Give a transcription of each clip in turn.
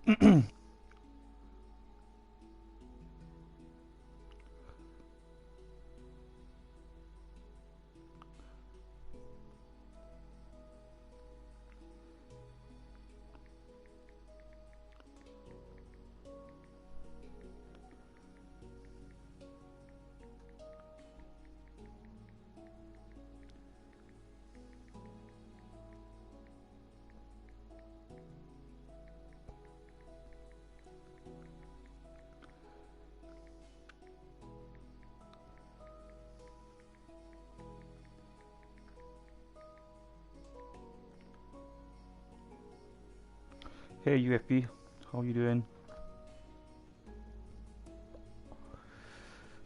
Hey UFB, how you doing?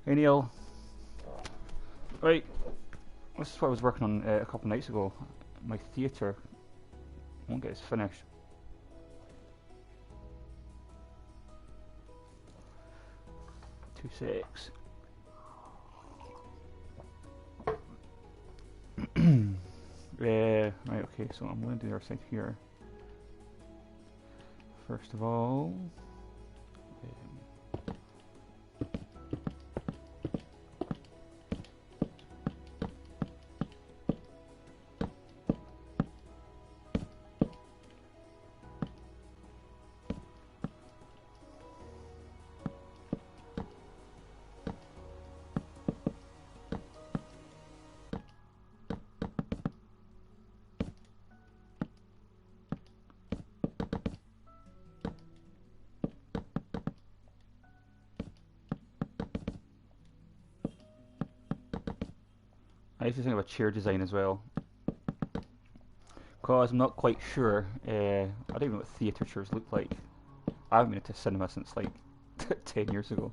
Hey Neil. Right, this is what I was working on a couple of nights ago. My theatre won't get finished. Two six. Right, okay, so I'm going to do the other side here. First of all, I need to think of a chair design as well, because I'm not quite sure. I don't even know what theatre chairs look like. I haven't been to cinema since like 10 years ago.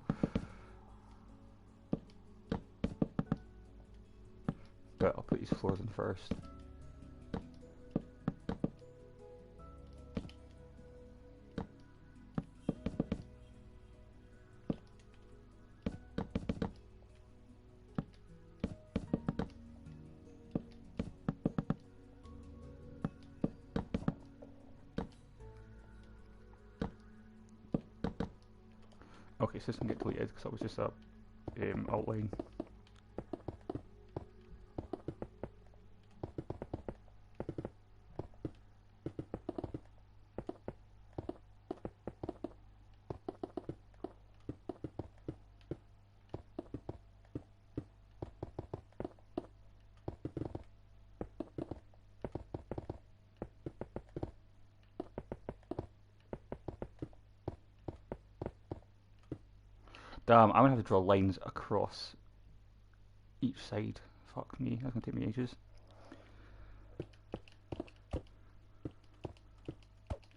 But I'll put these floors in first. Okay, so this can get deleted because that was just a outline. Damn, I'm gonna have to draw lines across each side. Fuck me, that's gonna take me ages.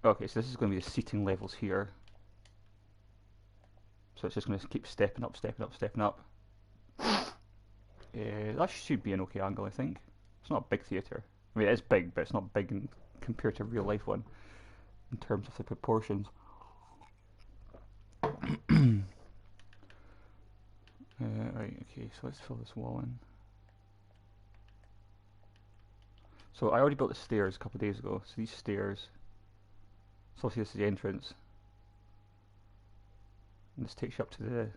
Okay, so this is gonna be the seating levels here. So it's just gonna keep stepping up, stepping up, stepping up. That should be an okay angle, I think. It's not a big theatre. I mean, it is big, but it's not big compared to a real life one in terms of the proportions. Right, okay, so let's fill this wall in. So I already built the stairs a couple of days ago. So these stairs, so obviously this is the entrance. And this takes you up to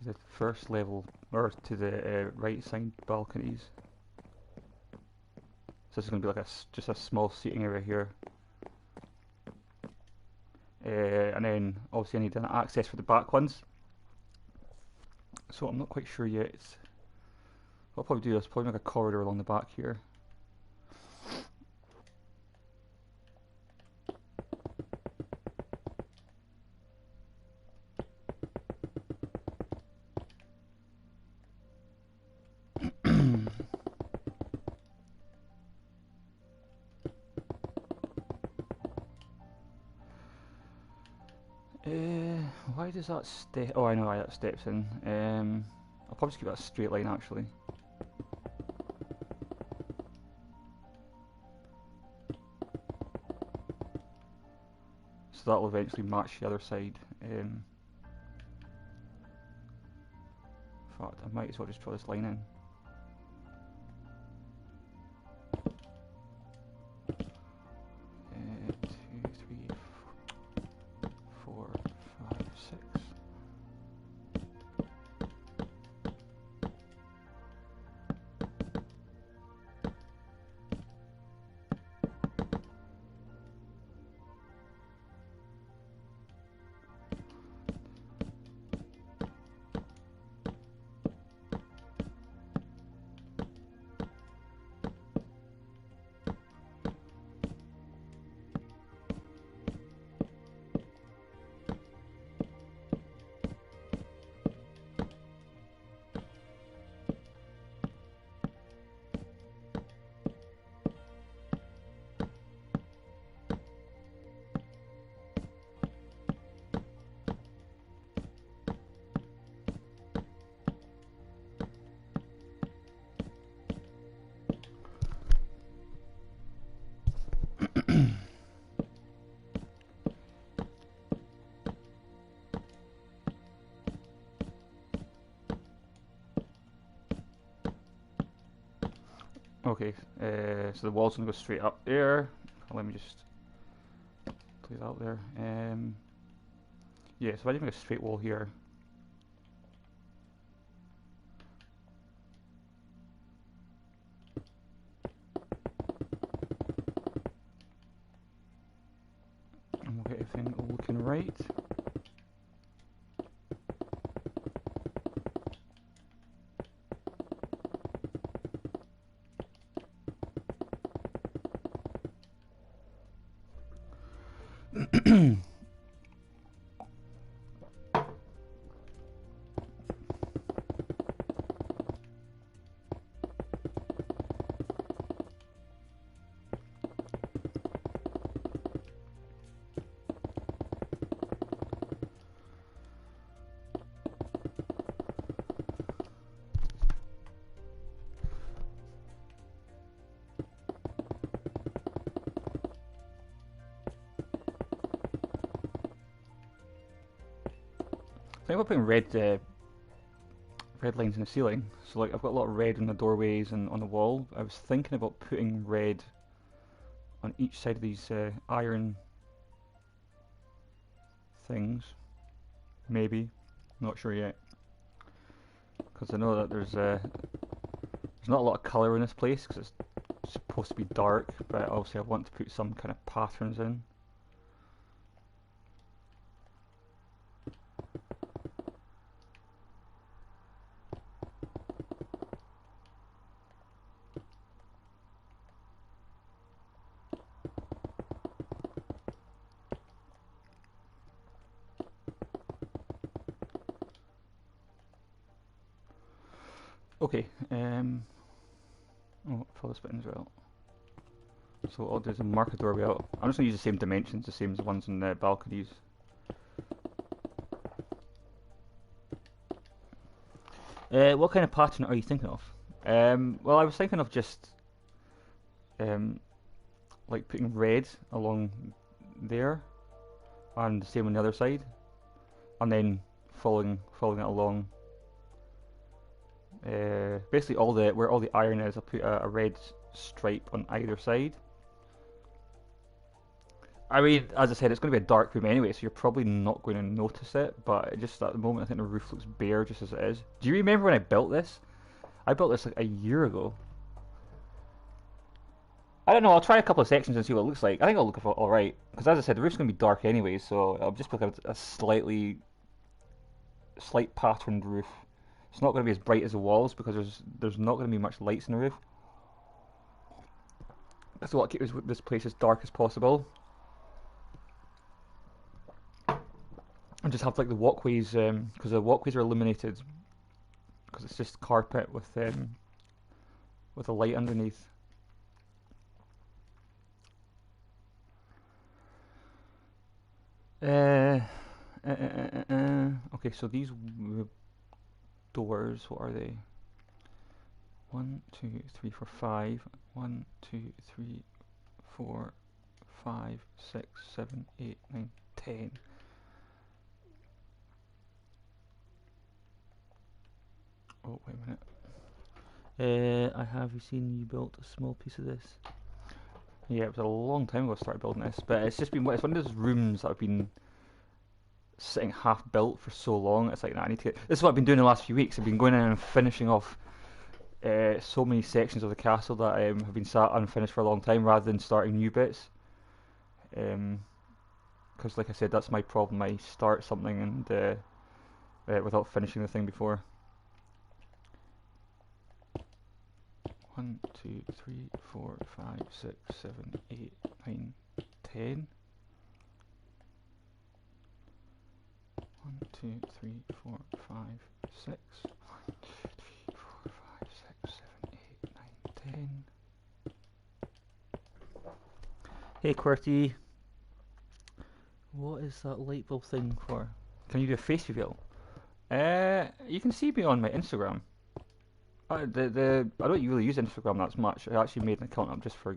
the first level, or to the right side balconies. So this is going to be like just a small seating area here. And then obviously I need an access for the back ones. So I'm not quite sure yet. What I'll probably do is probably make a corridor along the back here. Why does that step? Oh, I know why that steps in. I'll probably just keep that a straight line actually. So that will eventually match the other side. Fuck, I might as well just draw this line in. Okay, so the wall's gonna go straight up there. Let me just play that out there. Yeah, so I just make a straight wall here. And we'll get everything looking right. I think we're putting red lines in the ceiling. So like I've got a lot of red in the doorways and on the wall. I was thinking about putting red on each side of these iron things. Maybe, not sure yet. Because I know that there's not a lot of colour in this place because it's supposed to be dark, but obviously I want to put some kind of patterns in. Okay, oh, fill this bit in as well. So what I'll do is mark a doorway out. I'm just going to use the same dimensions, the same as the ones in the balconies. What kind of pattern are you thinking of? Well, I was thinking of just like putting red along there, and the same on the other side, and then following it along. Basically, where all the iron is, I'll put a red stripe on either side. I mean, as I said, it's going to be a dark room anyway, so you're probably not going to notice it, but just at the moment I think the roof looks bare just as it is. Do you remember when I built this? I built this like a year ago. I don't know, I'll try a couple of sections and see what it looks like. I think it'll look alright, because as I said, the roof's going to be dark anyway, so I'll just put a slight patterned roof. It's not going to be as bright as the walls, because there's not going to be much lights in the roof. So I'll keep this place as dark as possible. And just have like the walkways, because the walkways are illuminated, because it's just carpet with a light underneath. Okay, so these doors, what are they? 1, 2, 3, 4, 5. 1, 2, 3, 4, 5, 6, 7, 8, 9, 10. Oh, wait a minute. I have seen you built a small piece of this. Yeah, it was a long time ago I started building this, but it's one of those rooms that I've been sitting half built for so long. It's like, nah, I need to get. This is what I've been doing the last few weeks. I've been going in and finishing off so many sections of the castle that have been sat unfinished for a long time, rather than starting new bits. Because, like I said, that's my problem. I start something and without finishing the thing before. 1, 2, 3, 4, 5, 6, 7, 8, 9, 10. 1, 2, 3, 4, 5, 6. 1, 2, 3, 4, 5, 6, 7, 8, 9, 10. Hey QWERTY, what is that light bulb thing for? Can you do a face reveal? You can see me on my Instagram. I don't really use Instagram that much. I actually made an account up just for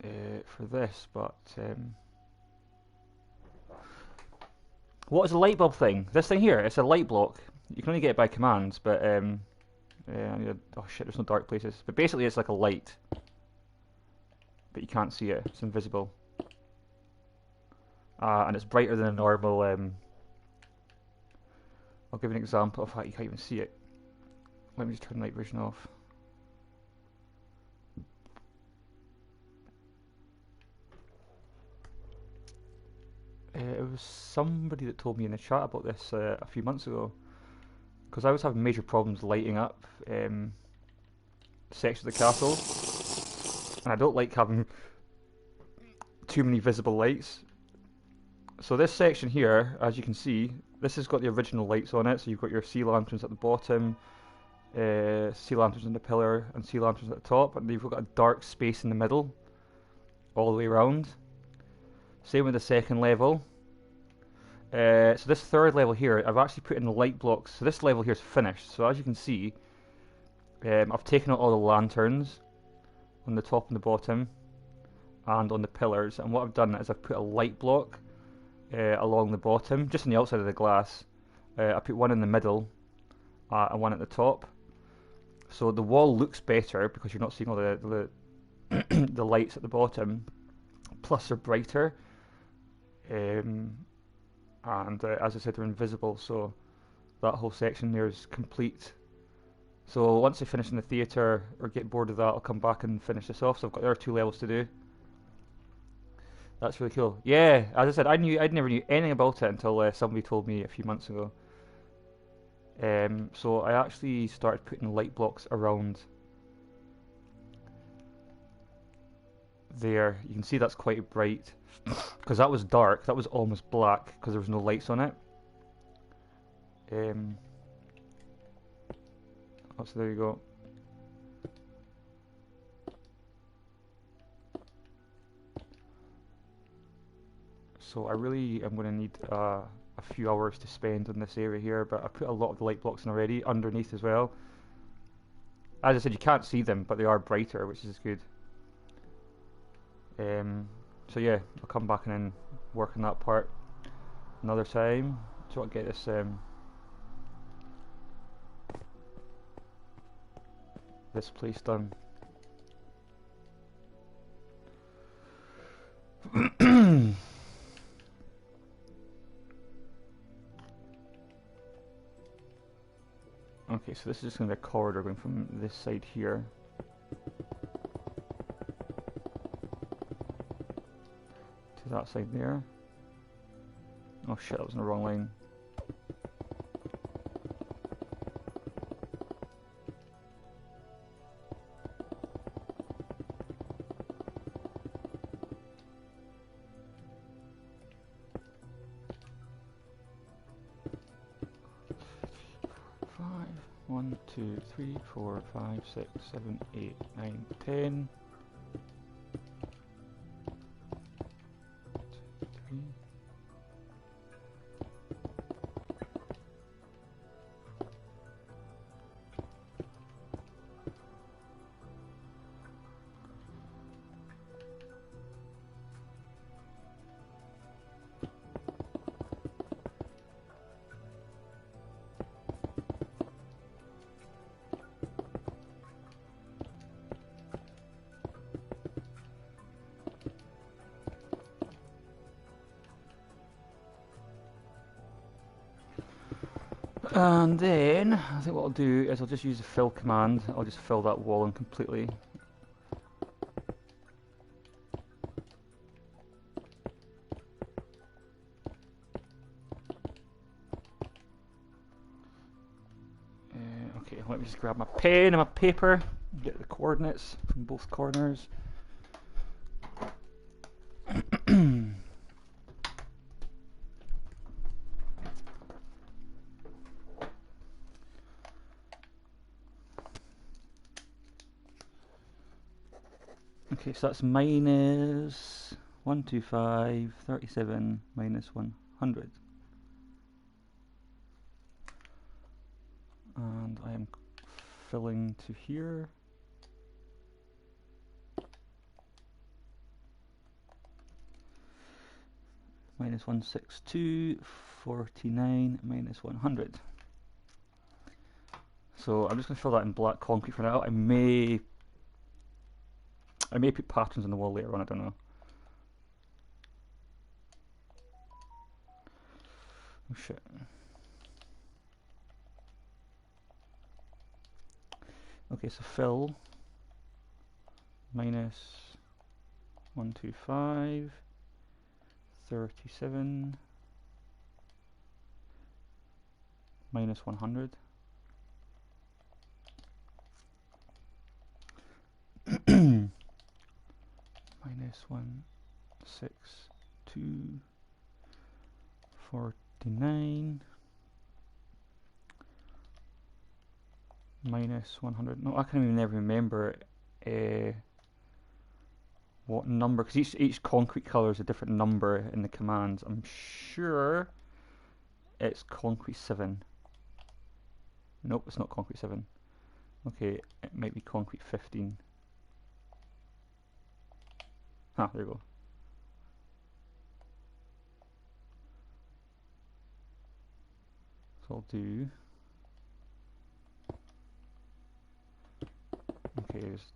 for this, but what is a light bulb thing? This thing here, it's a light block. You can only get it by commands, but oh shit, there's no dark places. But basically, it's like a light, but you can't see it. It's invisible, and it's brighter than a normal. I'll give you an example of how you can't even see it. Let me just turn night vision off. It was somebody that told me in the chat about this a few months ago, because I was having major problems lighting up sections of the castle, and I don't like having too many visible lights. So this section here, as you can see, this has got the original lights on it, so you've got your sea lanterns at the bottom, sea lanterns on the pillar, and sea lanterns at the top, and you've got a dark space in the middle, all the way around. Same with the second level. So this third level here, I've actually put in the light blocks. So this level here is finished. So as you can see, I've taken out all the lanterns on the top and the bottom, and on the pillars. And what I've done is I've put a light block along the bottom, just on the outside of the glass. I put one in the middle and one at the top. So the wall looks better because you're not seeing all the the lights at the bottom. Plus they're brighter. And as I said, they're invisible, so that whole section there is complete. So once I finish in the theatre or get bored of that, I'll come back and finish this off. So I've got the other 2 levels to do. That's really cool. Yeah, as I said, I never knew anything about it until somebody told me a few months ago. So I actually started putting light blocks around there. You can see that's quite bright, because that was dark, that was almost black because there was no lights on it. Oh, so there you go. So I really am going to need a few hours to spend on this area here, but I put a lot of the light blocks in already, underneath as well. As I said, you can't see them, but they are brighter, which is good. So yeah, I'll come back and then work on that part another time. So I'll get this this place done. Okay, so this is just going to be a corridor going from this side here to that side there. Oh shit, that was in the wrong line. Five, 1, 2, 3, 4, 5, 6, 7, 8, 9, 10. And then, I think what I'll do is I'll just use the fill command. I'll just fill that wall in completely. Okay, let me just grab my pen and my paper, get the coordinates from both corners. Okay, so that's minus 125, 37, minus 100. And I am filling to here. minus 162, 49 minus 100. So I'm just going to fill that in black concrete for now. I may put patterns on the wall later on, I don't know. Oh shit. Okay, so fill minus 125, 37, minus 100. Minus 162, 49, minus 100. No, I can't even never remember what number, because each concrete colour is a different number in the commands. I'm sure it's concrete 7. Nope, it's not concrete 7. Okay, it might be concrete 15. Ah, there you go. So I'll do... Okay, it's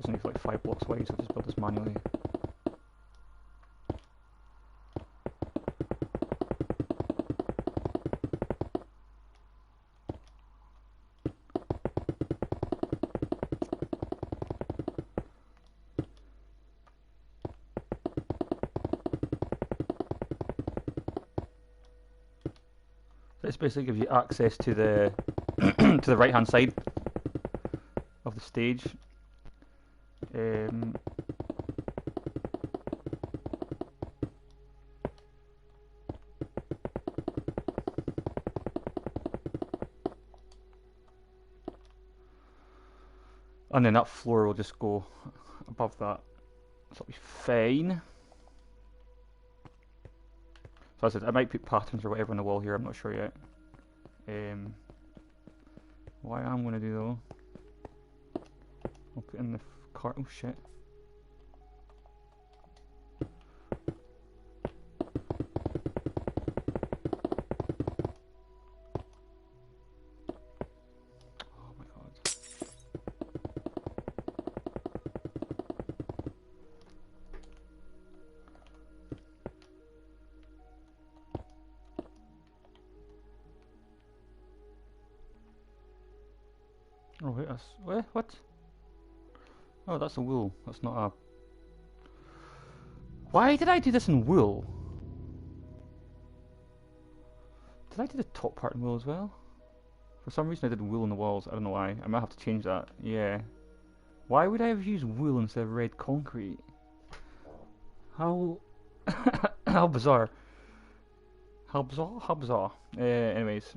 only like 5 blocks wide, so I'll just build this manually. This basically gives you access to the to the right hand side of the stage. And then that floor will just go above that, so it'll be fine. So as I said, I might put patterns or whatever on the wall here, I'm not sure yet. What I'm going to do though, I'll put in the cart. Oh shit. Oh my god. Oh wait, that's... what? Oh, that's a wool. That's not a... Why did I do this in wool? Did I do the top part in wool as well? For some reason I did wool on the walls. I don't know why. I might have to change that. Yeah. Why would I have used wool instead of red concrete? How... How bizarre. How bizarre? How bizarre. Anyways.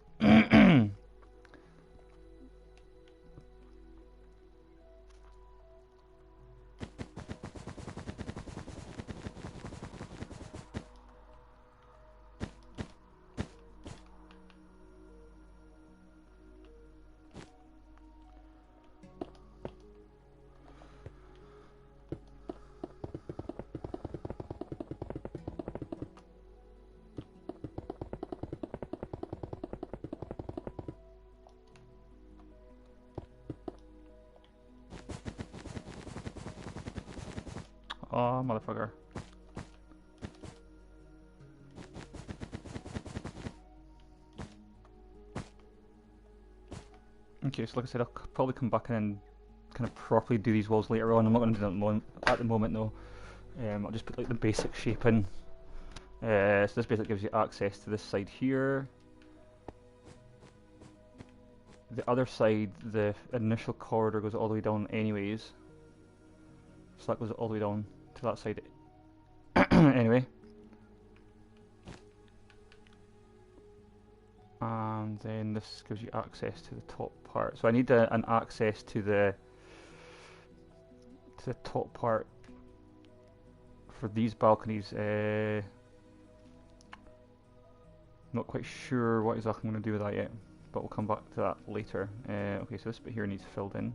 Oh, motherfucker. Okay, so like I said, I'll probably come back and kind of properly do these walls later on. I'm not going to do that at the moment though. I'll just put like the basic shape in. So this basically gives you access to this side here. The other side, the initial corridor goes all the way down anyways. So that goes all the way down to that side. Anyway. And then this gives you access to the top part. So I need an access to the top part for these balconies. Not quite sure what exactly I'm going to do with that yet, but we'll come back to that later. Okay, so this bit here needs filled in.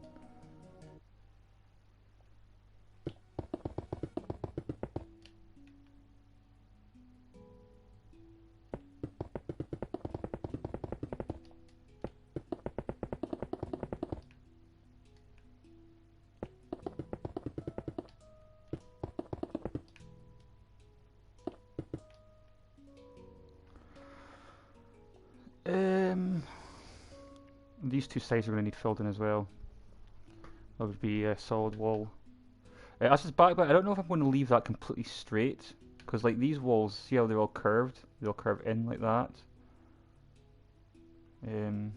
These two sides are going to need filled in as well. That would be a solid wall. As it's back, but I don't know if I'm going to leave that completely straight. Because like these walls, see how they're all curved? They all curve in like that. I think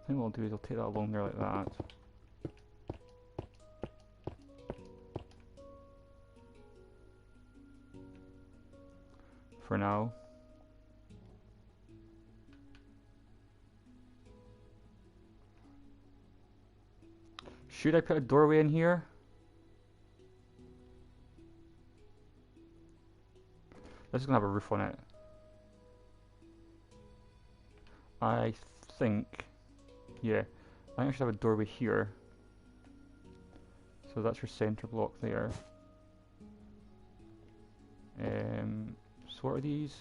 what I'll do is I'll take that along there like that. For now. Should I put a doorway in here? This is gonna have a roof on it. I think, yeah, I think I should have a doorway here. So that's your center block there. So what are these?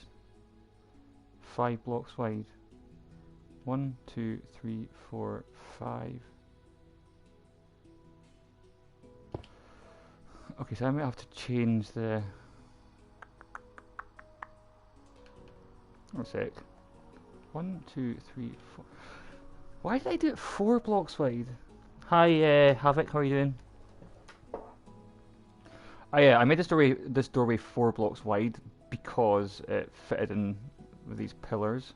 5 blocks wide. 1, 2, 3, 4, 5. Okay, so I might have to change the. One sec. 1, 2, 3, 4. Why did I do it 4 blocks wide? Hi, Havoc. How are you doing? Oh yeah, I made this doorway 4 blocks wide because it fitted in with these pillars.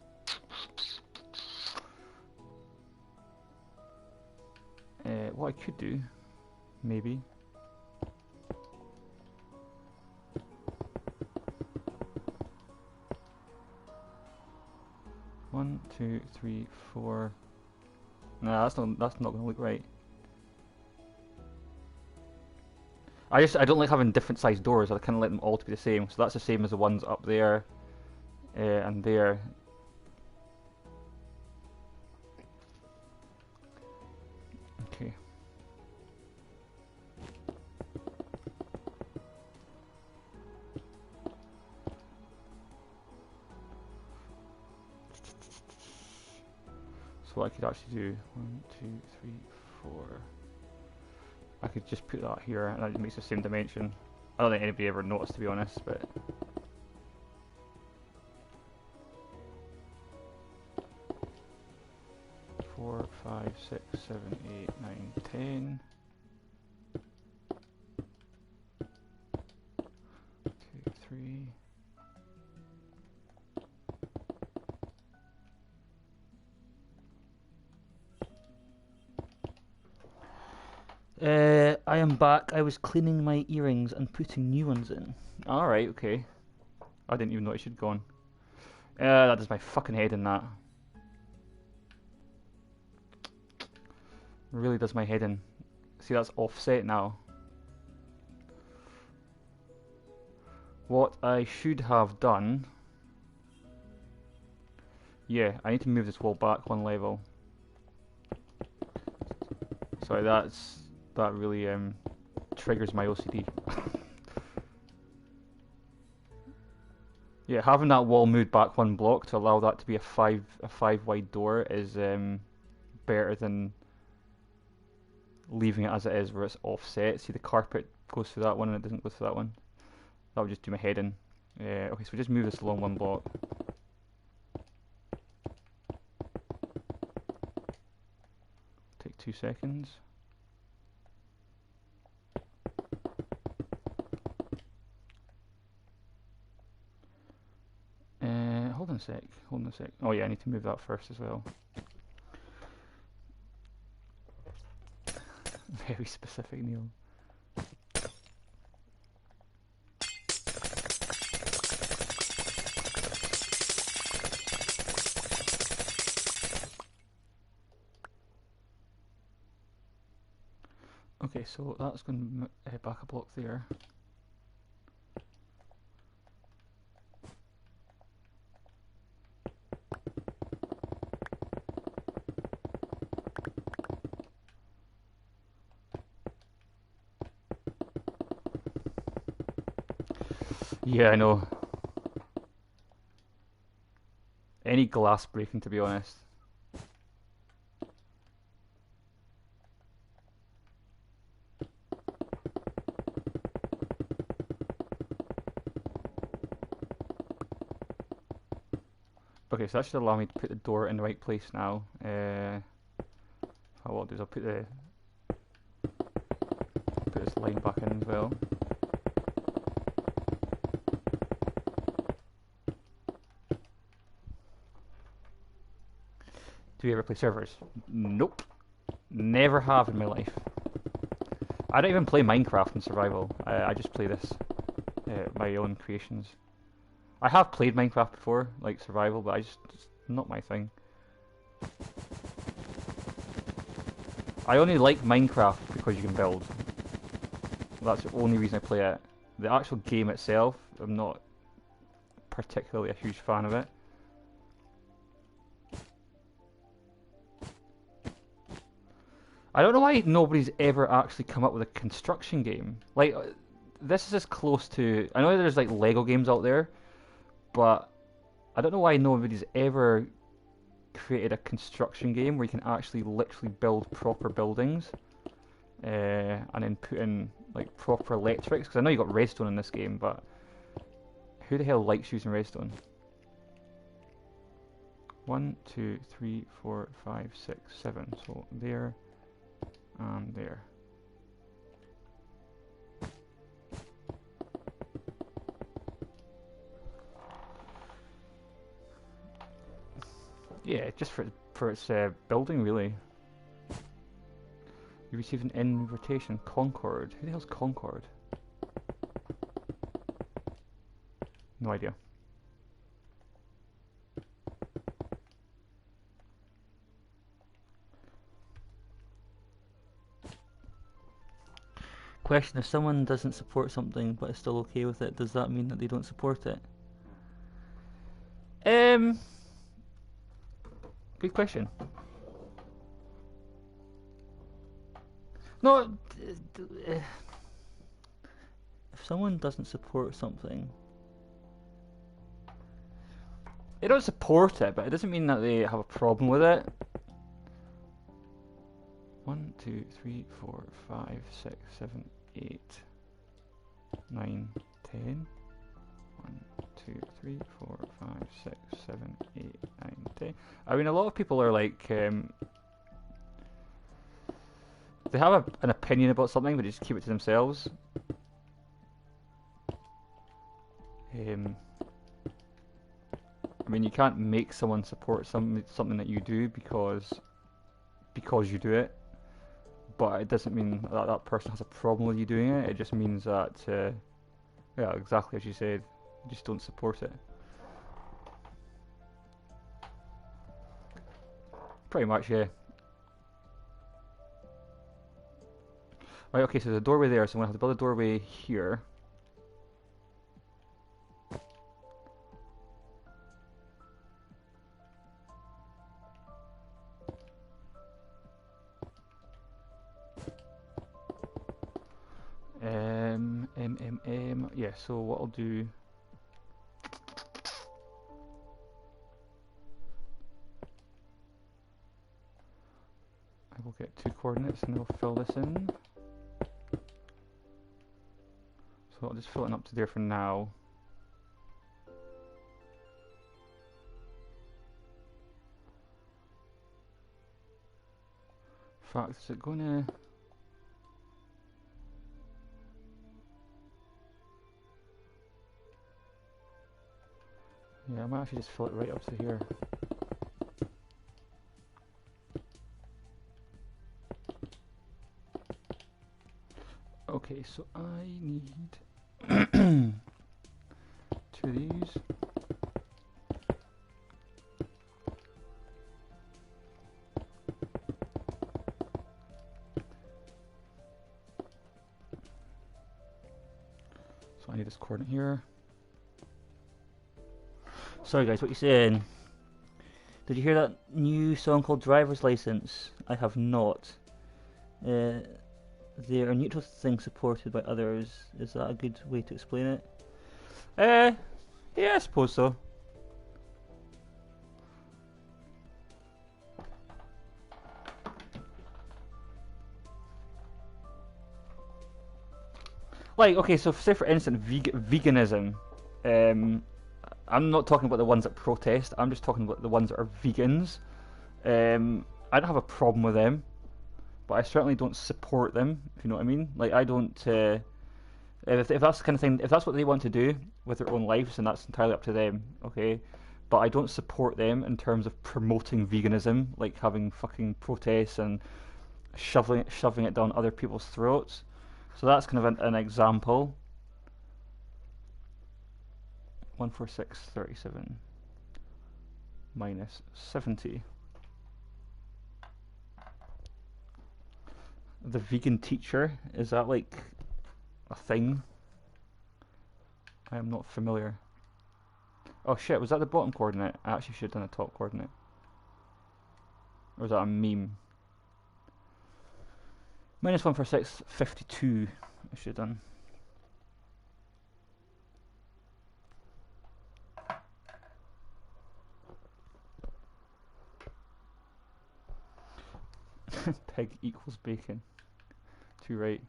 What I could do, maybe. One, 2, 3, 4. Nah, that's not gonna look right. I don't like having different sized doors. I kind of like them all to be the same. So that's the same as the ones up there and there. Okay. So what I could actually do, 1, 2, 3, 4. I could just put that here, and that makes the same dimension. I don't think anybody ever noticed, to be honest, but. Four, 5, 6, 7, 8, 9, 10. 2, 3. I am back. I was cleaning my earrings and putting new ones in. Alright, okay. I didn't even know it should go on. That does my fucking head in, that. Really does my head in. See, that's offset now. What I should have done... Yeah, I need to move this wall back 1 level. Sorry, that really triggers my OCD. Yeah, having that wall moved back 1 block to allow that to be a 5 wide door is better than leaving it as it is where it's offset. See, the carpet goes through that one and it doesn't go through that one. That would just do my head in. Okay, so we just move this along 1 block. Take 2 seconds. Hold on a sec. Hold on a sec. Oh yeah, I need to move that first as well. Very specific, Neil. Okay, so that's going back a block there. Yeah, I know. Any glass breaking, to be honest. Okay, so that should allow me to put the door in the right place now. What I'll do is I'll put this line back in as well. Do you ever play servers? Nope. Never have in my life. I don't even play Minecraft in survival. I just play this, my own creations. I have played Minecraft before, like survival, but it's not my thing. I only like Minecraft because you can build. That's the only reason I play it. The actual game itself, I'm not particularly a huge fan of it. I don't know why nobody's ever actually come up with a construction game. Like, this is as close to... I know there's like Lego games out there, but I don't know why nobody's ever created a construction game where you can actually literally build proper buildings and then put in like proper electrics. Because I know you got redstone in this game, but who the hell likes using redstone? 1, 2, 3, 4, 5, 6, 7. So there and there. Yeah, just for its building, really. You received an invitation. Concord. Who the hell's Concord? No idea. Question: if someone doesn't support something but is still okay with it, does that mean that they don't support it? Good question. No, if someone doesn't support something, they don't support it, but it doesn't mean that they have a problem with it. 1, 2, 3, 4, 5, 6, 7, 8, 9, 10. 1, 2, 3, 4, 5, 6, 7, 8, 9, 10. I mean, a lot of people are like, they have an opinion about something, but they just keep it to themselves. I mean, you can't make someone support something that you do because you do it. But it doesn't mean that that person has a problem with you doing it. It just means that, yeah, exactly as you said, you just don't support it. Pretty much, yeah. Right, okay, so there's a doorway there, so I'm going to have to build a doorway here. Yeah, so what I'll do... I will get 2 coordinates and I'll fill this in. So I'll just fill it up to there for now. In fact, is it gonna... Yeah, I might actually just fill it right up to here. Okay, so I need 2 of these. So I need this coordinate here. Sorry guys, what you saying? Did you hear that new song called Driver's License? I have not. There are neutral things supported by others. Is that a good way to explain it? Yeah, I suppose so. Like, okay, so say for instance, veganism. I'm not talking about the ones that protest. I'm just talking about the ones that are vegans. I don't have a problem with them, but I certainly don't support them. If you know what I mean. Like I don't. If that's the kind of thing, if that's what they want to do with their own lives, then that's entirely up to them. Okay, but I don't support them in terms of promoting veganism, like having fucking protests and shoving it down other people's throats. So that's kind of an example. 14637 minus 70. The vegan teacher, is that like a thing? I am not familiar. Oh shit, was that the bottom coordinate? I actually should have done a top coordinate. Or was that a meme? Minus 146, 52 I should have done. Pig equals bacon. Too right.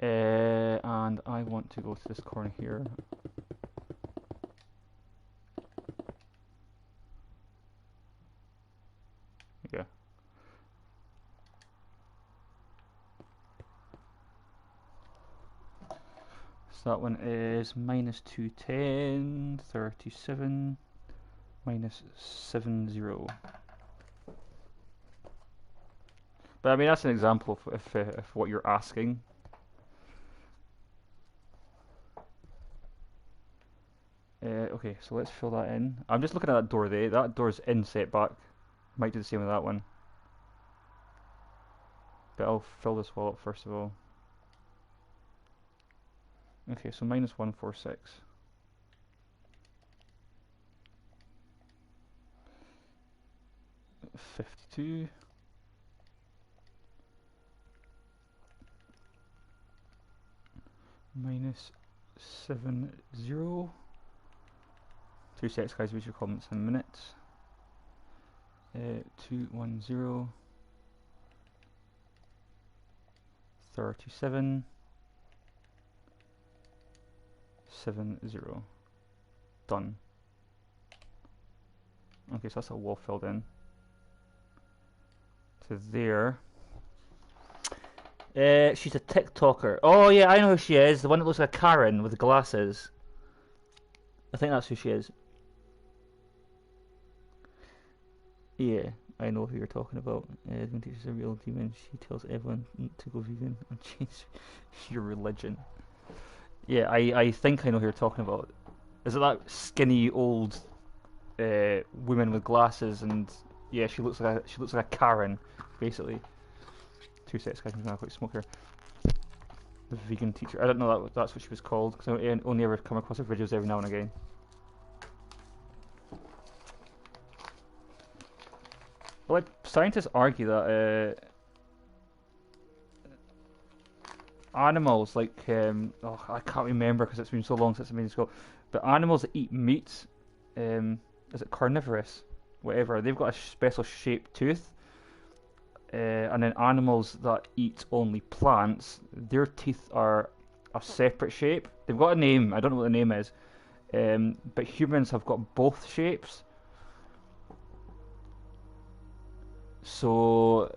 And I want to go to this corner here. Yeah. So that one is minus 210, 37, minus 70. But I mean, that's an example of if what you're asking. Okay, so let's fill that in. I'm just looking at that door there. That door's in setback. Might do the same with that one. But I'll fill this wall up first of all. Okay, so minus 146. $52. Minus 70. 2 seconds, guys. Read your comments in minutes. 210. 37. 70. Done. Okay, so that's a wall filled in. To there. She's a TikToker. Oh yeah, I know who she is. The one that looks like a Karen with glasses. I think that's who she is. Yeah, I know who you're talking about. When teaches a real demon, she tells everyone to go vegan and change your religion. Yeah, I think I know who you're talking about. Is it that skinny old woman with glasses? And yeah, she looks like a Karen, basically. 2 seconds, guys. I'm gonna quick smoke here. The vegan teacher. I don't know that's what she was called because I only ever come across her videos every now and again. Well, like scientists argue that animals, like oh, I can't remember because it's been so long since I made this go, but animals that eat meat, is it carnivorous, whatever? They've got a special shaped tooth. And then animals that eat only plants, their teeth are a separate shape. They've got a name. I don't know what the name is. But humans have got both shapes. So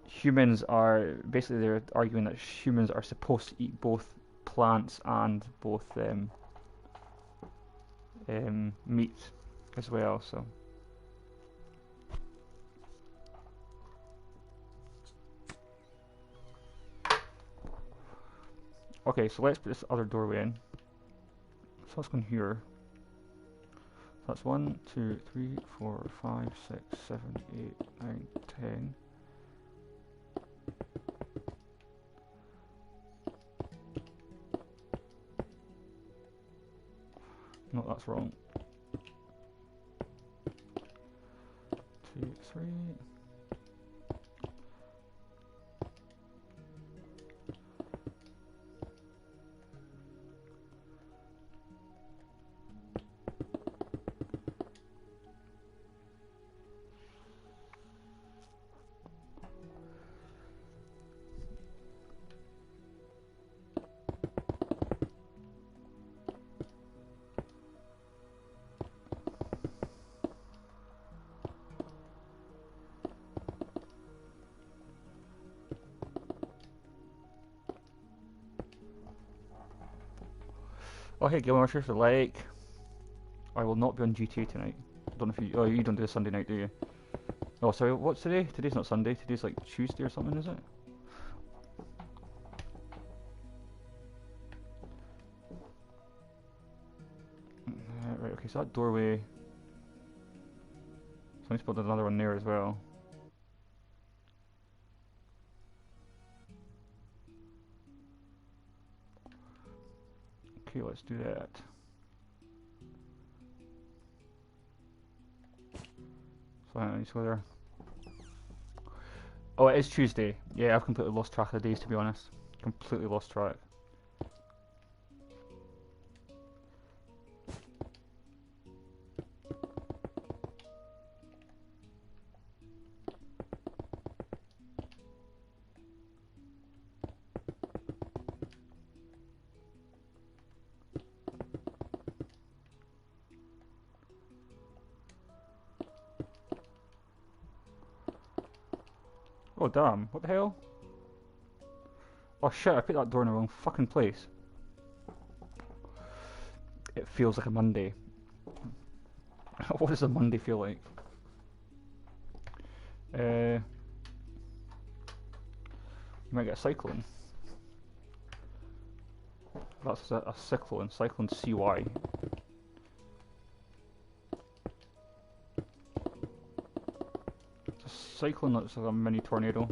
humans are basically they're arguing that humans are supposed to eat both plants and both meat as well. So. Okay, so let's put this other doorway in. So let's go in here. So that's 1, 2, 3, 4, 5, 6, 7, 8, 9, 10. No, that's wrong. 2, 3. Oh hey, Gilmore Sheriff, like, I will not be on GTA tonight. I don't know if you. Oh, you don't do a Sunday night, do you? Oh, sorry. What's today? Today's not Sunday. Today's like Tuesday or something, is it? Right. Okay. So that doorway. So I need to put another one there as well. Okay, let's do that. So I need to go there. Oh, it is Tuesday. Yeah, I've completely lost track of the days, to be honest. Completely lost track. Oh damn, what the hell? Oh shit, I put that door in the wrong fucking place. It feels like a Monday. What does a Monday feel like? You might get a cyclone. That's a cyclone, cyclone CY. It's a cyclone that's like a mini tornado.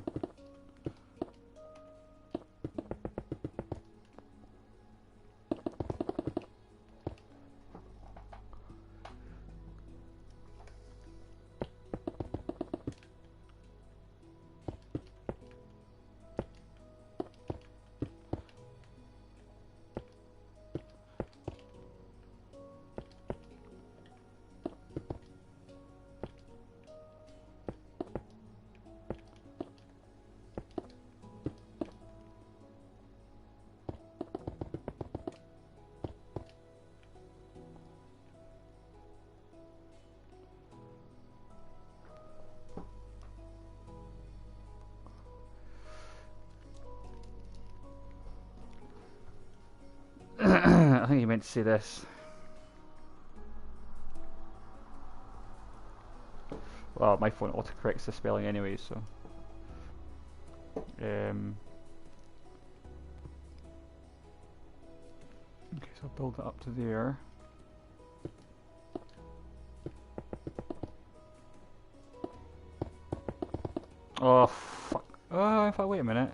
I think you meant to say this. Well, my phone autocorrects the spelling anyway, so. Okay, so I'll build it up to there. Oh, fuck. Oh, if I wait a minute.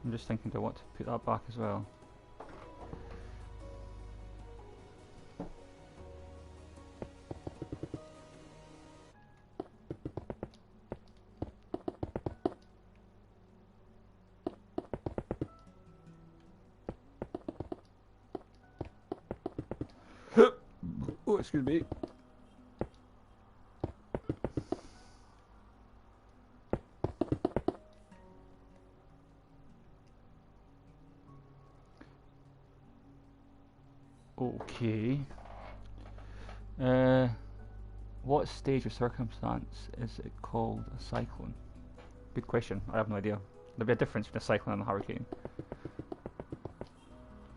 I'm just thinking, do I want to put that back as well? Oh, excuse me. Okay. What stage or circumstance is it called a cyclone? Good question. I have no idea. There'll be a difference between a cyclone and a hurricane.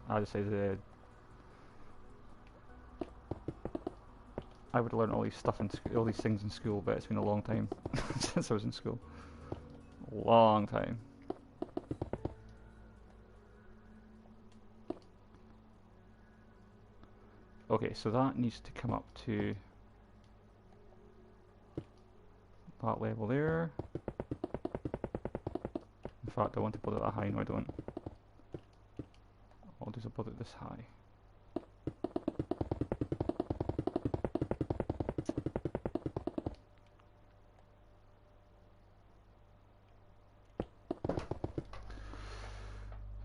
I'll just say I would have learned all these stuff in all these things in school, but it's been a long time since I was in school. Long time. Okay, so that needs to come up to that level there. In fact, I want to put it that high. No, I don't. I'll just put it this high.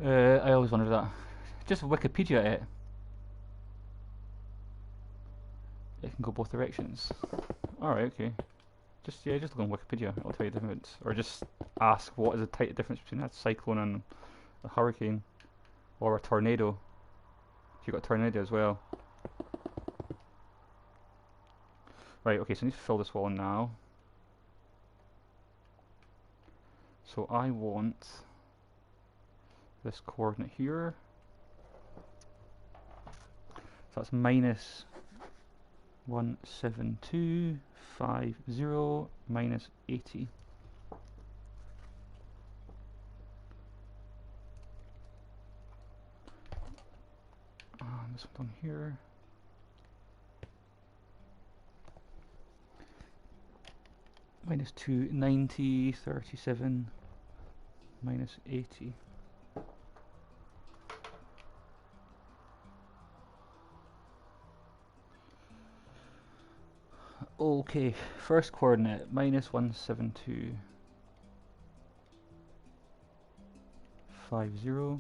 I always wondered that. Just Wikipedia it. It can go both directions. Alright, okay. Just look on Wikipedia, it'll tell you the difference. Or just ask what is the difference between a cyclone and a hurricane. Or a tornado. You got a tornado as well. Right, okay, so I need to fill this wall in now. So I want this coordinate here. So that's minus 17250 minus 80. And this one down here. Minus 290, 37, minus 80. Okay, first coordinate, minus 17250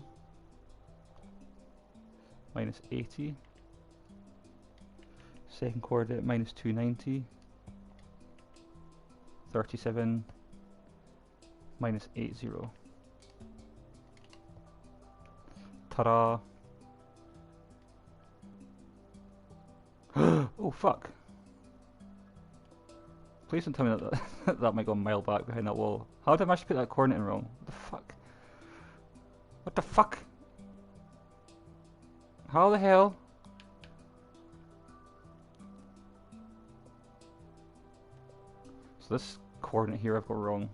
minus 80. Second coordinate, minus 290 37 minus 80. Ta-da! Oh fuck! Please don't tell me that that might go a mile back behind that wall. How did I manage to put that coordinate in wrong? What the fuck? What the fuck? How the hell? So this coordinate here I've got wrong.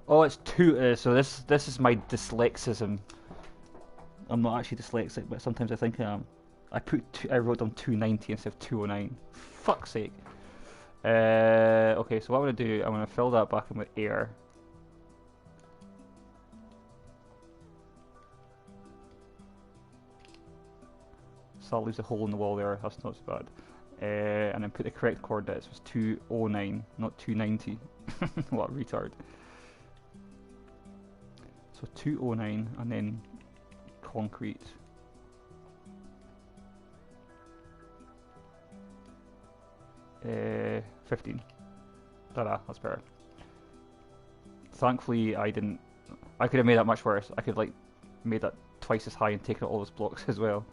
Oh, it's 2. So this is my dyslexism. I'm not actually dyslexic, but sometimes I think I am. I wrote down 290 instead of 209. Fuck's sake. Okay, so what I'm gonna do, I'm gonna fill that back in with air. So that leaves a hole in the wall there. That's not so bad. And then put the correct coordinates. It was 209, not 290. What a retard. So 209 and then concrete. Uh, 15. Ta-da, that's better. Thankfully I didn't. I could have made that much worse. I could like made that twice as high and taken out all those blocks as well.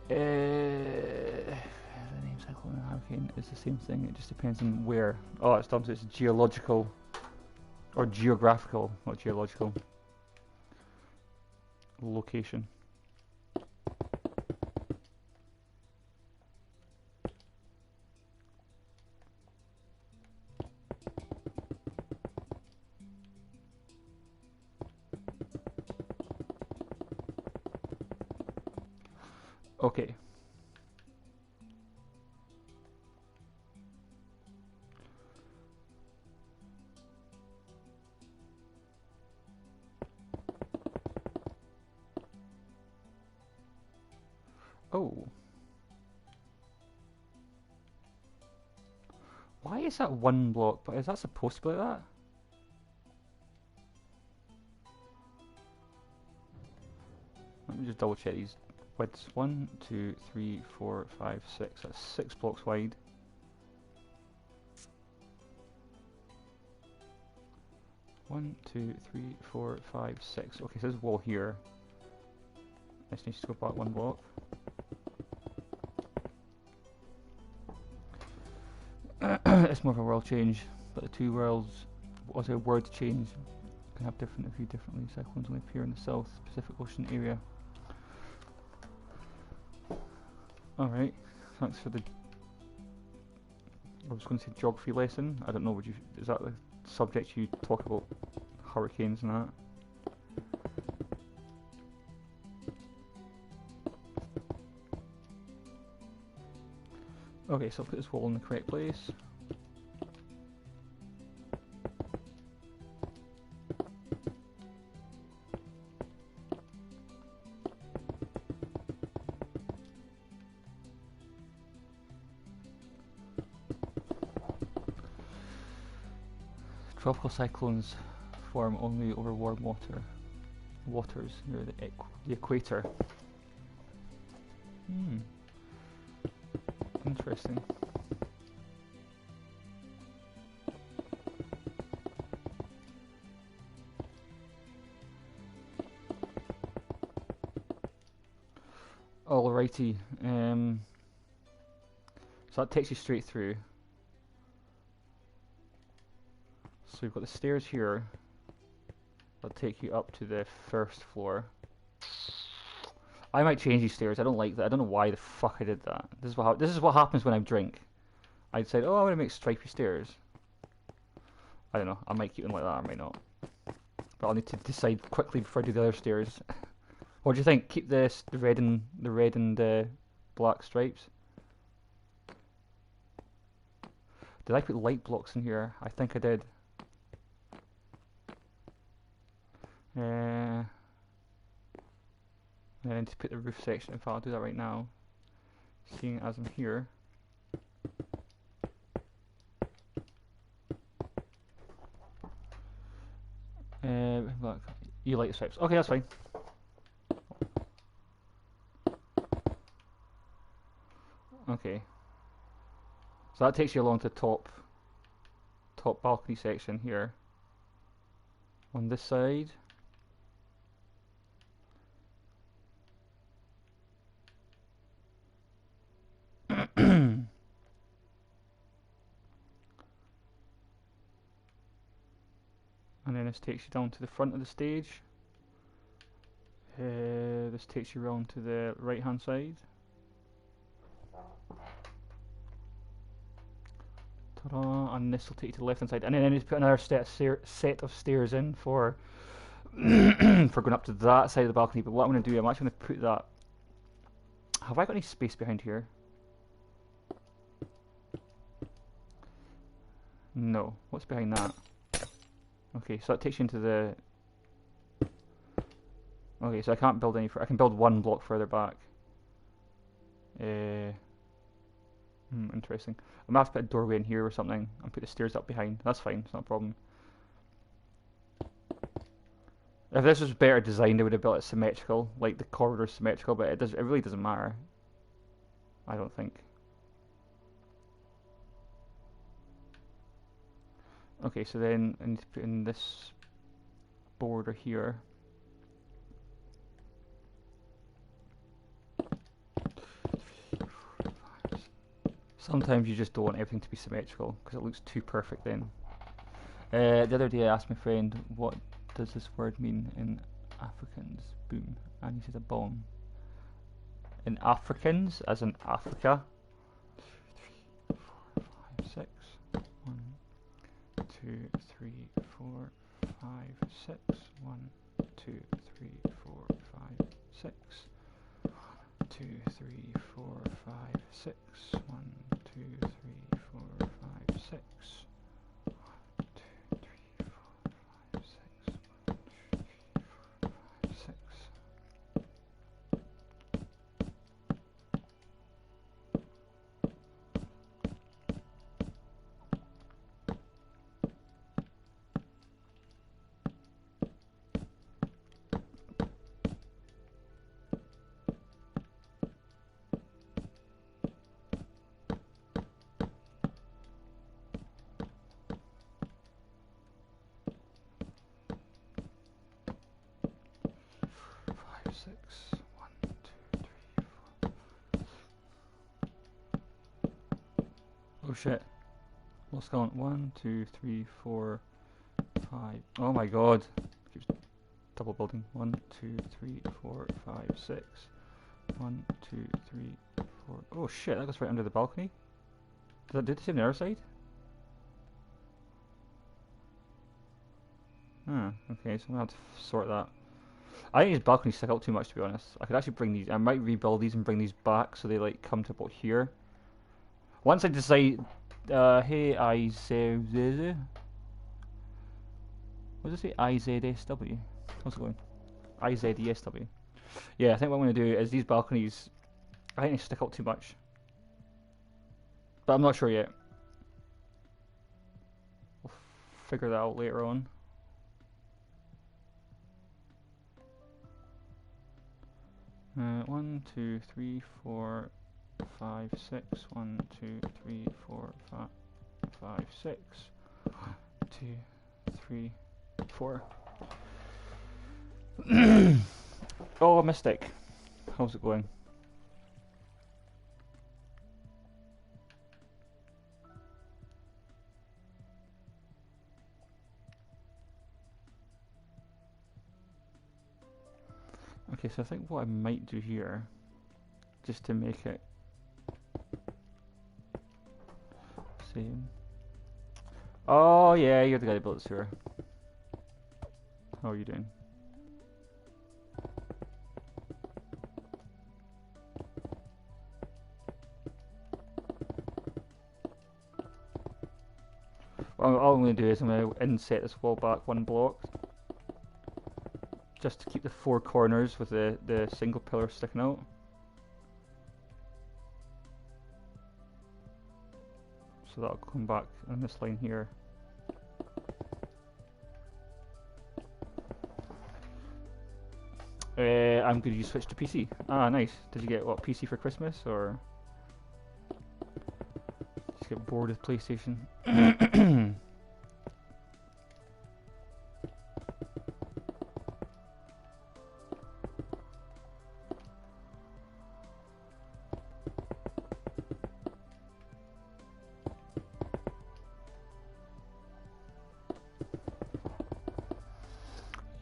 The name cyclone and hurricane is the same thing. It just depends on where. Oh, it's done to its geological or geographical, not geological location. Okay. Oh. Why is that one block? But is that supposed to be like that? Let me just double check these widths. 1, 2, 3, 4, 5, 6. That's 6 blocks wide. One, 2, 3, 4, 5, 6. Okay, so there's a wall here. This needs to go back one block. It's more of a world change, but the two worlds, also a word change, can have different view differently. Cyclones only appear in the South Pacific Ocean area. Alright, thanks for the. I was going to say geography lesson. I don't know. Is that the subject you talk about hurricanes and that? Okay, so I'll put this wall in the correct place. Tropical cyclones form only over warm waters near the equator. Interesting. Alrighty. So that takes you straight through. So we've got the stairs here. That'll take you up to the first floor. I might change these stairs. I don't like that. I don't know why the fuck I did that. This is what happens when I drink. I decide, oh, I want to make stripy stairs. I don't know. I might keep them like that. I might not. But I'll need to decide quickly before I do the other stairs. What do you think? Keep the red and black stripes. Did I put light blocks in here? I think I did. And then I need to put the roof section. In fact, I'll do that right now. Seeing as I'm here. Look, you like the stripes. Okay, that's fine. Okay. So that takes you along to the top balcony section here. On this side. And then this takes you down to the front of the stage. This takes you around to the right hand side. Ta-da! And this will take you to the left hand side. And then I need to put another set of stairs in for for going up to that side of the balcony. But what I'm going to do, I'm actually going to put that. Have I got any space behind here? No. What's behind that? Okay, so that takes you into the... Okay, so I can't build any... I can build one block further back. Interesting. I'm going to have to put a doorway in here or something and put the stairs up behind. That's fine, it's not a problem. If this was better designed, I would have built it symmetrical, like the corridor symmetrical, but it really doesn't matter. I don't think. Okay, so then I need to put in this border here. Sometimes you just don't want everything to be symmetrical because it looks too perfect then. The other day I asked my friend, what does this word mean in Afrikaans? Boom. And he said a bomb. In Afrikaans, as in Africa. 2, 3, 4, 5, 6. 1, 2, 3, 4, 5, 6. 1, 2, 3, 4, 5, 6. 2, 3, 4, 5, 6. 1, 2, 3, 4, 5, 6. 1, 2, 3, 4, 5, 6. 1, 2, 3, 4, 5, 6. Oh shit. What's going on? 1, 2, 3, 4, 5. Oh my god. Keeps double building. 1, 2, 3, 4, 5, 6. 1, 2, 3, 4. Oh shit, that goes right under the balcony. Does that do the same on the other side? Ah, okay, so I'm gonna have to sort that. I think these balconies stick out too much, to be honest. I could actually bring these. I might rebuild these and bring these back so they like come to about here. Once I decide, hey IZSW. What does it say? IZSW. How's it going? IZESW. Yeah, I think what I'm going to do is these balconies, I think they stick out too much. But I'm not sure yet. We'll figure that out later on. One, 2, 3, 4, 5, 6. 1, 2, 3, 4, 5, 5, 6. 1, 2, 3, 4. Oh, Mystic. How's it going? Okay, so I think what I might do here, just to make it same. Oh yeah, you're the guy that built the sewer. How are you doing? Well, all I'm going to do is I'm going to inset this wall back 1 block, just to keep the 4 corners with the single pillar sticking out. So that'll come back on this line here. I'm going to switch to PC. Ah, nice. Did you get what, PC for Christmas, or just get bored with PlayStation?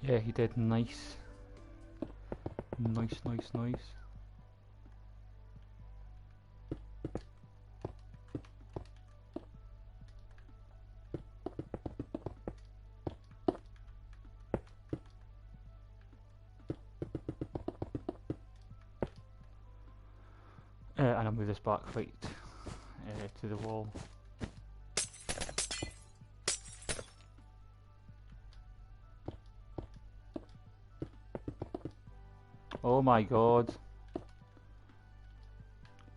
Yeah, he did. Nice. Nice, nice, nice. And I'll move this back right to the wall. Oh my god.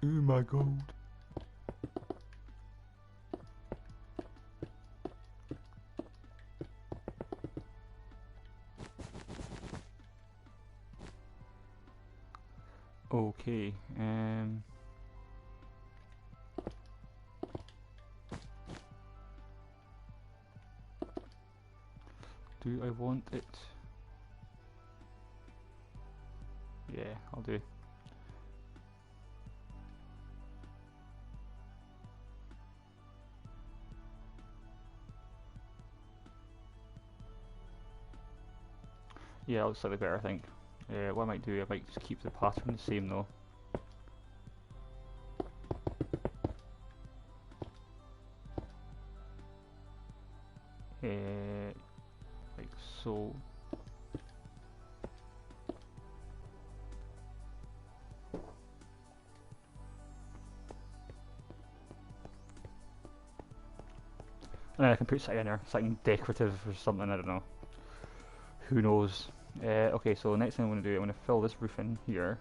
Oh my god. Okay, do I want it? Yeah, I'll do. Yeah, looks slightly better, I think. What I might do, I might just keep the pattern the same though. Like so. And then I can put something in there, something decorative or something, I don't know. Who knows? Okay, so the next thing I'm going to do, I'm going to fill this roof in here.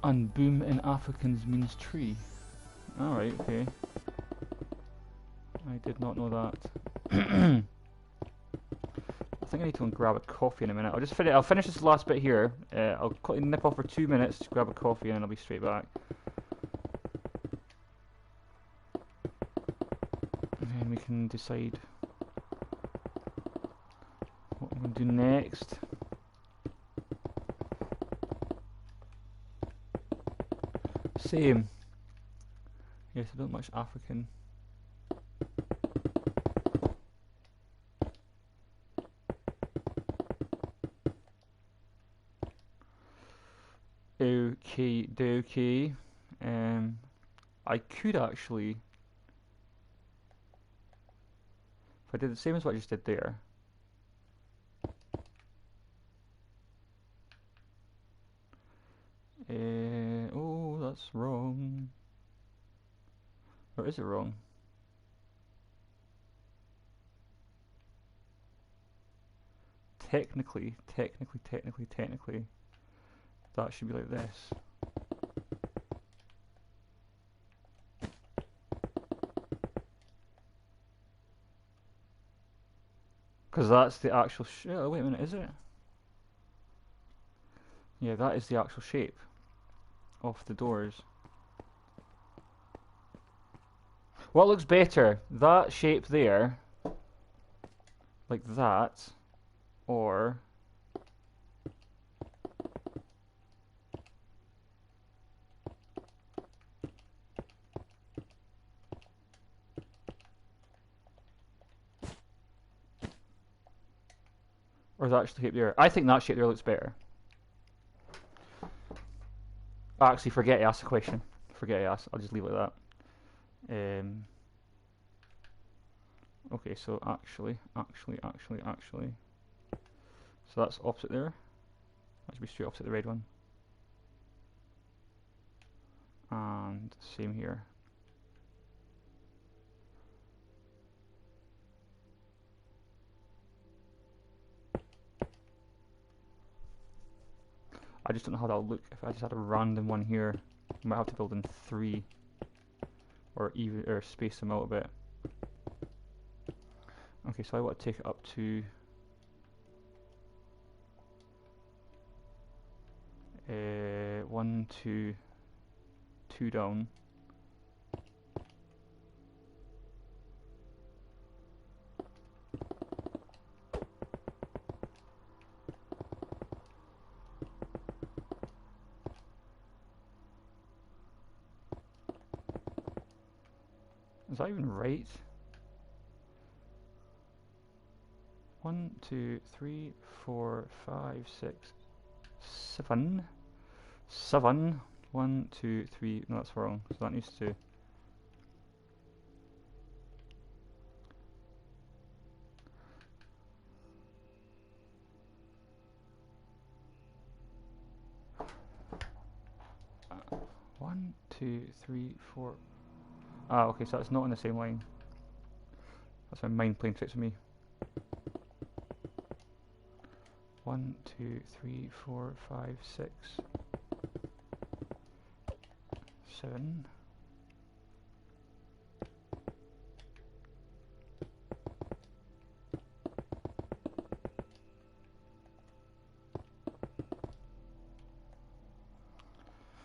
And boom in Afrikaans means tree. Alright, okay. I did not know that. I think I need to go and grab a coffee in a minute. I'll finish this last bit here. I'll quickly nip off for 2 minutes to grab a coffee and then I'll be straight back. And then we can decide what I'm going to do next. Same. Yes, I don't much African. Okay, okay. I could actually, if I did the same as what I just did there. Oh, that's wrong. Or is it wrong? Technically, that should be like this. Because that's the actual oh, wait a minute, is it? Yeah, that is the actual shape of the doors. What looks better? That shape there, like that, or Or is that actually shape there? I think that shape there looks better. Actually, forget to ask the question. Forget to ask. I'll just leave it like that. Okay, so actually. So that's opposite there. That should be straight opposite the red one. And same here. I just don't know how that'll look if I just had a random one here. I might have to build in 3 or even space them out a bit. Okay, so I want to take it up to 1, 2, 2 down. Is that even right? 1, 2, 3, 4, 5, 6, 7. 7. 1, 2, 3. No, that's wrong. So that needs to. One, 2, 3, 4. Ah, okay, so that's not on the same line. That's my mind playing tricks with me. 1, 2, 3, 4, 5, 6, 7.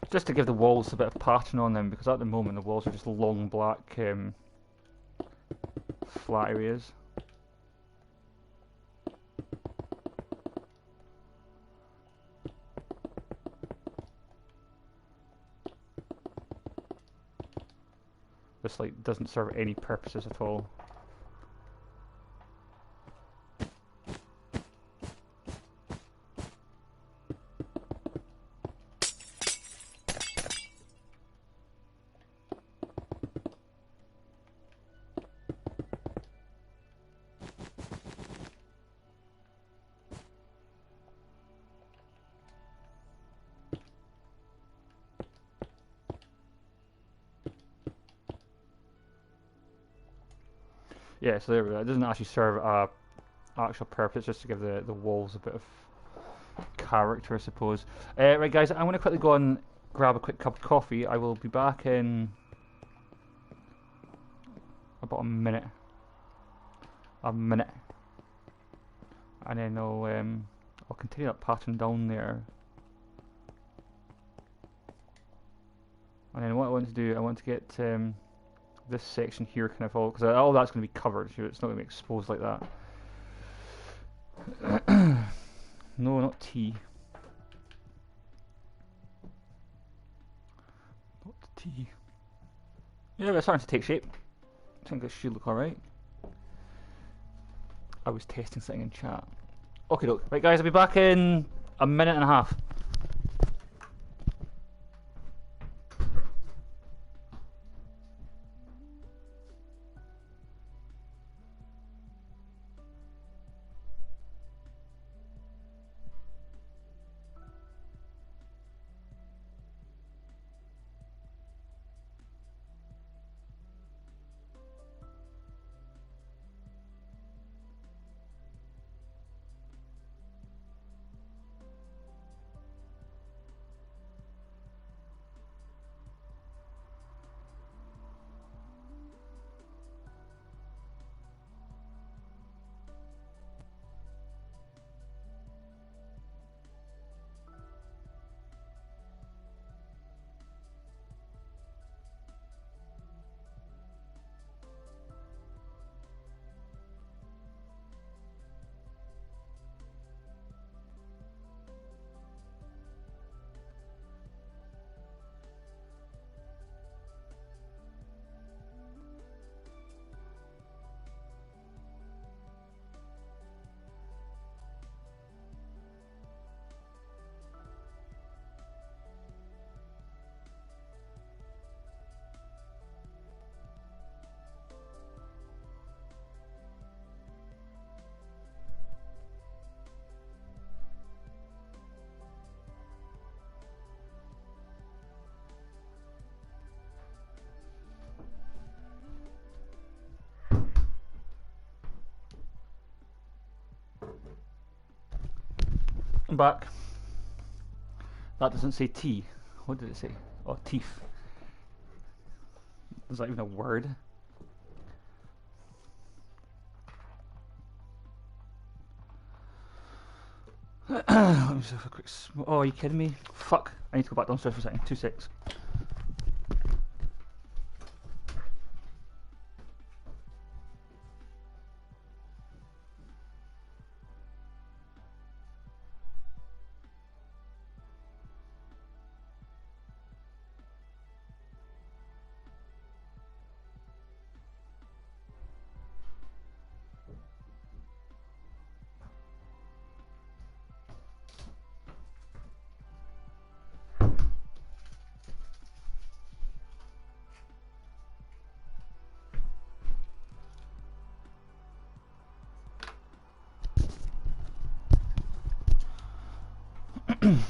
Just to give the walls a bit of pattern on them, because at the moment the walls are just long black flat areas. This like doesn't serve any purposes at all. Yeah, so there we go. It doesn't actually serve a actual purpose, just to give the walls a bit of character, I suppose. Right, guys, I'm going to quickly go and grab a quick cup of coffee. I will be back in about a minute. And then I'll continue that pattern down there. And then what I want to do, I want to get this section here kind of all, because all that's going to be covered, so it's not going to be exposed like that. No, not T. Not T. Yeah, but it's starting to take shape. I think it should look alright. I was testing something in chat. Okay, look. Right, guys, I'll be back in a minute and a half. I'm back. That doesn't say T. What did it say? Oh, teeth. Is that even a word? Let me just have a quick oh, are you kidding me? Fuck. I need to go back downstairs for a second. 2 secs.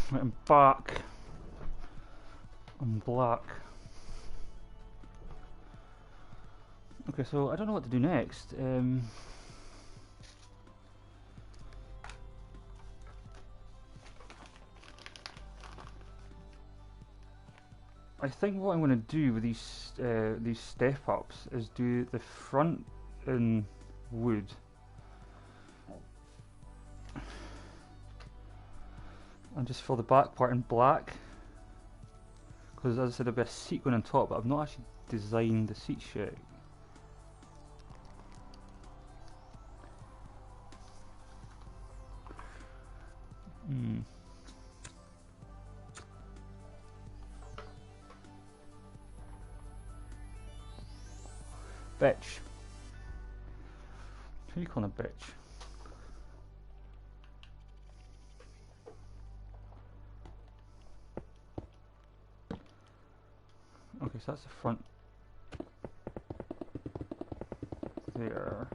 I'm back. I'm black. Okay, so I don't know what to do next. I think what I'm going to do with these step ups is do the front in wood. And just fill the back part in black. Because as I said, there'll be a seat going on top, but I've not actually designed the seats yet. Bitch. Who are you calling a bitch? Okay, so that's the front. There.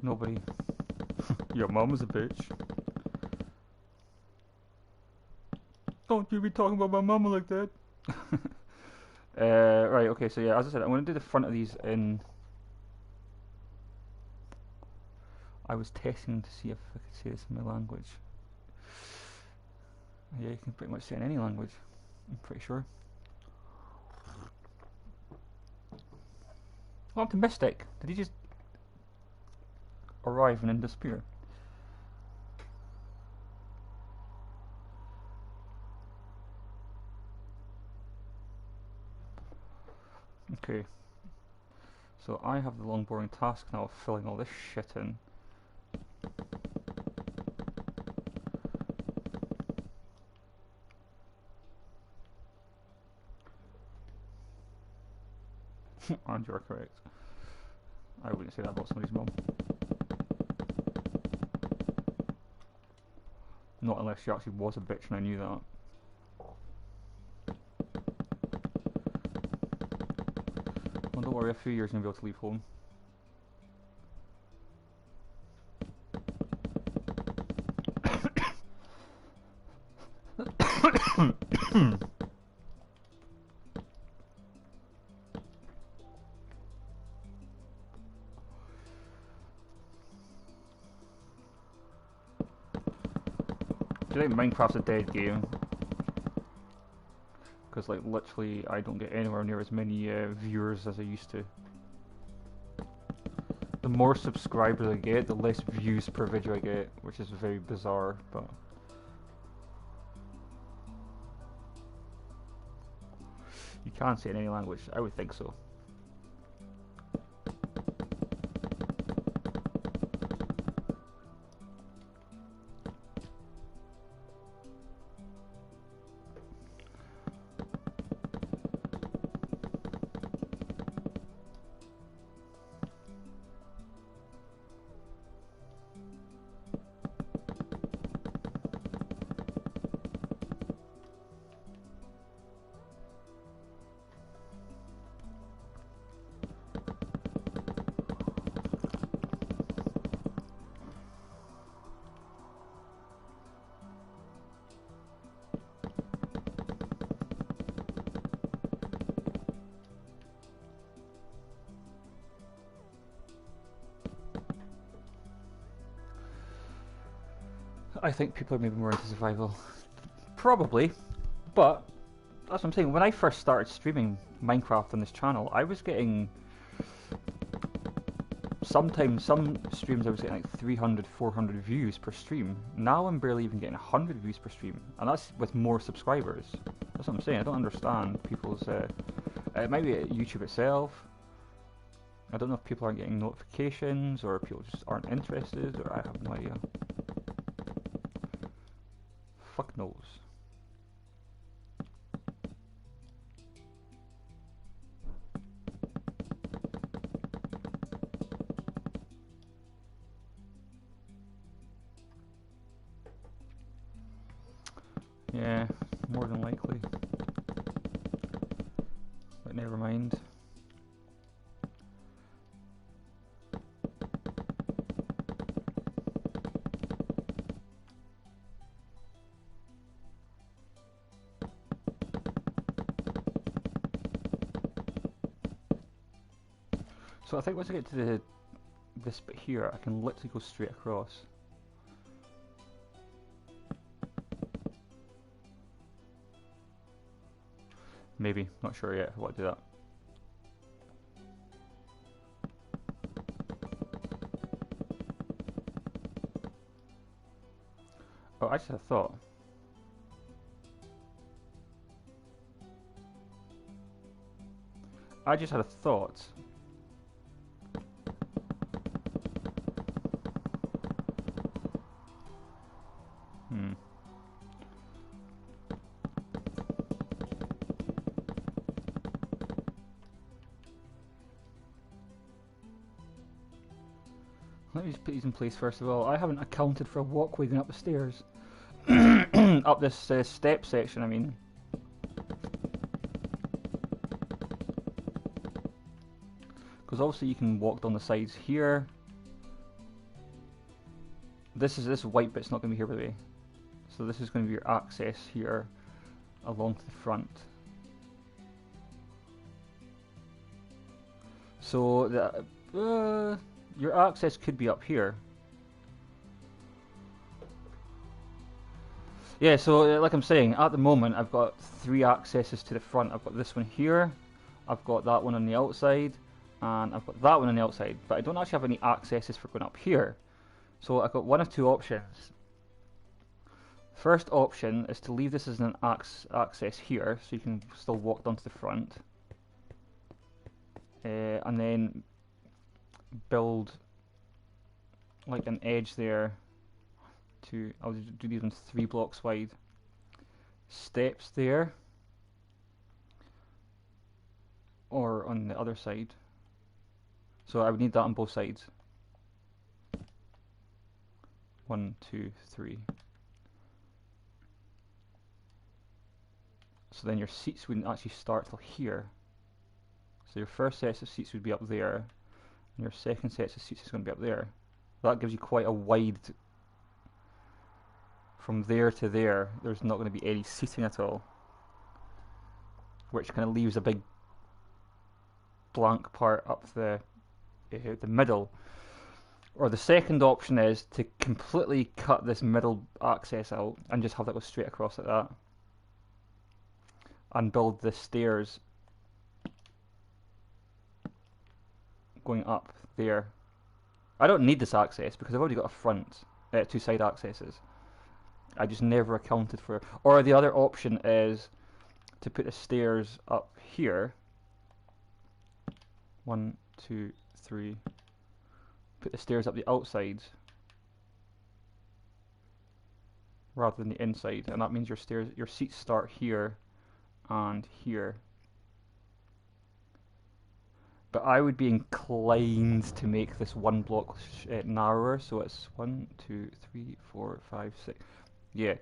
Nobody. Your mom was a bitch. Don't you be talking about my mama like that. Right, okay, so yeah, as I said, I'm going to do the front of these in... I was testing to see if I could say this in my language. Yeah, you can pretty much say in any language, I'm pretty sure. I'm optimistic. Did he just arrive and then disappear? Okay. So I have the long boring task now of filling all this shit in. And you're correct. I wouldn't say that about somebody's mum. Not unless she actually was a bitch and I knew that. Well, don't worry, a few years and you'll be able to leave home. Do you think Minecraft's a dead game? Because like literally I don't get anywhere near as many viewers as I used to. The more subscribers I get, the less views per video I get, which is very bizarre, but... You can't say it in any language, I would think so. I think people are maybe more into survival. Probably, but that's what I'm saying. When I first started streaming Minecraft on this channel, I was getting... Sometimes, some streams I was getting like 300, 400 views per stream. Now I'm barely even getting 100 views per stream, and that's with more subscribers. That's what I'm saying. I don't understand people's... it might be YouTube itself. I don't know if people aren't getting notifications, or people just aren't interested, or I have no idea. Fuck knows. Yeah, more than likely. But never mind. So I think once I get to this bit here, I can literally go straight across. Maybe, not sure yet if I want to do that. Oh, I just had a thought. I just had a thought. Let me just put these in place first of all. I haven't accounted for a walkway going up the stairs. Up this step section, I mean. Because obviously you can walk down the sides here. This white bit's not going to be here, by the way. So this is going to be your access here along to the front. So the your access could be up here. Yeah, so like I'm saying, at the moment I've got 3 accesses to the front. I've got this one here, I've got that one on the outside, and I've got that one on the outside, but I don't actually have any accesses for going up here. So I've got one of 2 options. First option is to leave this as an access here, so you can still walk down to the front. And then build like an edge there to, I'll do these ones 3 blocks wide. Steps there, or on the other side. So I would need that on both sides. 1, 2, 3. So then your seats wouldn't actually start till here. So your first set of seats would be up there, and your second set of seats is going to be up there. That gives you quite a wide... From there to there, there's not going to be any seating at all. Which kind of leaves a big blank part up the middle. Or the second option is to completely cut this middle access out and just have that go straight across like that. And build the stairs going up there. I don't need this access because I've already got a front, 2 side accesses. I just never accounted for it. Or the other option is to put the stairs up here. 1, 2, 3. Put the stairs up the outside rather than the inside, and that means your seats start here and here. But I would be inclined to make this 1 block narrower, so it's 1, 2, 3, 4, 5, 6. Yeah,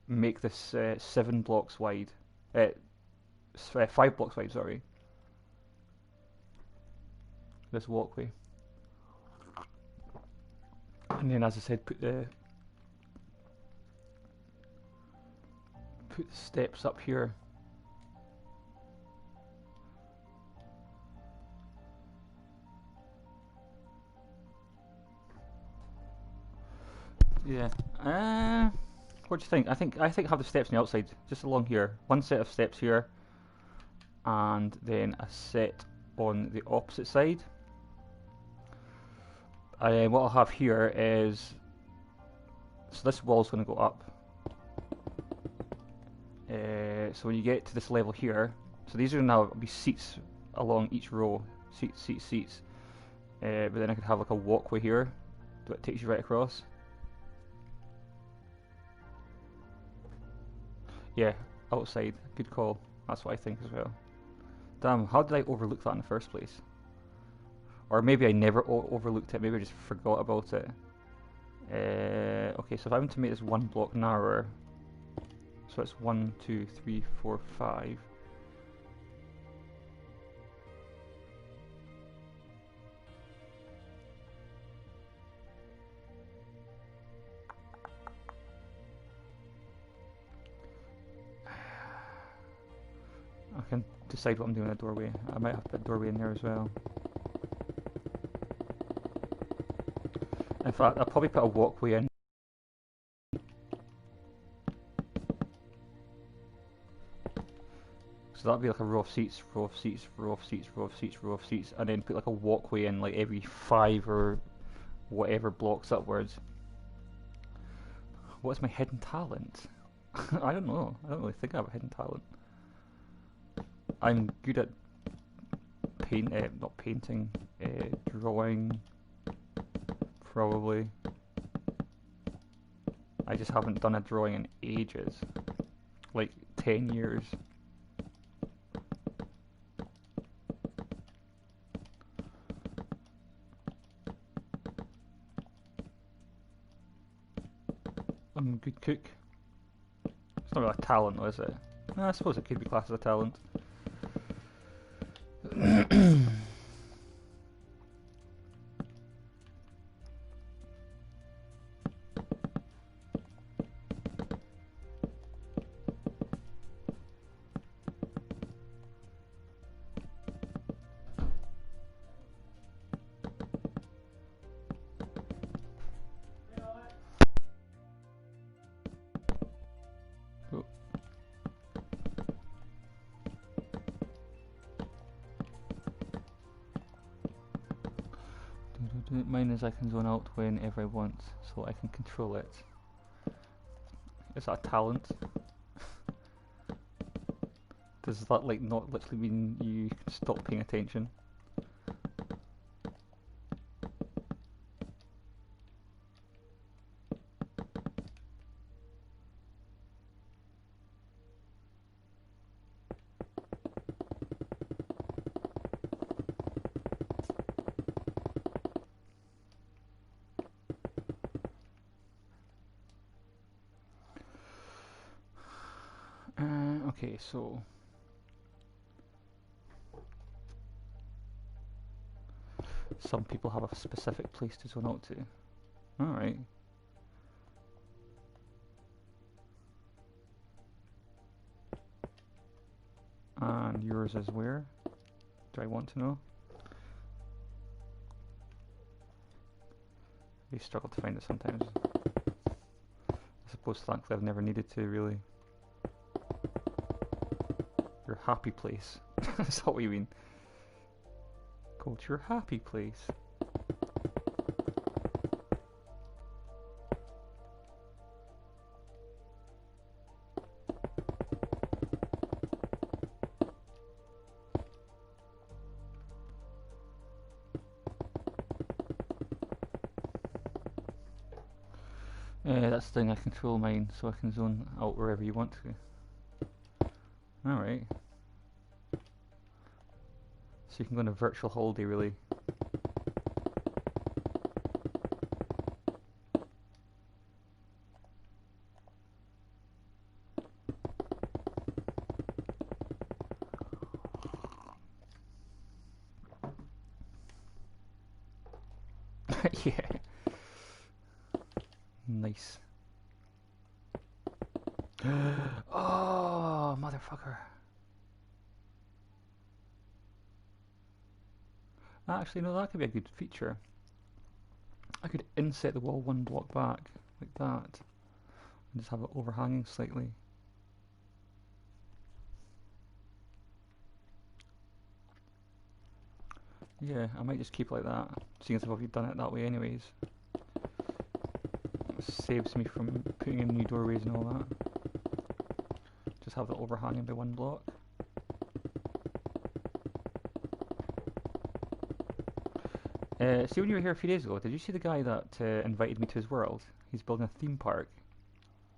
make this 7 blocks wide. 5 blocks wide, sorry. This walkway. And then, as I said, put the steps up here. Yeah. What do you think? I think have the steps on the outside, just along here. One set of steps here, and then a set on the opposite side. What I'll have here is, so this wall's going to go up. So when you get to this level here, so these are now be seats along each row, seats, seats, seats. But then I could have like a walkway here that takes you right across. Yeah, outside, good call. That's what I think as well. Damn, how did I overlook that in the first place? Or maybe I never overlooked it, maybe I just forgot about it. Okay, so if I want to make this one block narrower, so it's 1, 2, 3, 4, 5. I can decide what I'm doing in the doorway. I might have to put a doorway in there as well. In fact, I'll probably put a walkway in. So that'll be like a row of seats, row of seats, row of seats, row of seats, row of seats, and then put like a walkway in like every 5 or whatever blocks upwards. What's my hidden talent? I don't know. I don't really think I have a hidden talent. I'm good at not painting, drawing, probably. I just haven't done a drawing in ages, like 10 years. I'm a good cook. It's not really a talent though, is it? I suppose it could be classed as a talent. Oh. Mine is I can zone out whenever I want, so I can control it. Is that a talent? Does that like not literally mean you can stop paying attention? Okay, so some people have a specific place to zone out to. Alright. And yours is where? Do I want to know? We struggle to find it sometimes. I suppose thankfully I've never needed to really. Your happy place. That's what we mean. Go to your happy place. That's the thing, I control mine so I can zone out wherever you want to. Alright. So you can go on a virtual holiday really. Yeah. Nice. Oh, motherfucker. Actually, no, that could be a good feature. I could inset the wall one block back. like that, and just have it overhanging slightly. Yeah, I might just keep it like that, seeing as if I've done it that way anyways. It saves me from putting in new doorways and all that. Just have it overhanging by one block. See, when you were here a few days ago, did you see the guy that invited me to his world? He's building a theme park.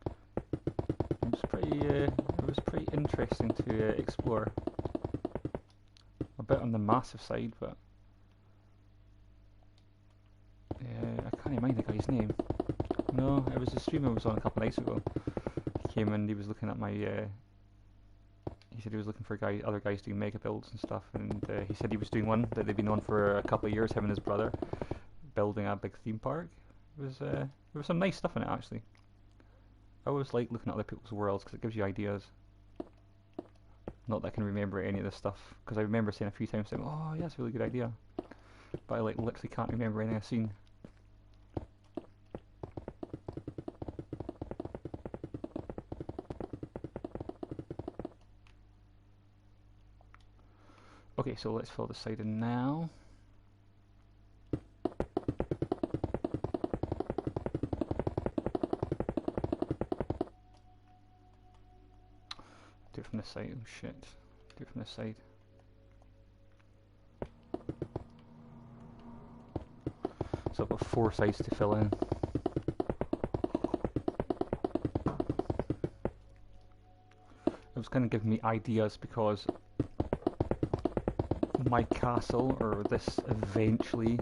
It was pretty interesting to explore. A bit on the massive side, but I can't remind the guy's name. No, it was a stream I was on a couple of nights ago. He came in, he was looking at my. He said he was looking for other guys doing mega builds and stuff, and he said he was doing one that they've been on for a couple of years. Him and his brother building a big theme park. There was some nice stuff in it actually. I always like looking at other people's worlds because it gives you ideas. Not that I can remember any of this stuff, because I remember saying a few times, saying, "Oh, yeah, that's a really good idea," but I like literally can't remember anything I've seen. Okay, so let's fill this side in now. Do it from this side. Oh shit. Do it from this side. So I've got 4 sides to fill in. It was kind of giving me ideas because my castle, or this eventually,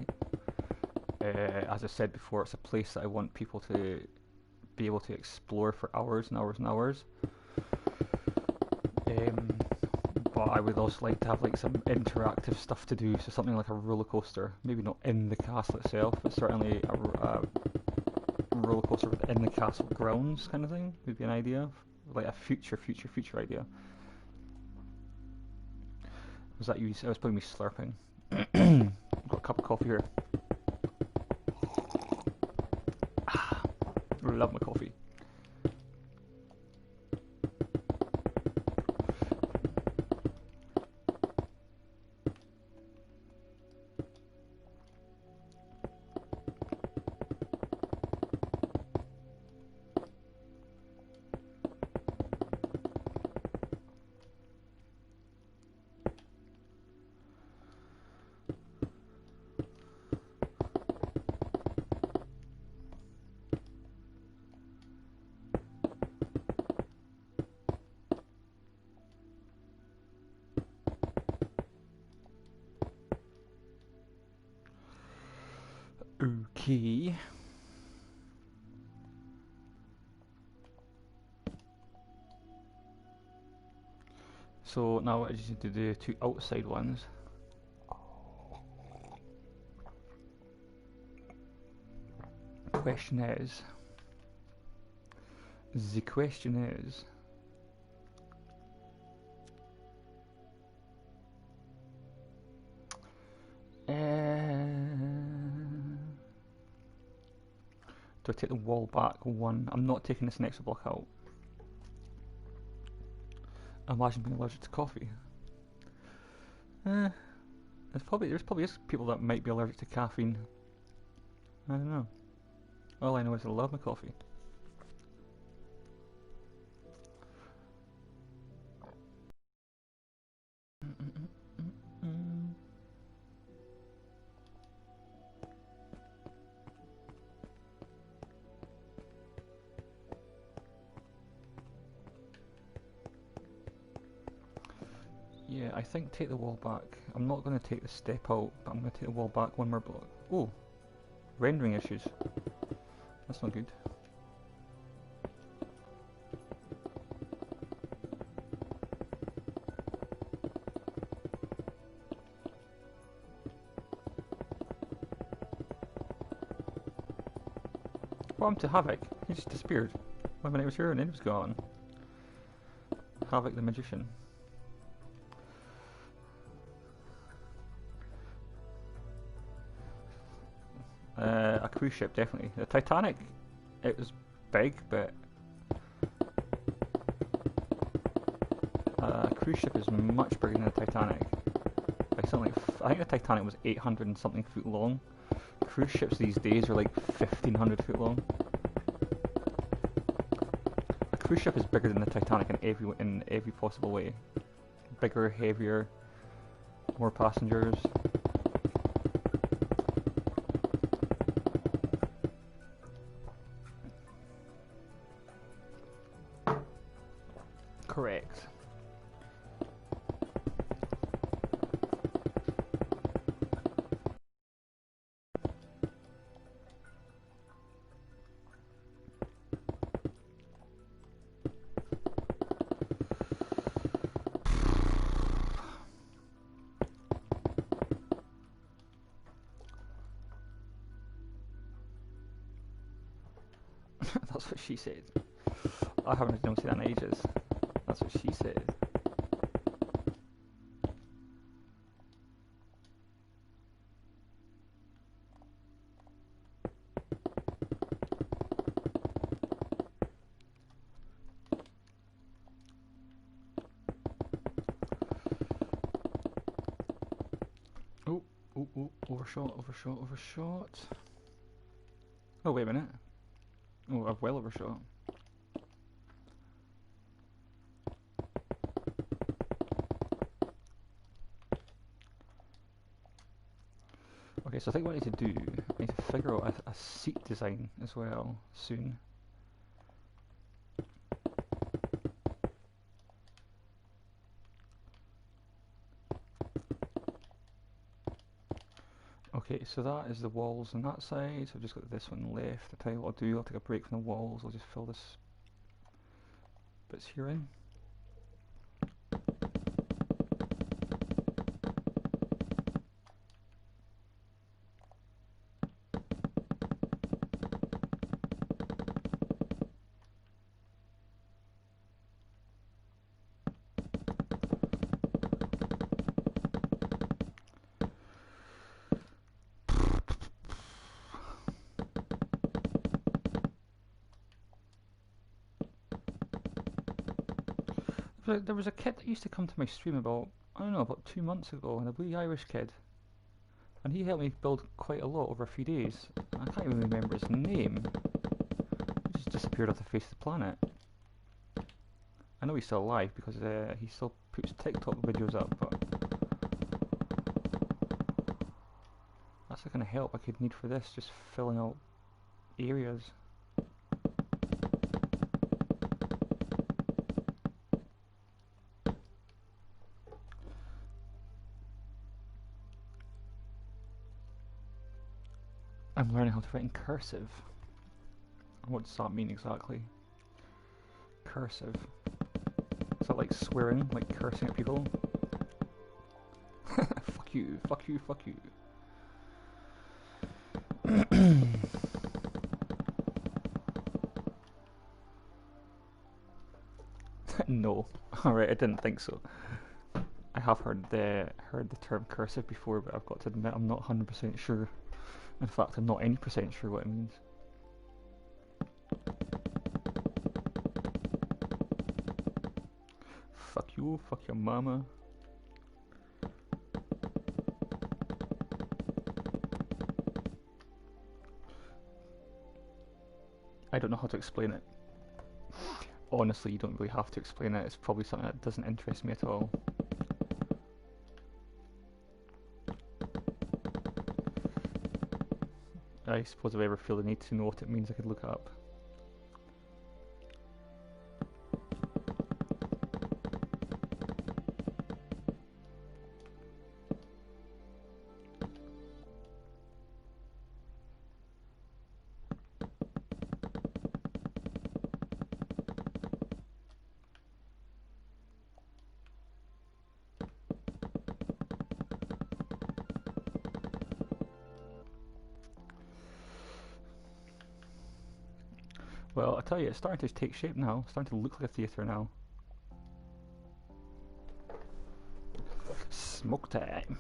as I said before, it's a place that I want people to be able to explore for hours and hours and hours. But I would also like to have like some interactive stuff to do, so something like a roller coaster. Maybe not in the castle itself, but certainly a roller coaster within the castle grounds kind of thing would be an idea, like a future idea. Was that you? I was putting me slurping. I've got a cup of coffee here. I love my coffee. Okay. So now I just need to do 2 outside ones. The question is, do I take the wall back 1? I'm not taking this next block out. Imagine being allergic to coffee. There's probably people that might be allergic to caffeine. I don't know. All I know is I love my coffee. Yeah, I think take the wall back. I'm not going to take the step out, but I'm going to take the wall back 1 more block. Oh, rendering issues. That's not good. What happened to Havoc? He just disappeared. 1 minute he was here and then he was gone. Havoc the magician. A cruise ship, definitely. The Titanic it was big, but a cruise ship is much bigger than the Titanic. Like something like I think the Titanic was 800 and something foot long. Cruise ships these days are like 1,500 foot long. A cruise ship is bigger than the Titanic in every possible way. Bigger, heavier, more passengers. Correct. That's what she said. I haven't seen that in ages. That's what she said. Oh, oh, oh, overshot, overshot, overshot. Oh, wait a minute. Oh, I've well overshot. Okay, so I think what I need to do, I need to figure out a seat design as well soon. Okay, so that is the walls on that side, so I've just got this one left. I'll tell you what I'll do, I'll take a break from the walls, I'll just fill this bits here in. There was a kid that used to come to my stream about, I don't know, about 2 months ago, and a wee Irish kid. And he helped me build quite a lot over a few days. I can't even remember his name. He just disappeared off the face of the planet. I know he's still alive because he still puts TikTok videos up, but that's the kind of help I could need for this, just filling out areas. I'm learning how to write in cursive. What does that mean exactly? Cursive. Is that like swearing, like cursing at people? Fuck you, fuck you, fuck you. No. Alright, I didn't think so. I have heard the term cursive before, but I've got to admit I'm not 100% sure. In fact, I'm not any percent sure what it means. Fuck you, fuck your mama. I don't know how to explain it. Honestly, you don't really have to explain it. It's probably something that doesn't interest me at all. I suppose if I ever feel the need to know what it means, I could look it up. Well, I tell you, it's starting to take shape now. It's starting to look like a theatre now. Smoke time.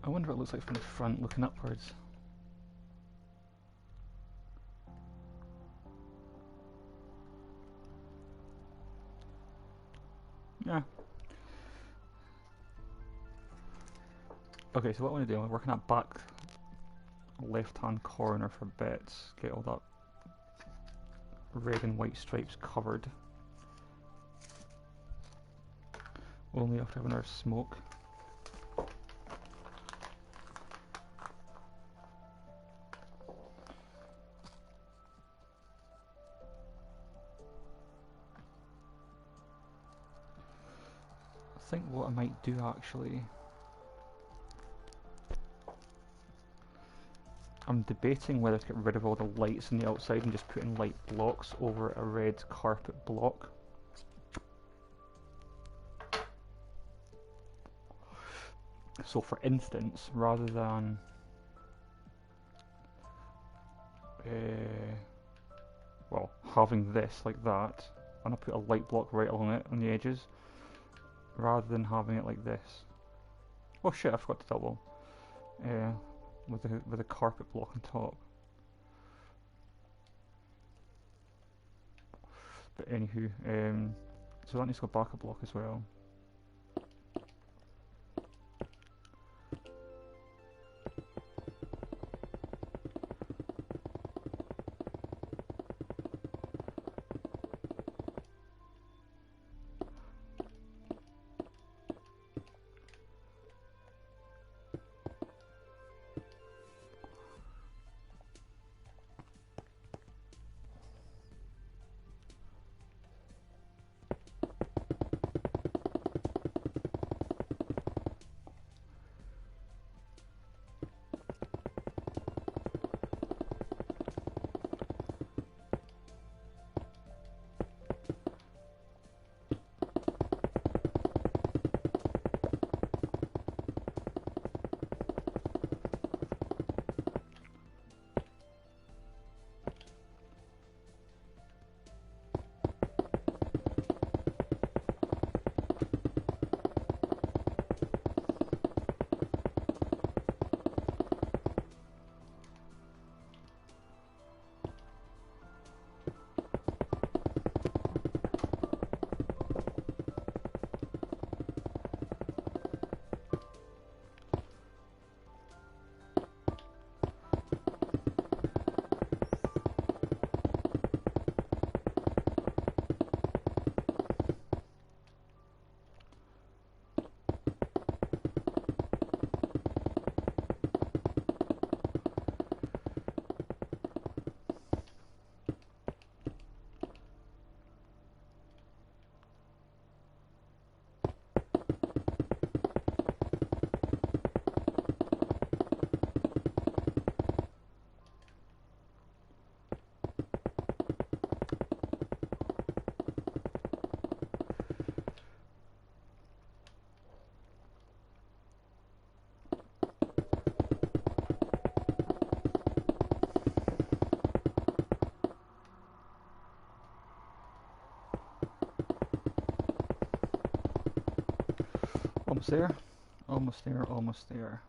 I wonder what it looks like from the front looking upwards. Yeah. Okay, so what I want to do, I'm working that back left hand corner for bits, get all that red and white stripes covered. Only after having our smoke. I think what I might do actually, I'm debating whether to get rid of all the lights on the outside and just put in light blocks over a red carpet block. So for instance, rather than well, having this like that, and I put a light block right along it on the edges, rather than having it like this. Oh shit, I forgot to double. With a carpet block on top. But anywho, so that needs to go back a block as well. Almost there, almost there, almost there.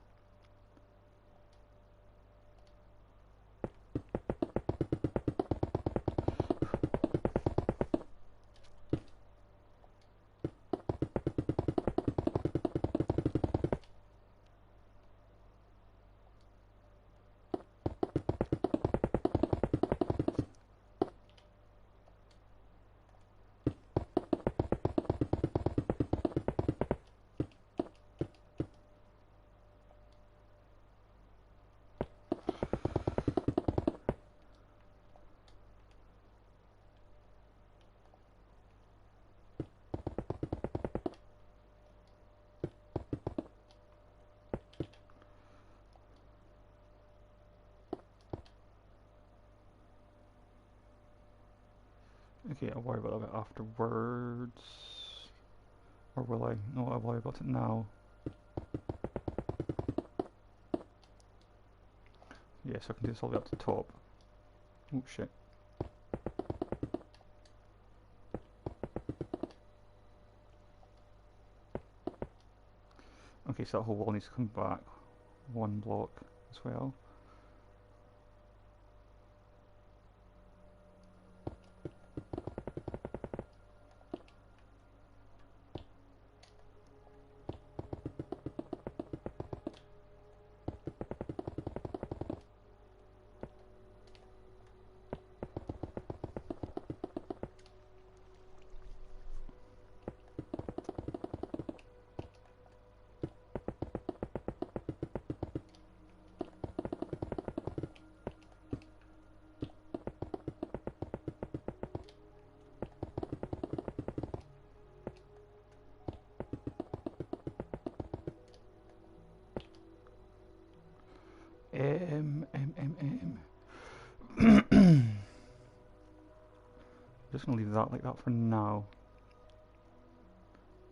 Okay, I'll worry about it afterwards. Or will I? No, I'll worry about it now. Yes, I can do this all the way up to the top. Oh shit. Okay, so that whole wall needs to come back. one block as well. Just gonna leave that like that for now.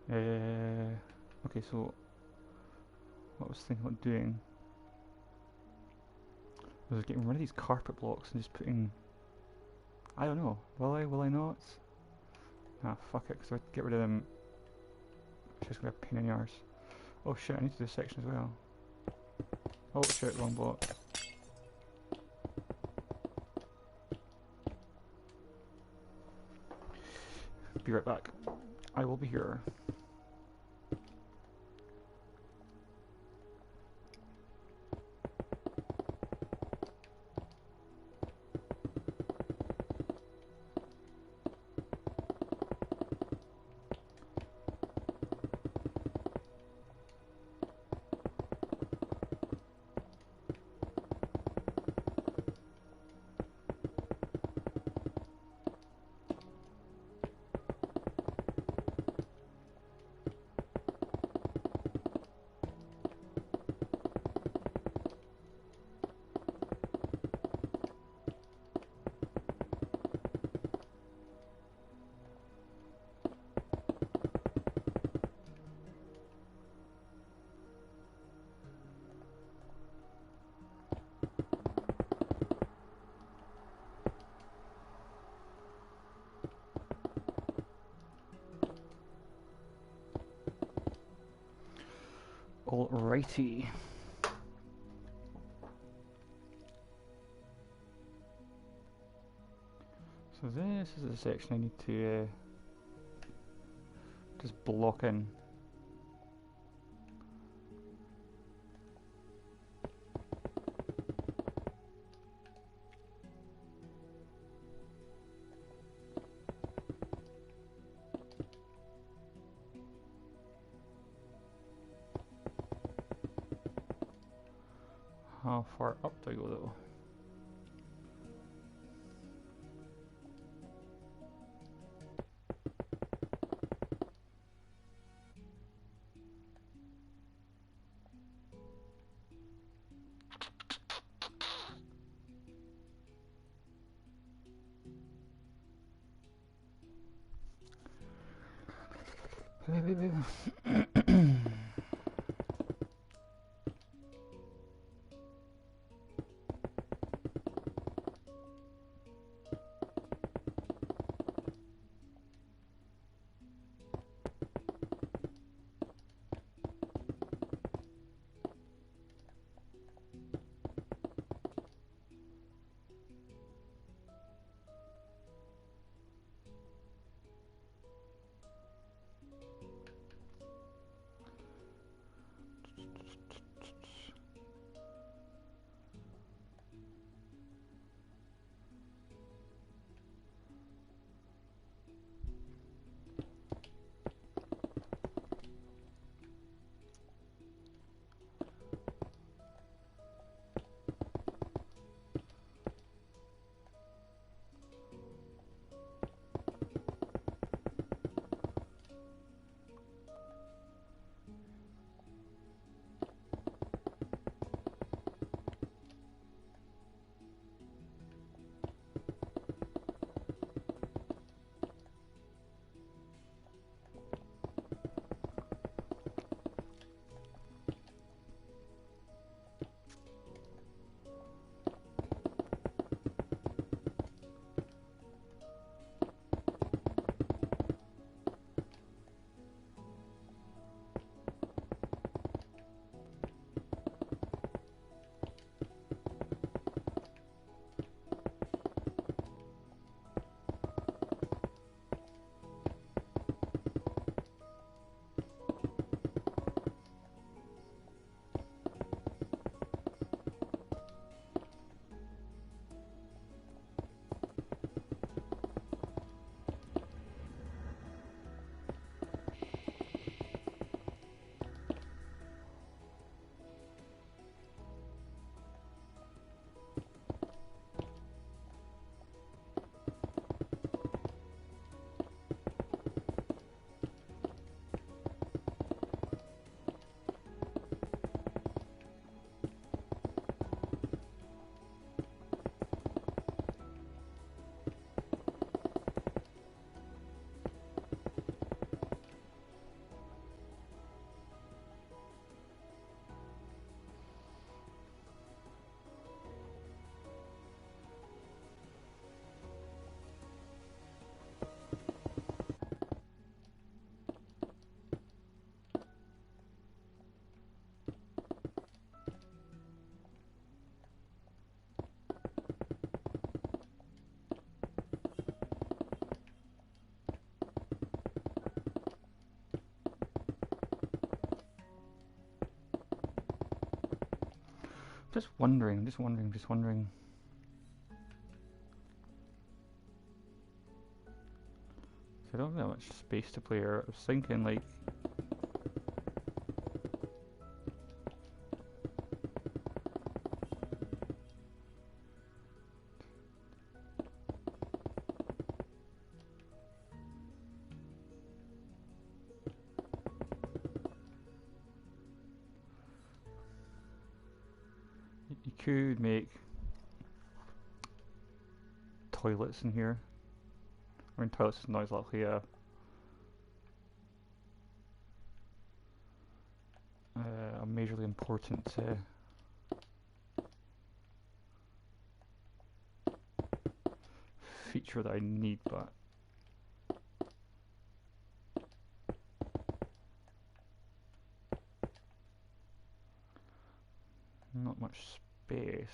Okay, so what I was thinking about doing was getting rid of these carpet blocks and just putting. I don't know. Will I? Will I not? Ah, fuck it. Because if I get rid of them, it's just gonna be a pain in the arse. Oh shit! I need to do this section as well. Oh shit! Wrong block. Be right back. I will be here. Alrighty. So this is the section I need to just block in. How far up do I go though? Just wondering, just wondering, just wondering. So I don't have that much space to play here. I was thinking like you could make toilets in here. I mean, toilets is not exactly a majorly important feature that I need, but not much space.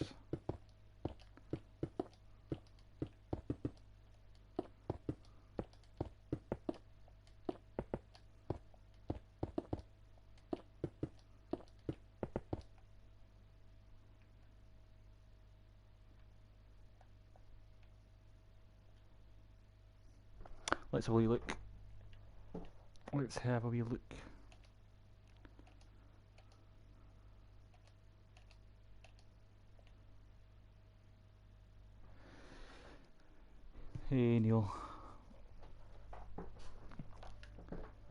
Let's have a wee look. Let's have a wee look. Hey Neil.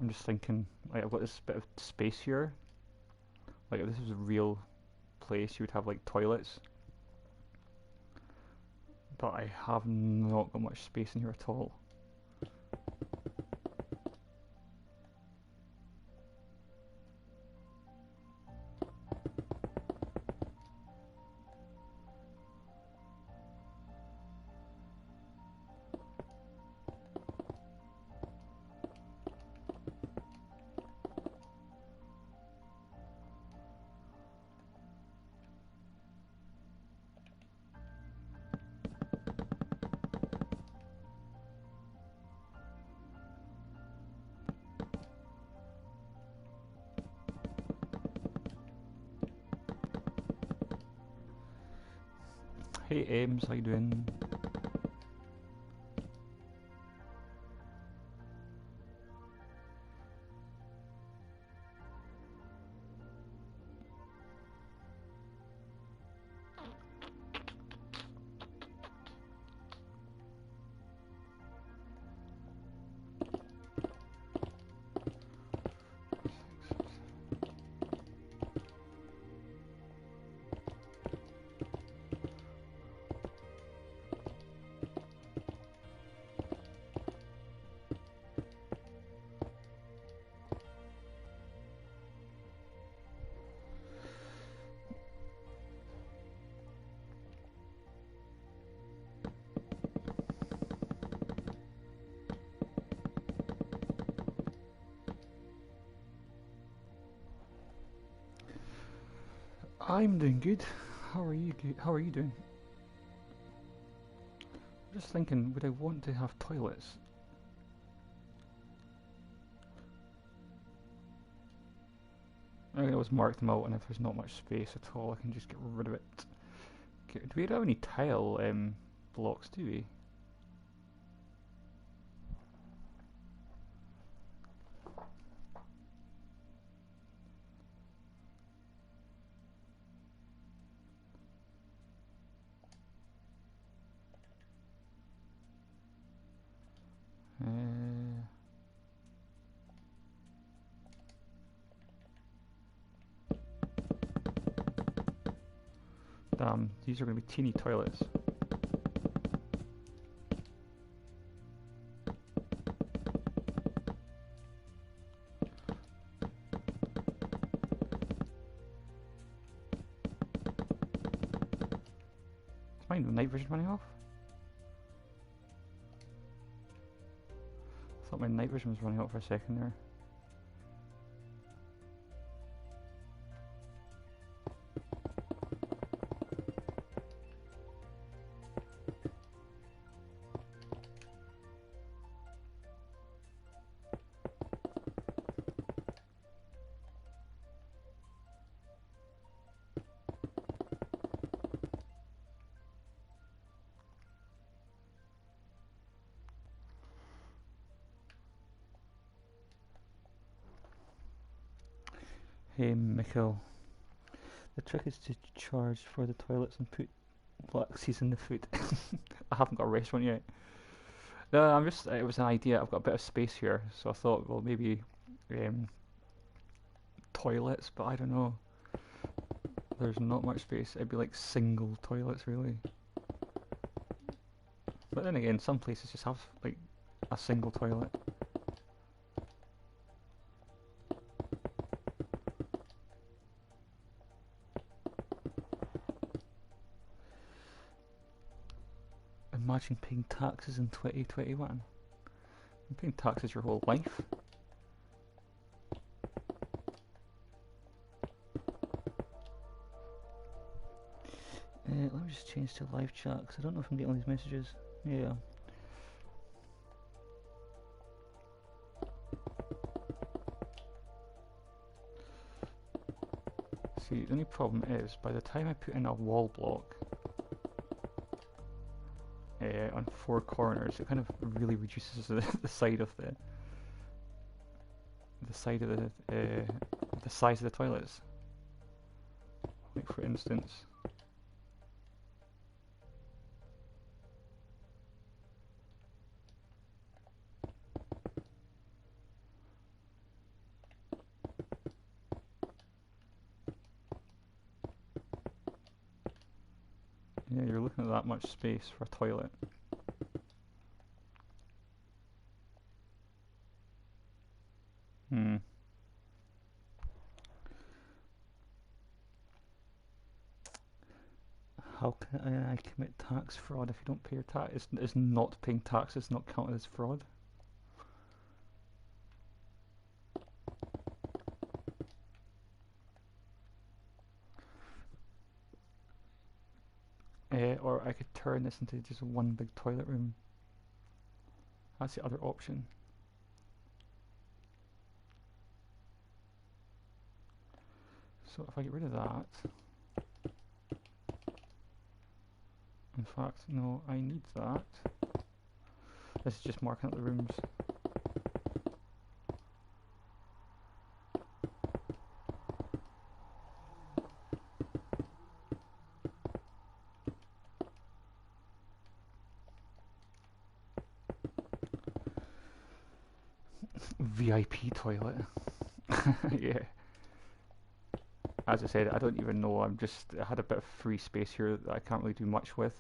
I'm just thinking, like, I've got this bit of space here. Like, if this was a real place, you would have like toilets. But I have not got much space in here at all. Hey Ames, how you doing? I'm doing good. How are you? How are you doing? Just thinking, would I want to have toilets? I can always mark them out, and if there's not much space at all, I can just get rid of it. Okay, do we have any tile blocks? Do we? Damn, these are going to be teeny toilets. Is my night vision running off? I thought my night vision was running out for a second there. Hey, Mikkel. The trick is to charge for the toilets and put Laxies in the food. I haven't got a restaurant yet. No, I'm just. It was an idea. I've got a bit of space here, so I thought, well, maybe um, toilets, but I don't know. There's not much space. It'd be like single toilets, really. But then again, some places just have like a single toilet. Imagine paying taxes in 2021. You're paying taxes your whole life. Let me just change to live chat because I don't know if I'm getting all these messages. Yeah. See, the only problem is by the time I put in a wall block on 4 corners, it kind of really reduces the side of the side of the size of the toilets. Like for instance. Yeah, you're looking at that much space for a toilet. Hmm. How can I commit tax fraud if you don't pay your tax? Is not paying taxes not counted as fraud? Or I could turn this into just one big toilet room. That's the other option. So if I get rid of that, in fact, no, I need that. This is just marking out the rooms. VIP toilet. Yeah. As I said, I don't even know. I had a bit of free space here that I can't really do much with.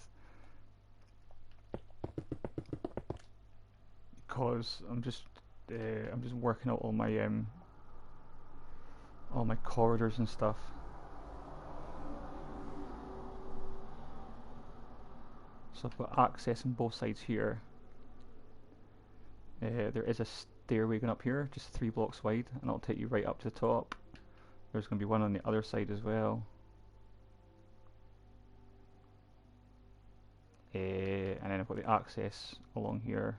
Because I'm just working out all my corridors and stuff. So I've got access on both sides here. There is a stairway going up here, just 3 blocks wide, and it'll take you right up to the top. There's going to be one on the other side as well. And then I've got the access along here.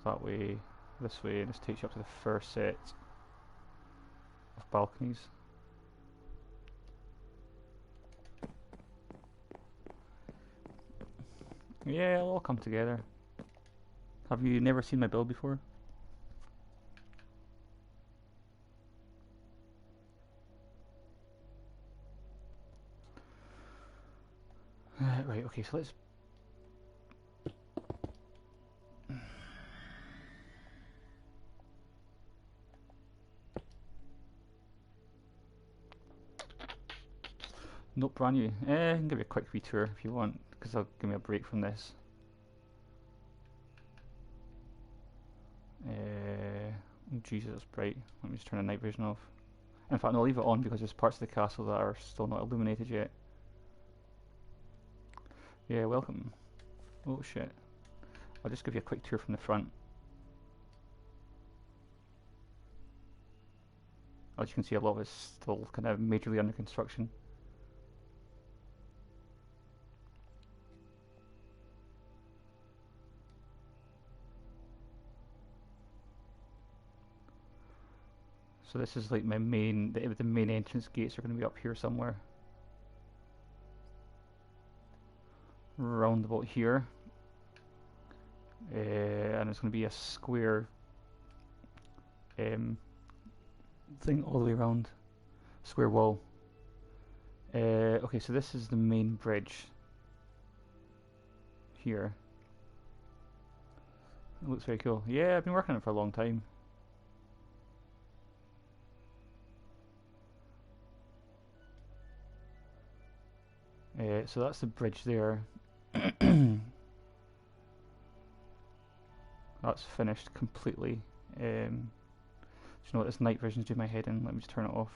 That way, this way, and this takes you up to the first set of balconies. Yeah, it'll all come together. Have you never seen my build before? Right, okay, so let's... Nope, brand new. I can give you a quick retour if you want, because I'll give me a break from this. Oh Jesus, it's bright. Let me just turn the night vision off. In fact, no, I'll leave it on because there's parts of the castle that are still not illuminated yet. Yeah, welcome. Oh shit. I'll just give you a quick tour from the front. As you can see, a lot of it's still kind of majorly under construction. So this is like my main, the main entrance gates are going to be up here somewhere. roundabout here, and it's going to be a square thing all the way around, square wall. Okay, so this is the main bridge here. It looks very cool. Yeah, I've been working on it for a long time. So that's the bridge there. That's finished completely. Do you know what, this night vision's doing my head in? Let me just turn it off.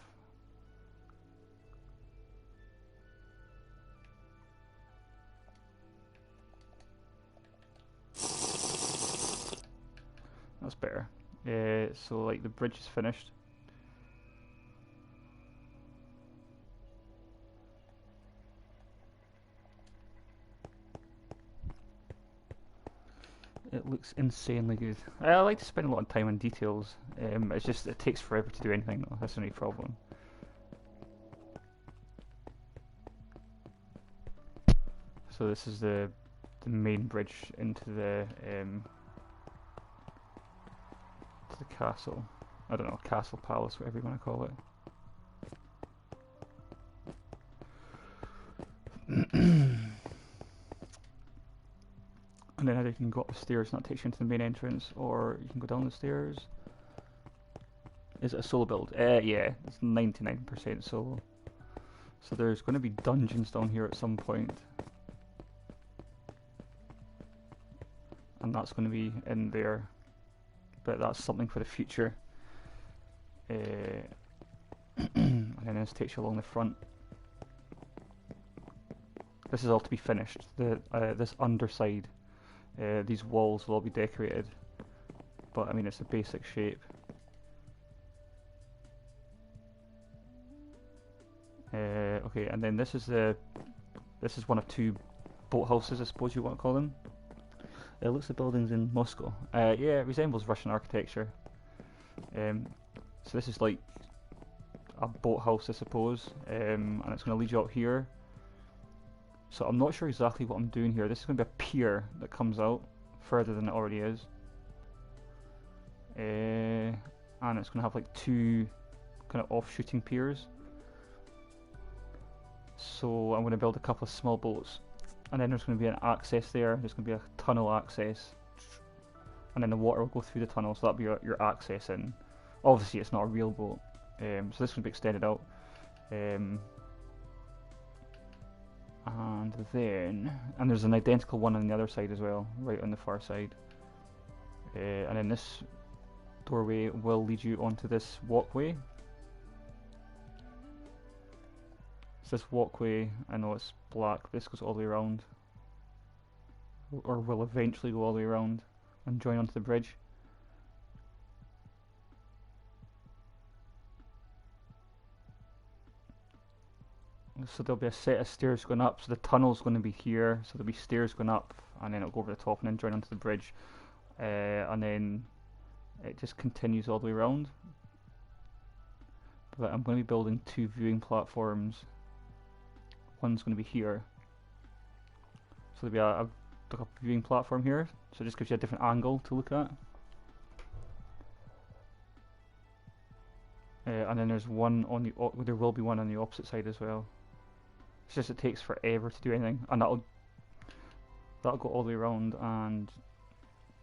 That's better. So like the bridge is finished. It looks insanely good. I like to spend a lot of time on details. It's just it takes forever to do anything though. That's the only problem. So this is the main bridge into the castle. I don't know, castle, palace, whatever you want to call it. And then either you can go up the stairs and that takes you into the main entrance, or you can go down the stairs. Is it a solo build? Yeah, it's 99% solo. So there's going to be dungeons down here at some point. And that's going to be in there. But that's something for the future. And then this takes you along the front. This is all to be finished. This underside. These walls will all be decorated, but I mean it's a basic shape. Okay, and then this is one of two boathouses, I suppose you want to call them. It looks like buildings in Moscow. Yeah, it resembles Russian architecture. So this is like a boathouse, I suppose, and it's going to lead you out here. So I'm not sure exactly what I'm doing here. This is going to be a pier that comes out further than it already is. And it's going to have like two kind of off-shooting piers. So I'm going to build a couple of small boats. And then there's going to be an access there. There's going to be a tunnel access. And then the water will go through the tunnel, so that'll be your access in. Obviously it's not a real boat. So this is going to be extended out. And there's an identical one on the other side as well, right on the far side. And then this doorway will lead you onto this walkway. So this walkway, I know it's black, this goes all the way around. Or will eventually go all the way around and join onto the bridge. So there'll be a set of stairs going up, so the tunnel's going to be here, so there'll be stairs going up, and then it'll go over the top and then join onto the bridge. And then it just continues all the way around. But I'm going to be building two viewing platforms. One's going to be here. So there'll be a viewing platform here, so it just gives you a different angle to look at. And then there's one on there will be one on the opposite side as well. It's just it takes forever to do anything, and that'll go all the way around and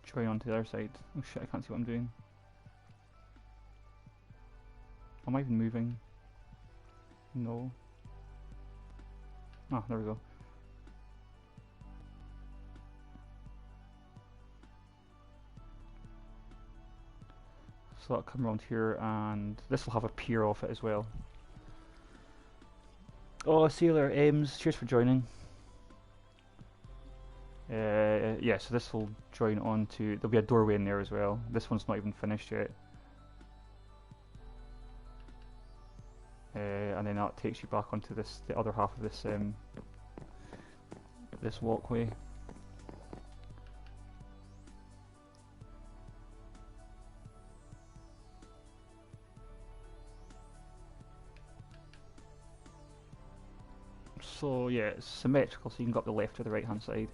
join onto the other side. Oh shit, I can't see what I'm doing. Am I even moving? No. Ah, there we go. So that'll come around here, and this will have a pier off it as well. Oh, Sailor Ames, cheers for joining. Yeah, so this will join on to, there'll be a doorway in there as well. This one's not even finished yet. And then that takes you back onto the other half of this walkway. So yeah, it's symmetrical, so you can go up the left or the right hand side.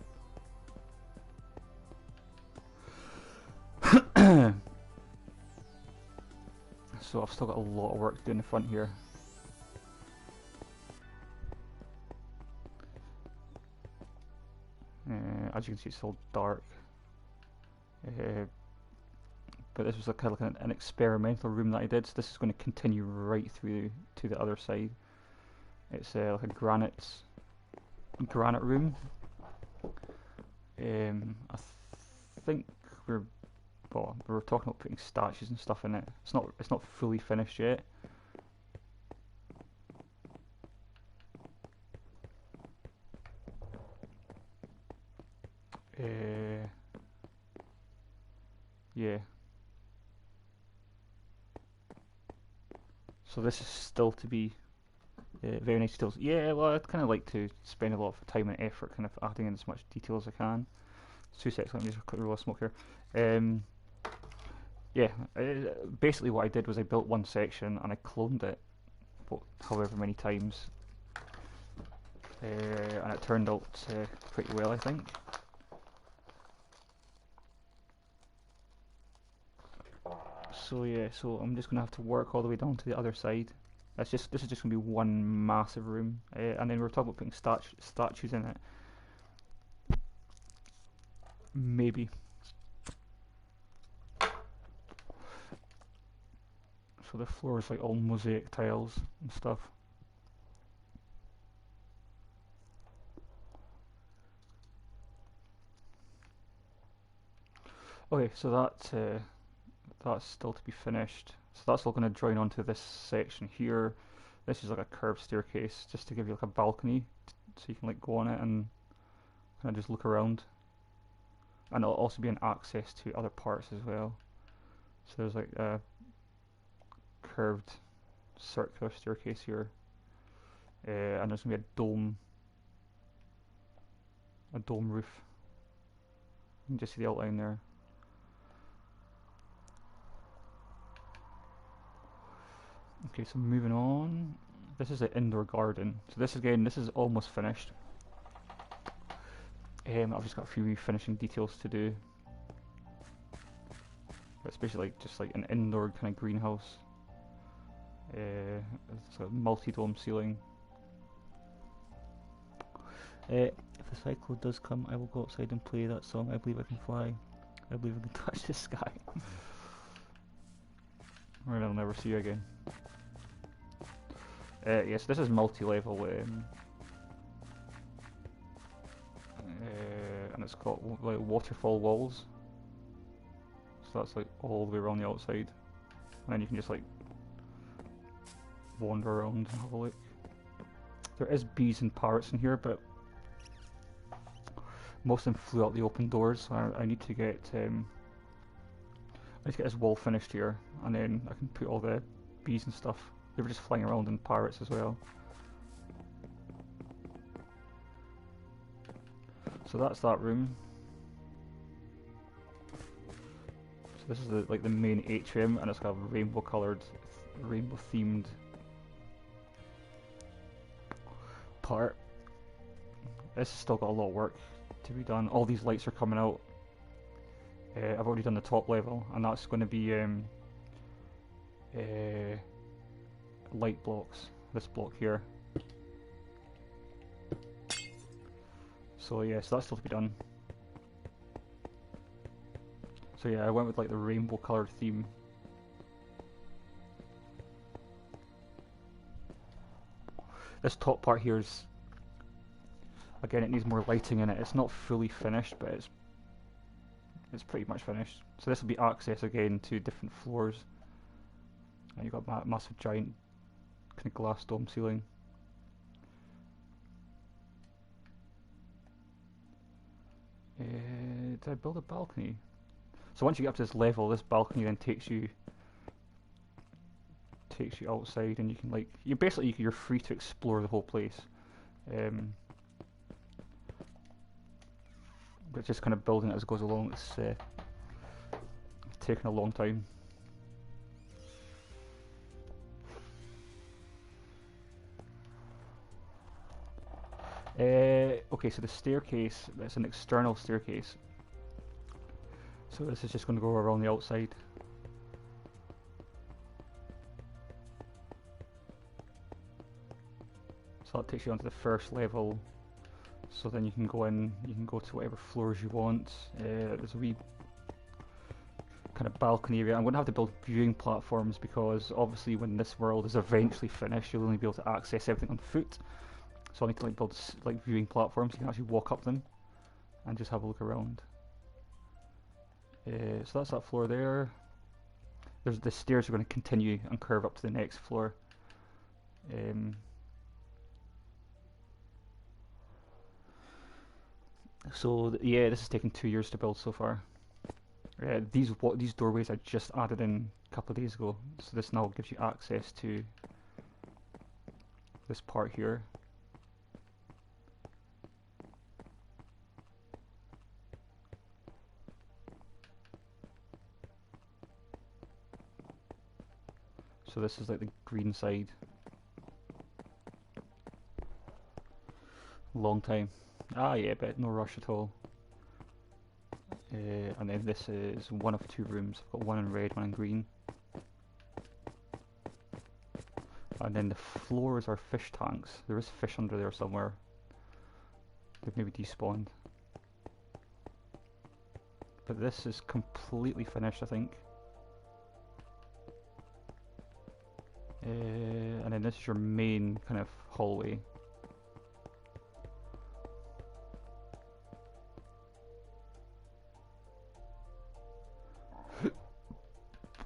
So I've still got a lot of work to do in the front here. As you can see, it's still dark. But this was a kind of like an experimental room that I did, so this is going to continue right through to the other side. It's like a granite room. I think we were talking about putting statues and stuff in it. It's not fully finished yet. Yeah. So this is still to be very nice details. Yeah, well, I'd kind of like to spend a lot of time and effort kind of adding in as much detail as I can. 2 seconds, let me just quickly roll a smoke here. Yeah, basically what I did was I built one section and I cloned it however many times. And it turned out pretty well, I think. So yeah, so I'm just gonna have to work all the way down to the other side. This is just gonna be one massive room, and then we're talking about putting statues in it. Maybe. So the floor is like all mosaic tiles and stuff. Okay, so that's still to be finished. So that's all going to join onto this section here. This is like a curved staircase, just to give you like a balcony, so you can like go on it and kind of just look around. And it'll also be an access to other parts as well. So there's like a curved circular staircase here, and there's gonna be a dome roof. You can just see the outline there. Okay, so moving on. This is an indoor garden. So this is almost finished. I've just got a few finishing details to do. But it's basically like just like an indoor kind of greenhouse. It's a multi-dome ceiling. If the cyclone does come, I will go outside and play that song. I believe I can fly. I believe I can touch the sky. Or I'll never see you again. Yes, this is multi-level, and it's got like waterfall walls. So that's like all the way around the outside, and then you can just like wander around and have a look. There is bees and parrots in here, but most of them flew out the open doors. So I need to get this wall finished here, and then I can put all the bees and stuff. They were just flying around, and parrots as well. So that's that room. So this is the main atrium, and it's got a rainbow coloured, rainbow themed part. This has still got a lot of work to be done. All these lights are coming out. I've already done the top level, and that's going to be light blocks. This block here. So yeah, so that's still to be done. So yeah, I went with like the rainbow coloured theme. This top part here is, again, it needs more lighting in it. It's not fully finished, but it's pretty much finished. So this will be access again to different floors. And you've got a massive giant kind of glass dome ceiling. Did I build a balcony? So once you get up to this level, this balcony then takes you outside, and you can like you're free to explore the whole place. But just kind of building it as it goes along. It's taken a long time. Okay, so the staircase, that's an external staircase. So this is just going to go around the outside. So that takes you onto the first level. So then you can go in, you can go to whatever floors you want. There's a wee kind of balcony area. I'm going to have to build viewing platforms because obviously when this world is eventually finished, you'll only be able to access everything on foot. So I need to like build like viewing platforms so you can actually walk up them and just have a look around. So that's that floor there. There's the stairs are going to continue and curve up to the next floor. So yeah, this has taken 2 years to build so far. These doorways I just added in a couple of days ago, so this now gives you access to this part here. So this is like the green side. Long time. Ah yeah, but no rush at all. And then this is one of 2 rooms. I've got one in red, one in green. And then the floors are fish tanks. There is fish under there somewhere. They've maybe despawned. But this is completely finished, I think. And then this is your main kind of hallway.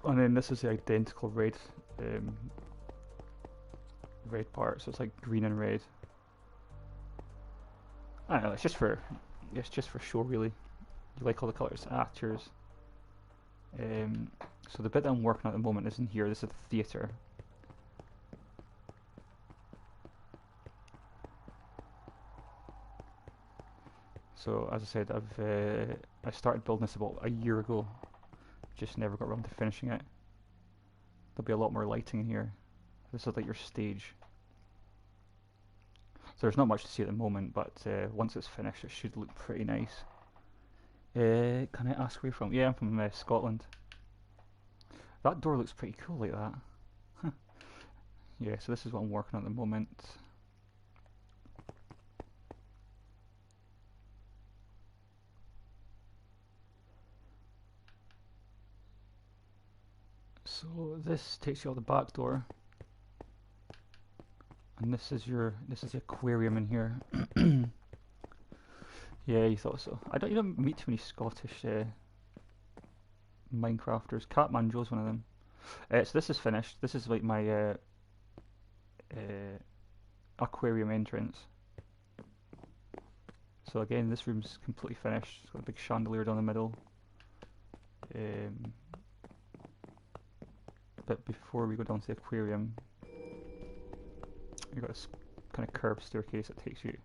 And then this is the identical red red part, so it's like green and red. I don't know, it's just for show really. You like all the colours? Ah, cheers. So the bit that I'm working on at the moment is in here. This is the theatre. So as I said, I started building this about a year ago. Just never got around to finishing it. There'll be a lot more lighting in here. This is like your stage. So there's not much to see at the moment, but once it's finished it should look pretty nice. Can I ask where you're from? Yeah, I'm from Scotland. That door looks pretty cool like that. Yeah, so this is what I'm working on at the moment. So this takes you out the back door. And this is the aquarium in here. Yeah, you thought so. You don't meet too many Scottish Minecrafters. Catmanjo's one of them. So this is finished. This is like my aquarium entrance. So again, this room's completely finished. It's got a big chandelier down the middle. But before we go down to the aquarium, you've got this kind of curved staircase that takes you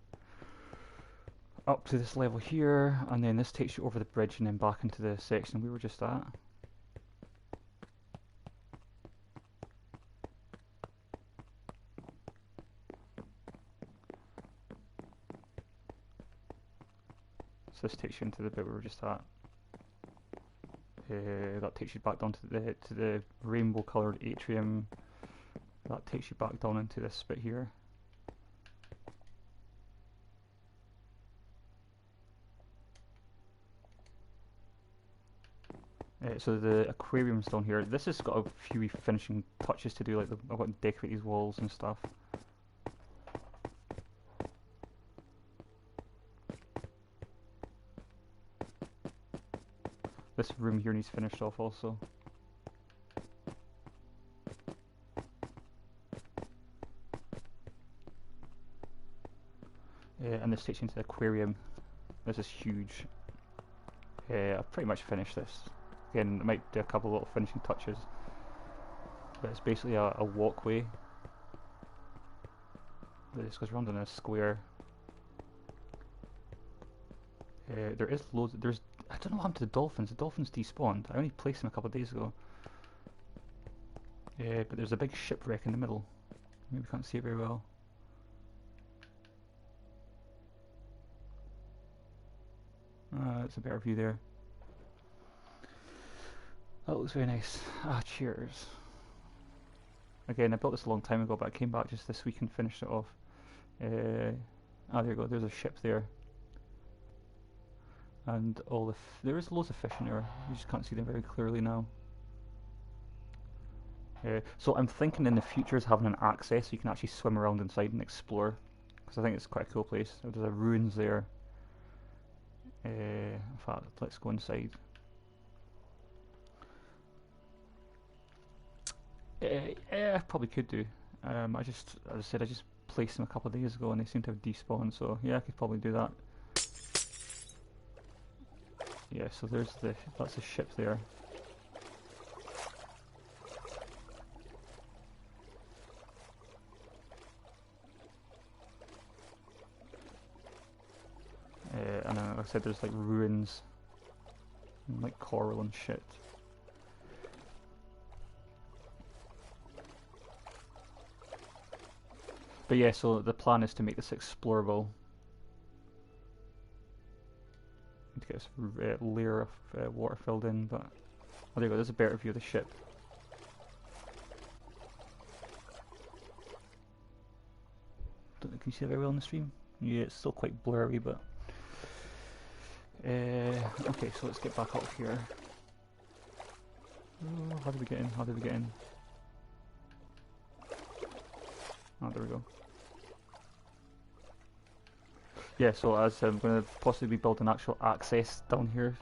up to this level here, and then this takes you over the bridge and then back into the section we were just at. So this takes you into the bit we were just at. That takes you back down to the rainbow coloured atrium. That takes you back down into this bit here. So the aquarium's down here. This has got a few finishing touches to do, like I've got to decorate these walls and stuff. This room here needs finished off also. And this takes you into the aquarium. This is huge. I've pretty much finished this. Again, I might do a couple of little finishing touches. But it's basically a walkway that just goes around in a square. There is loads. I don't know what happened to the dolphins. The dolphins despawned. I only placed them a couple of days ago. But there's a big shipwreck in the middle. Maybe you can't see it very well. It's a better view there. That looks very nice. Ah, cheers. Again, I built this a long time ago, but I came back just this week and finished it off. There you go. There's a ship there, and all there is loads of fish in there. You just can't see them very clearly now. So I'm thinking in the future is having an access so you can actually swim around inside and explore, because I think it's quite a cool place. There's a ruins there. In fact, let's go inside. Yeah, I probably could do. As I said, I just placed them a couple of days ago and they seem to have despawned, so yeah, I could probably do that. Yeah, so that's the ship there. And then, like I said, there's like ruins and like coral and shit. But yeah, so the plan is to make this explorable. To get this layer of water filled in, but oh, there you go. There's a better view of the ship. Don't know, can you see that very well on the stream? Yeah, it's still quite blurry, but okay. So let's get back up here. Oh, how do we get in? How do we get in? Oh, there we go. Yeah, so as I'm going to possibly build an actual access down here.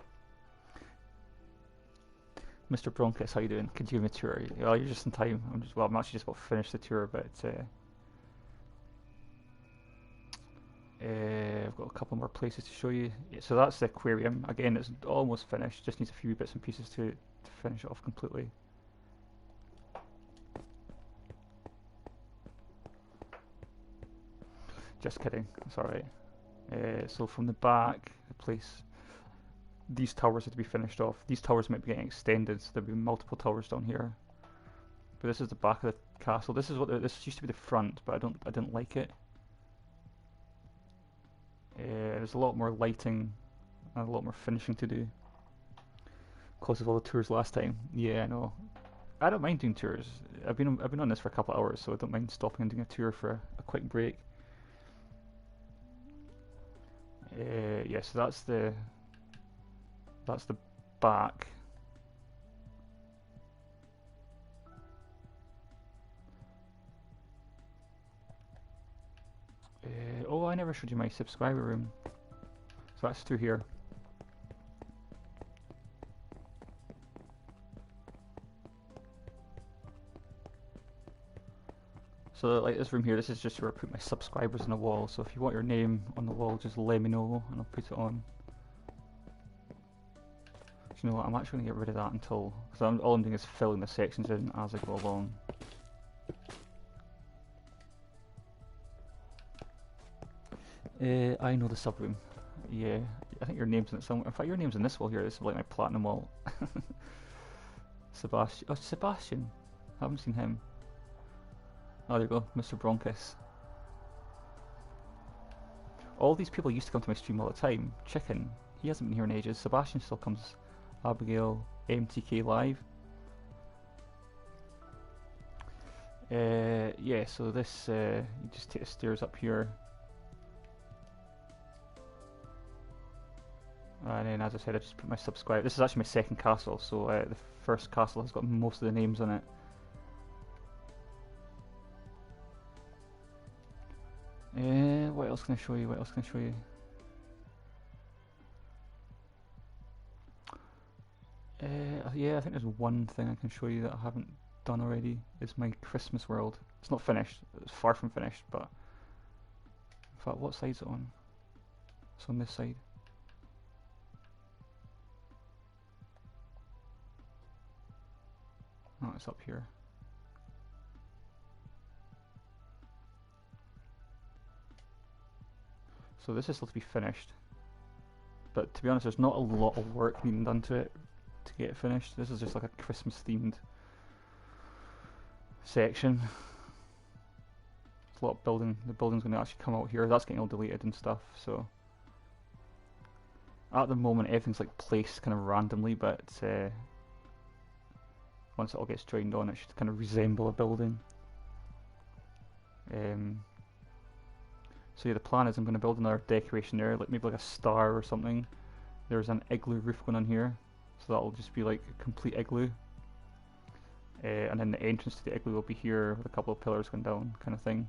Mr. Bronchus, how you doing? Could you give me a tour? Oh, you're just in time. I'm actually just about to finish the tour, but I've got a couple more places to show you. Yeah, so that's the aquarium. Again, it's almost finished. Just needs a few bits and pieces to finish it off completely. Just kidding. It's alright. So from the back, these towers have to be finished off. These towers might be getting extended, so there'll be multiple towers down here. But this is the back of the castle. This used to be the front, but I didn't like it. There's a lot more lighting and a lot more finishing to do because of all the tours last time. Yeah, I know. I don't mind doing tours. I've been on this for a couple of hours, so I don't mind stopping and doing a tour for a quick break. Yeah, so that's the back. Oh, I never showed you my subscriber room. So that's through here. So like this room here, this is just where I put my subscribers on the wall. So if you want your name on the wall, just let me know and I'll put it on. So you know what, I'm actually going to get rid of that until, because all I'm doing is filling the sections in as I go along. I know the sub room. Yeah, I think your name's in it somewhere. In fact, your name's in this wall here. This is like my platinum wall. Sebastian. Oh, Sebastian. I haven't seen him. Oh, there you go, Mr. Bronchus. All these people used to come to my stream all the time. Chicken, he hasn't been here in ages. Sebastian still comes. Abigail, MTK Live. Yeah, so this, you just take the stairs up here. And then, as I said, I just put my subscribe. This is actually my second castle, so the first castle has got most of the names on it. What else can I show you? What else can I show you? Yeah, I think there's one thing I can show you that I haven't done already. It's my Christmas world. It's not finished. It's far from finished, but in fact, what side's it on? It's on this side. Oh, it's up here. So this is still to be finished, but to be honest, there's not a lot of work being done to it to get it finished. This is just like a Christmas themed section. There's a lot of building. The building's going to actually come out here. That's getting all deleted and stuff. So At the moment, everything's like placed kind of randomly, but once it all gets joined on, it should kind of resemble a building. So yeah, the plan is I'm going to build another decoration there, like maybe like a star or something. There's an igloo roof going on here, so that'll just be like a complete igloo. And then the entrance to the igloo will be here with a couple of pillars going down, kind of thing.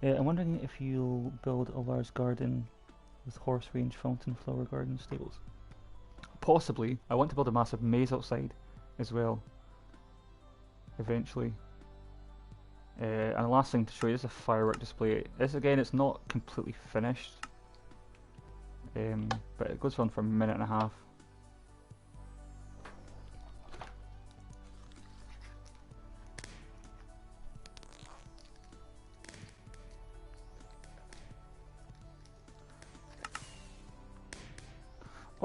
I'm wondering if you'll build a large garden with horse range, fountain, flower garden, stables. Possibly. I want to build a massive maze outside as well, eventually. And the last thing to show you is a firework display. This again, it's not completely finished, but it goes on for a minute and a half.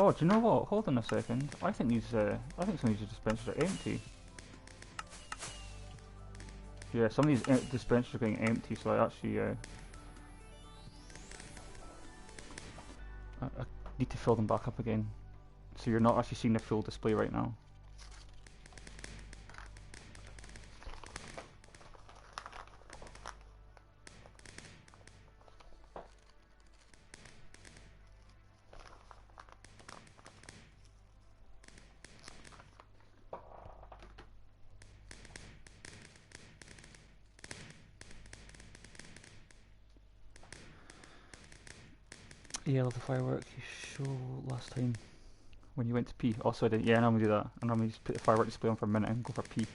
Oh, do you know what? Hold on a second. I think some of these dispensers are empty. Yeah, some of these dispensers are getting empty, so I actually I need to fill them back up again. So you're not actually seeing the full display right now. Yeah, the firework you showed last time when you went to pee. Also, I did. Yeah, I normally do that. I normally just put the firework display on for a minute and go for pee.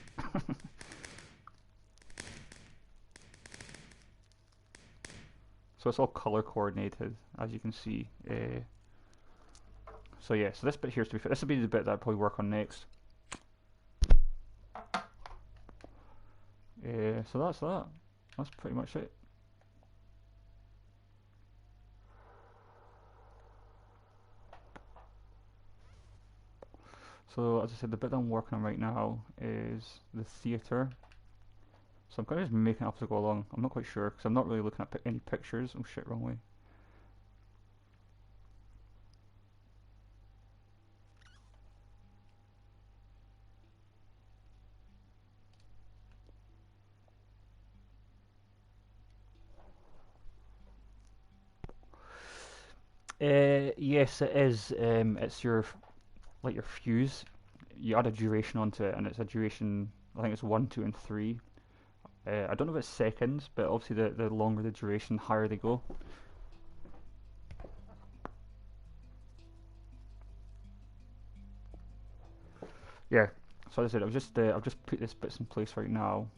So it's all color coordinated, as you can see. So yeah, so this bit here is to be. This will be the bit that I'll probably work on next. So that's that. That's pretty much it. So as I said, the bit that I'm working on right now is the theatre. So I'm kind of just making it up as I go along. I'm not quite sure because I'm not really looking at any pictures. Oh shit, wrong way. Yes, it is. It's your like your fuse. You add a duration onto it, and it's a duration. I think it's 1, 2, and 3. I don't know if it's seconds, but obviously the longer the duration, higher they go. Yeah. So as I said, I've just put this bits in place right now.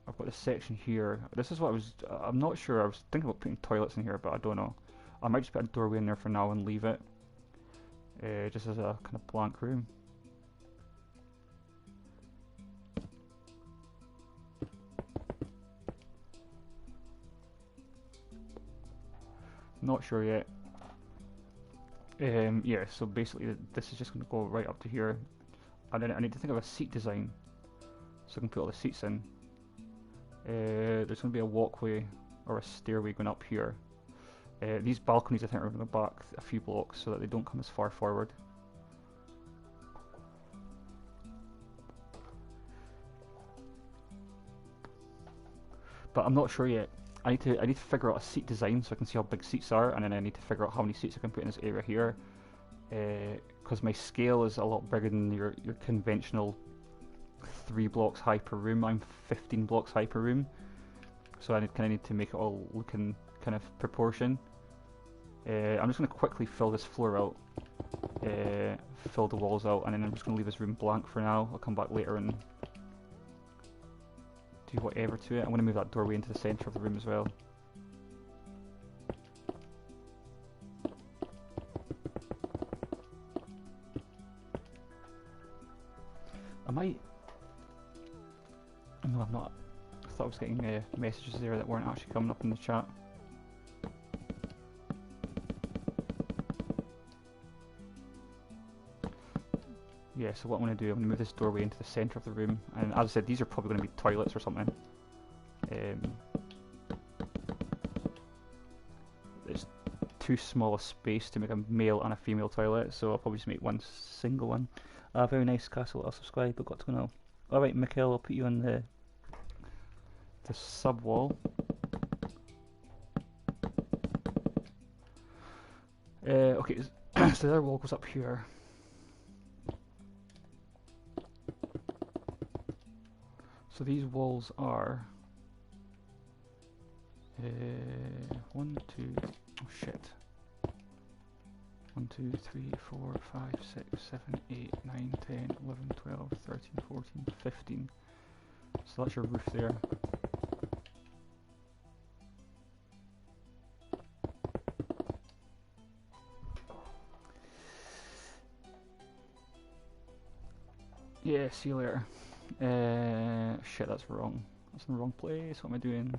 I've got this section here. This is what I'm not sure. I was thinking about putting toilets in here, but I don't know. I might just put a doorway in there for now and leave it, just as a kind of blank room. Not sure yet. Yeah, so basically this is just going to go right up to here, and then I need to think of a seat design so I can put all the seats in. There's going to be a walkway or a stairway going up here. These balconies I think are going to go back a few blocks so that they don't come as far forward. But I'm not sure yet. I need to figure out a seat design so I can see how big seats are, and then I need to figure out how many seats I can put in this area here. Because my scale is a lot bigger than your conventional 3 blocks high per room. I'm 15 blocks high per room, so I kind of need to make it all look in kind of proportion. I'm just going to quickly fill this floor out, fill the walls out, and then I'm just going to leave this room blank for now. I'll come back later and do whatever to it. I'm going to move that doorway into the centre of the room as well. I might... No, I'm not. I thought I was getting messages there that weren't actually coming up in the chat. Yeah, so what I'm going to do, I'm going to move this doorway into the centre of the room, and as I said, these are probably going to be toilets or something. There's too small a space to make a male and a female toilet, so I'll probably just make one single one. Very nice castle. I'll subscribe, but got to go now. All right, Mikhail, I'll put you on the sub wall. Okay, so the other wall goes up here. So these walls are 1, 2, oh shit. 1, 2, 3, 4, 5, 6, 7, 8, 9, 10, 11, 12, 13, 14, 15. So that's your roof there. Yeah, see you later. Shit, that's wrong. That's in the wrong place. What am I doing?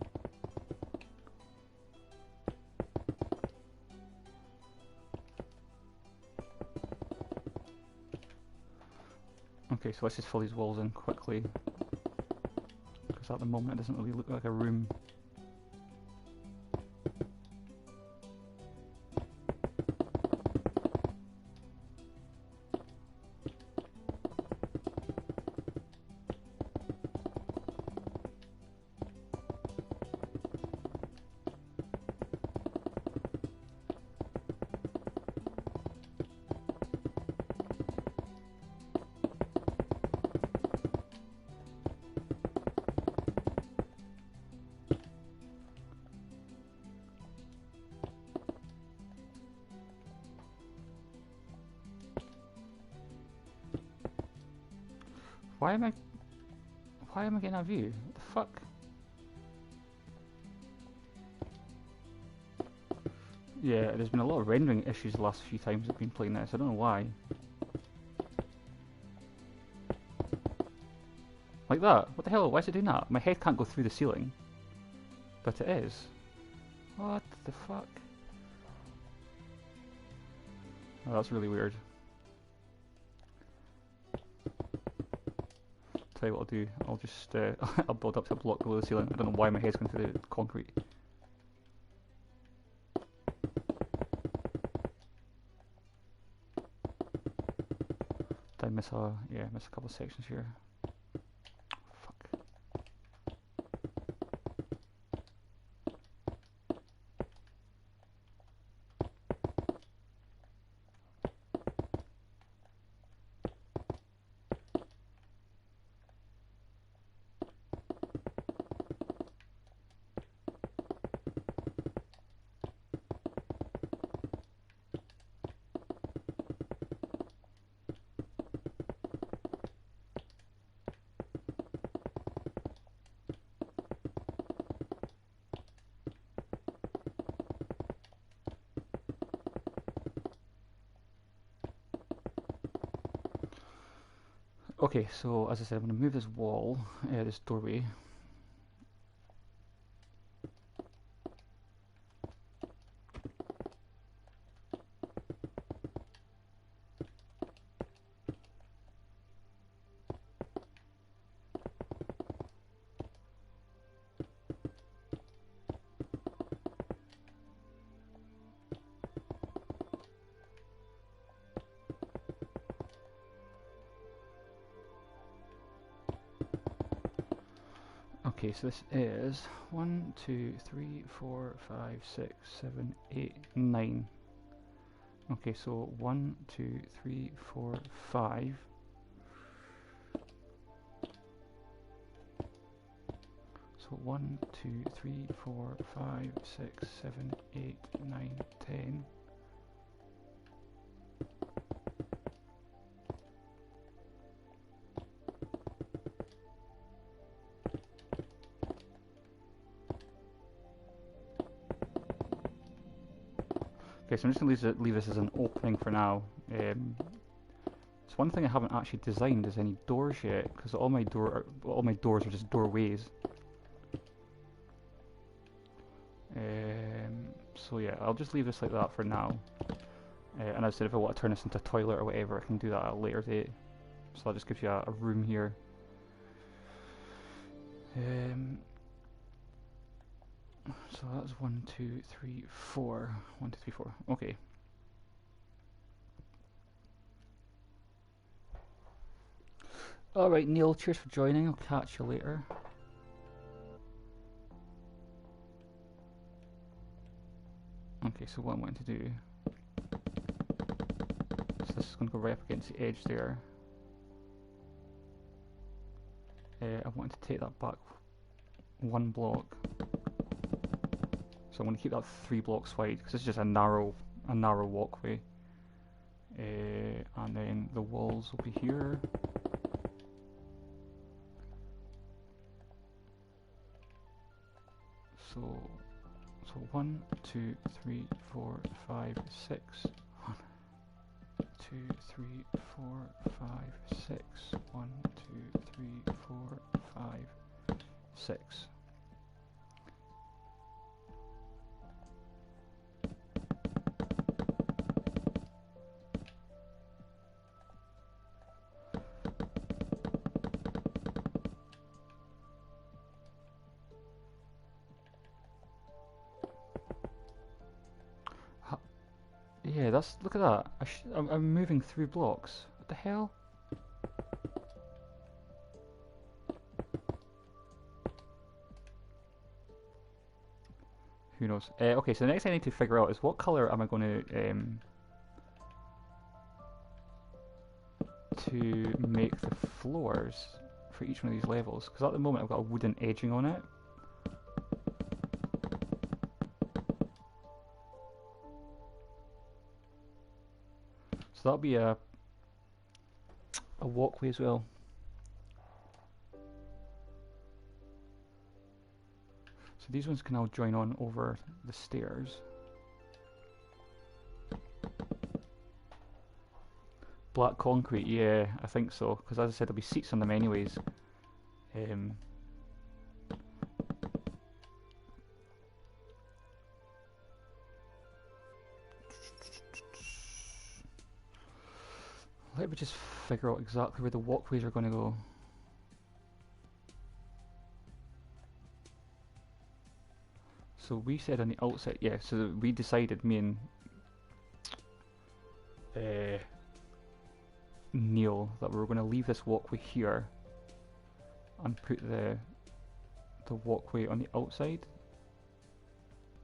Okay, so let's just fill these walls in quickly, because at the moment it doesn't really look like a room. Why am I getting that view? What the fuck? Yeah, there's been a lot of rendering issues the last few times I've been playing this. I don't know why. Like that? What the hell? Why is it doing that? My head can't go through the ceiling. But it is. What the fuck? Oh, that's really weird. Tell you what I'll do. I'll just I'll build up to a block below the ceiling. I don't know why my head's going through the concrete. Did I miss a miss a couple of sections here? Fuck. Okay, so as I said, I'm going to move this wall, this doorway. Okay, so this is 1, 2, 3, 4, 5, 6, 7, 8, 9. Okay, so 1, 2, 3, 4, 5. So 1, 2, 3, 4, 5, 6, 7, 8, 9, 10. Okay, so I'm just going to leave this as an opening for now. It's one thing I haven't actually designed is any doors yet, because all my doors are just doorways. So yeah, I'll just leave this like that for now. And as I said, if I want to turn this into a toilet or whatever, I can do that at a later date. So that just gives you a room here. So that's 1, 2, 3, 4. 1, 2, 3, 4. Okay. Alright, Neil, cheers for joining. I'll catch you later. Okay, so what I'm going to do, so this is going to go right up against the edge there. I want to take that back 1 block. So I'm going to keep that 3 blocks wide because it's just a narrow walkway. And then the walls will be here. So 1, 2, 3, 4, 5, 6. 1, 2, 3, 4, 5, 6. 1, 2, 3, 4, 5, 6. Yeah, that's, look at that. I'm moving 3 blocks. What the hell? Who knows? Okay, so the next thing I need to figure out is what colour am I going to make the floors for each one of these levels. Because at the moment I've got a wooden edging on it. So that'll be a walkway as well. So these ones can all join on over the stairs. Black concrete, yeah, I think so. Because as I said, there'll be seats on them anyways. Let me just figure out exactly where the walkways are going to go. So we said on the outset, yeah, so we decided, me and Neil, that we were going to leave this walkway here and put the walkway on the outside.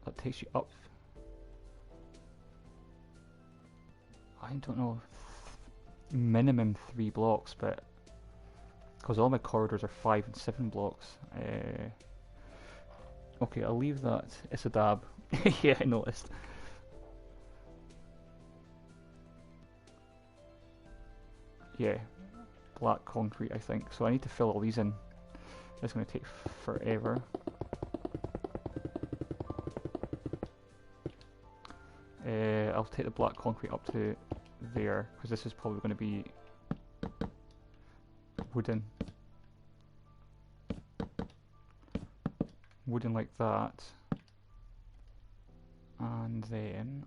That takes you up. I don't know, minimum 3 blocks, but because all my corridors are 5 and 7 blocks. Okay, I'll leave that. It's a dab. Yeah, I noticed. Yeah, black concrete, I think. So I need to fill all these in. It's going to take forever. I'll take the black concrete up to there, because this is probably going to be wooden. Wooden like that. And then.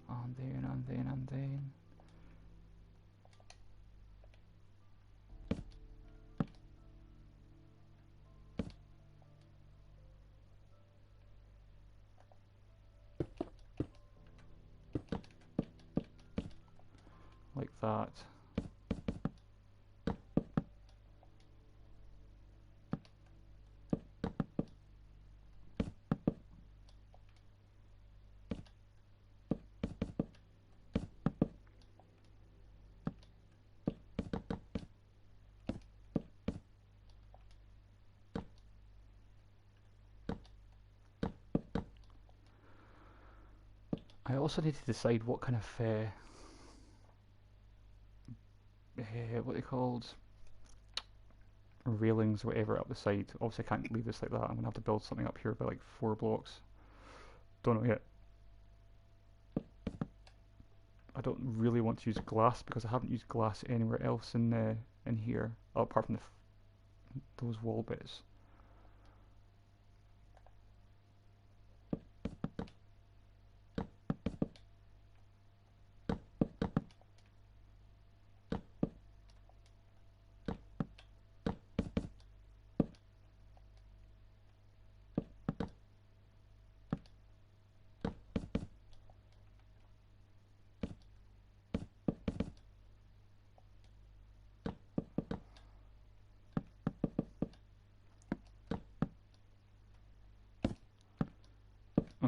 Like that. I also need to decide what kind of what they called railings or whatever up the side. Obviously I can't leave this like that. I'm gonna have to build something up here by like 4 blocks. Don't know yet. I don't really want to use glass because I haven't used glass anywhere else in here, apart from those wall bits.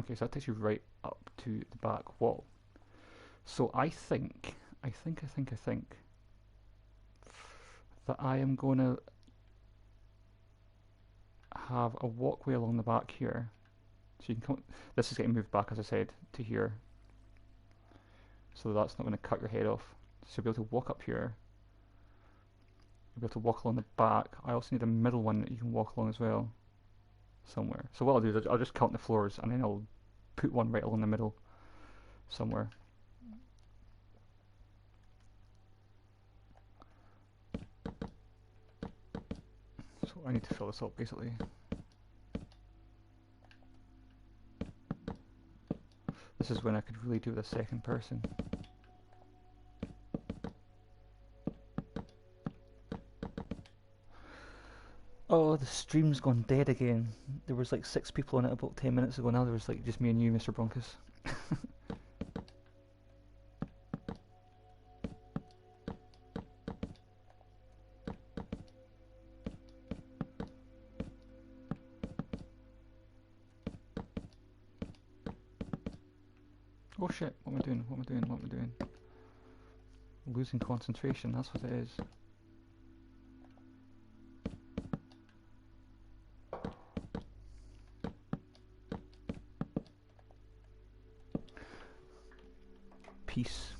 Okay, so that takes you right up to the back wall. So I think that I am going to have a walkway along the back here. So you can come. This is getting moved back, as I said, to here. So that's not going to cut your head off. So you'll be able to walk up here. You'll be able to walk along the back. I also need a middle one that you can walk along as well, somewhere. So what I'll do is I'll just count the floors and then I'll put one right along the middle somewhere. So I need to fill this up basically. This is when I could really do with a second person. Oh, the stream's gone dead again. There was like 6 people on it about 10 minutes ago. Now there was like just me and you, Mr. Bronkus. Oh shit, what am I doing? What am I doing? What am I doing? Losing concentration, that's what it is. Peace.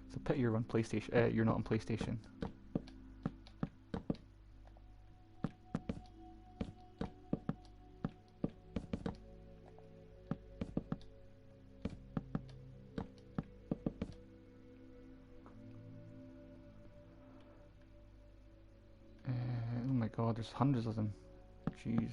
It's a pity you're on PlayStation. You're not on PlayStation. Oh my god, there's hundreds of them. Jeez.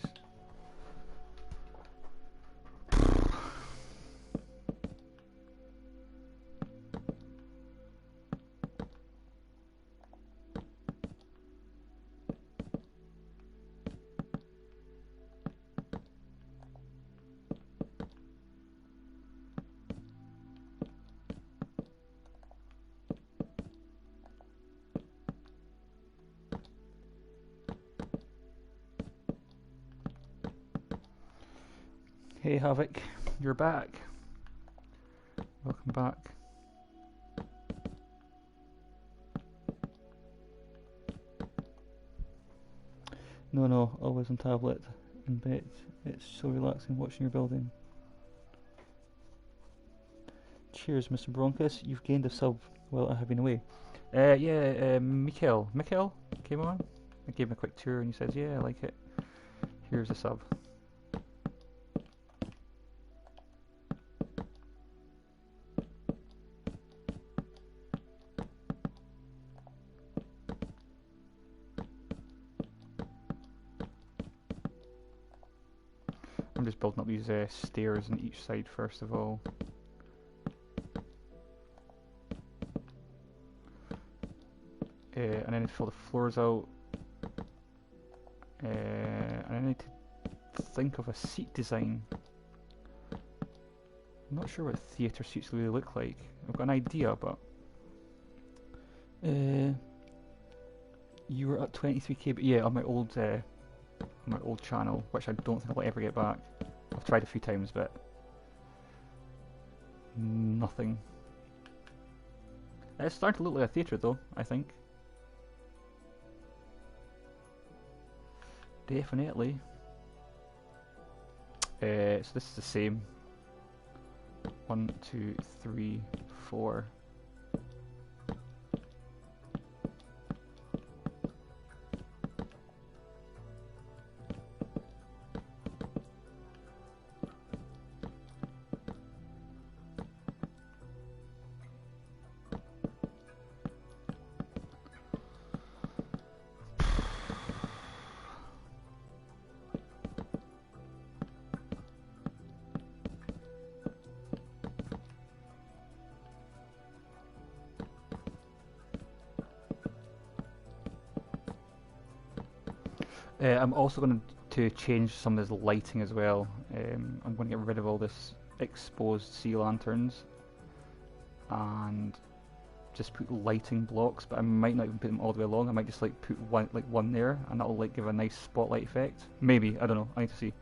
Hey Havoc, you're back. Welcome back. No, always on tablet in bed. It's so relaxing watching your building. Cheers, Mr. Bronkus. You've gained a sub while I have been away. Mikhail came on. I gave him a quick tour and he says, yeah, I like it. Here's a sub. I'm just building up these stairs on each side first of all. And then I need to fill the floors out. And I need to think of a seat design. I'm not sure what theatre seats really look like. I've got an idea, but you were at 23k, but yeah, on my old channel, which I don't think I'll ever get back. I've tried a few times, but nothing. It's starting to look like a theatre, though. I think. Definitely. So this is the same. 1, 2, 3, 4. I'm also going to change some of this lighting as well. I'm going to get rid of all this exposed sea lanterns and just put lighting blocks, but I might not even put them all the way along. I might just like put one there, and that'll like give a nice spotlight effect. Maybe, I don't know. I need to see.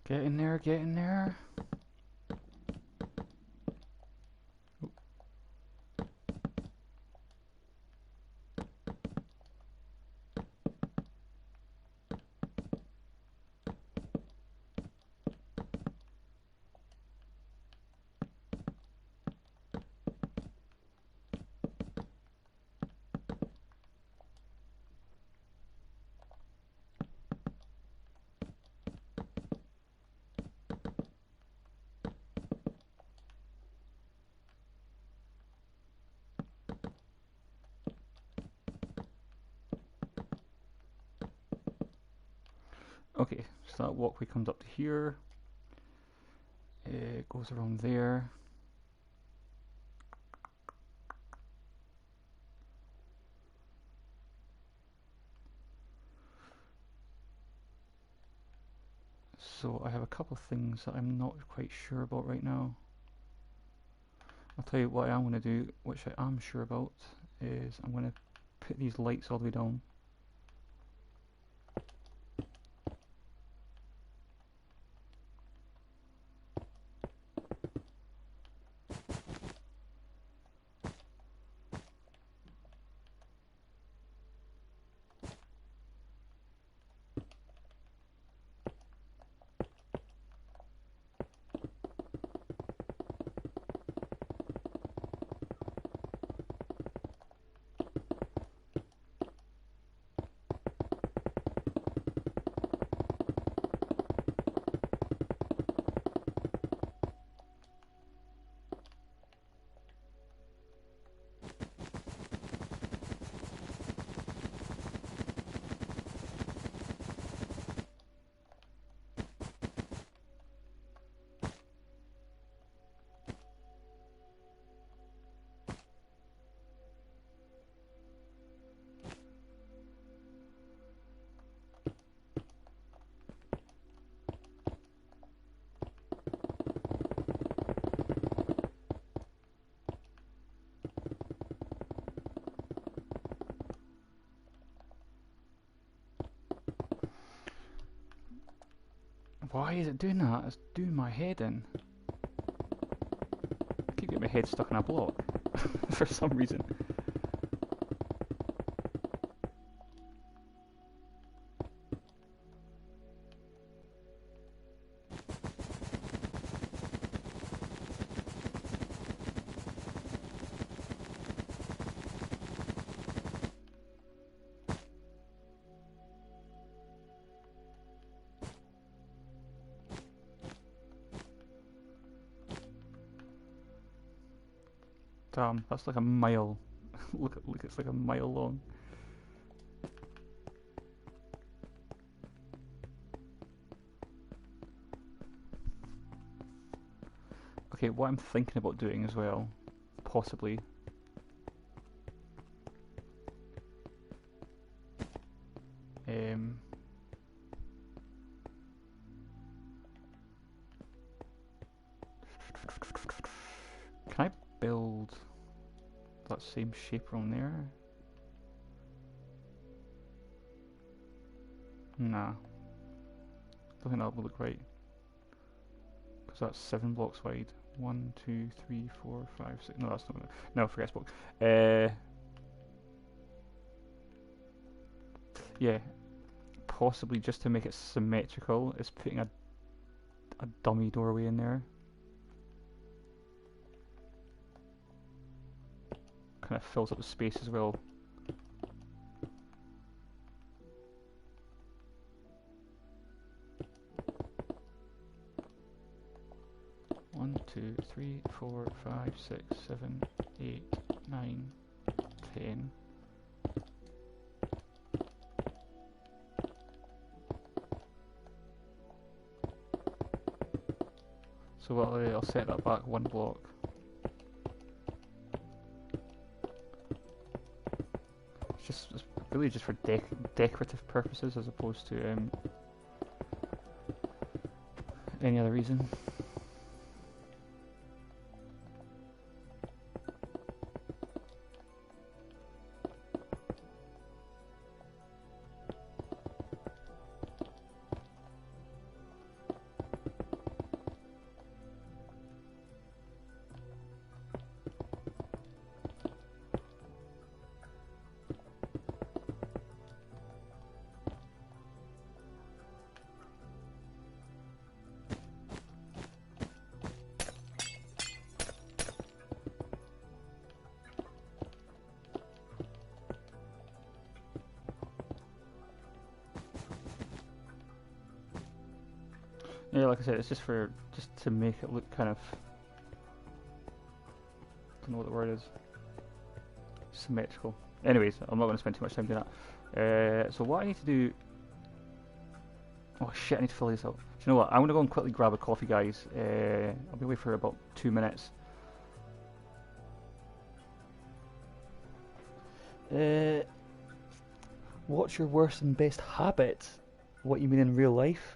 Get in there, get in there. Okay, so that walkway comes up to here. It goes around there. So I have a couple of things that I'm not quite sure about right now. I'll tell you what I'm going to do, which I am sure about, is I'm going to put these lights all the way down. Why is it doing that? It's doing my head in. I keep getting my head stuck in a block for some reason. Damn, that's like a mile. Look, it's like a mile long. Okay, what I'm thinking about doing as well, possibly, can I build that same shape around there? Nah, don't think that would look right. Because that's 7 blocks wide. 1, 2, 3, 4, 5, 6. No, that's not. No, forget block. Yeah, possibly just to make it symmetrical is putting a dummy doorway in there. Kind of fills up the space as well. One, 2, 3, 4, 5, 6, 7, 8, 9, 10. So I'll set that back 1 block. It's really just for decorative purposes as opposed to any other reason. Yeah, like I said, it's just to make it look kind of, I don't know what the word is, symmetrical. Anyways, I'm not going to spend too much time doing that. So what I need to do, oh shit, I need to fill this up. Do you know what? I'm going to go and quickly grab a coffee, guys. I'll be away for about 2 minutes. What's your worst and best habit? What you mean in real life?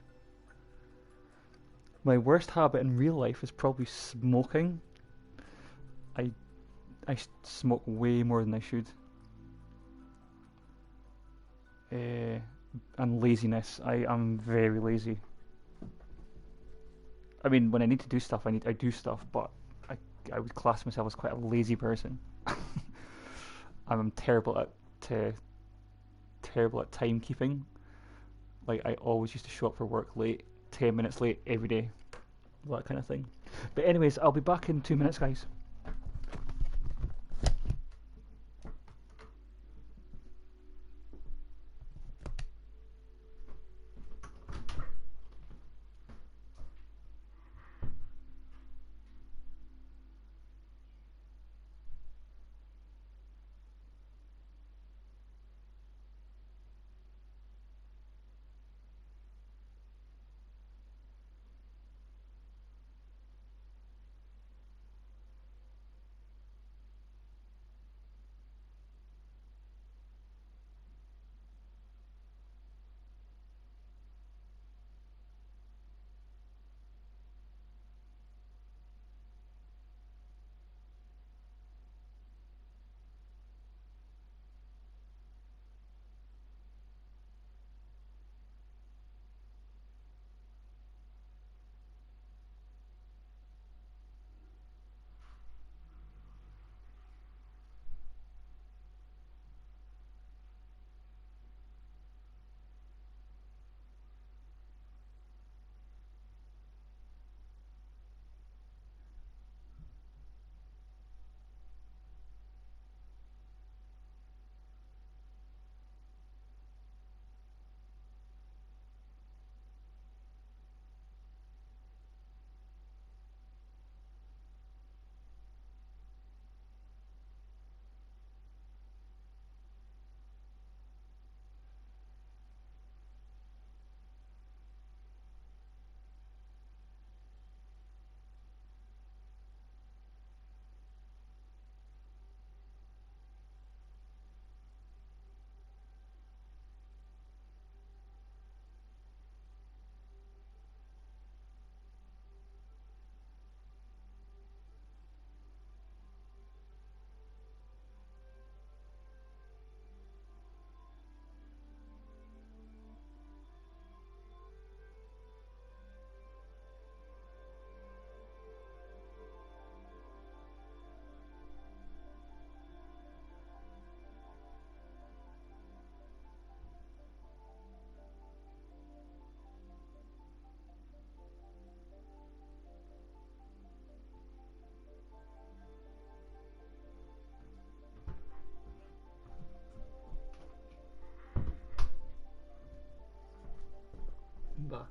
My worst habit in real life is probably smoking. I smoke way more than I should. And laziness. I am very lazy. I mean, when I need to do stuff, I do stuff, but I would class myself as quite a lazy person. I'm terrible at timekeeping. Like, I always used to show up for work late, 10 minutes late every day, that kind of thing. But anyways, I'll be back in 2 minutes, guys.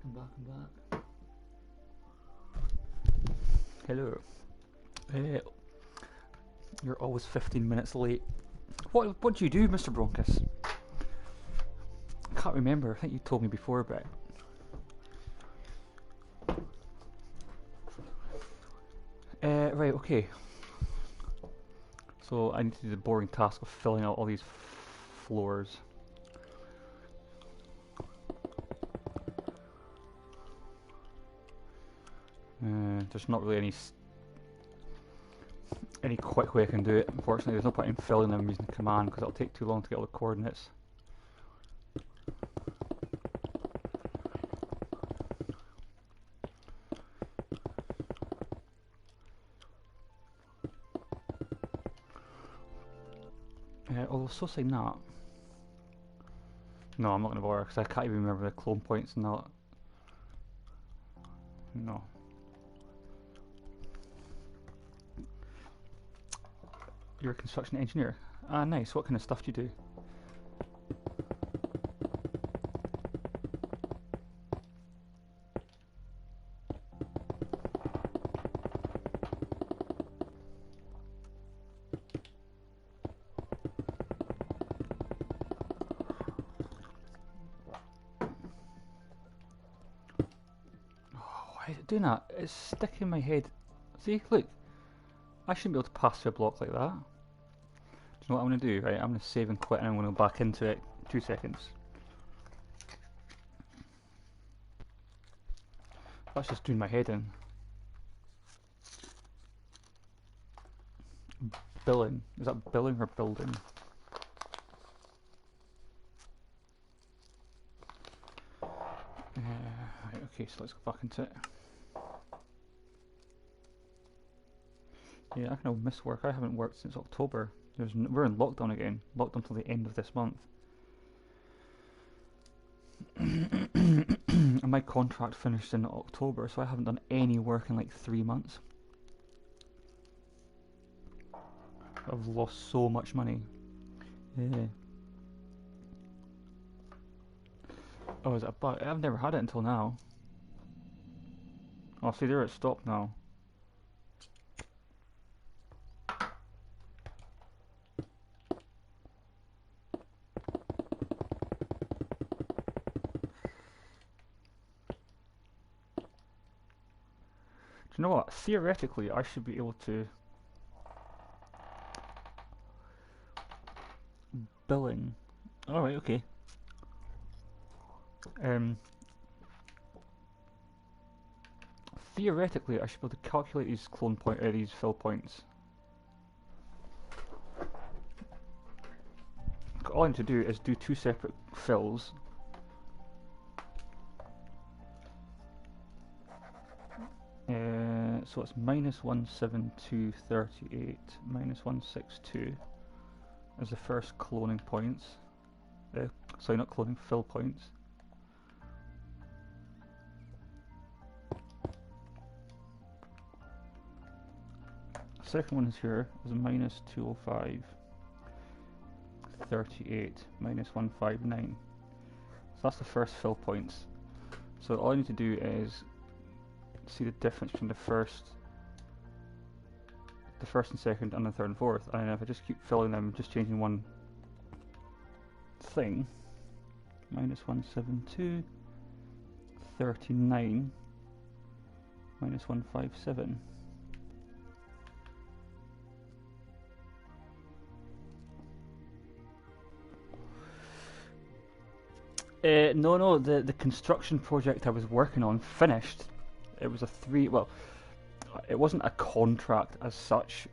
I'm back. Hello. You're always 15 minutes late. What do you do, Mr. Bronkus? I can't remember. I think you told me before, but right, okay. So I need to do the boring task of filling out all these floors. There's not really any quick way I can do it. Unfortunately, there's no point in filling them using the command because it'll take too long to get all the coordinates. Although, so saying that, no, I'm not going to bother because I can't even remember the clone points and that. No. You're a construction engineer. Ah, nice. What kind of stuff do you do? doing that? It's sticking my head. See, look. I shouldn't be able to pass through a block like that. Do you know what I'm going to do? Right, I'm going to save and quit and I'm going to go back into it. 2 seconds. That's just doing my head in. Billing. Is that billing or building? Right, okay, so let's go back into it. Yeah, I kind of miss work. I haven't worked since October. We're in lockdown again. Locked until the end of this month. And my contract finished in October, so I haven't done any work in like 3 months. I've lost so much money. Yeah. Oh, is it a bug? I've never had it until now. Oh, see, there it stopped now. Do you know what? Theoretically, I should be able to... Billing. Alright, okay. Theoretically, I should be able to calculate these these fill points. All I need to do is do 2 separate fills. So it's minus 17238 minus 162 as the first cloning points. Sorry, not cloning, fill points. Second one is here is minus 205 38 minus 159. So that's the first fill points. So all I need to do is see the difference between the first and second and the third and fourth, and if I just keep filling them, just changing one thing, minus 172 39 minus 157. No, the construction project I was working on finished. It was it wasn't a contract as such,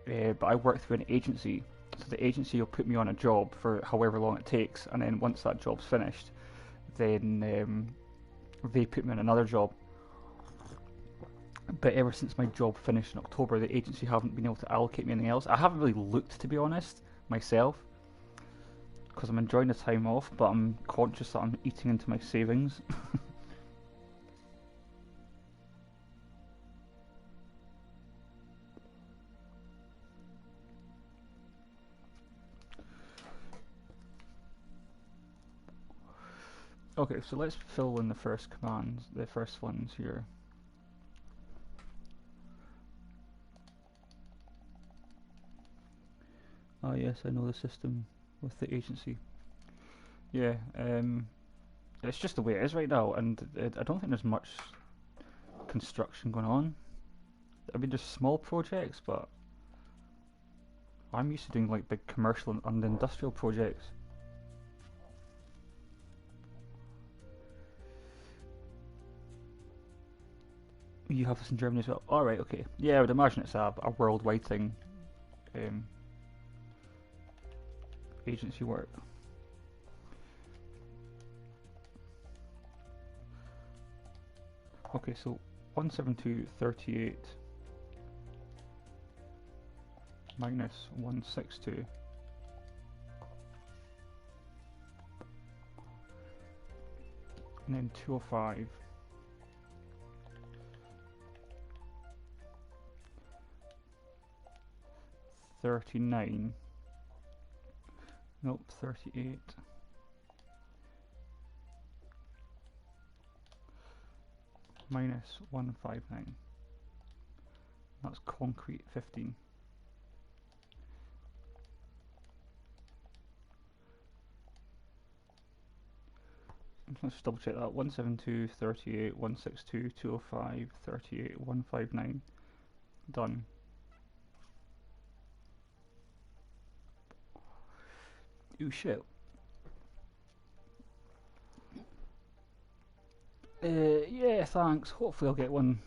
but I worked through an agency. So the agency will put me on a job for however long it takes, and then once that job's finished, then they put me on another job. But ever since my job finished in October, the agency haven't been able to allocate me anything else. I haven't really looked, to be honest, myself, because I'm enjoying the time off, but I'm conscious that I'm eating into my savings. Okay, so let's fill in the first commands, the first ones here. Oh yes, I know the system with the agency. Yeah, it's just the way it is right now, and I don't think there's much construction going on. I mean, there's small projects, but I'm used to doing like big commercial and industrial projects. You have this in Germany as well? Alright, okay. Yeah, I would imagine it's a worldwide thing. Agency work. Okay, so 17238 minus 162. And then 205. $39. Nope, 38. Minus 159. That's concrete 15. Let's just double check that. 172, 38, 162, 205, 38, 159. Done. Ooh, shit. Yeah, thanks. Hopefully I'll get one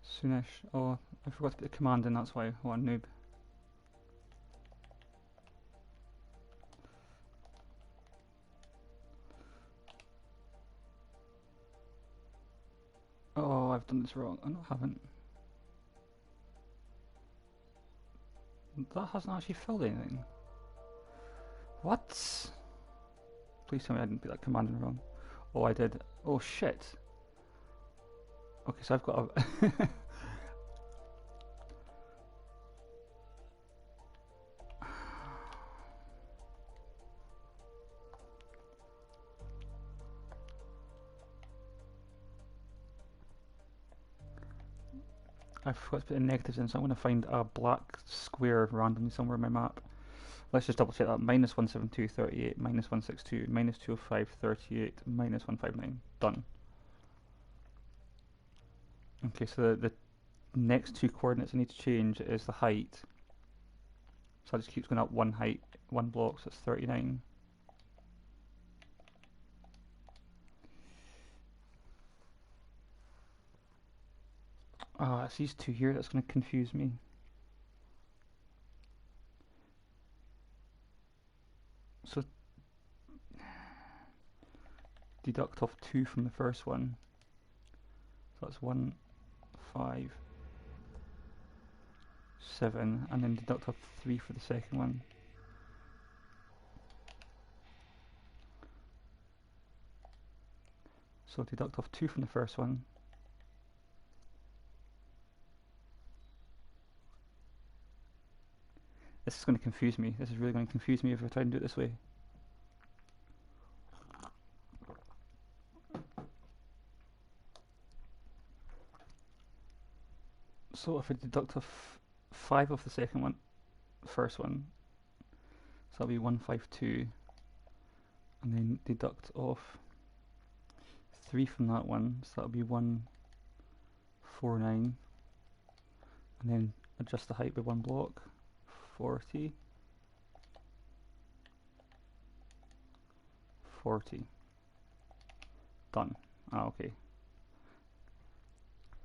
soonish. Oh, I forgot to put the command in, that's why. What a noob. Oh, I've done this wrong. Oh, no, I haven't. That hasn't actually filled anything. What? Please tell me I didn't put that command in wrong. Oh, I did. Oh, shit. Okay, so I've got a... I forgot to put the negatives in, so I'm going to find a black square randomly somewhere on my map. Let's just double check that. Minus 172, 38, minus 162, minus 205, 38, minus 159. Done. Okay, so the next two coordinates I need to change is the height. So that just keeps going up one height, one block, so it's 39. Ah, it's these two here that's going to confuse me. So deduct off 2 from the first one. So that's 1, 5, 7, and then deduct off 3 for the second one. So deduct off 2 from the first one. This is going to confuse me. This is really going to confuse me if I try and do it this way. So if I deduct off 5 of the second one, first one, so that'll be 152, and then deduct off 3 from that one, so that'll be 149, and then adjust the height by 1 block, 40, 40. Done. Ah, okay.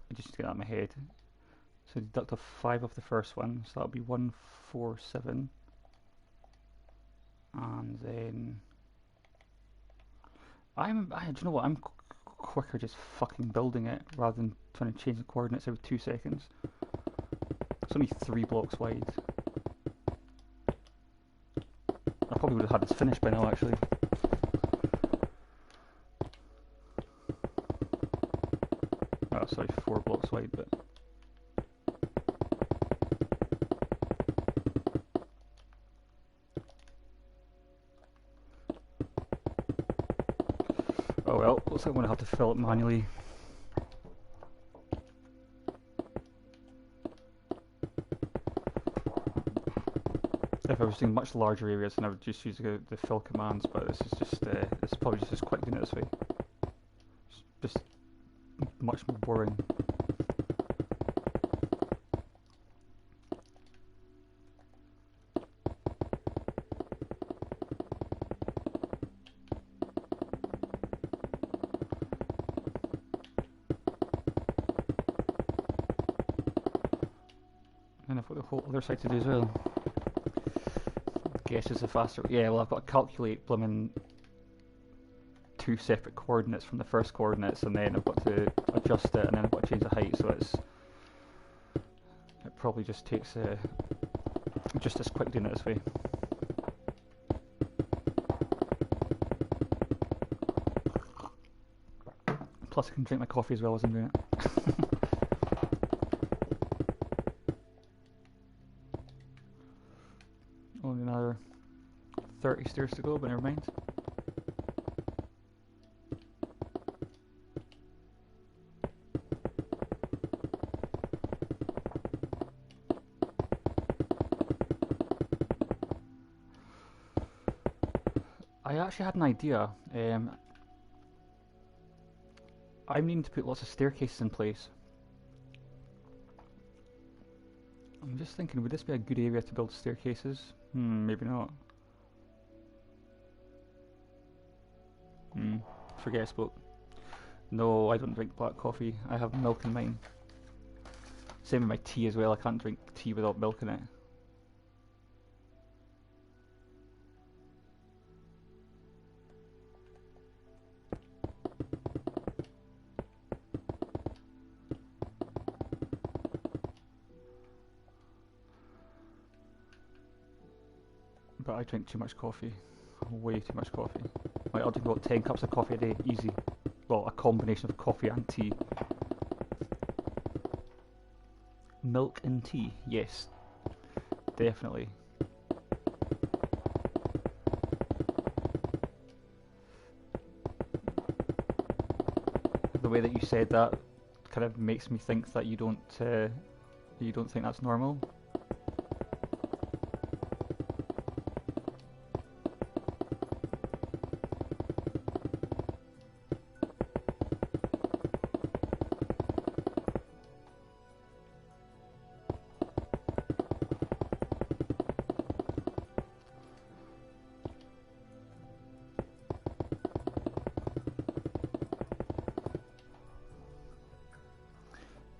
I just need to get that in my head. So deduct off 5 of the first one, so that'll be 147, and then do you know what? I'm quicker just fucking building it rather than trying to change the coordinates every 2 seconds. It's only 3 blocks wide. I probably would have had this finished by now, actually. Oh, sorry, 4 blocks wide, but. Oh well, looks like I'm going to have to fill it manually. If I was doing much larger areas, then I would just use the fill commands, but this is just, it's probably just as quick doing it this way. It's just much more boring. And I've got the whole other side to do as well. Guess it's a faster. Yeah, well, I've got to calculate blooming 2 separate coordinates from the first coordinates, and then I've got to adjust it, and then I've got to change the height. So it probably just takes just as quick doing it this way. Plus, I can drink my coffee as well as I'm doing it. Only another 30 stairs to go, but never mind. I actually had an idea. I'm needing to put lots of staircases in place. I'm just thinking, would this be a good area to build staircases? Maybe not. Forget I spoke. No, I don't drink black coffee. I have milk in mine. Same with my tea as well. I can't drink tea without milk in it. But I drink too much coffee. Way too much coffee. Like, I'll drink about 10 cups of coffee a day, easy. Well, a combination of coffee and tea. Milk and tea, yes. Definitely. The way that you said that kind of makes me think that you don't think that's normal.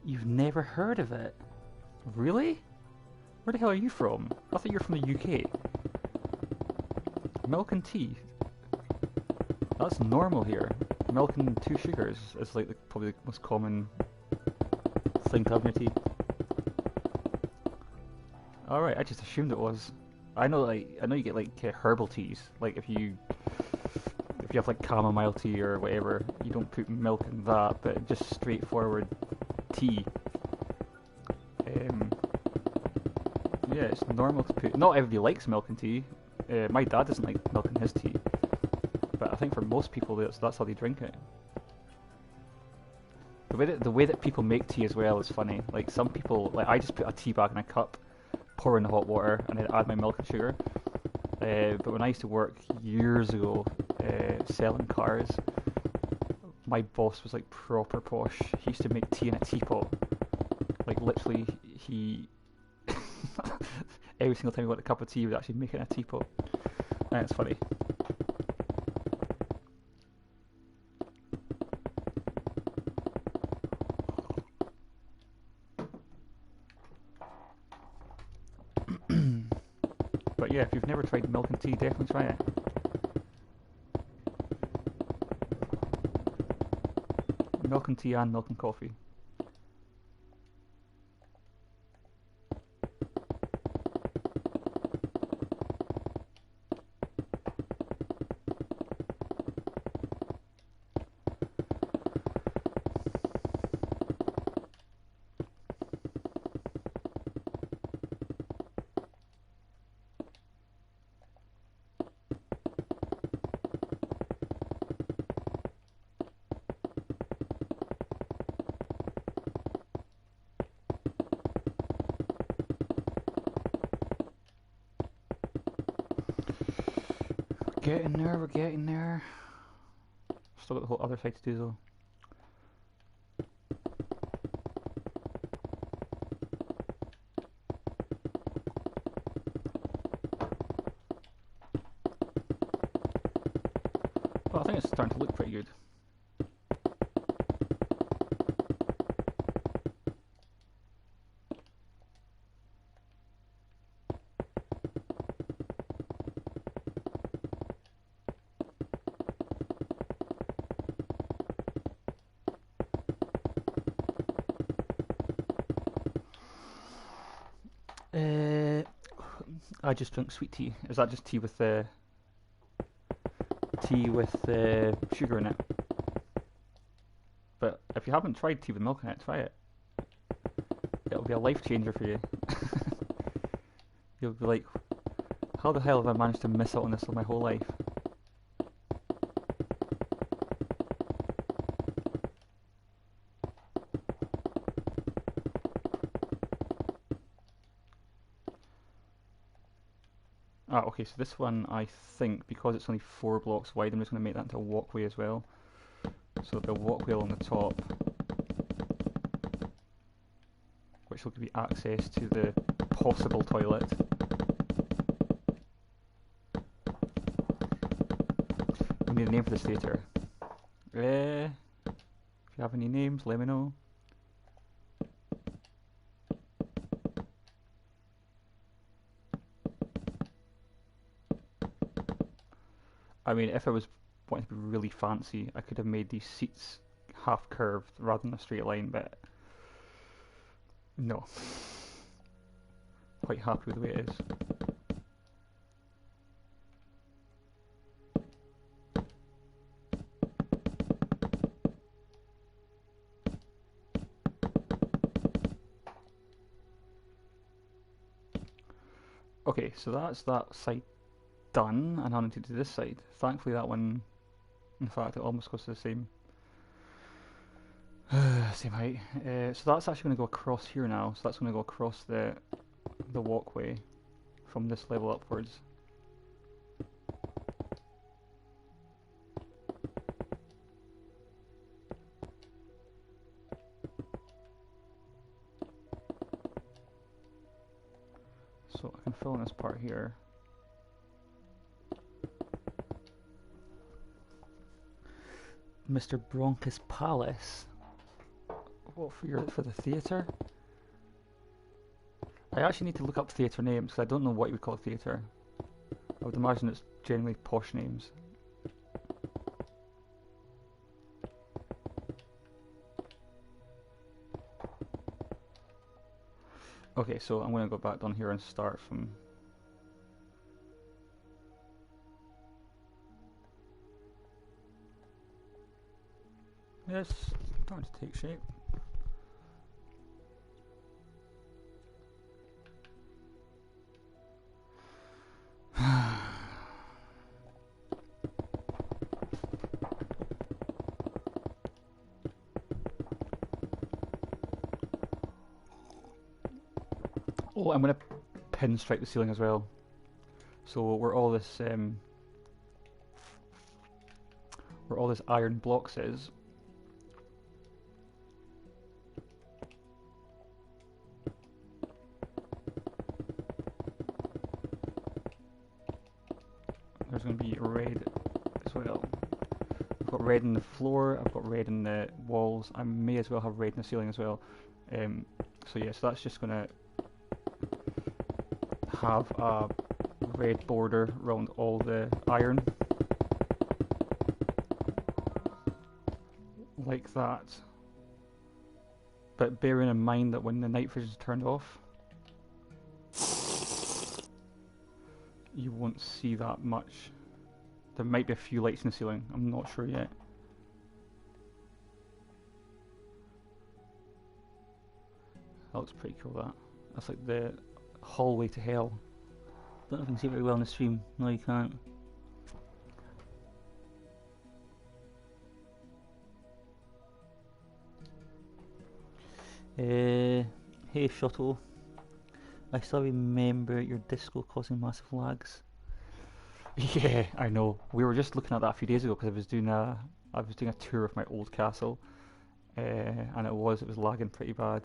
You've never heard of it? Really? Where the hell are you from? I thought you were from the UK. Milk and tea? That's normal here. Milk and 2 sugars is like probably the most common thing to have in your tea. Alright, I just assumed it was. I know you get like herbal teas. Like if you have like chamomile tea or whatever, you don't put milk in that, but just straightforward tea. Yeah, it's normal to put. Not everybody likes milk in tea. My dad doesn't like milk in his tea, but I think for most people that's how they drink it. The way that people make tea as well is funny. Like some people, like I just put a tea bag in a cup, pour in the hot water, and then add my milk and sugar. But when I used to work years ago selling cars, my boss was like proper posh. He used to make tea in a teapot. Like literally, he every single time he got a cup of tea, he would actually make it in a teapot. And it's funny. But yeah, if you've never tried milk and tea, definitely try it. Milk and tea and milk and coffee. Getting there, we're getting there. Still got the whole other side to do though. Well, I think it's starting to look pretty good. I just drink sweet tea. Is that just tea with sugar in it? But if you haven't tried tea with milk in it, try it. It'll be a life changer for you. You'll be like, how the hell have I managed to miss out on this all my whole life? Oh, okay, so this one, I think, because it's only 4 blocks wide, I'm just going to make that into a walkway as well. So there'll be a walkway along the top, which will give you access to the possible toilet. We need a name for this theatre. If you have any names, let me know. I mean, if I was wanting to be really fancy, I could have made these seats half curved rather than a straight line, but no. Quite happy with the way it is. Okay, so that's that side done, and I need to do this side. Thankfully that one, in fact, it almost goes to the same same height. So that's actually going to go across here now, so that's going to go across the walkway from this level upwards. So I can fill in this part here. Mr. Bronchus Palace. What for the theatre? I actually need to look up theatre names because I don't know what you would call a theatre. I would imagine it's generally posh names. Okay, so I'm going to go back down here and start from... Yes, starting to take shape. Oh, I'm going to pinstripe the ceiling as well. So where all this iron blocks is, there's going to be red as well. I've got red in the floor, I've got red in the walls, I may as well have red in the ceiling as well. So yeah, so that's just going to have a red border around all the iron. Like that. But bearing in mind that when the night vision is turned off, you won't see that much. There might be a few lights in the ceiling, I'm not sure yet. That looks pretty cool, that. That's like the hallway to hell. Don't know if you can see it very well on the stream. No, you can't. Hey Shuttle. I still remember your disco causing massive lags. Yeah, I know. We were just looking at that a few days ago because I was doing a tour of my old castle, and it was lagging pretty bad.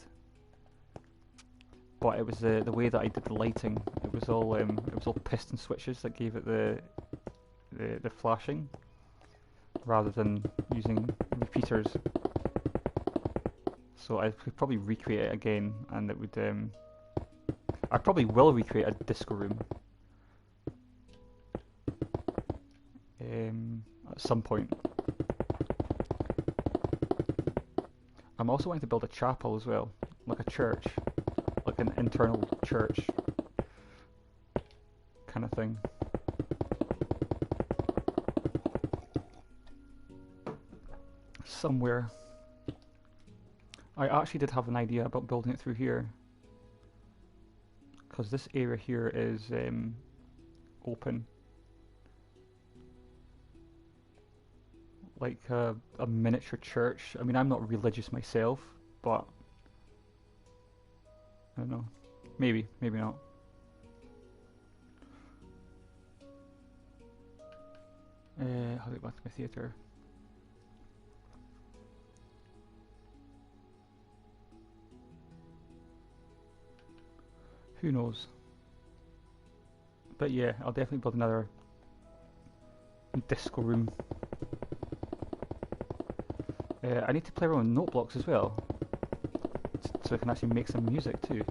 But it was the way that I did the lighting. It was all piston switches that gave it the flashing, rather than using repeaters. So I could probably recreate it again, and it would. I probably will recreate a disco room at some point. I'm also wanting to build a chapel as well, like a church, like an internal church kind of thing. Somewhere. I actually did have an idea about building it through here, because this area here is open, like a miniature church. I mean, I'm not religious myself, but I don't know, maybe not. How do I go back to my theatre? Who knows? But yeah, I'll definitely build another disco room. I need to play around with note blocks as well, so I can actually make some music too.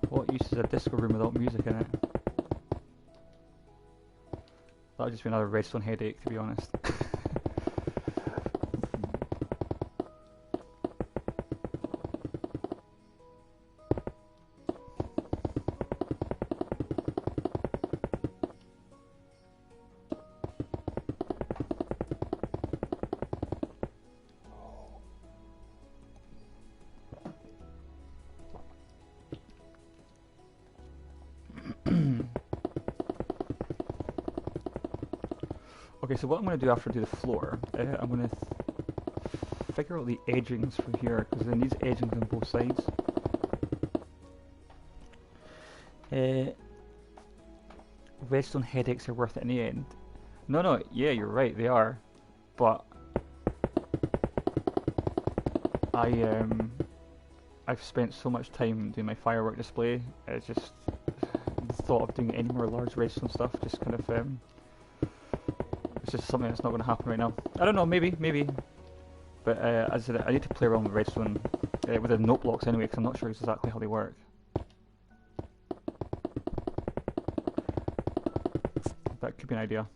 What use is a disco room without music in it? That would just be another redstone headache, to be honest. Okay, so what I'm going to do after I do the floor, I'm going to figure out the edgings for here, because it needs edgings on both sides. Redstone headaches are worth it in the end. No, yeah, you're right, they are. But I've spent so much time doing my firework display. It's just the thought of doing any more large redstone stuff just kind of it's just something that's not going to happen right now. I don't know, maybe. But as I said, I need to play around with redstone with the note blocks anyway, because I'm not sure exactly how they work. That could be an idea.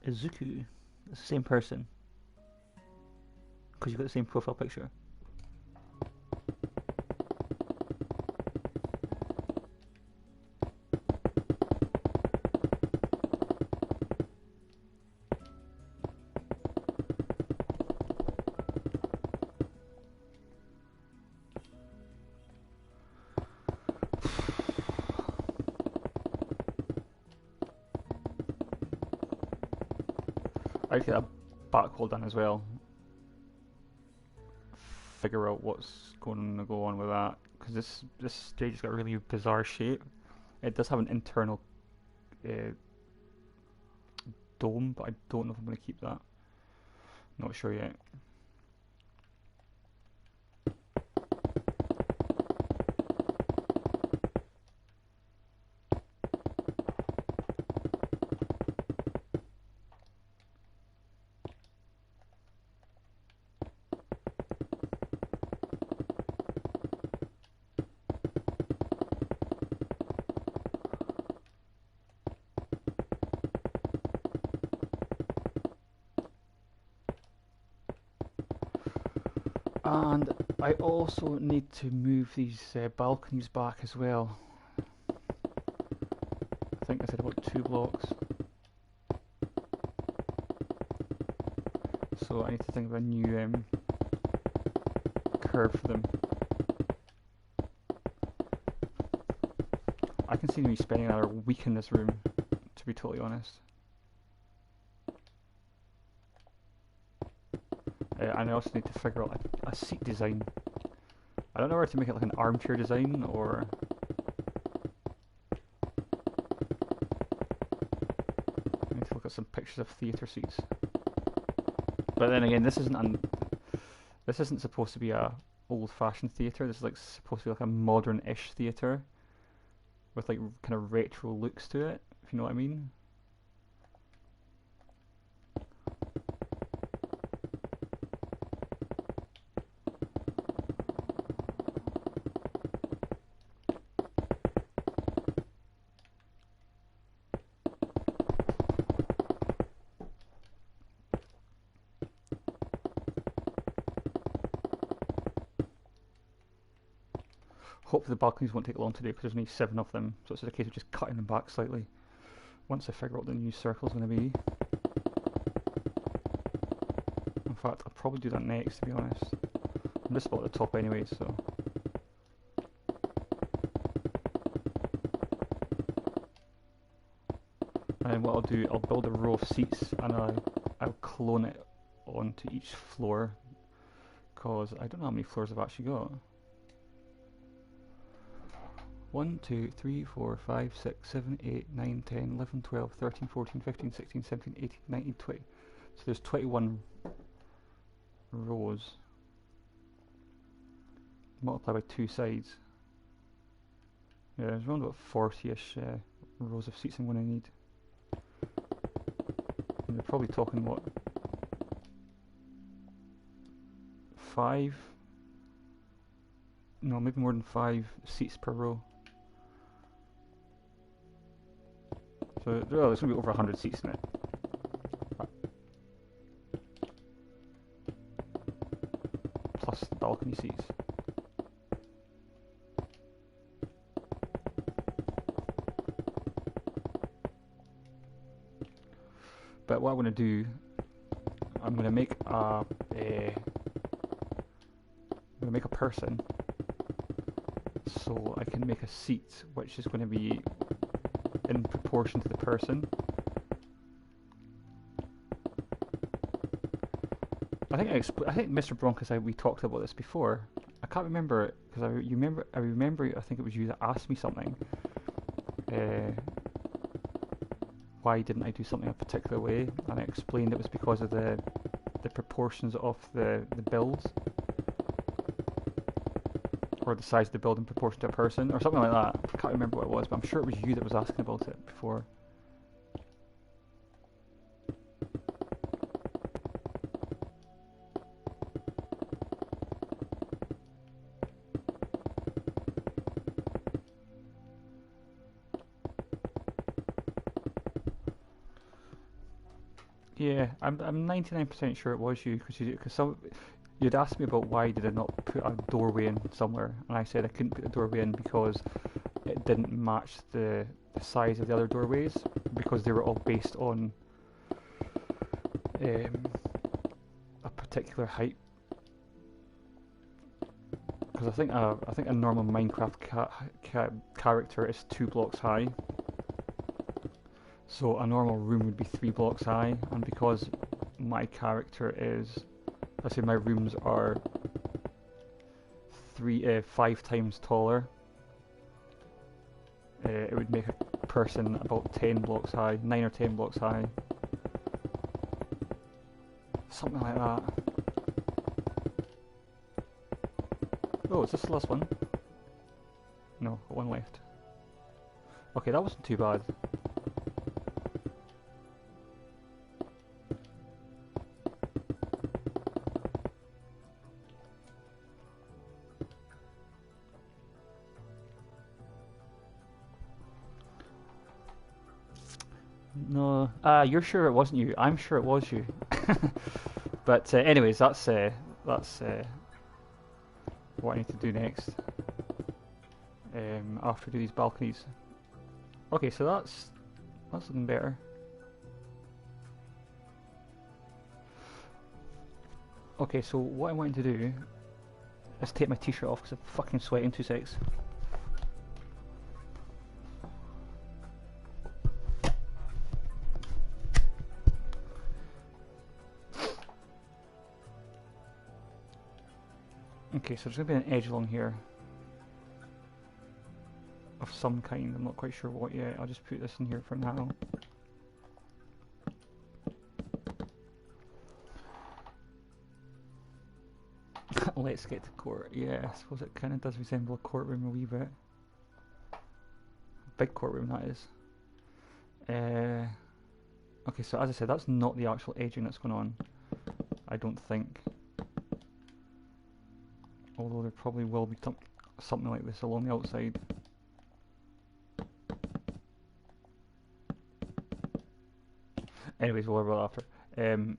Izuku, it's the same person, because you've got the same profile picture. I need to get a backhaul done as well. Figure out what's going to go on with that, because this stage has got a really bizarre shape. It does have an internal dome, but I don't know if I'm going to keep that. Not sure yet. And I also need to move these balconies back as well. I think I said about 2 blocks. So I need to think of a new curve for them. I can see me spending another week in this room, to be totally honest. And I also need to figure out a seat design. I don't know where to make it like an armchair design or... I need to look at some pictures of theatre seats. But then again, this isn't supposed to be a old-fashioned theatre. This is like supposed to be like a modern-ish theatre with like kind of retro looks to it, if you know what I mean. Hopefully the balconies won't take long to do because there's only 7 of them, so it's just a case of just cutting them back slightly once I figure out what the new circle's going to be. In fact, I'll probably do that next, to be honest. I'm just about at the top anyway, so... And then what I'll do, I'll build a row of seats and I'll clone it onto each floor, because I don't know how many floors I've actually got. 1, 2, 3, 4, 5, 6, 7, 8, 9, 10, 11, 12, 13, 14, 15, 16, 17, 18, 19, 20. So there's 21 rows. Multiply by 2 sides. Yeah, there's around about 40-ish rows of seats I'm going to need. And you're probably talking, what, 5? No, maybe more than 5 seats per row. So well, there's going to be over 100 seats in it. Plus the balcony seats. But what I want to do, I'm going to make a person, so I can make a seat which is going to be in proportion to the person. I think Mr. Broncos, we talked about this before. I can't remember because I remember. I think it was you that asked me something. Why didn't I do something a particular way? And I explained it was because of the proportions of the builds, or the size of the build in proportion to a person, or something like that. I can't remember what it was, but I'm sure it was you that was asking about it before. Yeah, I'm 99% sure it was you, because you'd asked me about why did I not put a doorway in somewhere, and I said I couldn't put a doorway in because it didn't match the size of the other doorways, because they were all based on a particular height. Because I think a normal Minecraft character is 2 blocks high. So a normal room would be 3 blocks high, and because my character is, let's say my rooms are 5 times taller, it would make a person about 10 blocks high, 9 or 10 blocks high. Something like that. Oh, is this the last one? No, got one left. Okay, that wasn't too bad. No, you're sure it wasn't you. I'm sure it was you. But anyways, that's what I need to do next. After I do these balconies. Okay, so that's looking better. Okay, so what I want to do is take my t-shirt off because I'm fucking sweating. 2 secs. Okay, so there's going to be an edge along here of some kind. I'm not quite sure what yet. I'll just put this in here for now. Let's get to court. Yeah, I suppose it kind of does resemble a courtroom a wee bit. Big courtroom, that is. Okay, so as I said, that's not the actual edging that's going on, I don't think. Although there probably will be something like this along the outside. Anyways, we'll worry about that after.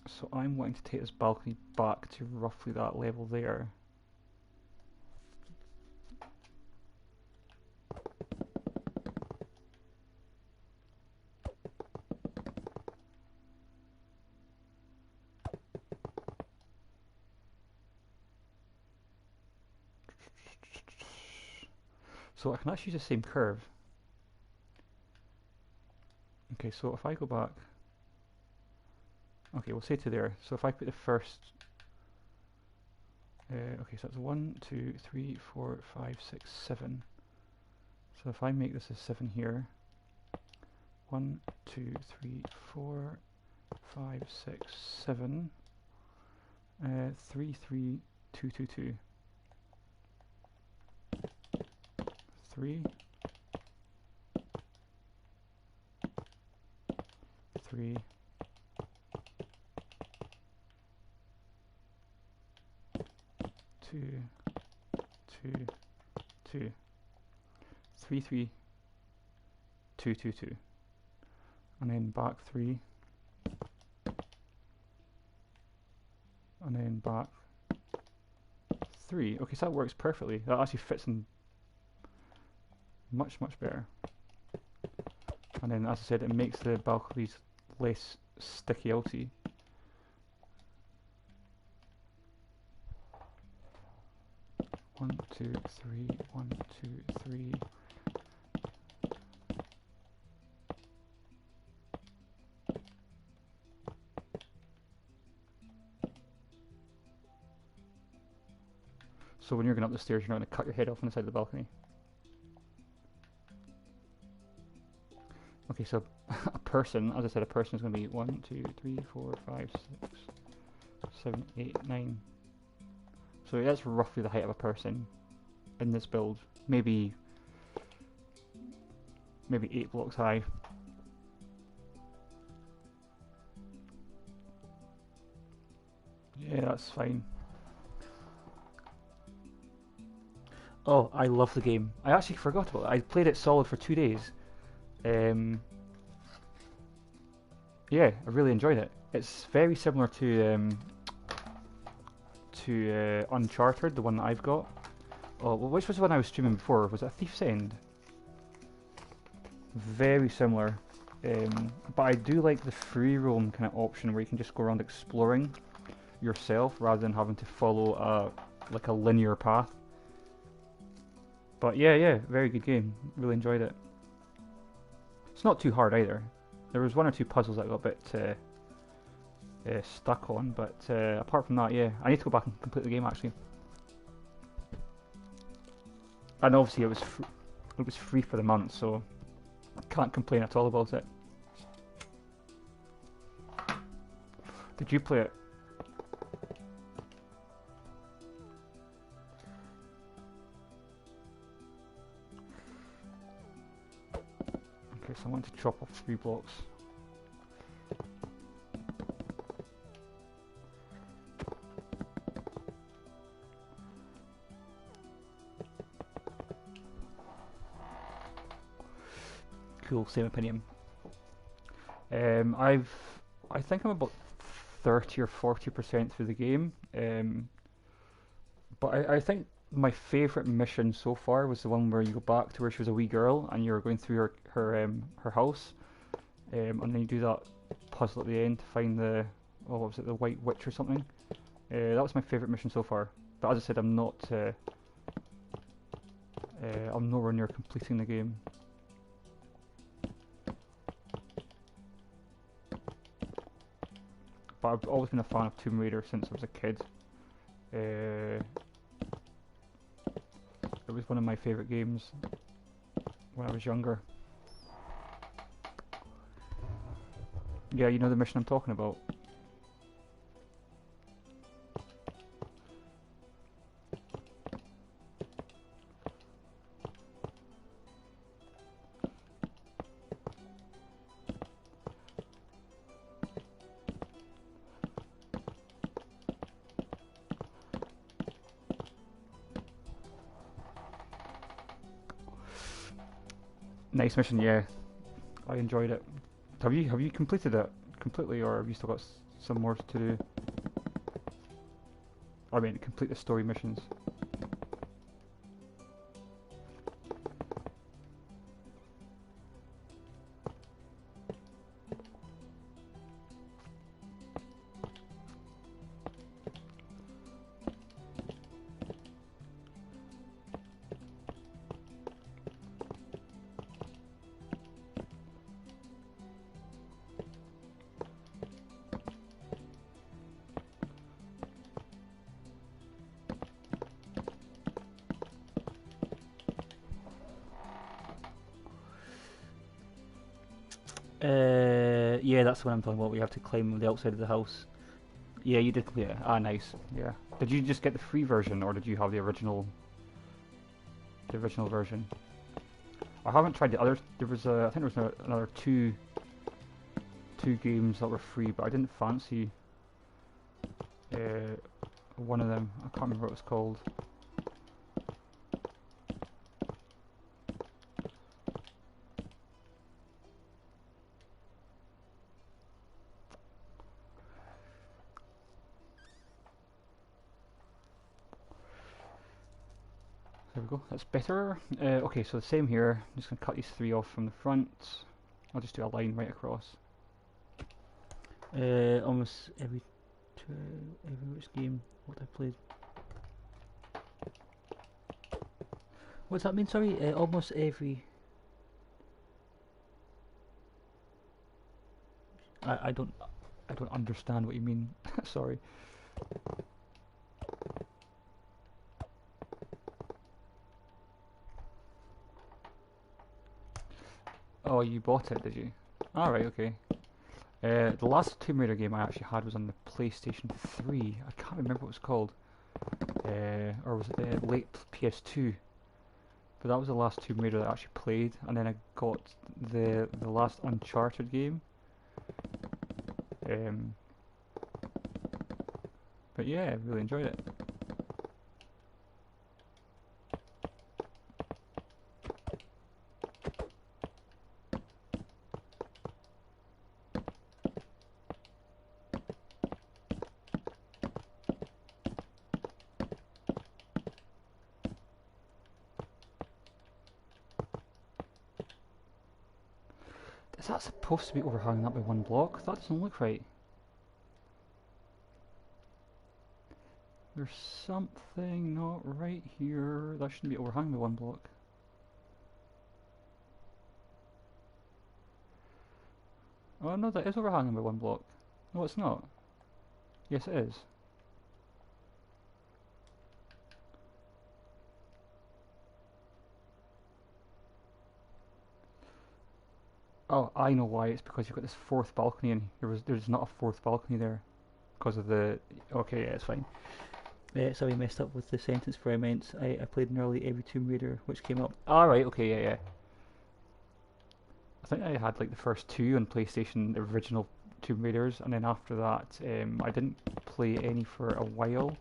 So I'm wanting to take this balcony back to roughly that level there. So I can actually use the same curve. Okay, so if I go back, Okay, we'll say to there. So if I put the first, okay, so that's 1, 2, 3, 4, 5, 6, 7. So if I make this a 7 here, 1, 2, 3, 4, 5, 6, 7, 3, 3, 2, 2, 2, 3, 3, 2, 2, 2, 3, 3, 2, 2, 2, and then back 3, and then back 3. Okay, so that works perfectly. That actually fits in much better. And then, as I said, it makes the balconies less sticky-outy. One, two, three, 1, 2, 3. So when you're going up the stairs, you're not going to cut your head off on the side of the balcony. Okay, so a person, as I said, a person is going to be 1, 2, 3, 4, 5, 6, 7, 8, 9. So that's roughly the height of a person in this build. Maybe 8 blocks high. Yeah, that's fine. Oh, I love the game. I actually forgot about it. I played it solid for 2 days. Yeah, I really enjoyed it. It's very similar to Uncharted, the one that I've got. Oh, well, which was the one I was streaming before? Was it Thief's End? Very similar. But I do like the free roam kind of option where you can just go around exploring yourself rather than having to follow like a linear path. But yeah, very good game. Really enjoyed it. It's not too hard either. There was 1 or 2 puzzles that I got a bit stuck on, but apart from that, yeah, I need to go back and complete the game actually. And obviously it was free for the month, so I can't complain at all about it. Did you play it? Okay, so I want to chop off 3 blocks. Cool, same opinion. I think I'm about 30 or 40% through the game. But I think my favourite mission so far was the one where you go back to where she was a wee girl and you're going through her house, and then you do that puzzle at the end to find the, oh, what was it, the White Witch or something. That was my favourite mission so far. But as I said, I'm nowhere near completing the game. But I've always been a fan of Tomb Raider since I was a kid. It was one of my favourite games when I was younger. Yeah, you know the mission I'm talking about. Nice mission, yeah. I enjoyed it. Have you completed it completely, or have you still got some more to do? I mean, complete the story missions. Yeah, that's the one I'm talking about. We have to climb the outside of the house. Yeah, you did complete it. Ah, nice. Yeah. Did you just get the free version, or did you have the original version? I haven't tried the others. There was I think there was another two games that were free, but I didn't fancy uh, one of them. I can't remember what it was called. There we go. That's better. Okay, so the same here. I'm just gonna cut these three off from the front. I'll just do a line right across. Almost every which game what I played. What's that mean? Sorry, almost every. I don't understand what you mean. Sorry. Oh, you bought it, did you? All right, okay. The last Tomb Raider game I actually had was on the PlayStation 3. I can't remember what it was called. Or was it the late PS2? But that was the last Tomb Raider that I actually played, and then I got the last Uncharted game. But yeah, I really enjoyed it. Is that supposed to be overhanging that by one block? That doesn't look right. There's something not right here. That shouldn't be overhanging by one block. Oh no, that is overhanging by one block. No, it's not. Yes, it is. Oh, I know why. It's because you've got this fourth balcony, and there's not a fourth balcony there because of the. Okay, yeah, it's fine. Sorry, I messed up with the sentence for I meant. I played nearly every Tomb Raider which came up. Alright, okay, yeah, yeah. I think I had like the first two on PlayStation, the original Tomb Raiders, and then after that, I didn't play any for a while.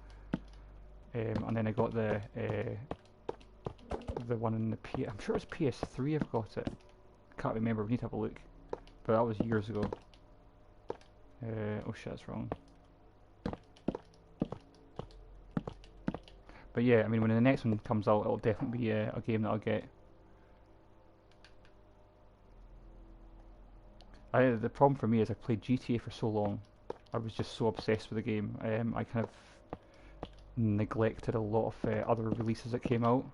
And then I got the one in the P. I'm sure it's PS3. I've got it. Can't remember. We need to have a look. But that was years ago. Oh shit, that's wrong. But yeah, I mean, when the next one comes out, it'll definitely be a game that I'll get. The problem for me is I played GTA for so long. I was just so obsessed with the game. I kind of neglected a lot of other releases that came out.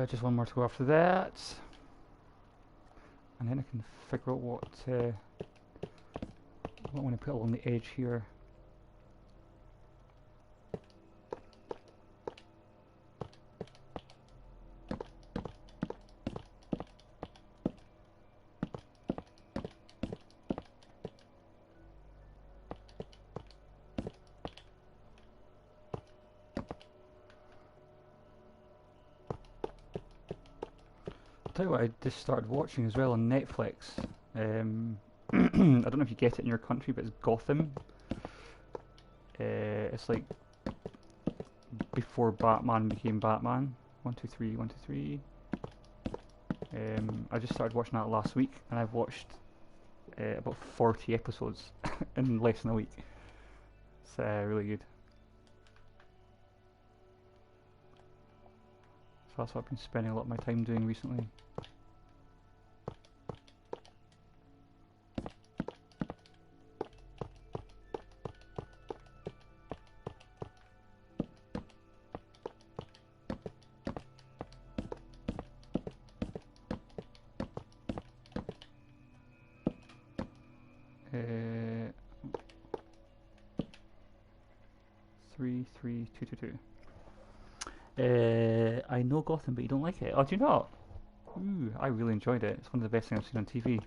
Just one more to go after that. And then I can figure out what I want to put along the edge here. Tell you what, I just started watching as well on Netflix. I don't know if you get it in your country, but it's Gotham. It's like before Batman became Batman. 1, 2, 3, 1, 2, 3. I just started watching that last week, and I've watched about 40 episodes in less than a week. It's really good. That's what I've been spending a lot of my time doing recently. Uh, 33222. I know Gotham, but you don't like it. Oh, do you not? Ooh, I really enjoyed it. It's one of the best things I've seen on TV.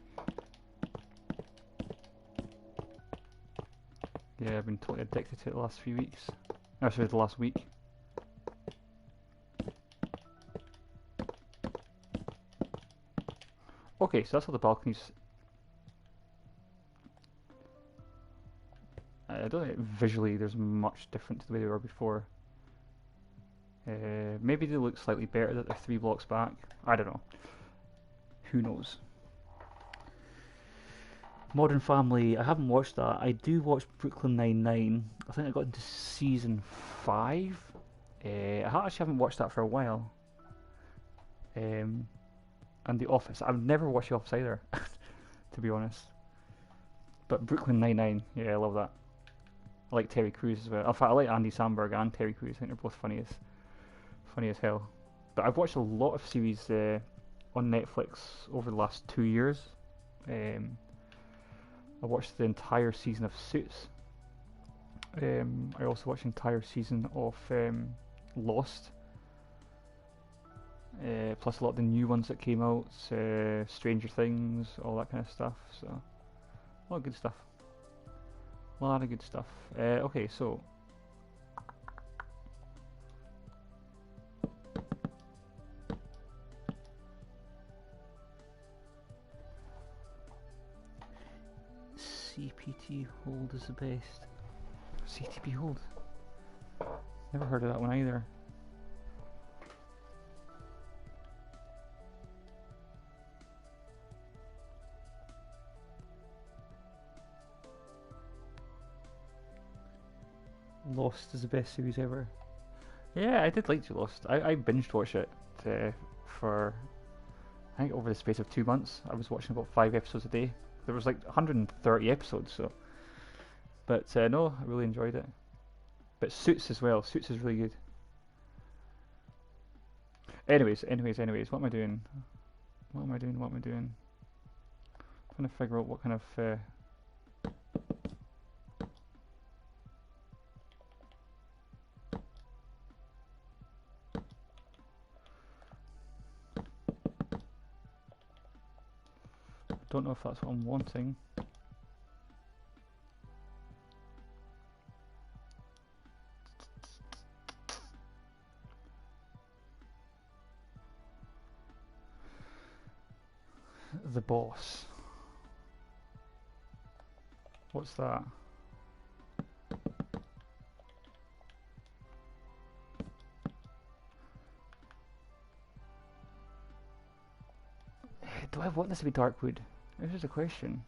Yeah, I've been totally addicted to it the last few weeks. Actually, the last week. Okay, so that's how the balconies. I don't think visually there's much different to the way they were before. Maybe they look slightly better that they're 3 blocks back. I don't know. Who knows? Modern Family, I haven't watched that. I do watch Brooklyn Nine-Nine. I think I got into season 5. I actually haven't watched that for a while. And The Office. I've never watched The Office either, to be honest. But Brooklyn Nine-Nine, yeah, I love that. I like Terry Crews as well. In fact, I like Andy Samberg and Terry Crews. I think they're both funny as hell. But I've watched a lot of series on Netflix over the last 2 years. I watched the entire season of Suits. I also watched the entire season of Lost. Plus a lot of the new ones that came out, Stranger Things, all that kind of stuff. So, a lot of good stuff. A lot of good stuff. Okay, so CPT hold is the best. CTP hold. Never heard of that one either. Lost is the best series ever. Yeah, I did like Lost. I binged watched it for I think over the space of 2 months. I was watching about 5 episodes a day. There was like 130 episodes, so. But no, I really enjoyed it. But Suits as well. Suits is really good. Anyways, what am I doing? What am I doing? I'm trying to figure out what kind of don't know if that's what I'm wanting. The boss. What's that? Do I want this to be Darkwood? This is a question.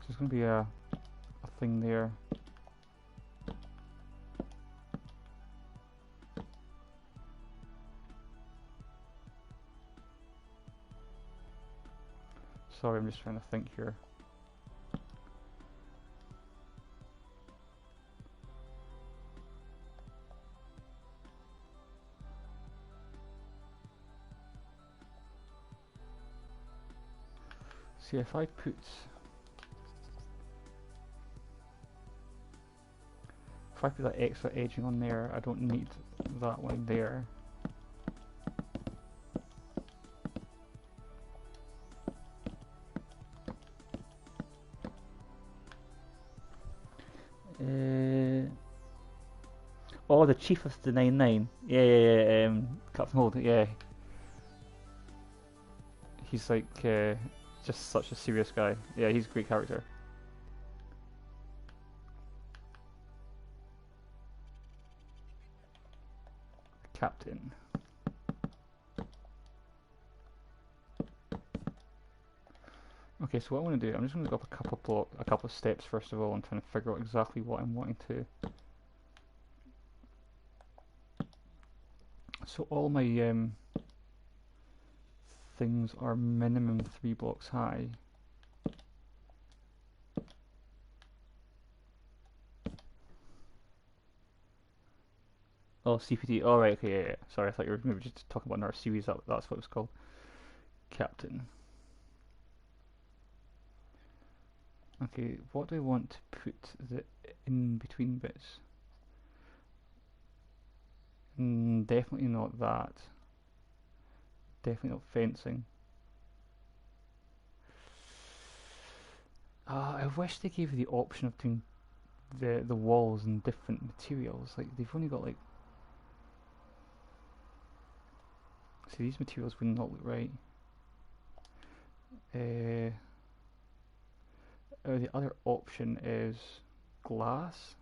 There's going to be a thing there. Sorry, I'm just trying to think here. See, if I put that extra edging on there, I don't need that one there. Oh, the chief of the 9-9. Yeah. Captain Holt. Yeah. He's like just such a serious guy. Yeah, he's a great character. Captain. Okay, so what I want to do, I'm just going to go up a couple of steps first of all, and trying to figure out exactly what I'm wanting to So all my things are minimum 3 blocks high. Oh, CPT. Oh, right, okay, yeah. Sorry, I thought you were maybe just talking about another series. That's what it was called. Captain. Okay, what do I want to put the in between bits? Definitely not that. Definitely not fencing. I wish they gave you the option of doing the walls in different materials. Like they've only got like. See, these materials would not look right. The other option is glass.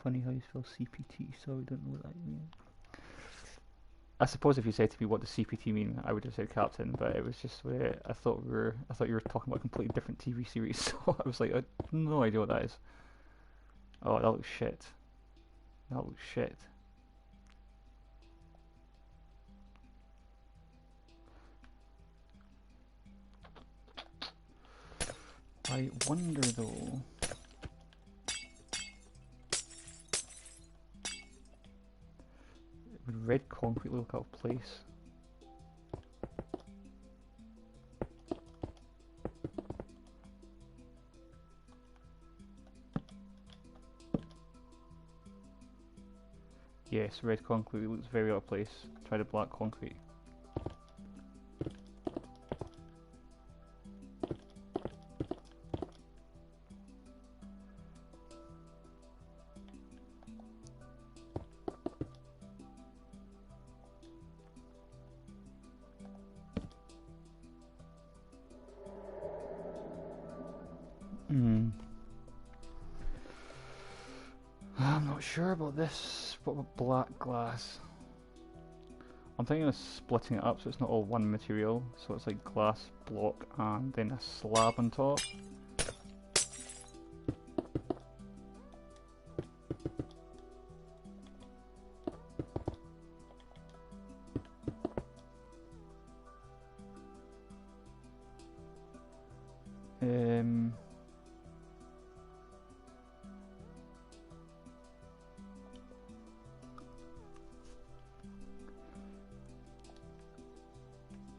Funny how you spell CPT, so I don't know what that means. I suppose if you said to me what does CPT mean, I would have said Captain, but it was just I thought you were talking about a completely different TV series, so I was like, I have no idea what that is. Oh, that looks shit. That looks shit. I wonder though. Would red concrete look out of place? Yes, red concrete looks very out of place. Try the black concrete. I'm not sure about this. What about black glass? I'm thinking of splitting it up so it's not all one material. So it's like glass block and then a slab on top.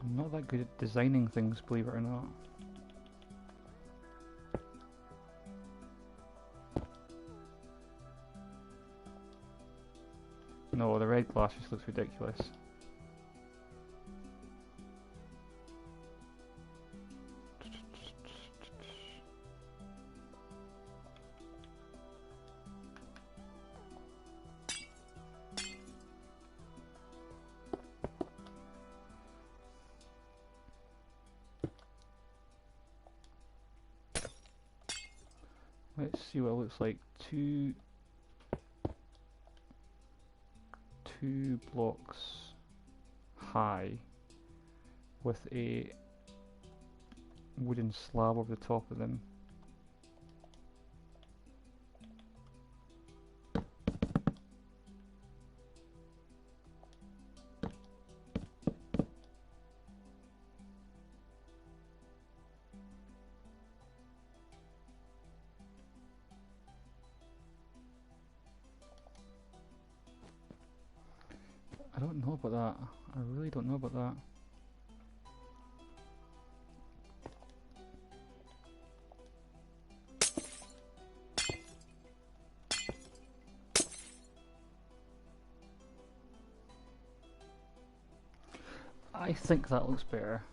I'm not that good at designing things, believe it or not. No, the red glass just looks ridiculous. Let's see what it looks like. Two blocks high with a wooden slab over the top of them. I don't know about that. I really don't know about that. I think that looks better.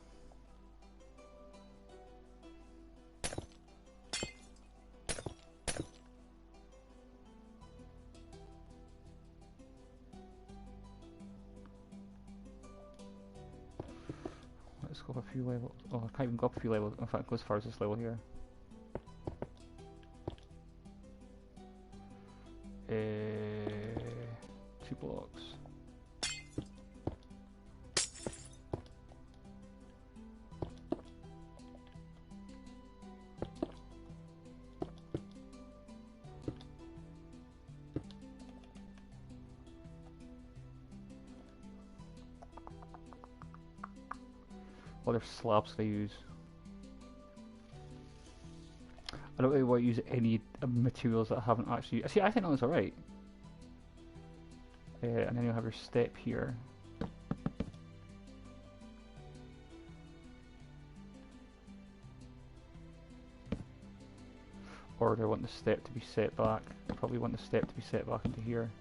Let's go up a few levels. Oh, I can't even go up a few levels. In fact, go as far as this level here. Uh, 2 blocks. What other slabs can I use? I don't really want to use any materials that I haven't actually... See, I think that looks alright. And then you'll have your step here. Or do I want the step to be set back? I probably want the step to be set back into here.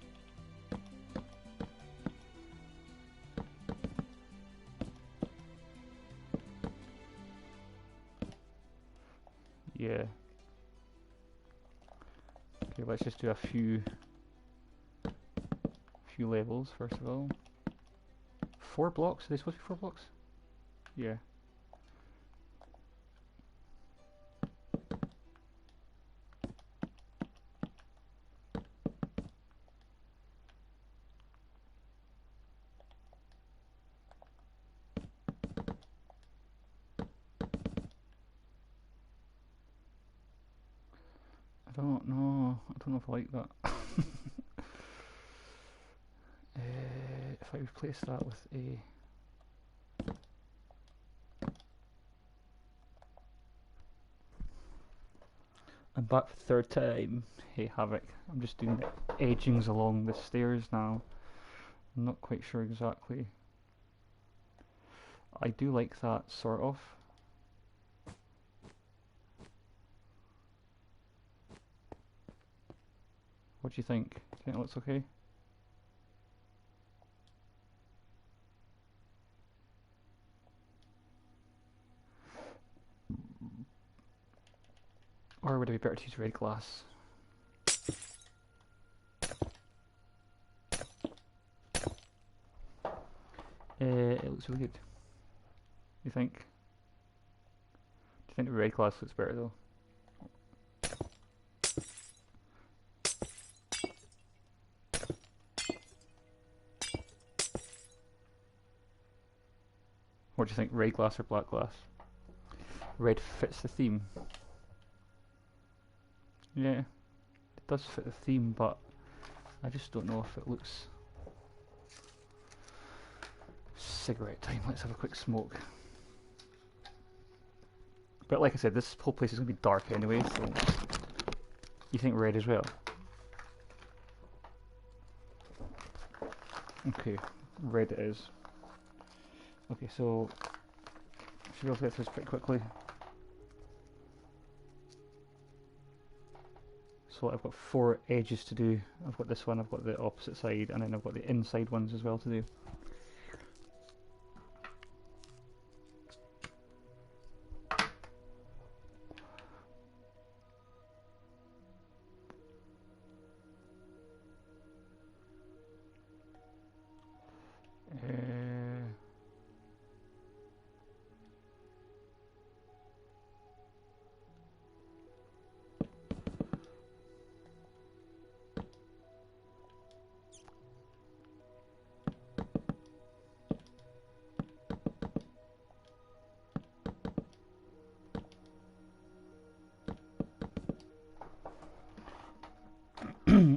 Yeah. Okay, let's just do a few levels first of all. 4 blocks? Are they supposed to be 4 blocks? Yeah. I don't know. I don't know if I like that. If I replace that with a... I'm back for the third time. Hey Havoc, I'm just doing edgings along the stairs now. I'm not quite sure exactly. I do like that sort of. What do you think? Do you think it looks okay? Or would it be better to use red glass? It looks really good. You think? Do you think the red glass looks better though? What do you think, red glass or black glass? Red fits the theme. Yeah, it does fit the theme, but I just don't know if it looks... Cigarette time, let's have a quick smoke. But like I said, this whole place is going to be dark anyway, so... You think red as well? Okay, red it is. Okay, so... Should be able to get through this pretty quickly. So I've got 4 edges to do. I've got this one, I've got the opposite side, and then I've got the inside ones as well to do.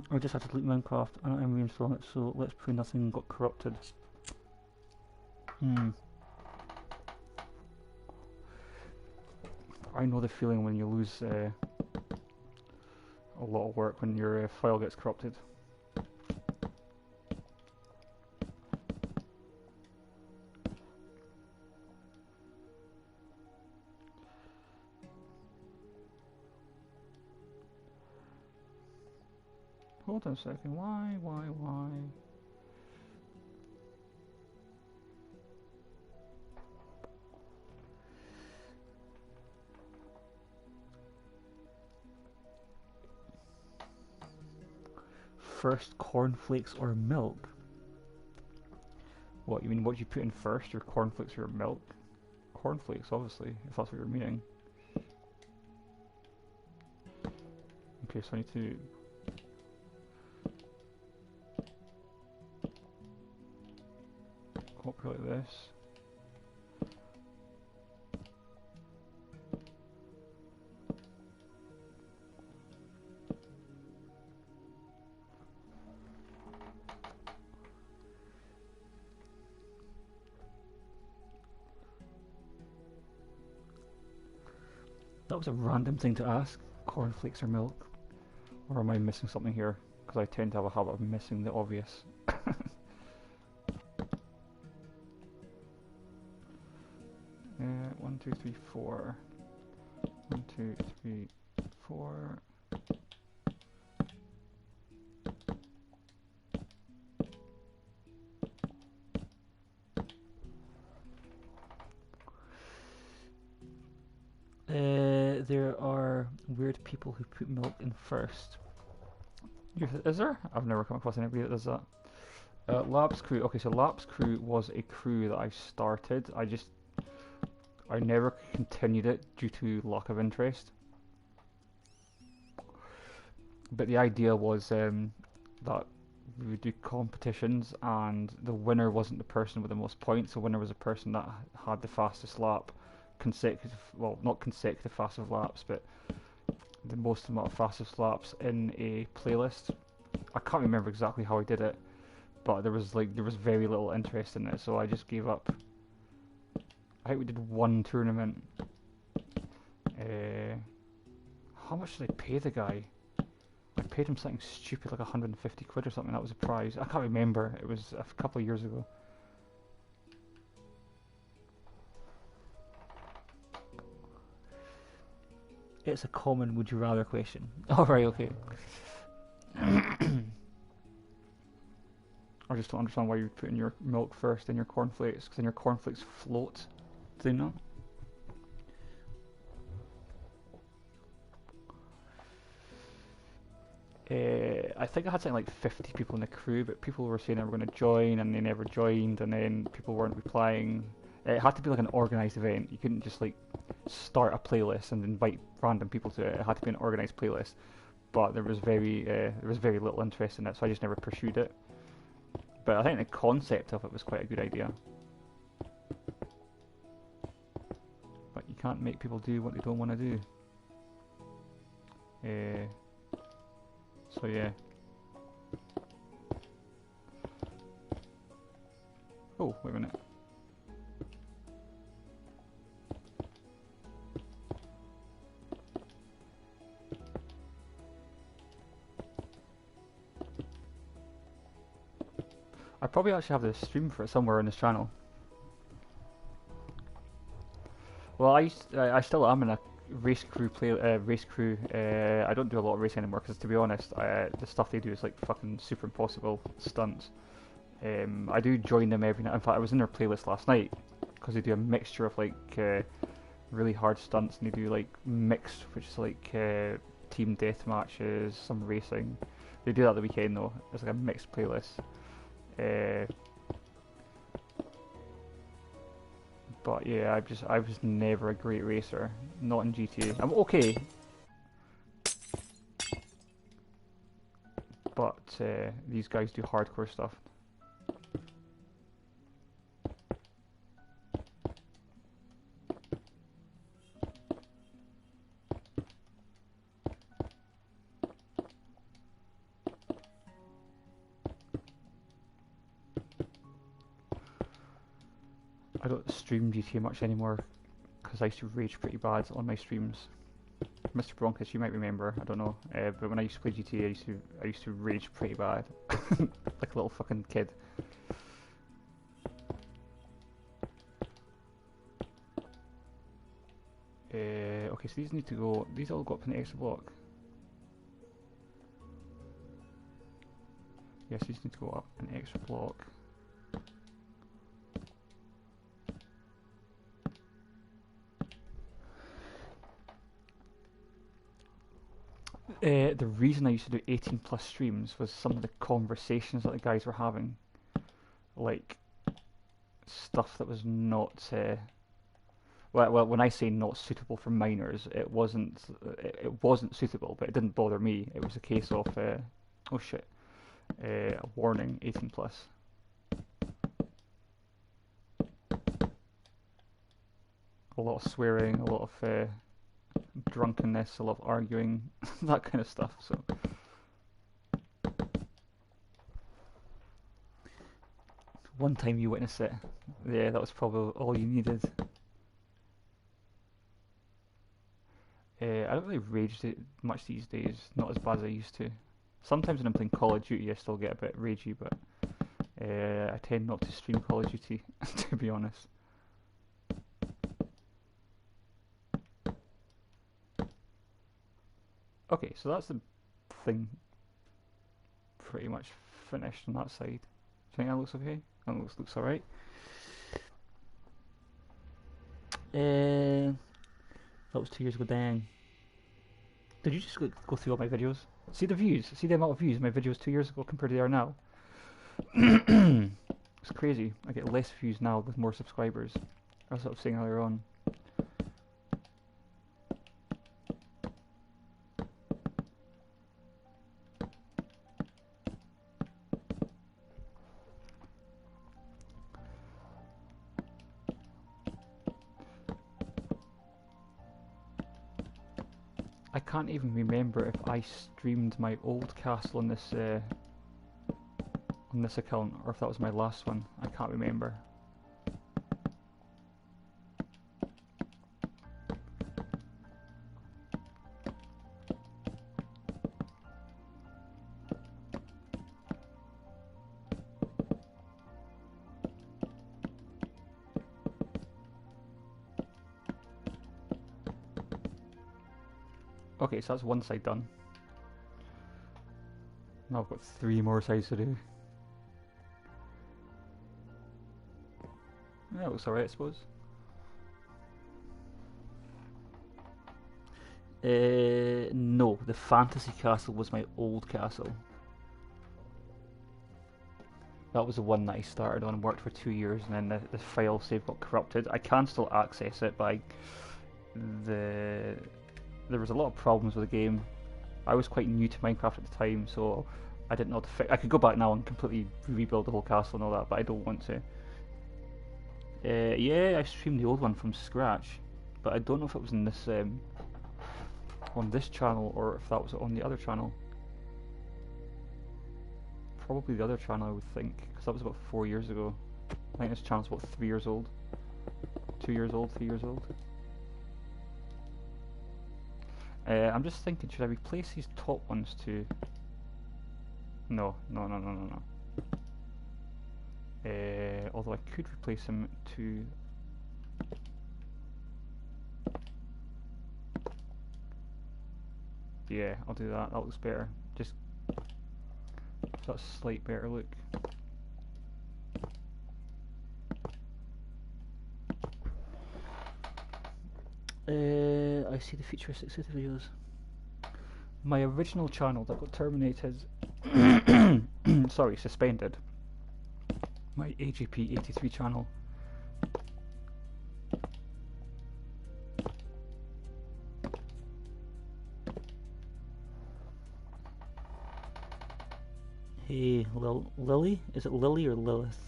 I just had to delete Minecraft and I'm reinstalling it, so let's pray nothing got corrupted. I know the feeling when you lose a lot of work when your file gets corrupted. Hold on a second, why? First cornflakes or milk? What, you mean what you put in first, your cornflakes or your milk? Cornflakes, obviously, if that's what you're meaning. Okay, so I need to... Copy like this. That was a random thing to ask. Cornflakes or milk? Or am I missing something here? Because I tend to have a habit of missing the obvious. 1, 2, 3, 4. 1, 2, 3, 4. There are weird people who put milk in first. Is there? I've never come across anybody that does that. Labs crew. Okay, so Labs crew was a crew that I started. I never continued it due to lack of interest. But the idea was that we would do competitions, and the winner wasn't the person with the most points. The winner was the person that had the fastest lap, not consecutive fastest laps, but the most amount of fastest laps in a playlist. I can't remember exactly how I did it, but there was very little interest in it, so I just gave up. I think we did one tournament. How much did I pay the guy? I paid him something stupid like 150 quid or something. That was a prize. I can't remember. It was a couple of years ago. It's a common would you rather question. Alright, okay. I just don't understand why you're putting your milk first, then your cornflakes, because then your cornflakes float. Do they not? I think I had something like 50 people in the crew, but people were saying they were going to join and they never joined, and then people weren't replying. It had to be like an organised event. You couldn't just like start a playlist and invite random people to it. It had to be an organised playlist. But there was very little interest in it, so I just never pursued it. But I think the concept of it was quite a good idea. But you can't make people do what they don't want to do. So yeah. Oh, wait a minute. I probably actually have the stream for it somewhere on this channel. Well, I still am in a race crew I don't do a lot of racing anymore because, to be honest, the stuff they do is like fucking super impossible stunts. I do join them every night. In fact, I was in their playlist last night because they do a mixture of like really hard stunts, and they do like mixed, which is like team death matches, some racing. They do that the weekend though. It's like a mixed playlist. But yeah, I was never a great racer. Not in GTA. I'm okay, but these guys do hardcore stuff. I don't stream GTA much anymore because I used to rage pretty bad on my streams. Mr. Bronkus, you might remember, I don't know, but when I used to play GTA, I used to rage pretty bad, like a little fucking kid. Okay, so these need to go. These all go up in the extra block. Yes, these need to go up an extra block. The reason I used to do 18 plus streams was some of the conversations that the guys were having, like stuff that was not. Well, when I say not suitable for minors, it wasn't suitable, but it didn't bother me. It was a case of oh shit, a warning, 18 plus. A lot of swearing, a lot of drunkenness, a lot of arguing, that kind of stuff. So one time you witnessed it. Yeah, that was probably all you needed. don't really rage much these days. Not as bad as I used to. Sometimes when I'm playing Call of Duty, I still get a bit ragey, but I tend not to stream Call of Duty, to be honest. Okay, so that's the thing pretty much finished on that side. Do you think that looks okay? That looks alright. That was 2 years ago, dang. Did you just go through all my videos? See the views? See the amount of views my videos 2 years ago compared to they are now? It's crazy. I get less views now with more subscribers. As I was saying earlier on. I can't even remember if I streamed my old castle on this account, or if that was my last one. I can't remember. Okay, so that's one side done. Now I've got 3 more sides to do. Yeah, it looks alright, I suppose. No, the fantasy castle was my old castle. That was the one that I started on and worked for 2 years, and then the file save got corrupted. I can still access it, but there was a lot of problems with the game. I was quite new to Minecraft at the time, so I didn't know how to fix. I could go back now and completely rebuild the whole castle and all that, but I don't want to. Yeah, I streamed the old one from scratch, but I don't know if it was in this on this channel or if that was on the other channel. Probably the other channel, I would think, because that was about 4 years ago. I think this channel's about 3 years old, 2 years old, 3 years old. I'm just thinking, should I replace these top ones to... No. Although I could replace them to... Yeah, I'll do that. That looks better. Just... So that's a slight better look. I see the futuristic city videos. My original channel that got terminated, sorry, suspended. My AGP83 channel. Hey, Lily? Is it Lily or Lilith?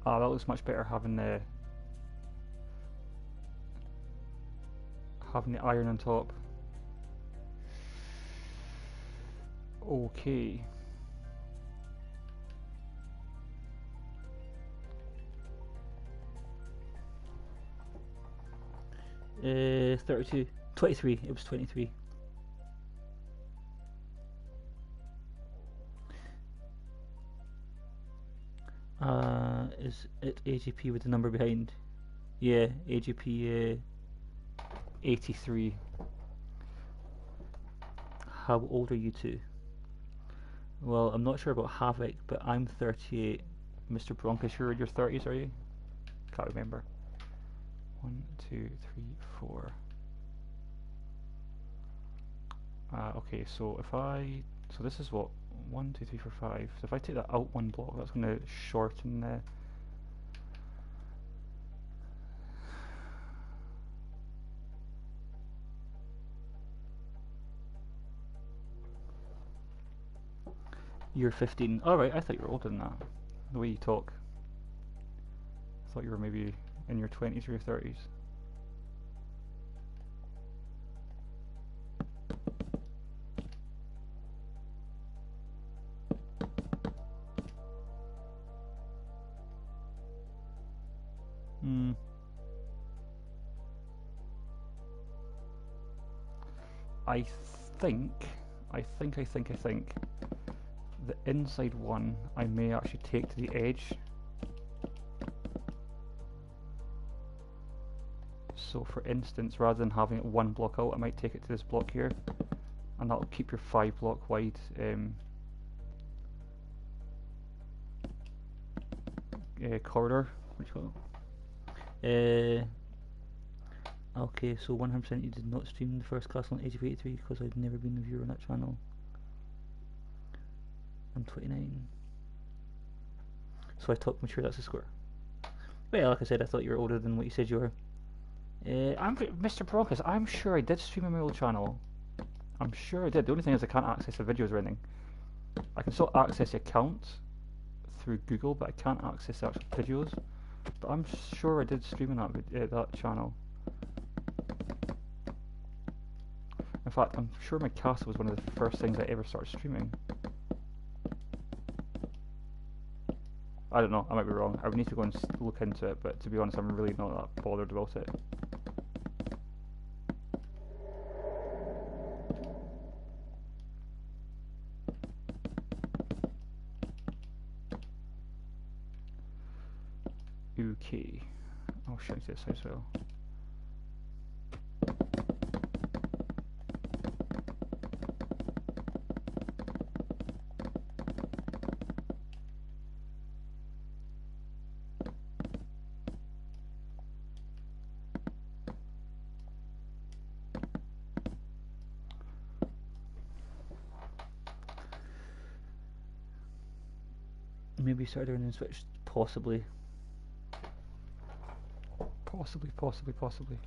Oh, that looks much better having the iron on top. Okay. Uh, 32, 23. It was 23. Is it AGP with the number behind? Yeah, AGP 83. How old are you two? Well, I'm not sure about Havoc, but I'm 38. Mr. Bronkus, you're in your 30s, are you? Can't remember. 1, 2, 3, 4. Okay, so if I... So this is what? 1, 2, 3, 4, 5. So if I take that out one block, that's going to shorten the... You're 15. Alright, I thought you were older than that. The way you talk. I thought you were maybe in your 20s or your 30s. I think, I think the inside one I may actually take to the edge. So for instance, rather than having it one block out, I might take it to this block here, and that'll keep your 5 block wide corridor. What do you call it? Okay, so 100% you did not stream the first castle on Age of 83 because I've never been a viewer on that channel. I'm 29. So I talk mature, that's a score. Well, like I said, I thought you were older than what you said you were. I'm Mr. Broncos, I'm sure I did stream on my old channel. I'm sure I did. The only thing is I can't access the videos or anything. I can still access the account through Google, but I can't access the actual videos. But I'm sure I did stream on that channel. In fact, I'm sure my castle was one of the first things I ever started streaming. I don't know, I might be wrong. I would need to go and look into it, but to be honest, I'm really not that bothered about it. Okay. I'll show you this as well. Maybe start doing and switch, possibly. Possibly.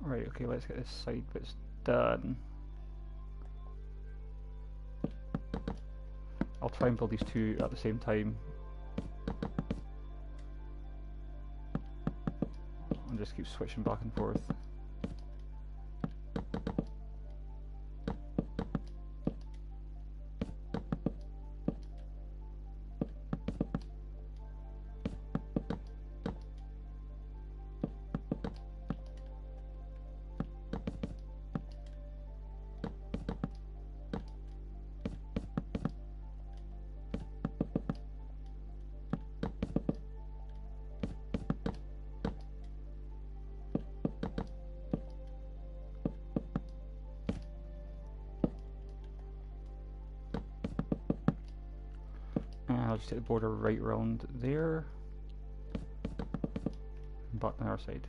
Right, okay, let's get this side bits done. I'll try and build these two at the same time. And just keep switching back and forth. I'll just take the border right around there, and back on our side.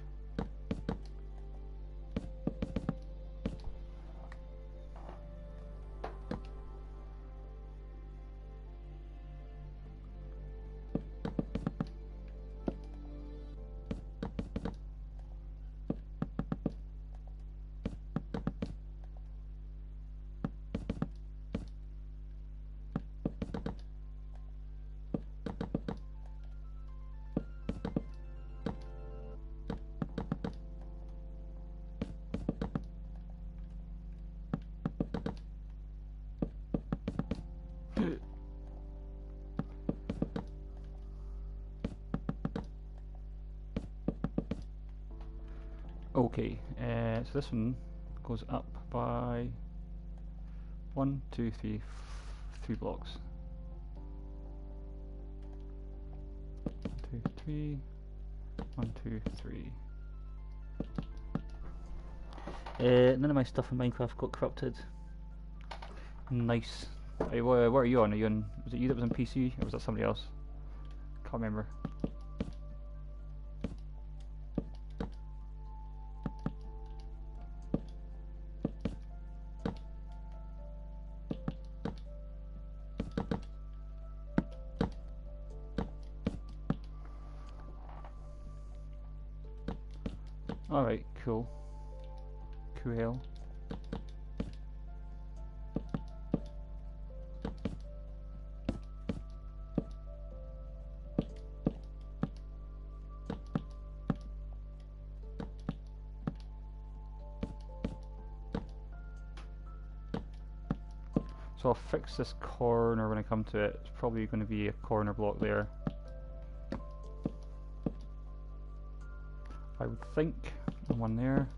Okay, so this one goes up by 1, 2, 3, 3 blocks. 1, 2, 3. 1, 2, 3. None of my stuff in Minecraft got corrupted. Nice. Hey, what are you on? Are you on? Was it you that was on PC, or was that somebody else? Can't remember. Alright, cool. Cool. So I'll fix this corner when I come to it. It's probably going to be a corner block there. I would think, and one there.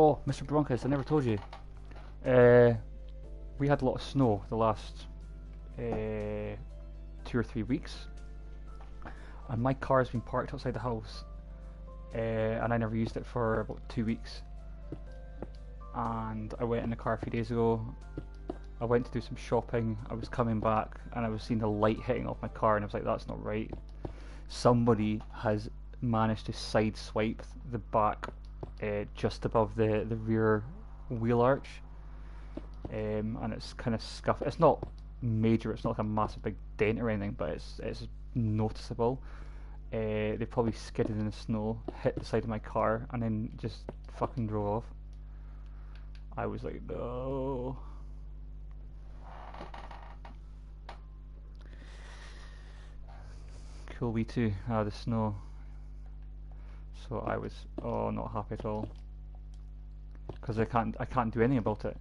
Oh, Mr. Broncos, I never told you. Uh, we had a lot of snow the last 2 or 3 weeks, and my car has been parked outside the house, and I never used it for about 2 weeks. And I went in the car a few days ago. I went to do some shopping. I was coming back, and I was seeing the light hitting off my car, and I was like, "That's not right." Somebody has managed to sideswipe the back, just above the rear wheel arch, and it's kind of scuffed. It's not major. It's not like a massive big dent or anything, but it's noticeable. They probably skidded in the snow, hit the side of my car, and then just fucking drove off. I was like, no. Cool, we too. The snow. So I was not happy at all, because I can't do anything about it,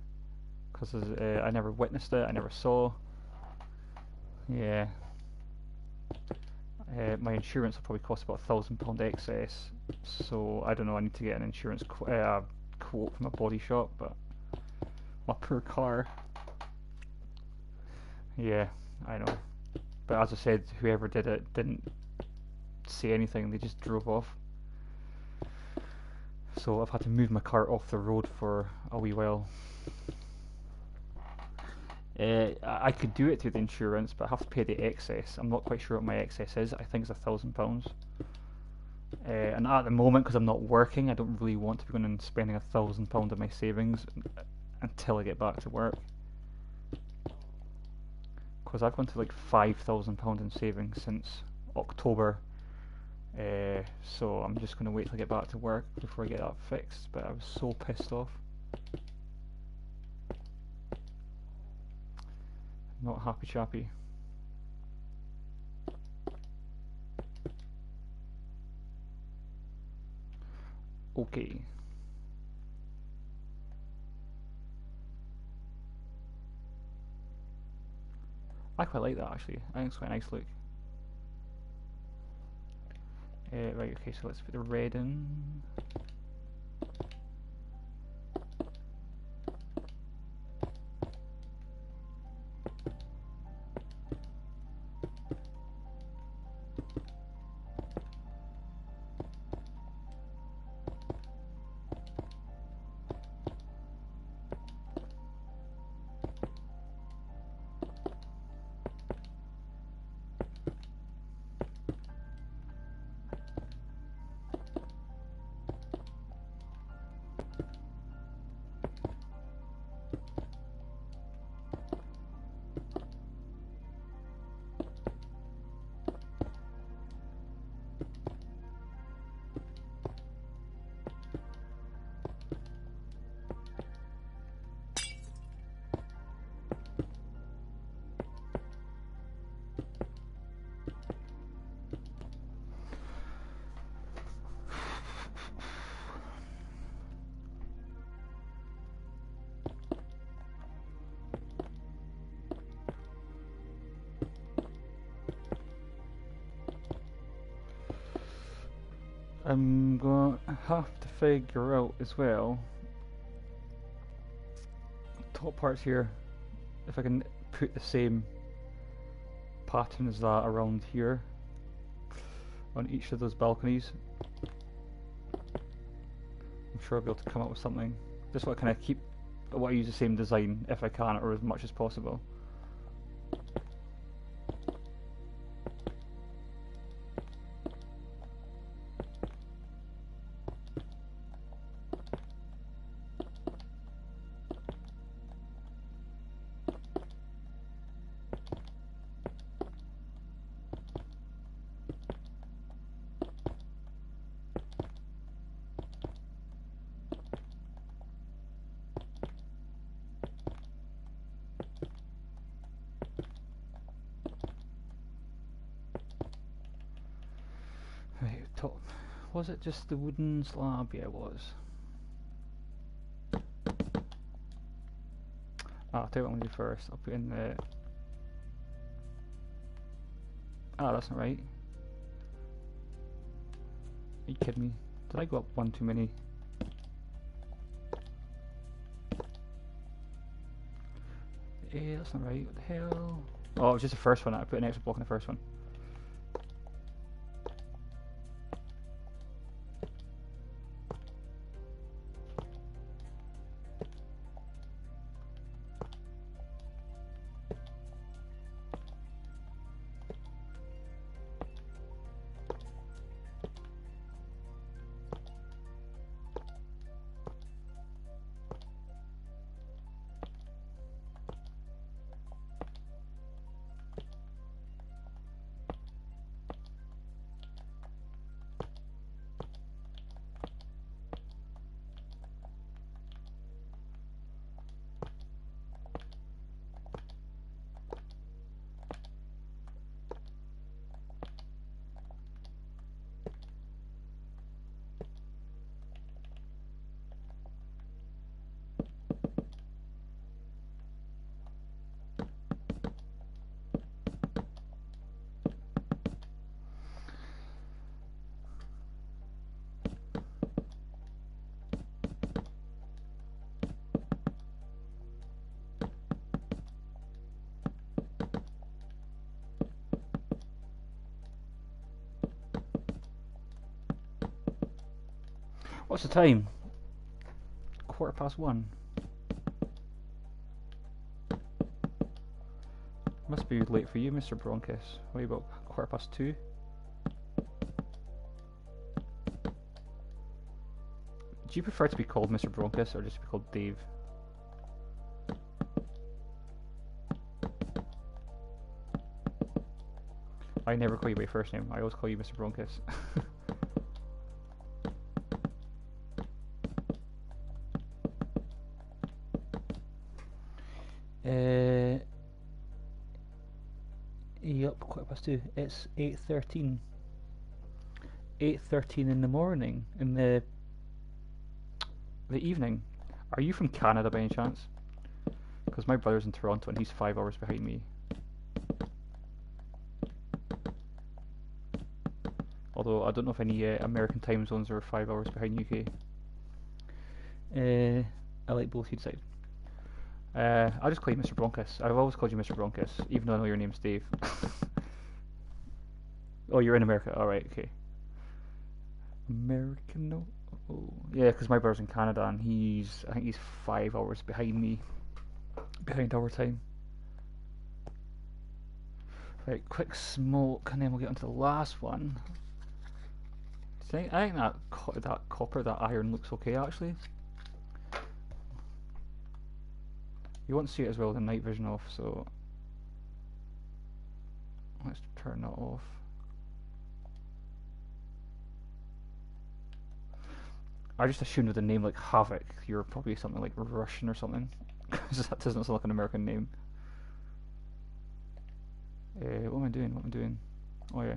because I never witnessed it. I never saw. Yeah. My insurance will probably cost about £1,000 excess, so I don't know. I need to get an insurance quote from a body shop, but my poor car. Yeah, I know. But as I said, whoever did it didn't say anything. They just drove off. So I've had to move my car off the road for a wee while. I could do it through the insurance, but I have to pay the excess. I'm not quite sure what my excess is. I think it's £1,000. And at the moment, because I'm not working, I don't really want to be going and spending £1,000 of my savings until I get back to work. Because I've gone to like £5,000 in savings since October. So I'm just going to wait till I get back to work before I get that fixed. But I was so pissed off. Not happy chappy. Okay. I quite like that actually. I think it's quite a nice look. Right, okay, so let's put the red in. I'm going to have to figure out as well, top parts here, if I can put the same pattern as that around here on each of those balconies. I'm sure I'll be able to come up with something. Just want to kind of keep, I want to use the same design if I can, or as much as possible. Right, top. Was it just the wooden slab? Yeah, it was. I'll tell you what I'm going to do first. I'll put in the... that's not right. Are you kidding me? Did I go up one too many? That's not right. What the hell? Oh, it was just the first one. I put an extra block in the first one. What's the time? 1:15. Must be late for you, Mr. Broncus. What about 2:15? Do you prefer to be called Mr. Broncus or just to be called Dave? I never call you by your first name. I always call you Mr. Broncus. Yep, 2:15. It's 8:13. 8:13 in the morning, in the evening. Are you from Canada by any chance? Because my brother's in Toronto and he's 5 hours behind me. Although I don't know if any American time zones are 5 hours behind UK. I like both you'd say. I'll just call you Mr. Broncus. I've always called you Mr. Broncus, even though I know your name's Dave. Oh, you're in America. Alright, okay. American, no? Oh, yeah, because my brother's in Canada and I think he's 5 hours behind me. Behind our time. Right, quick smoke, and then we'll get on to the last one. I think that copper, that iron looks okay actually. You won't see it as well with the night vision off, so let's turn that off. I just assumed with a name like Havoc, you're probably something like Russian or something, because that doesn't sound like an American name. What am I doing? What am I doing? Oh yeah.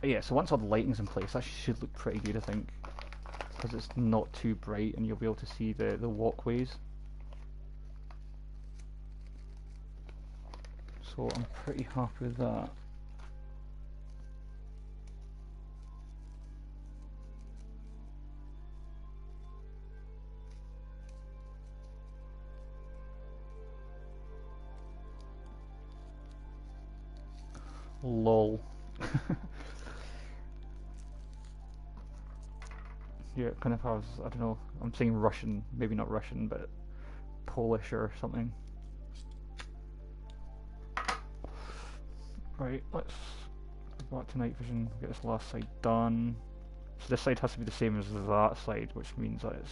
Yeah, so once all the lighting's in place, that should look pretty good, I think, because it's not too bright and you'll be able to see the walkways. So I'm pretty happy with that. LOL. Yeah, kind of has, I don't know, I'm saying Russian, maybe not Russian, but Polish or something. Right, let's go back to night vision, get this last side done. So this side has to be the same as that side, which means that it's...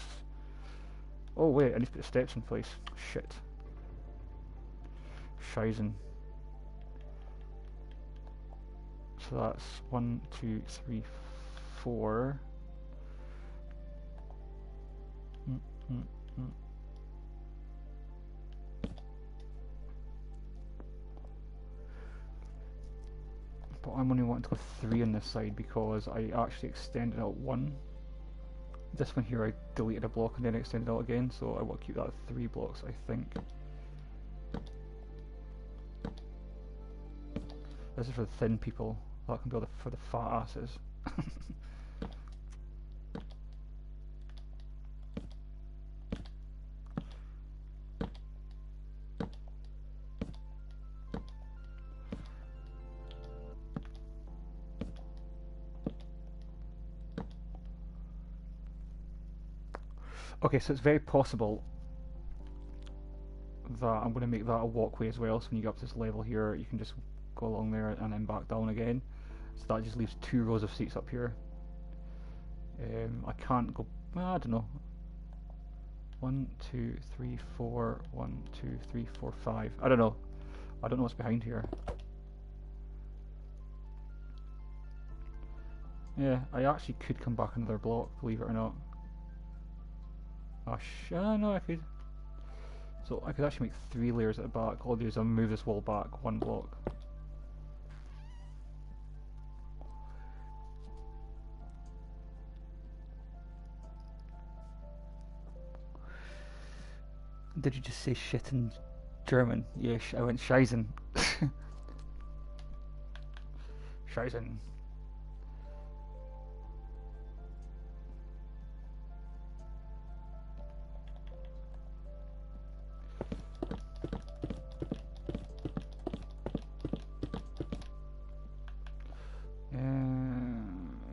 Oh wait, I need to put the steps in place. Shit. Shizen. So that's 1, 2, 3, 4. But I'm only wanting to go 3 on this side because I actually extended out 1. This one here I deleted a block and then extended out again, so I want to keep that at 3 blocks, I think. This is for the thin people. That can be for the fat asses. Okay, so it's very possible that I'm going to make that a walkway as well, so when you get up to this level here, you can just go along there and then back down again. So that just leaves 2 rows of seats up here. I can't go, well, I don't know. 1, 2, 3, 4, 1, 2, 3, 4, 5. I don't know. I don't know what's behind here. Yeah, I actually could come back another block, believe it or not. Oh, no, I could. So I could actually make 3 layers at the back. All I'll do is I'll move this wall back 1 block. Did you just say shit in German? Yeah, I went Scheißen. Scheißen.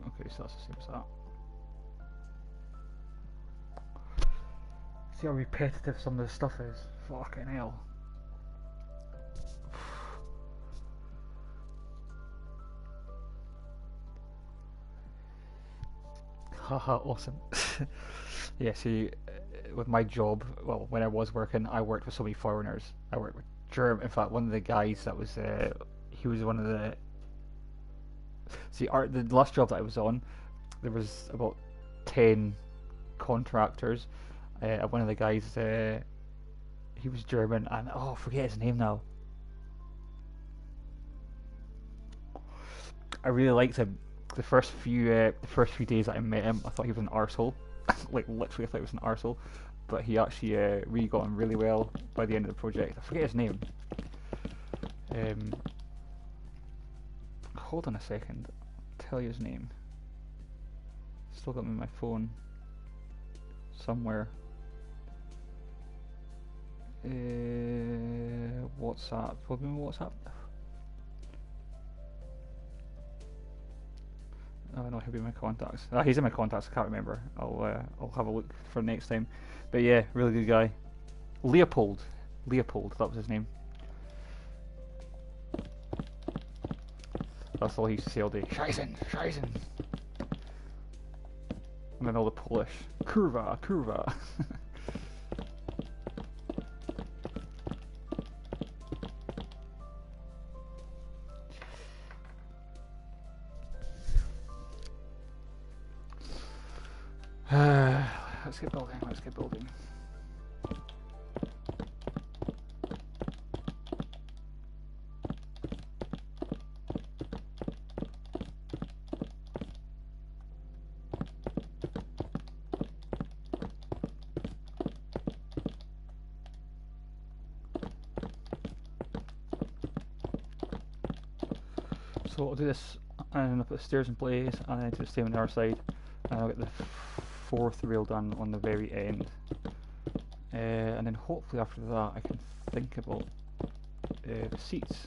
Okay, so that's the same as that. See how repetitive some of this stuff is? Fucking hell. Haha, awesome. Yeah, see, with my job, well, when I was working, I worked with so many foreigners. I worked with German. In fact, one of the guys that was, he was one of the. See, the last job that I was on, there was about 10 contractors. One of the guys, he was German, and oh, I forget his name now. I really liked him. The first few days that I met him, I thought he was an arsehole. Like literally, I thought he was an arsehole. But he actually really got on really well by the end of the project. I forget his name. Hold on a second. I'll tell you his name. Still got him in my phone somewhere. WhatsApp. Probably WhatsApp. Oh no, he'll be in my contacts. He's in my contacts. I can't remember. I'll have a look for next time. But yeah, really good guy. Leopold. Leopold. That was his name. That's all he used to say all day. Scheißen, Scheißen. And then all the Polish. Kurwa, kurwa. Let's get building, let's get building. So I'll do this, and I'll put the stairs in place, and then do the same on the other side, and I'll get the 4th rail done on the very end. And then hopefully after that I can think about the seats.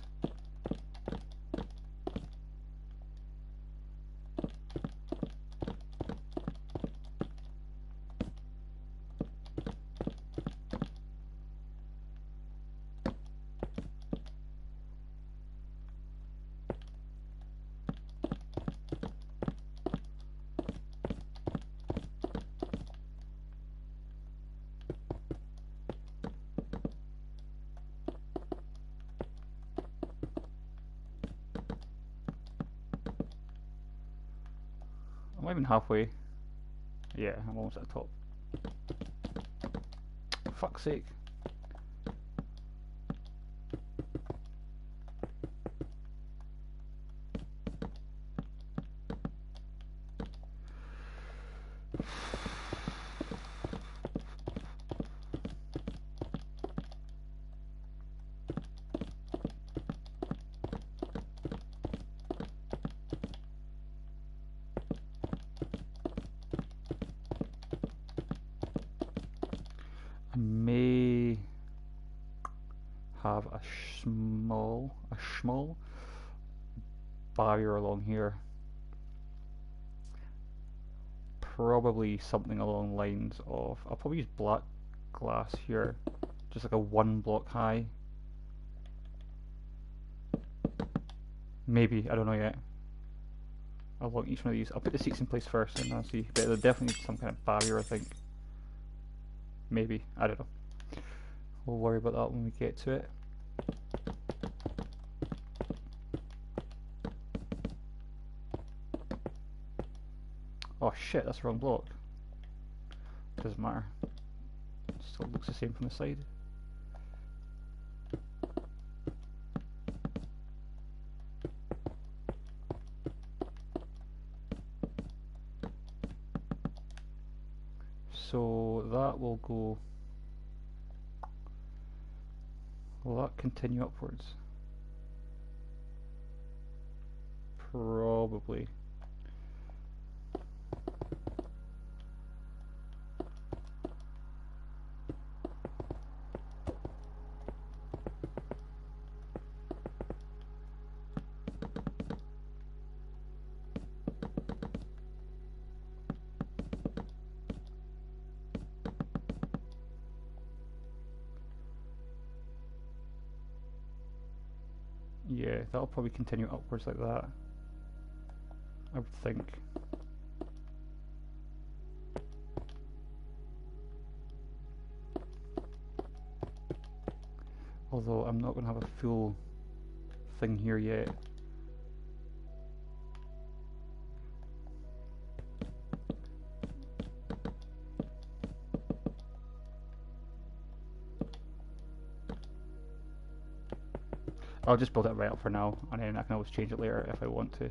I'm not even halfway. Yeah, I'm almost at the top. For fuck's sake. I may have a small barrier along here. probably something along the lines of, I'll probably use black glass here, just like a 1 block high. Maybe, I don't know yet. Along each one of these. I'll put the seats in place first and I'll see. But they'll definitely need some kind of barrier, I think. Maybe, I don't know. We'll worry about that when we get to it. Oh shit, that's the wrong block. Doesn't matter. Still looks the same from the side. So that will go. Will that continue upwards? Probably. Yeah, that'll probably continue upwards like that, I would think. Although I'm not going to have a full thing here yet. I'll just build it right up for now, and then I can always change it later if I want to.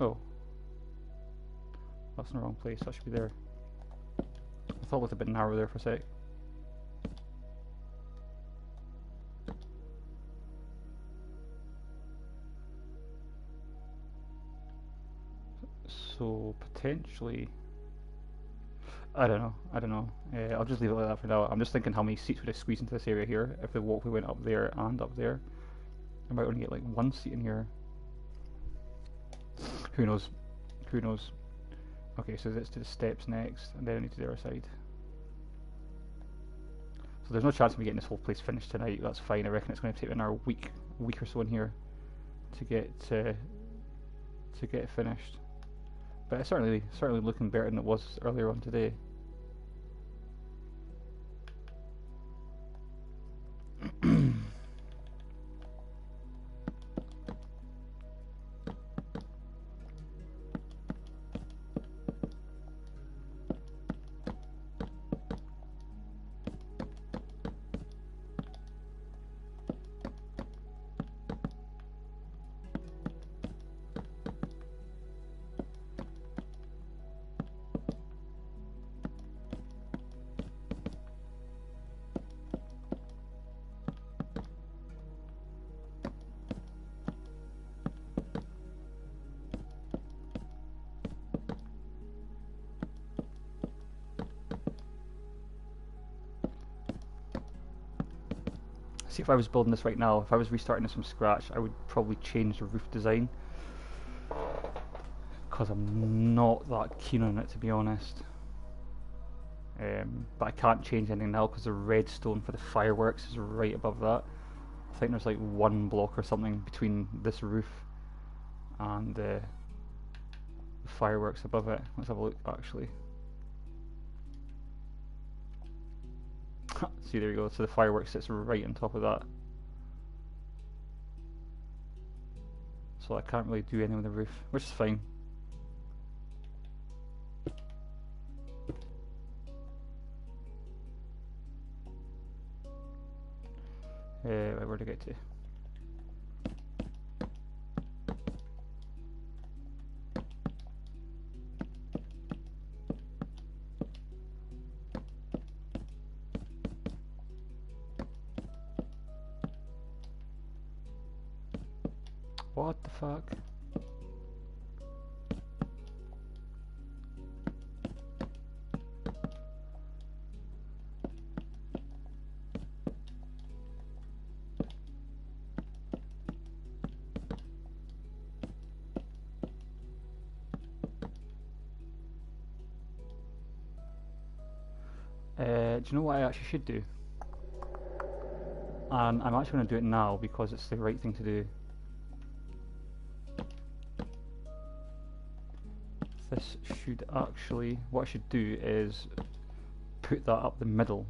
Oh. That's in the wrong place, that should be there. I thought it was a bit narrow there for a sec. So, potentially... I don't know. I'll just leave it like that for now. I'm just thinking how many seats would I squeeze into this area here if the walkway went up there and up there. I might only get like 1 seat in here. Who knows? Who knows? Okay, so let's do the steps next, and then I need to do the other side. So there's no chance of me getting this whole place finished tonight. That's fine. I reckon it's going to take another week or so in here to get it finished. But it's certainly looking better than it was earlier on today. See, if I was building this right now, if I was restarting this from scratch, I would probably change the roof design, because I'm not that keen on it, to be honest. But I can't change anything now because the redstone for the fireworks is right above that. I think there's like 1 block or something between this roof and the fireworks above it. Let's have a look actually. See, there you go. So the fireworks sits right on top of that. So I can't really do anything with the roof, which is fine. Right, where did I get to? What the fuck? Do you know what I actually should do? And I'm actually going to do it now because it's the right thing to do. This should actually, what I should do is put that up the middle.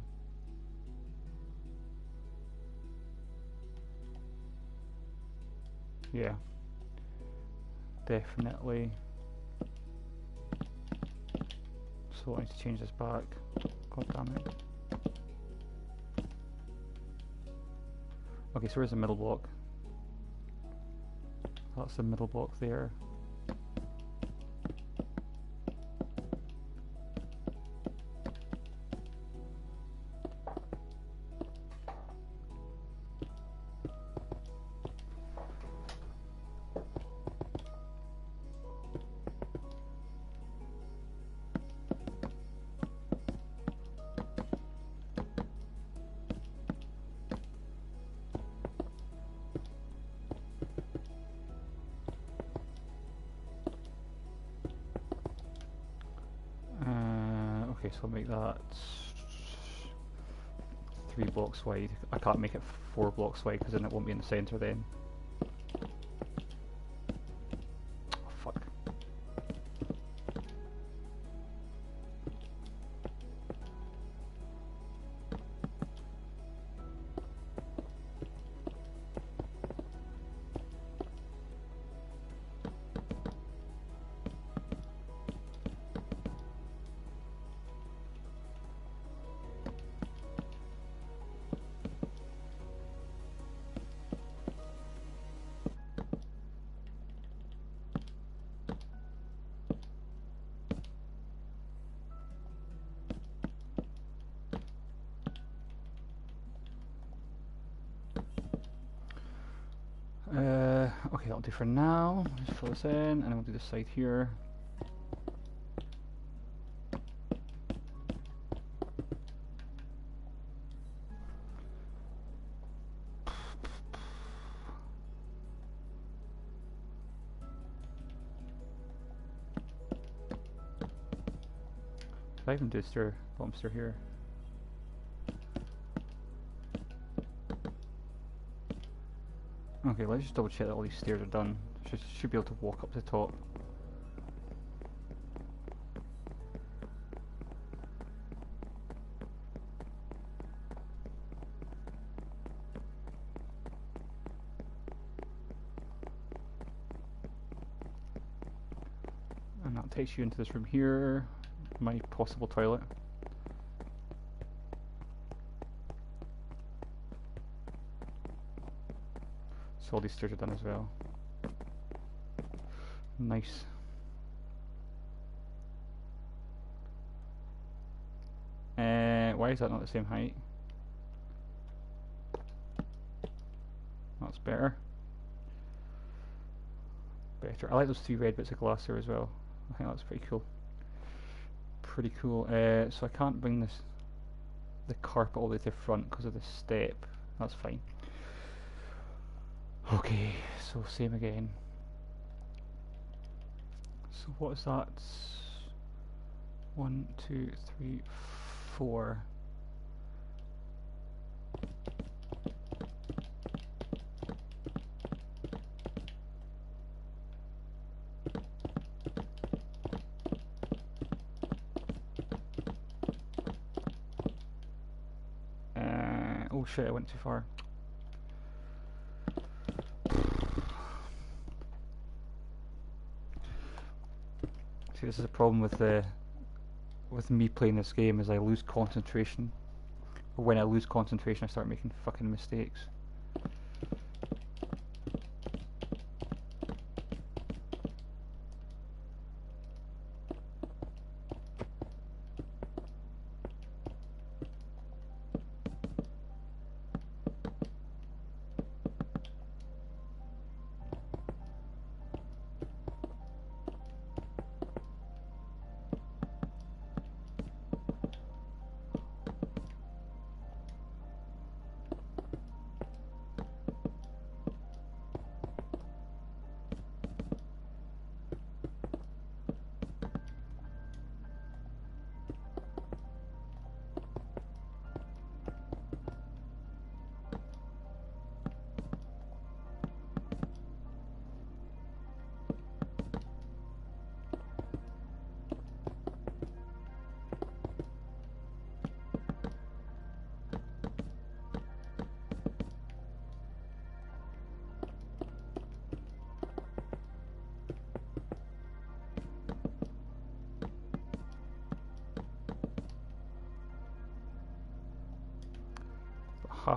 Yeah, definitely. So I need to change this back. God damn it. Okay, so where's the middle block? That's the middle block there. Okay, so I'll make that 3 blocks wide. I can't make it 4 blocks wide because then it won't be in the centre then. Oh, fuck. Okay, that'll do for now. Just fill this in, and then we'll do this side here. Did I even do stair, bottom stair here? Okay, let's just double check that all these stairs are done. Should be able to walk up to the top. And that takes you into this room here, my possible toilet. So all these stairs are done as well. Nice. Why is that not the same height? That's better. Better. I like those 3 red bits of glass there as well. I think that's pretty cool. Pretty cool. So I can't bring the carpet all the way to the front because of the step. That's fine. Okay, so same again. So what is that? 1, 2, 3, 4. Oh shit, I went too far. See, this is a problem with me playing this game, is I lose concentration. Or when I lose concentration I start making fucking mistakes.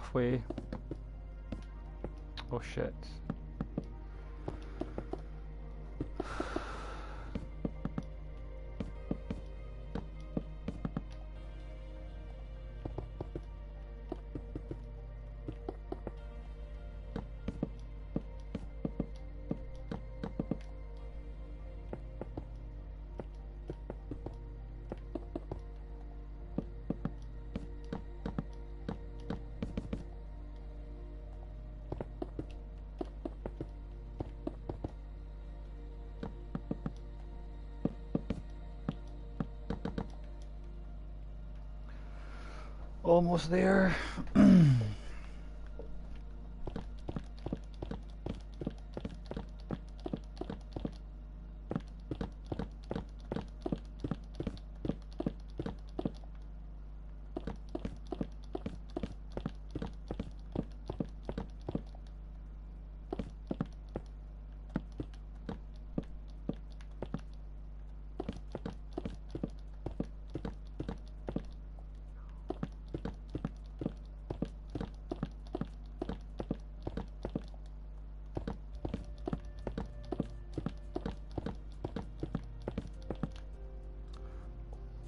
halfway. Oh shit. Almost there.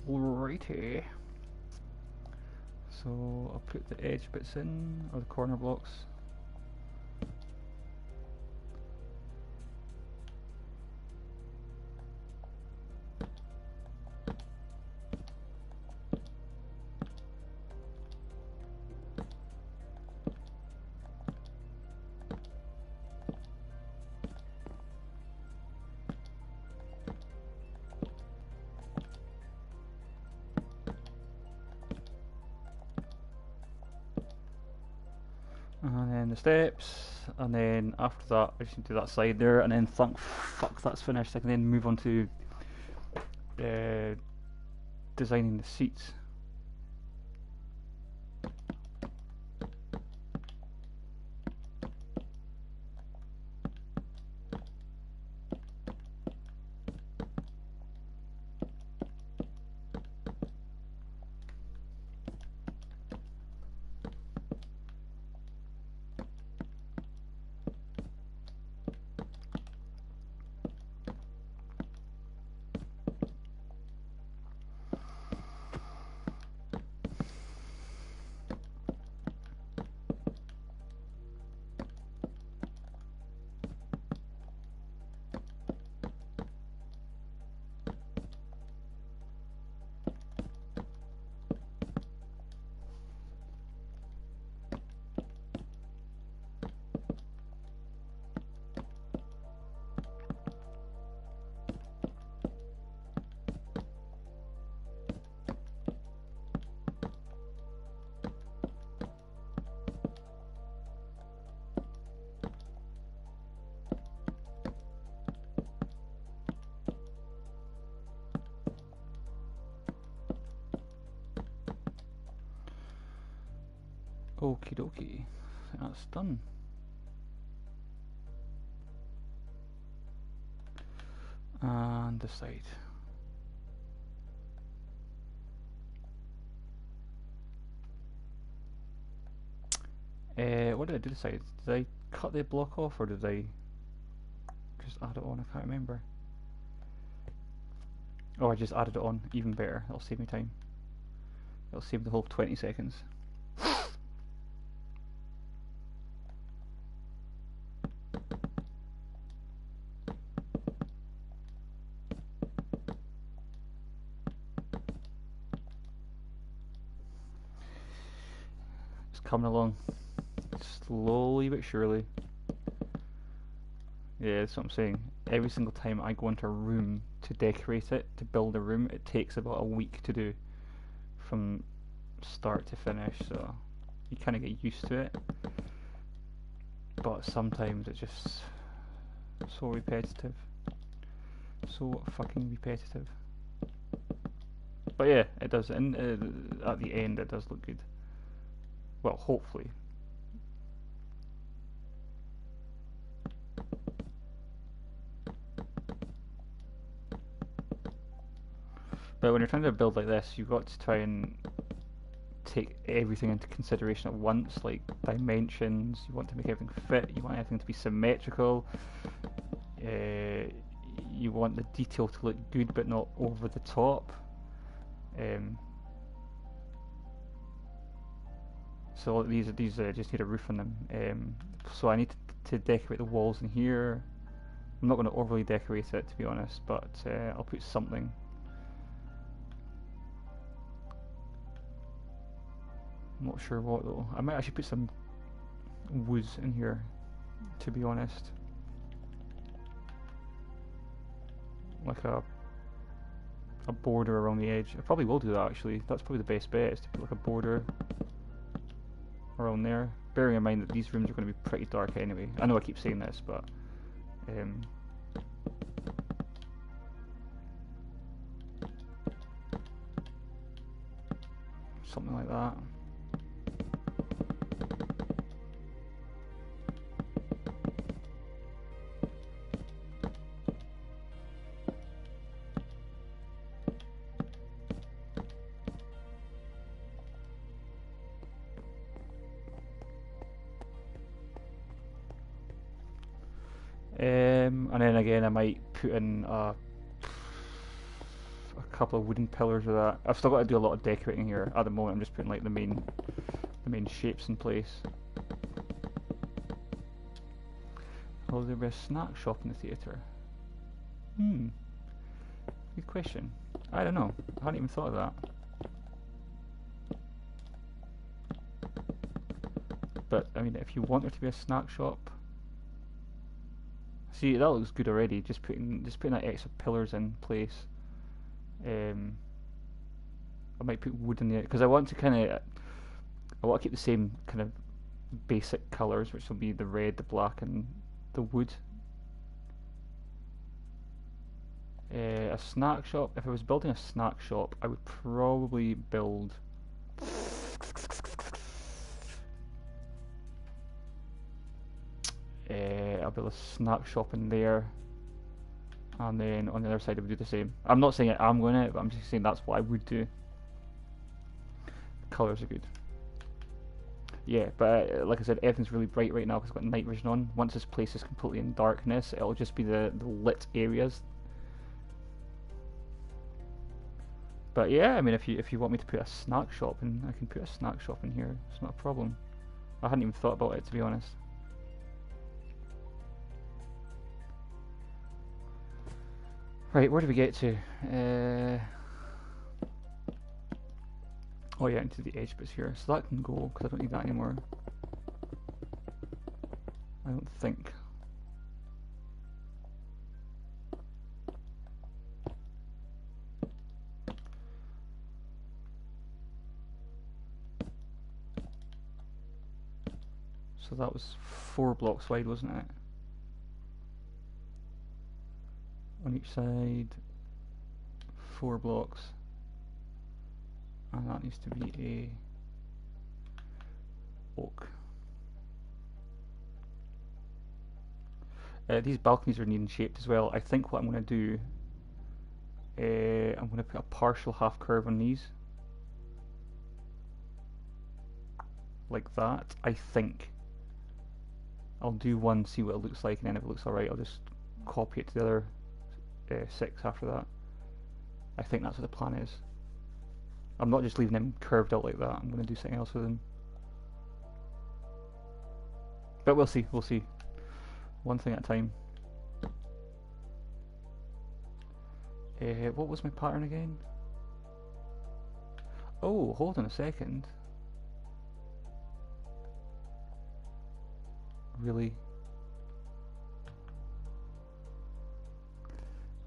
Alrighty. So I'll put the edge bits in, or the corner blocks. And then the steps, and then after that I just need to do that side there, and then thank fuck that's finished. I can then move on to designing the seats. Okie dokie, that's done. And the side. What did I do the side? Did I cut the block off, or did I just add it on? I can't remember. Oh, I just added it on. Even better. That'll save me time. It'll save the whole 20 seconds. Coming along slowly but surely. Yeah, that's what I'm saying. Every single time I go into a room to decorate it, to build a room, it takes about a week to do from start to finish, so you kind of get used to it. But sometimes it's just so repetitive. So fucking repetitive. But yeah, it does, and at the end it does look good. Well, hopefully. But when you're trying to build like this, you've got to try and take everything into consideration at once, like dimensions. You want to make everything fit. You want everything to be symmetrical. You want the detail to look good, but not over the top. So these just need a roof on them. So I need to decorate the walls in here. I'm not going to overly decorate it, to be honest, but I'll put something. I'm not sure what though. I might actually put some woods in here, to be honest. Like a border around the edge. I probably will do that actually. That's probably the best bet, is to put like a border around there. Bearing in mind that these rooms are going to be pretty dark anyway. I know I keep saying this, but something like that. And then again I might put in a couple of wooden pillars with that. I've still got to do a lot of decorating here. At the moment I'm just putting like the main shapes in place. Will there be a snack shop in the theatre? Good question. I don't know. I hadn't even thought of that. But I mean, if you want there to be a snack shop, see, that looks good already. Just putting that extra pillars in place. I might put wood in there because I want to keep the same kind of basic colours, which will be the red, the black, and the wood. A snack shop. If I was building a snack shop, I would probably build. I'll build a snack shop in there, and then on the other side I would do the same. I'm not saying I'm going to, but I'm just saying that's what I would do. The colours are good. Yeah, but like I said, everything's really bright right now because I've got night vision on. Once this place is completely in darkness, it'll just be the lit areas. But yeah, I mean, if you want me to put a snack shop in, I can put a snack shop in here. It's not a problem. I hadn't even thought about it, to be honest. Right, where do we get to? Oh yeah, into the edge bits here. So that can go, because I don't need that anymore. I don't think. So that was 4 blocks wide, wasn't it? On each side, 4 blocks. And that needs to be a oak. These balconies are needing shaped as well. I think what I'm going to do, I'm going to put a partial half curve on these. Like that, I think. I'll do one, see what it looks like, and then if it looks alright, I'll just copy it to the other 6 after that. I think that's what the plan is. I'm not just leaving them curved out like that. I'm going to do something else with them. But we'll see, we'll see. One thing at a time. What was my pattern again? Oh, hold on a second. Really?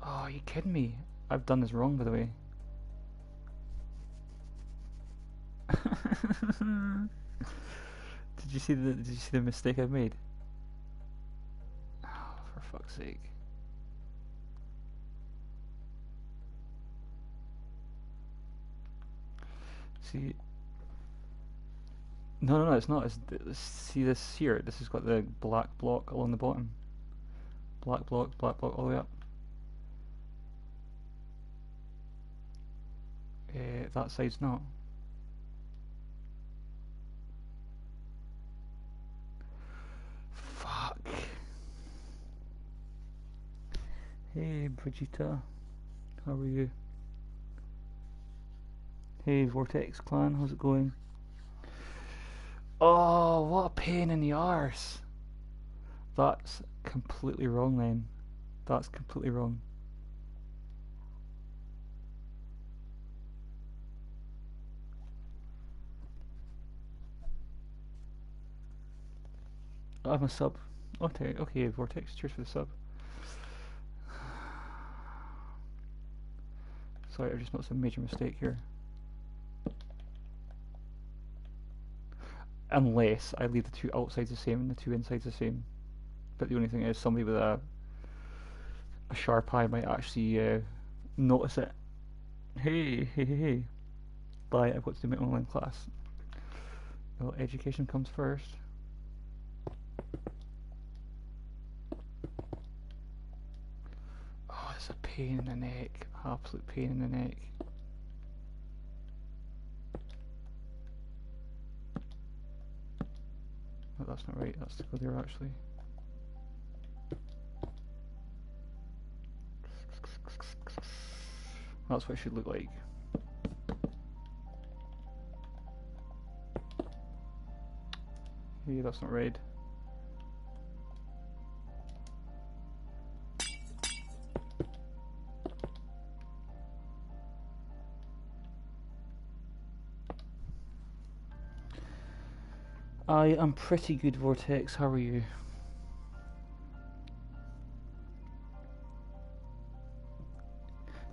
Oh, are you kidding me? I've done this wrong, by the way. Did you see the mistake I've made? Oh, for fuck's sake. See, no, it's not. See this here? This has got the black block along the bottom. Black block all the way up. That side's not. Hey Brigitta, how are you? Hey Vortex Clan, how's it going? Oh, what a pain in the arse! That's completely wrong then. That's completely wrong. I'm a sub. Okay, okay, Vortex, cheers for the sub. Sorry, I've just noticed a major mistake here. Unless I leave the two outsides the same and the two insides the same. But the only thing is, somebody with a sharp eye might actually notice it. Hey, hey, hey, hey. Bye, I've got to do my online class. Well, education comes first. Oh, it's a pain in the neck. Absolute pain in the neck. Oh, that's not right. That's to go there actually. That's what it should look like. Yeah, that's not red. I am pretty good, Vortex. How are you?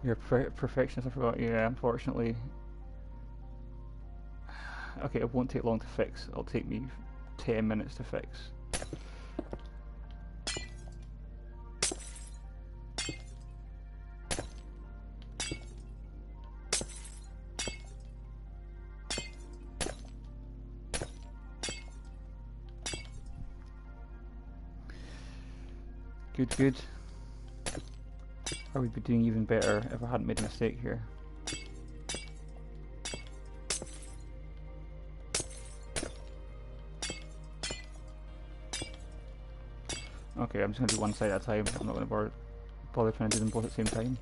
You're a perfectionist, I forgot. Yeah, unfortunately. Okay, it won't take long to fix. It'll take me 10 minutes to fix. Good, good. I would be doing even better if I hadn't made a mistake here. Okay, I'm just going to do one side at a time. I'm not going to bother trying to do them both at the same time.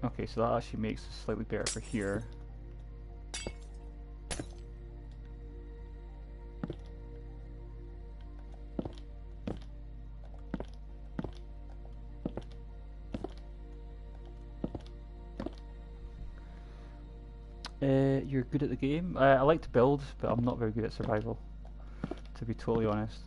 Okay, so that actually makes it slightly better for here. You're good at the game? I like to build, but I'm not very good at survival, to be totally honest.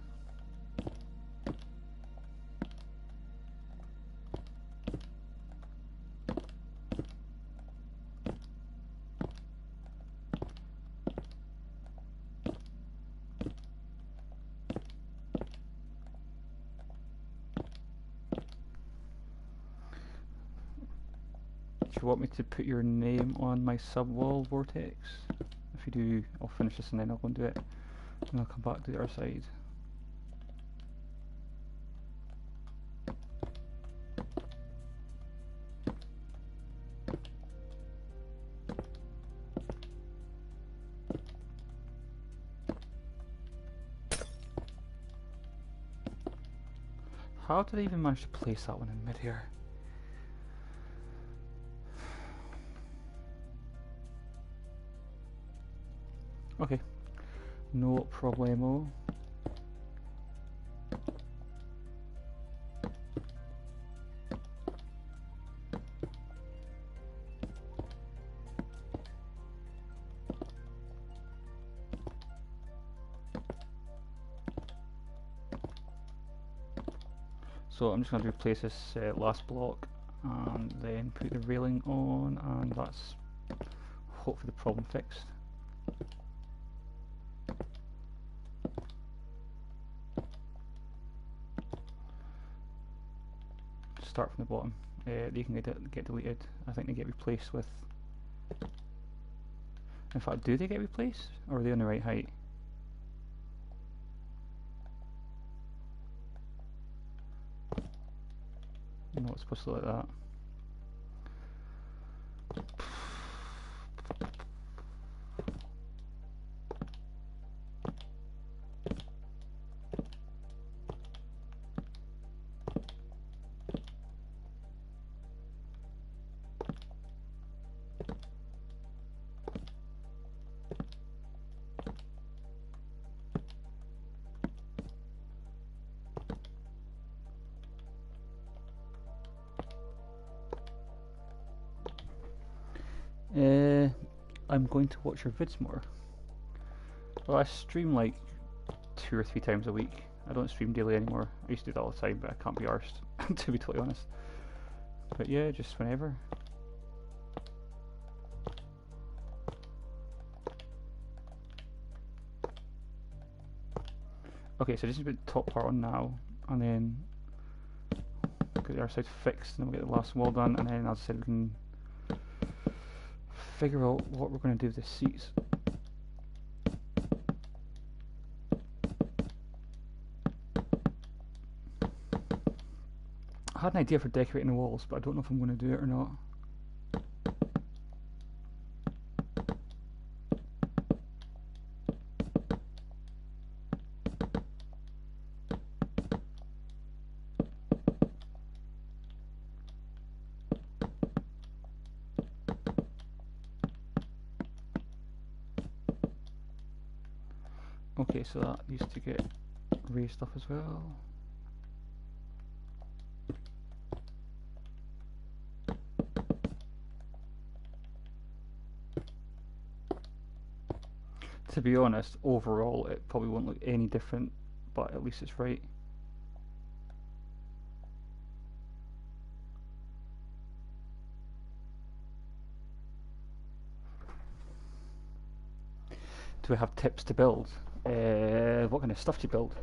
Do you want me to put your name on my sub wall, Vortex? If you do, I'll finish this and then I'll go and do it. And I'll come back to the other side. How did I even manage to place that one in mid-air? Okay, no problemo. So I'm just going to replace this last block and then put the railing on, and that's hopefully the problem fixed. Start from the bottom. They can get deleted. I think they get replaced with... In fact, do they get replaced? Or are they on the right height? No, it's supposed to look like that. I'm going to watch your vids more. Well, I stream like 2 or 3 times a week. I don't stream daily anymore. I used to do that all the time, but I can't be arsed, to be totally honest. But yeah, just whenever. Okay, so just put the top part on now, and then get the other side fixed, and then we'll get the last wall done, and then as I said, we can figure out what we're going to do with the seats. I had an idea for decorating the walls, but I don't know if I'm going to do it or not. Okay, so that needs to get raised up as well. To be honest, overall it probably won't look any different, but at least it's right. Do we have tips to build? What kind of stuff do you build?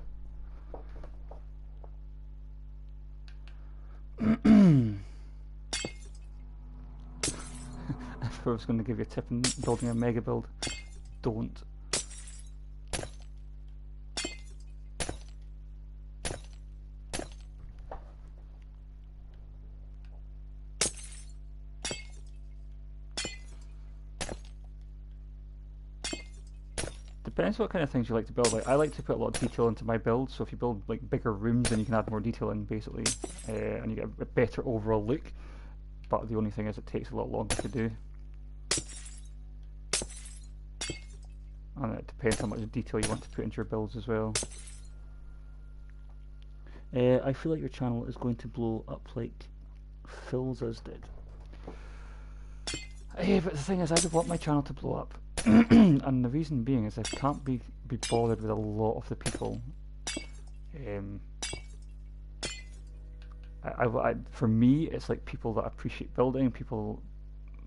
If I was going to give you a tip in building a mega build, don't. Depends what kind of things you like to build. Like, I like to put a lot of detail into my build, so if you build like bigger rooms, then you can add more detail in, basically, and you get a better overall look. But the only thing is, it takes a lot longer to do, and it depends how much detail you want to put into your builds as well. I feel like your channel is going to blow up like Phil's did. But the thing is, I would want my channel to blow up. And the reason being is I can't be bothered with a lot of the people. For me, it's like people that appreciate building, people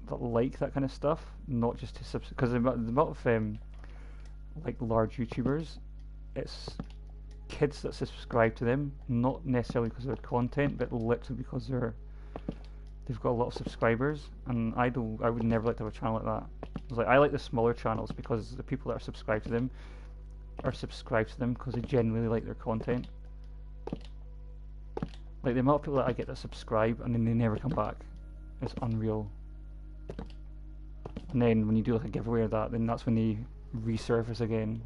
that like that kind of stuff, not just to because the amount of like large YouTubers, it's kids that subscribe to them, not necessarily because of their content, but literally because they've got a lot of subscribers, and I would never like to have a channel like that. It's like, I like the smaller channels because the people that are subscribed to them because they genuinely like their content. Like the amount of people that I get that subscribe and then they never come back, it's unreal. And then when you do like a giveaway or that, then that's when they resurface again.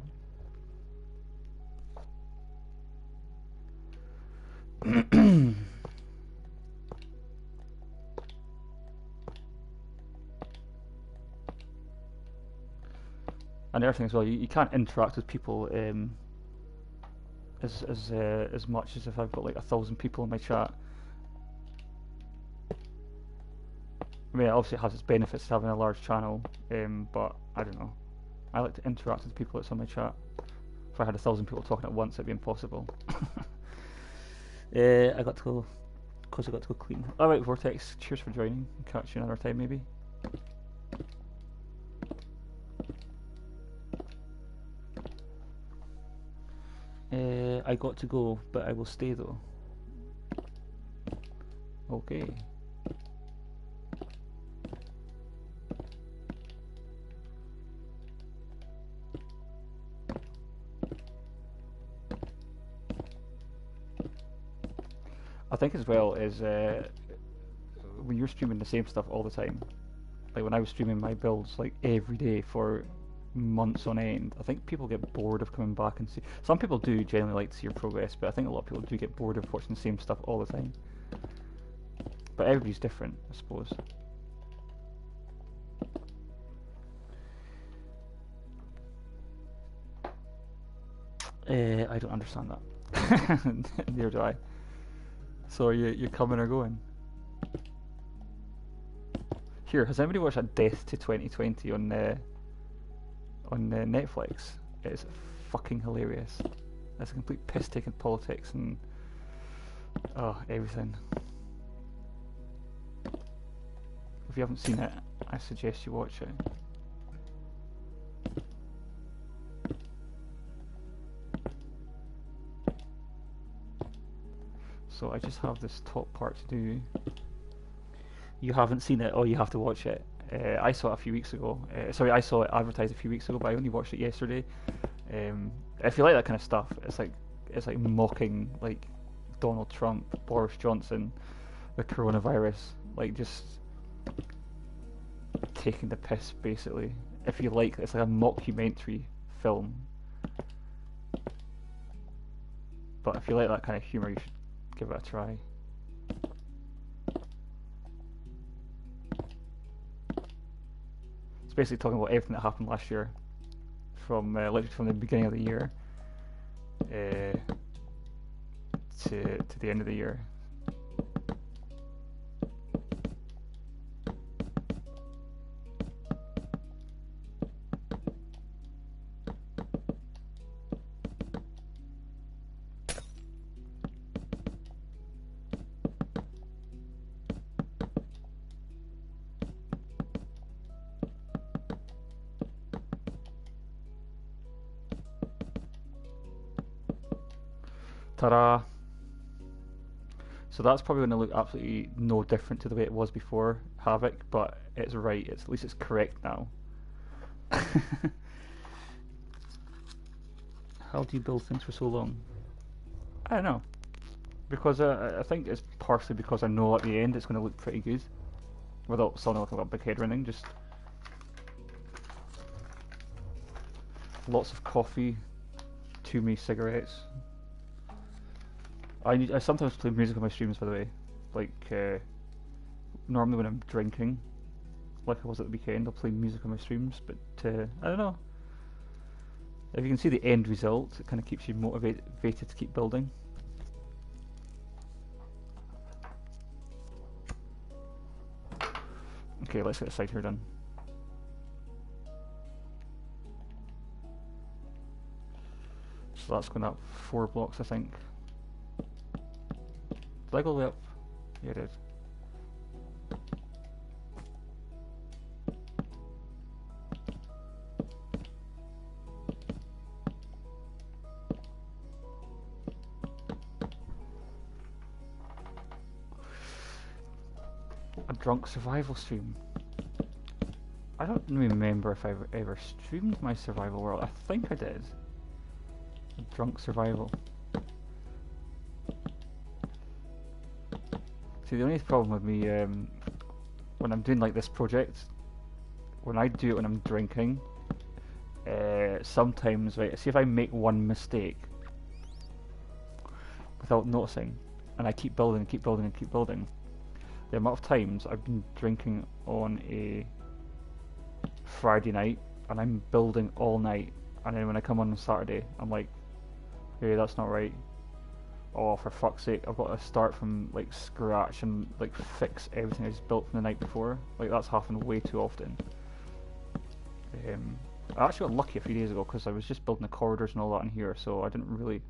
And the other thing as well, you can't interact with people as much as if I've got like 1,000 people in my chat. I mean, obviously it has its benefits to having a large channel, but I don't know. I like to interact with people that's on my chat. If I had 1,000 people talking at once, it'd be impossible. I got to go, cause I got to go clean. Alright, Vortex, cheers for joining. Catch you another time maybe. I got to go, but I will stay though. Okay. I think as well is when you're streaming the same stuff all the time, like when I was streaming my builds like every day for months on end, I think people get bored of coming back and see. Some people do generally like to see your progress, but I think a lot of people do get bored of watching the same stuff all the time. But everybody's different, I suppose. I don't understand that. Neither do I. So you're coming or going? Here, has anybody watched that Death to 2020 on on Netflix. It's fucking hilarious. It's a complete piss taking politics and everything. If you haven't seen it, I suggest you watch it. So I just have this top part to do. You haven't seen it, or you have to watch it. I saw it a few weeks ago. Sorry, I saw it advertised a few weeks ago, but I only watched it yesterday. If you like that kind of stuff, it's like mocking like Donald Trump, Boris Johnson, the coronavirus, like just taking the piss basically. If you like, it's like a mockumentary film. But if you like that kind of humour, you should give it a try. It's basically talking about everything that happened last year, from literally from the beginning of the year to the end of the year. Ta-da! So that's probably going to look absolutely no different to the way it was before Havoc, but it's right. At least it's correct now. How do you build things for so long? I don't know. Because I think it's partially because I know at the end it's going to look pretty good. Without sounding like I've got a big head or anything, just lots of coffee, too many cigarettes. I sometimes play music on my streams, by the way. Like, normally when I'm drinking, like I was at the weekend, I'll play music on my streams, but I don't know. If you can see the end result, it kind of keeps you motivated to keep building. Okay, let's get the side here done. So that's going up 4 blocks, I think. Did I go all the way up? Yeah, I did. A drunk survival stream. I don't remember if I ever streamed my survival world. I think I did. A drunk survival. See, the only problem with me when I'm doing like this project, when I do it when I'm drinking, sometimes, right, see if I make one mistake without noticing, and I keep building and keep building and keep building, the amount of times I've been drinking on a Friday night and I'm building all night, and then when I come on Saturday I'm like, hey, that's not right. Oh, for fuck's sake, I've got to start from like scratch and like fix everything I just built from the night before. Like, that's happened way too often. I actually got lucky a few days ago because I was just building the corridors and all that in here, so I didn't really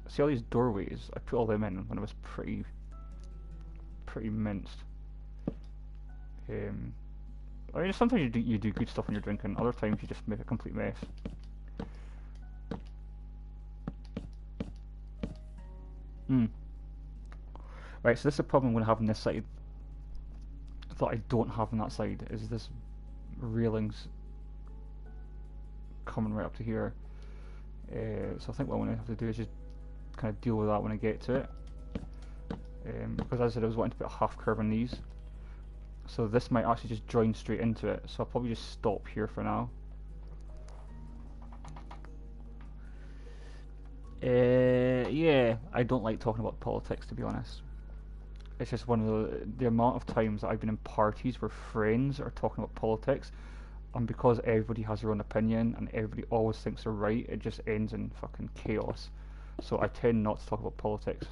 see all these doorways. I put all them in when it was pretty minced. I mean, sometimes you do good stuff when you're drinking. Other times you just make a complete mess. Right, so this is a problem I'm going to have on this side that I don't have on that side, is this railings coming right up to here. So I think what I'm going to have to do is just kind of deal with that when I get to it. Because as I said, I was wanting to put a half curve on these. So this might actually just join straight into it, so I'll probably just stop here for now. Yeah, I don't like talking about politics, to be honest. It's just one of the amount of times that I've been in parties where friends are talking about politics, and because everybody has their own opinion and everybody always thinks they're right, it just ends in fucking chaos. So I tend not to talk about politics,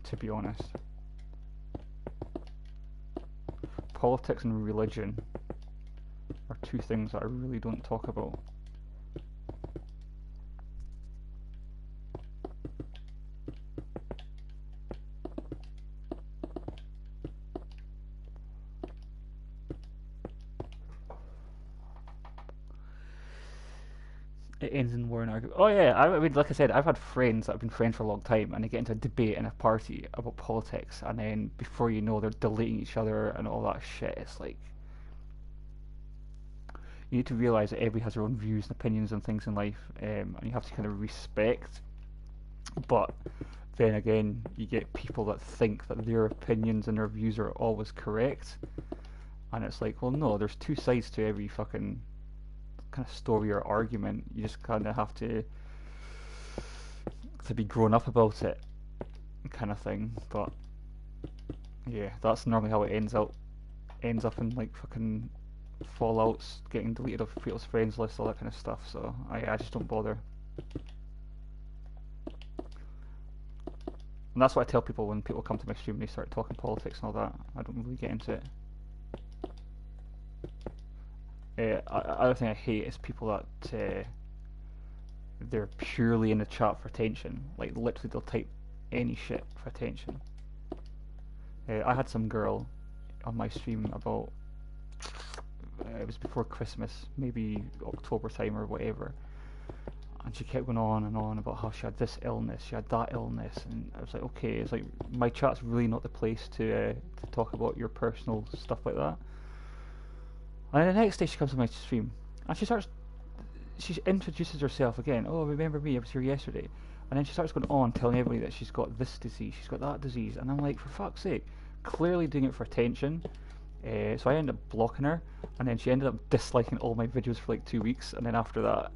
to be honest. Politics and religion are two things that I really don't talk about. It ends in war and argument. Oh yeah, I mean, like I said, I've had friends that have been friends for a long time, and they get into a debate in a party about politics, and then before you know, they're deleting each other and all that shit. It's like you need to realize that everybody has their own views and opinions on things in life, and you have to kind of respect. But then again, you get people that think that their opinions and their views are always correct, and it's like, well, no, there's two sides to every fucking kind of story or argument. You just kind of have to be grown up about it, kind of thing. But yeah, that's normally how it ends up in like fucking fallouts, getting deleted off people's friends list, all that kind of stuff. So I just don't bother. And that's what I tell people when people come to my stream and they start talking politics and all that. I don't really get into it. Other thing I hate is people that they're purely in the chat for attention. Like literally, they'll type any shit for attention. I had some girl on my stream about it was before Christmas, maybe October time or whatever, and she kept going on and on about how she had this illness, she had that illness, and I was like, okay, it's like my chat's really not the place to talk about your personal stuff like that. And then the next day she comes to my stream and she introduces herself again. Oh, remember me? I was here yesterday. And then she starts going on telling everybody that she's got this disease, she's got that disease, and I'm like, for fuck's sake, clearly doing it for attention. So I ended up blocking her, and then she ended up disliking all my videos for like 2 weeks, and then after that,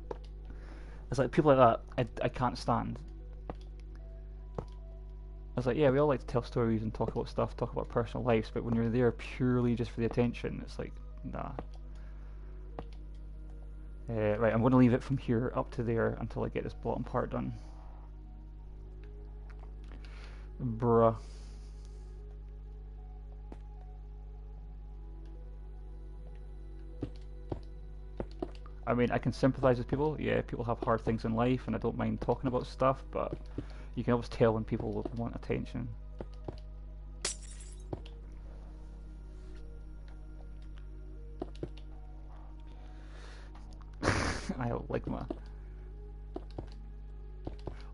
it's like people like that I can't stand. I was like, yeah, we all like to tell stories and talk about stuff, talk about personal lives, but when you're there purely just for the attention, it's like, nah. Right, I'm going to leave it from here up to there until I get this bottom part done. Bruh. I mean, I can sympathize with people. Yeah, people have hard things in life, and I don't mind talking about stuff, but you can always tell when people want attention. I don't like my...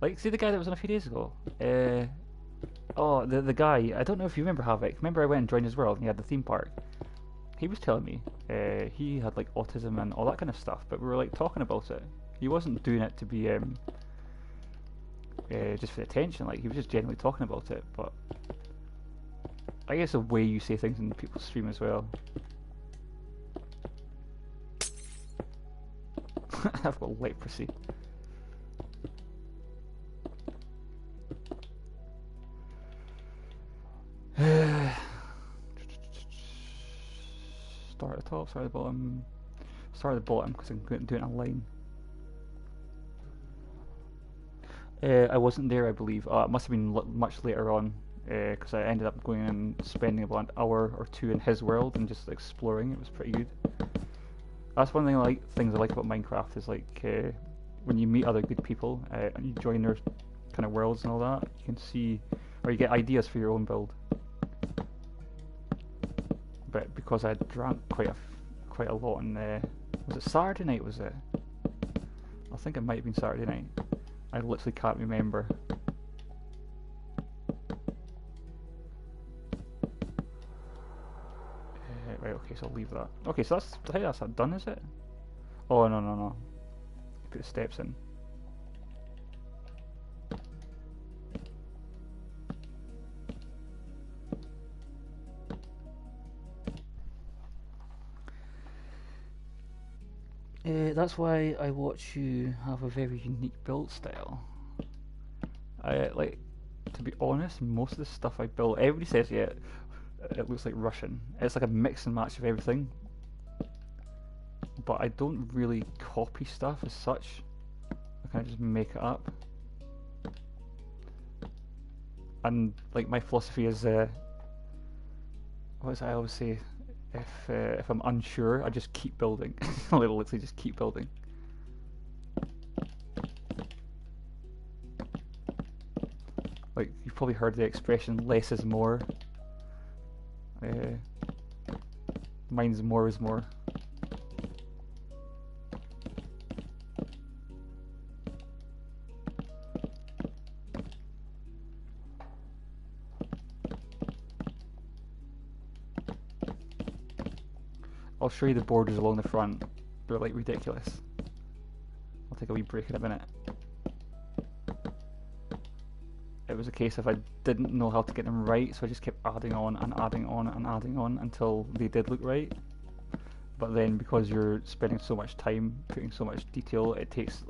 Like, see the guy that was on a few days ago? Oh, the guy, I don't know if you remember Havoc. Remember I went and joined his world and he had the theme park? He was telling me he had like autism and all that kind of stuff, but we were like talking about it. He wasn't doing it to be just for the attention, like he was just generally talking about it, but I guess the way you say things in people's stream as well. I've got leprosy. Start at the top, start at the bottom. Start at the bottom because I'm doing it online. I wasn't there, I believe. It must have been much later on because I ended up going and spending about an hour or two in his world and just exploring. It was pretty good. That's one thing things I like about Minecraft is like when you meet other good people and you join their kind of worlds and all that, you can see or you get ideas for your own build. But because I drank quite a lot on was it Saturday night? Was it? I think it might have been Saturday night. I literally can't remember. Right, okay, so I'll leave that. Okay, so that's that done, is it? Oh no. Put the steps in. That's why I watch you have a very unique build style. To be honest, most of the stuff I build, everybody says, yeah, it looks like Russian. It's like a mix and match of everything. But I don't really copy stuff as such. I kind of just make it up. And like my philosophy is, what is it I always say? if I'm unsure, I just keep building. I literally just keep building. Like, you've probably heard the expression "less is more." Mine's more is more. I'll show you the borders along the front. They're like ridiculous. I'll take a wee break in a minute. It was a case of I didn't know how to get them right, so I just kept adding on and adding on and adding on until they did look right. But then because you're spending so much time putting so much detail, it takes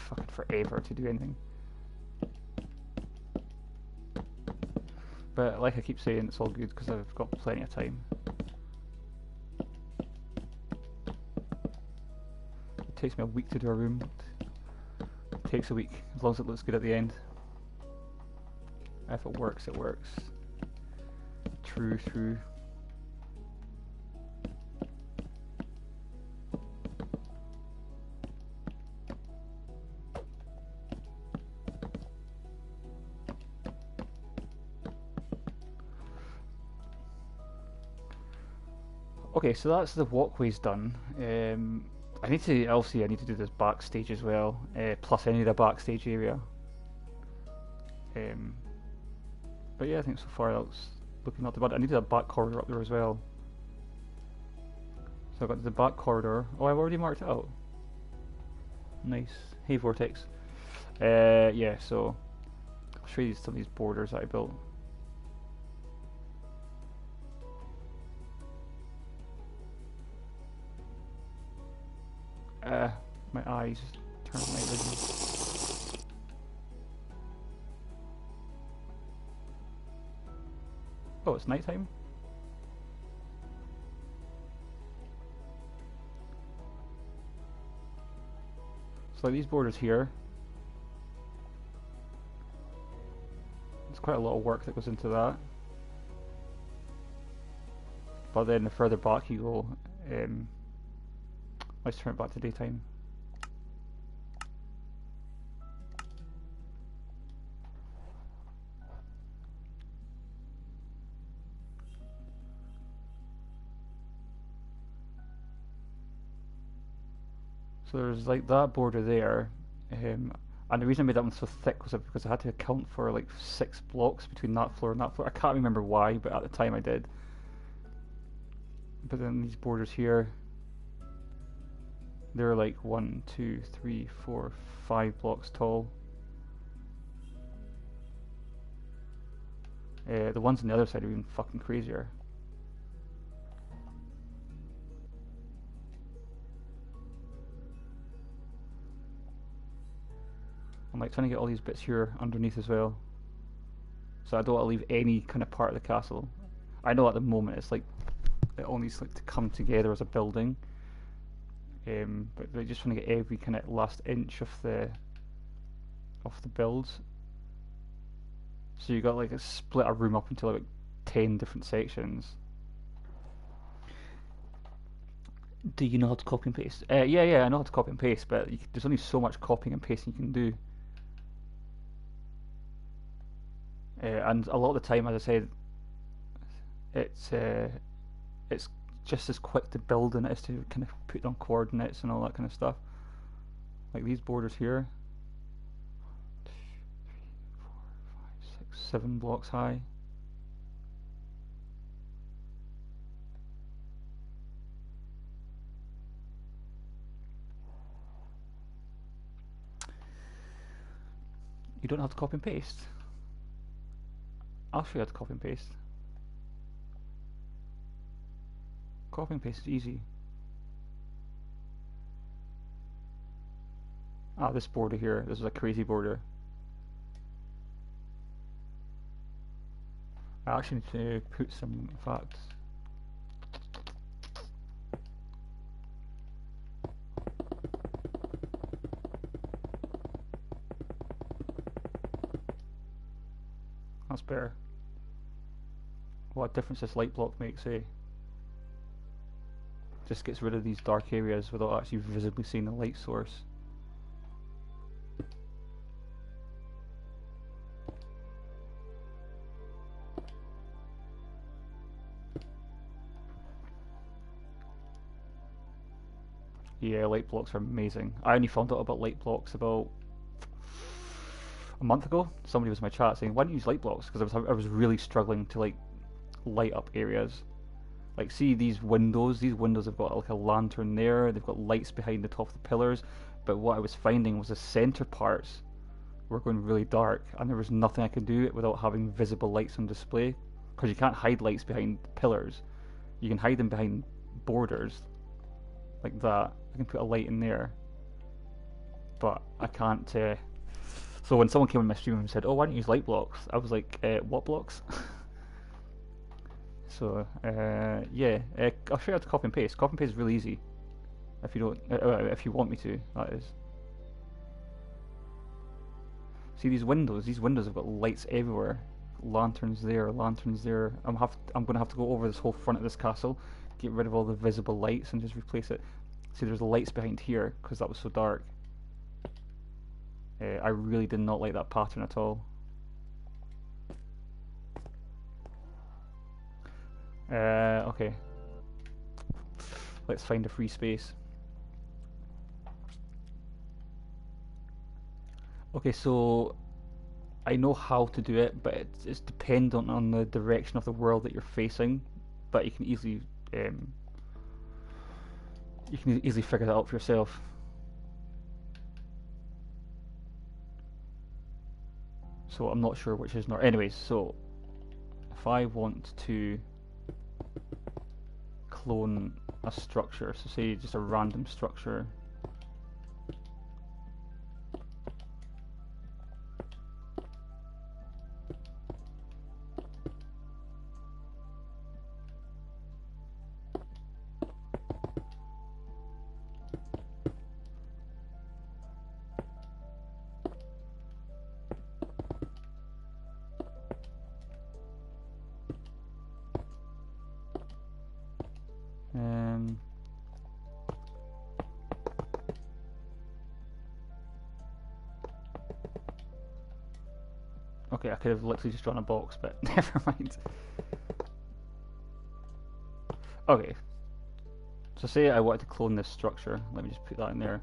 fucking forever to do anything. But like I keep saying, it's all good because I've got plenty of time. It takes me a week to do a room. It takes a week, as long as it looks good at the end. If it works, it works. True. Okay, so that's the walkways done. I need to do this backstage as well. Plus, I need a backstage area. But yeah, I think so far that's looking not too bad. I needed a back corridor up there as well. So I got the back corridor. Oh, I've already marked it out. Nice. Hey, Vortex. Yeah, so I'll show you some of these borders that I built. My eyes turn night vision. Oh, it's nighttime? So like these borders here, there's quite a lot of work that goes into that. But then the further back you go, let's turn it back to daytime. So there's like that border there, and the reason I made that one so thick was because I had to account for like 6 blocks between that floor and that floor. I can't remember why, but at the time I did. But then these borders here, they're like 1, 2, 3, 4, 5 blocks tall. The ones on the other side are even fucking crazier. I'm like trying to get all these bits here underneath as well, so I don't want to leave any kind of part of the castle. I know at the moment it's like it all needs like to come together as a building, but they're just trying to get every kind of last inch of the builds. So you got like a split a room up into like 10 different sections. Do you know how to copy and paste? Yeah, I know how to copy and paste, but there's only so much copying and pasting you can do. And a lot of the time, as I said, it's just as quick to build and it is to kind of put on coordinates and all that kind of stuff. Like these borders here, 2, 3, 4, 5, 6, 7 blocks high. You don't have to copy and paste. I'll show you how to copy and paste. Copy and paste is easy. Ah, this border here, this is a crazy border. I actually need to put some facts. That's better. What difference this light block makes, eh? just gets rid of these dark areas without actually visibly seeing the light source. Yeah, light blocks are amazing. I only found out about light blocks about a month ago. Somebody was in my chat saying, "Why don't you use light blocks?" Because I was really struggling to like light up areas. Like, see these windows? These windows have got like a lantern there. They've got lights behind the top of the pillars. But what I was finding was the center parts were going really dark, and there was nothing I could do without having visible lights on display. Because you can't hide lights behind pillars. You can hide them behind borders, like that. I can put a light in there, but I can't. So when someone came on my stream and said, "Oh, why don't you use light blocks?" I was like, "What blocks?" So yeah, I'll show you how to copy and paste. Copy and paste is really easy. If you don't, if you want me to, that is. See these windows? These windows have got lights everywhere. Lanterns there, lanterns there. I'm gonna have to go over this whole front of this castle, get rid of all the visible lights, and just replace it. See, there's lights behind here because that was so dark. I really did not like that pattern at all. Okay. Let's find a free space. Okay, so I know how to do it, but it's dependent on the direction of the world that you're facing. But you can easily figure that out for yourself. So I'm not sure which is not. Anyways, so if I want to clone a structure, so say just a random structure. Okay, I could have literally just drawn a box, but never mind. Okay, so say I wanted to clone this structure. Let me just put that in there.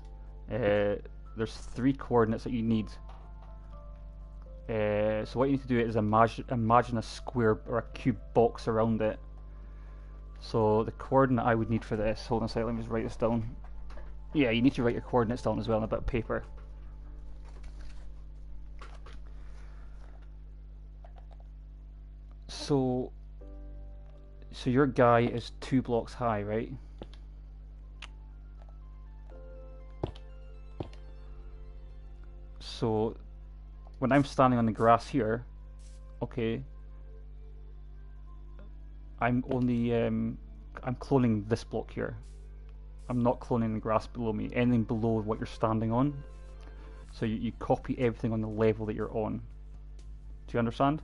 There's 3 coordinates that you need. So what you need to do is imagine a square or a cube box around it. So the coordinate I would need for this, hold on a second, let me just write this down. Yeah, you need to write your coordinates down as well on a bit of paper. So your guy is 2 blocks high, right? So when I'm standing on the grass here, okay, I'm only I'm cloning this block here. I'm not cloning the grass below me. Anything below what you're standing on. So you copy everything on the level that you're on. Do you understand?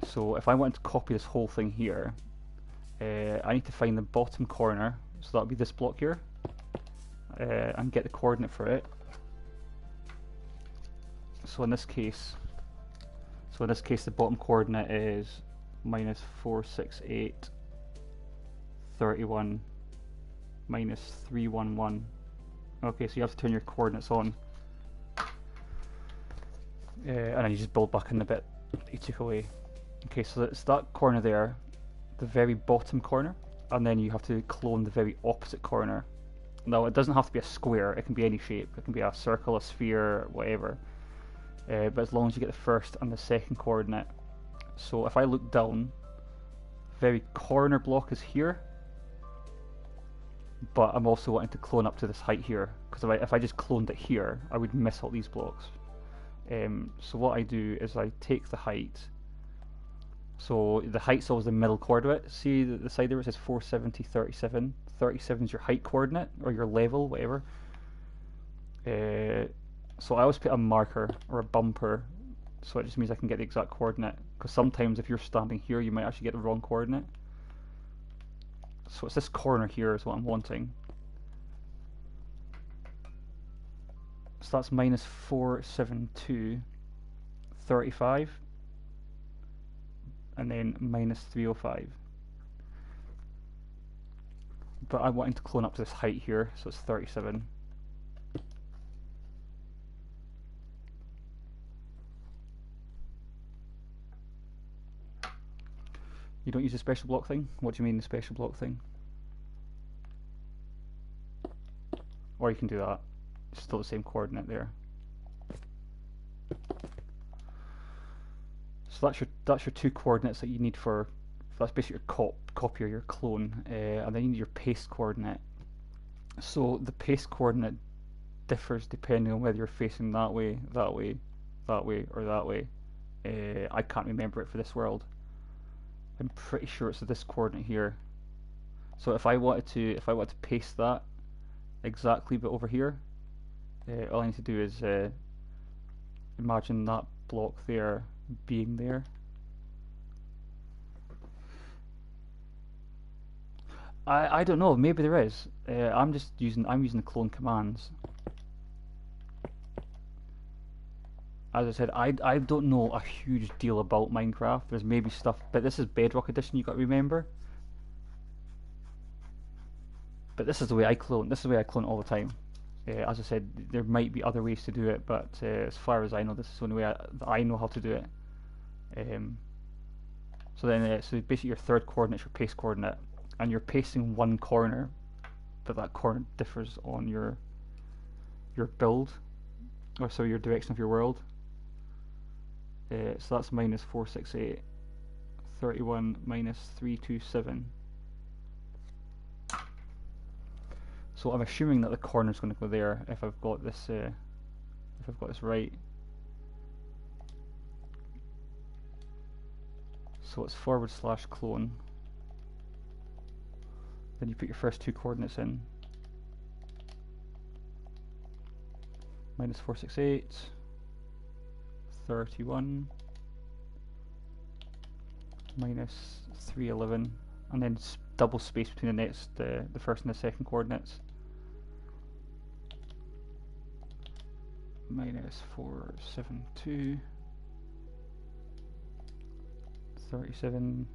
So if I want to copy this whole thing here, I need to find the bottom corner. So that would be this block here, and get the coordinate for it. So in this case, the bottom coordinate is minus 468, 31, minus 311. Okay, so you have to turn your coordinates on, and then you just build back in the bit that you took away. Okay, so it's that corner there, the very bottom corner, and then you have to clone the very opposite corner. Now, it doesn't have to be a square, it can be any shape. It can be a circle, a sphere, whatever. But as long as you get the first and the second coordinate. So if I look down, the very corner block is here, but I'm also wanting to clone up to this height here, because if I just cloned it here, I would miss all these blocks. So what I do is I take the height. So the height's always the middle coordinate. See the side there it says 470, 37. 37 is your height coordinate, or your level, whatever. So I always put a marker or a bumper, so it just means I can get the exact coordinate. Because sometimes if you're standing here, you might actually get the wrong coordinate. So it's this corner here is what I'm wanting. So that's minus 472, 35, and then minus 305. But I'm wanting to clone up to this height here, so it's 37. You don't use the special block thing? What do you mean the special block thing? Or you can do that. It's still the same coordinate there. So that's your two coordinates that you need for that's basically your copy or your clone, and then you need your paste coordinate. So the paste coordinate differs depending on whether you're facing that way, that way, that way, or that way. I can't remember it for this world. I'm pretty sure it's this coordinate here. So if I wanted to paste that exactly but over here, all I need to do is imagine that block there being there. I don't know, maybe there is. I'm using the clone commands. As I said, I don't know a huge deal about Minecraft. There's maybe stuff, but this is Bedrock Edition, you got to remember. But this is the way I clone. This is the way I clone all the time. As I said, there might be other ways to do it, but as far as I know, this is the only way I know how to do it. So then, so basically your third coordinate is your paste coordinate, and you're pasting one corner, but that corner differs on your build, or so your direction of your world. So that's minus 468, 31 minus 327. So I'm assuming that the corner is going to go there if I've got this right. So it's / clone. Then you put your first two coordinates in. Minus 468, 31, minus 311, and then double space between the first and the second coordinates. Minus 472, 37.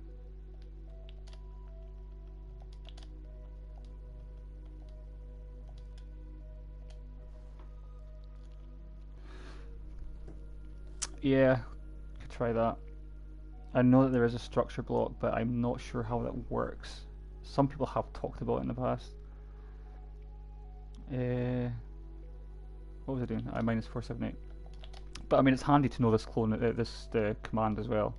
Yeah, could try that. I know that there is a structure block, but I'm not sure how that works. Some people have talked about it in the past. What was I doing? I minus 478. But I mean, it's handy to know this clone, this command as well.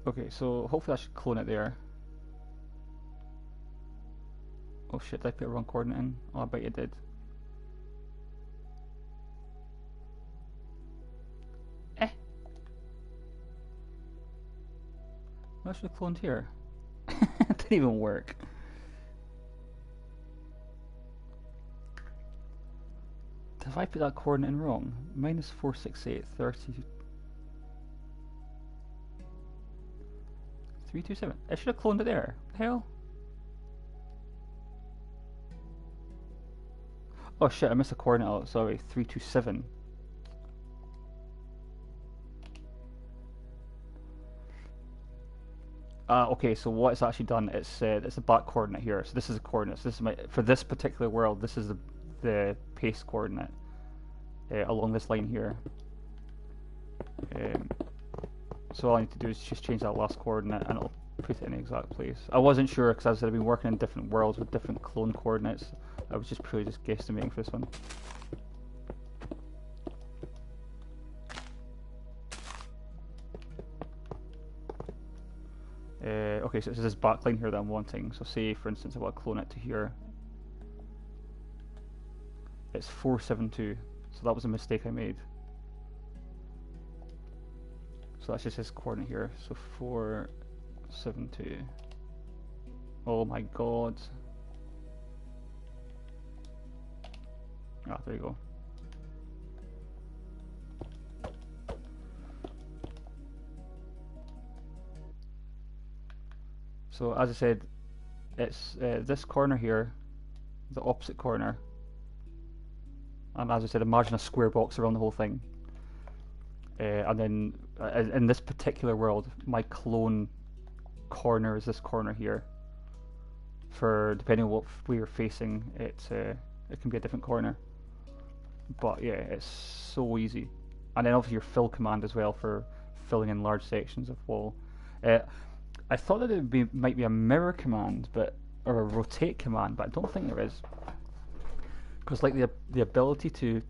Okay, so hopefully I should clone it there. Oh shit, did I put a wrong coordinate in? Oh, I bet you did. I should have cloned here. It didn't even work. Have I put that coordinate in wrong? Minus 468, 30. 327. I should have cloned it there. The hell? Oh shit, I missed a coordinate out. Sorry, 327. Okay, so what it's actually done, it's a back coordinate here. So this is the coordinates. This is for this particular world. This is the paste coordinate along this line here. So all I need to do is just change that last coordinate, and it'll put it in the exact place. I wasn't sure because as I've been working in different worlds with different clone coordinates. I was just purely just guesstimating for this one. Okay, so it's this backline here that I'm wanting. So say, for instance, I want to clone it to here. It's 472. So that was a mistake I made. So that's just his coordinate here. So 472. Oh my god. Ah, there you go. So as I said, it's this corner here, the opposite corner, and as I said, imagine a square box around the whole thing. And then in this particular world, my clone corner is this corner here. For depending on what way you're facing, it can be a different corner. But yeah, it's so easy. And then obviously your fill command as well for filling in large sections of wall. I thought that it might be a mirror command, or a rotate command, but I don't think there is. Because like the ability to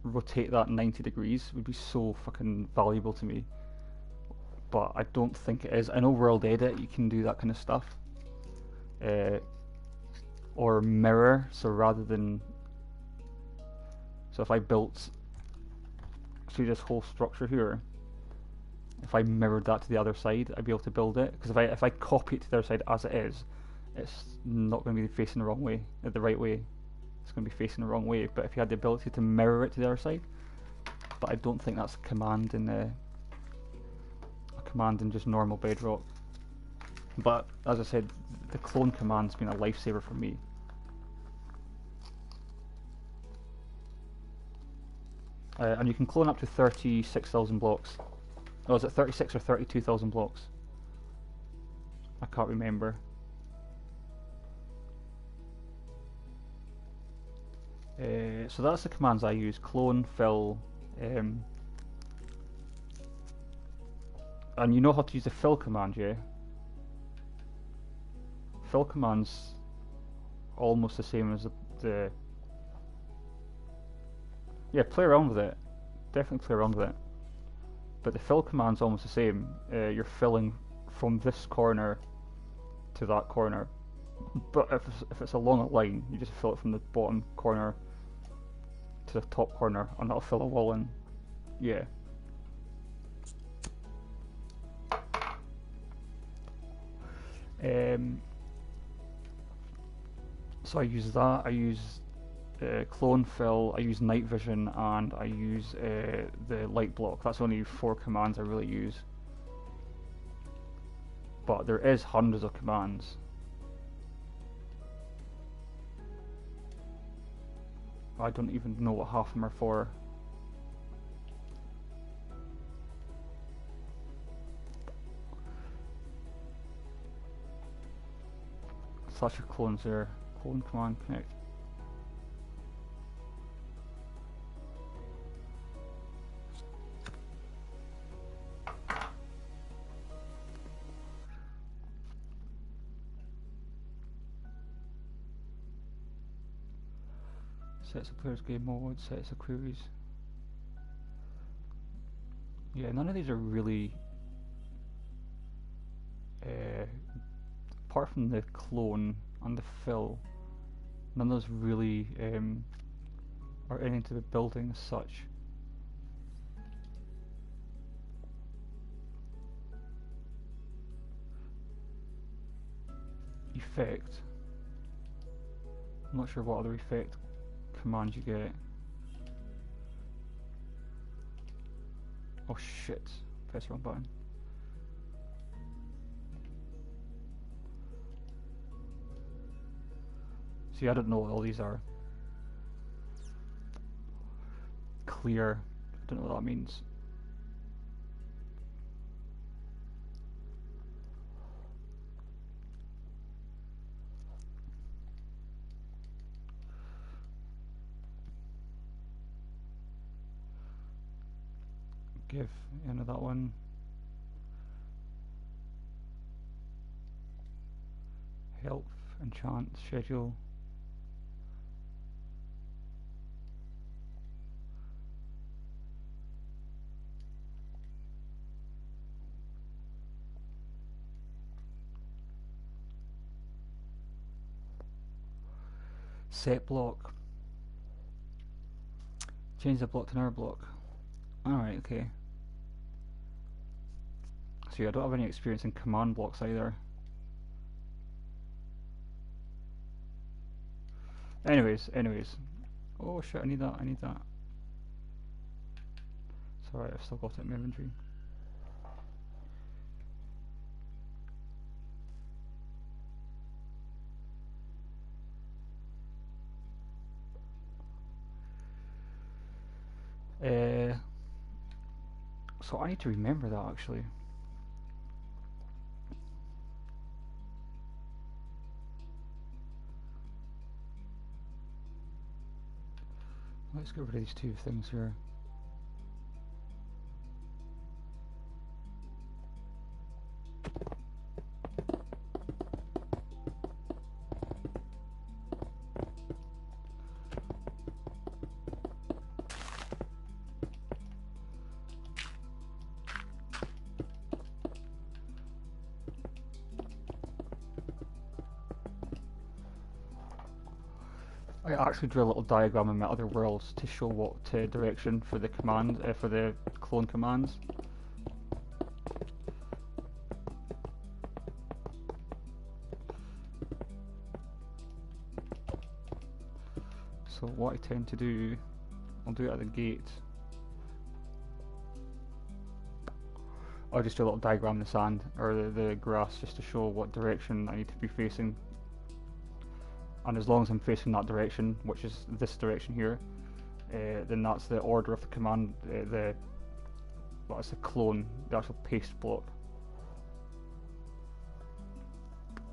rotate that 90 degrees would be so fucking valuable to me. But I don't think it is. I know World Edit you can do that kind of stuff. Or mirror, so rather than... So if I built... See this whole structure here? If I mirrored that to the other side, I'd be able to build it. Because if I copy it to the other side as it is, it's not going to be facing the wrong way, the right way. It's going to be facing the wrong way. But if you had the ability to mirror it to the other side, but I don't think that's a command in just normal Bedrock. But as I said, the clone command's been a lifesaver for me. And you can clone up to 36,000 blocks. Oh, is it 36 or 32,000 blocks? I can't remember. So that's the commands I use: clone, fill, and you know how to use the fill command, yeah? Fill command's almost the same as the yeah, play around with it. Definitely play around with it. But the fill command's almost the same. You're filling from this corner to that corner. But if it's along a line, you just fill it from the bottom corner to the top corner, and that'll fill a wall in. Yeah. So I use that. I use clone, fill, I use night vision, and I use the light block. That's only 4 commands I really use. But there is hundreds of commands. I don't even know what half of them are for. So that's your clones there. Clone command connect. Sets of players game mode, sets of queries. Yeah, none of these are really apart from the clone and the fill, none of those really are into the building as such. Effect. I'm not sure what other effect commands you get. Oh shit, press the wrong button. See, I don't know what all these are. Clear, I don't know what that means. Give, that one. Health, enchant, schedule. Set block. Change the block to another block. Alright, okay. So yeah, I don't have any experience in command blocks either. Anyways. Oh shit, I need that. It's alright, I've still got it in my inventory. So I need to remember that actually. Let's get rid of these two things here. I actually drew a little diagram in my other worlds to show what direction for the command, for the clone commands. So what I tend to do, I'll do it at the gate. I'll just do a little diagram in the sand or the grass just to show what direction I need to be facing. And as long as I'm facing that direction, which is this direction here, then that's the order of the command, that's the clone, the actual paste block. Do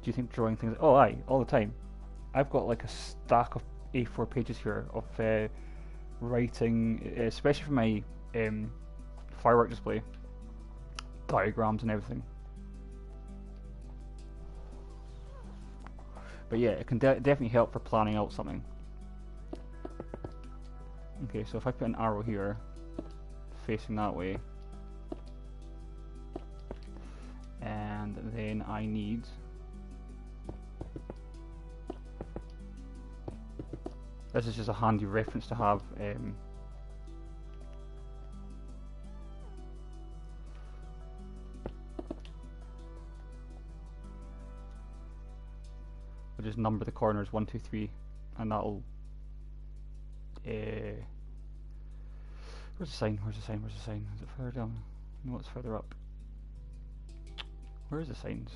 you think drawing things... Oh aye, all the time. I've got like a stack of A4 pages here of writing, especially for my firework display, diagrams and everything. But yeah, it can definitely help for planning out something. Okay, so if I put an arrow here, facing that way, and then I need... This is just a handy reference to have. We'll just number the corners 1, 2, 3, and that'll. Where's the sign? Where's the sign? Where's the sign? Is it further down? No, it's further up. Where's the signs?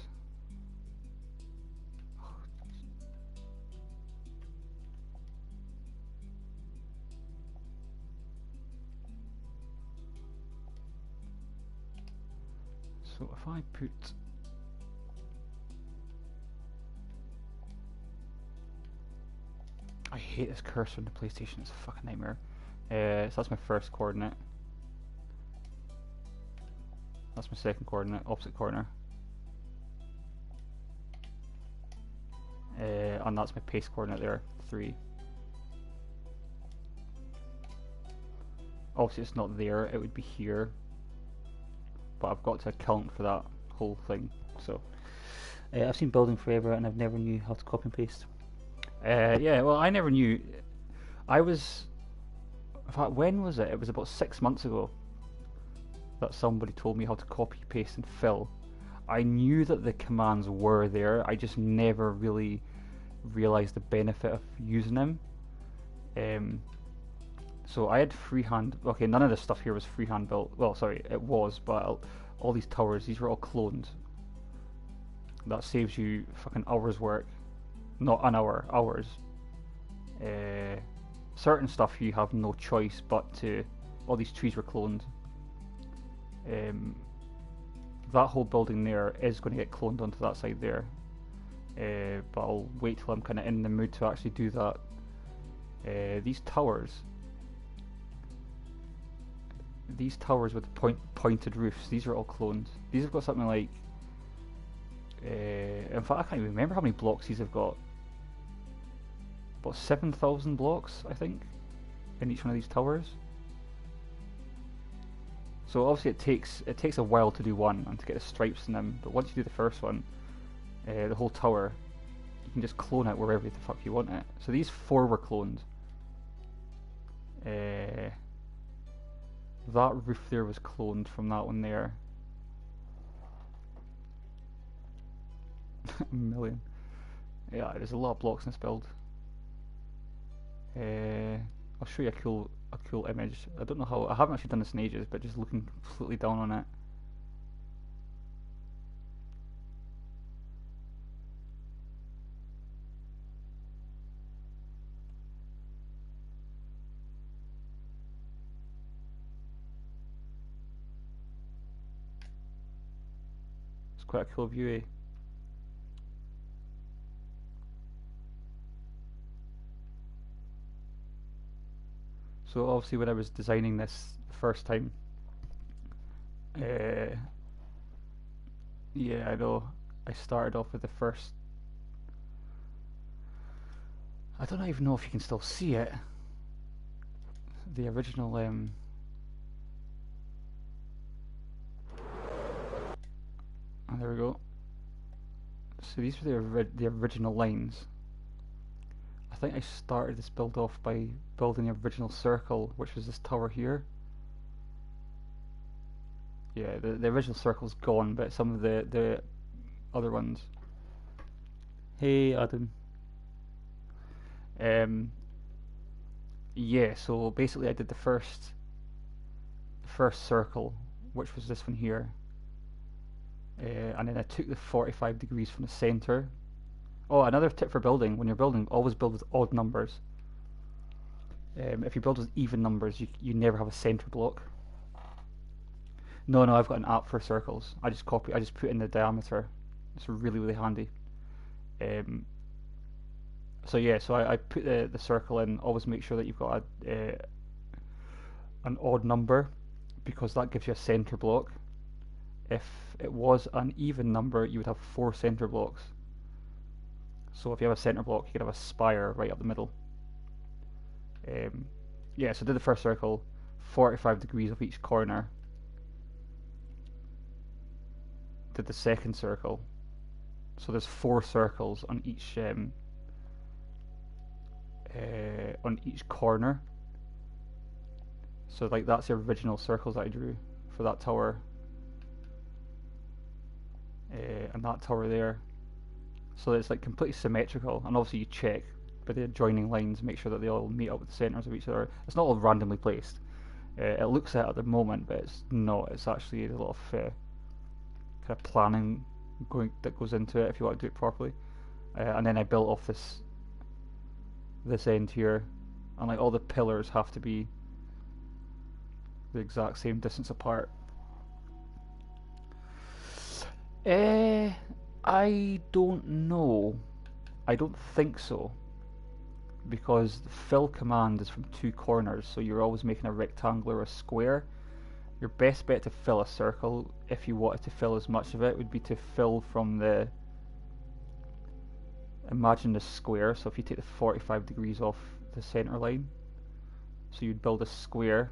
So if I put I hate this cursor on the PlayStation, it's a fucking nightmare. So that's my first coordinate. That's my second coordinate, opposite corner. And that's my paste coordinate there, 3. Obviously it's not there, it would be here. But I've got to account for that whole thing. So I've seen building forever and I've never knew how to copy and paste. Yeah, well I never knew. I was, in fact, when was it? It was about 6 months ago that somebody told me how to copy, paste and fill. I knew that the commands were there, I just never really realised the benefit of using them. So I had freehand, okay, none of this stuff here was freehand built, well sorry, it was, but all these towers, these were all cloned. That saves you fucking hours work, not an hour, hours. Certain stuff you have no choice but to, all these trees were cloned. That whole building there is going to get cloned onto that side there. But I'll wait till I'm kind of in the mood to actually do that. These towers with pointed roofs, these are all cloned. These have got something like, in fact I can't even remember how many blocks these have got. About 7,000 blocks, I think, in each one of these towers. So obviously it takes a while to do one and to get the stripes in them, but once you do the first one, the whole tower, you can just clone it wherever the fuck you want it. So these 4 were cloned. That roof there was cloned from that one there. A million. Yeah, there's a lot of blocks in this build. I'll show you a cool image. I don't know how, I haven't actually done this in ages, but just looking completely down on it. quite a cool view, eh? So obviously when I was designing this the first time, yeah, I know, I started off with the first, I don't even know if you can still see it, the original, oh, there we go. So these were the original lines. I think I started this build off by building the original circle, which was this tower here. Yeah, the original circle's gone, but some of the other ones. Hey, Adam. Yeah, so basically I did the first circle, which was this one here, and then I took the 45 degrees from the center. Oh, another tip for building: when you're building, always build with odd numbers. If you build with even numbers, you never have a center block. No, I've got an app for circles. I just put in the diameter. It's really handy. Um, so yeah, so I put the circle in. Always make sure that you've got an odd number, because that gives you a center block. If it was an even number, you would have 4 center blocks. So if you have a center block, you could have a spire right up the middle. Yeah, so I did the first circle, 45 degrees of each corner. Did the second circle. So there's 4 circles on each corner. So like that's the original circles that I drew for that tower, and that tower there. So it's like completely symmetrical, and obviously you check by the adjoining lines, make sure that they all meet up with the centers of each other. It's not all randomly placed. It looks at the moment, but it's not. It's actually a lot of kind of planning that goes into it if you want to do it properly. And then I built off this end here, and like all the pillars have to be the exact same distance apart. I don't know. I don't think so, because the fill command is from 2 corners, so you're always making a rectangle or a square. Your best bet to fill a circle, if you wanted to fill as much of it, would be to fill from imagine the square. So if you take the 45 degrees off the center line, so you'd build a square,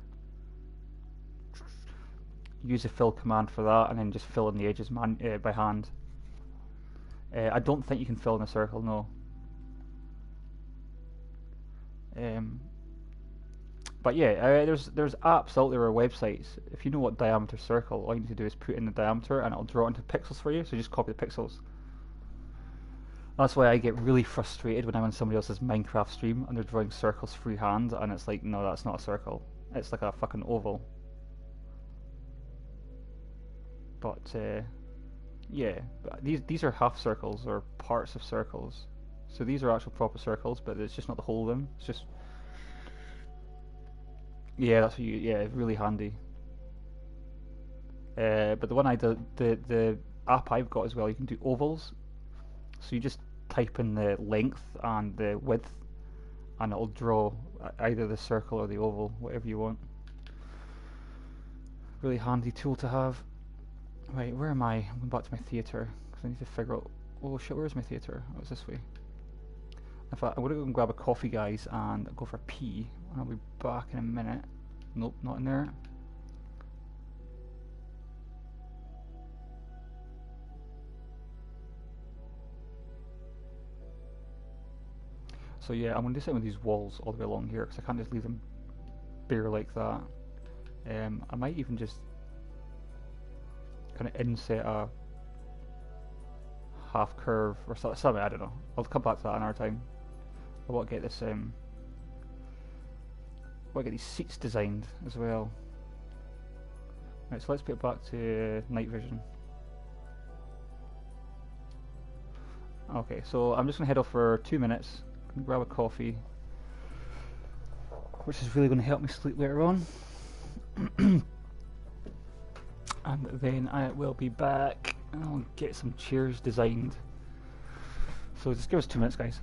use the fill command for that, and then just fill in the edges by hand. I don't think you can fill in a circle, no. But yeah, there's apps out there or websites. If you know what diameter circle, all you need to do is put in the diameter and it'll draw it into pixels for you, so just copy the pixels. That's why I get really frustrated when I'm on somebody else's Minecraft stream and they're drawing circles freehand, and it's like, no, that's not a circle. It's like a fucking oval. But yeah, but these are half circles or parts of circles. So these are actual proper circles, but it's just not the whole of them. It's just, yeah, that's what yeah, really handy. But the one I did, the app I've got as well, you can do ovals. So you just type in the length and the width, and it'll draw either the circle or the oval, whatever you want. Really handy tool to have. Right, where am I? I'm going back to my theatre, because I need to figure out... Oh shit, where's my theatre? Oh, it's this way. In fact, I'm going to go and grab a coffee, guys, and go for a pee, and I'll be back in a minute. Nope, not in there. So yeah, I'm going to do something with these walls all the way along here, because I can't just leave them bare like that. I might even just kind of inset a half curve or something, I don't know. I'll come back to that another time. I want to get this, I want to get these seats designed as well. Right, so let's put it back to night vision. Okay, so I'm just going to head off for 2 minutes, grab a coffee, which is really going to help me sleep later on. And then I will be back. and I'll get some chairs designed. So just give us 2 minutes, guys.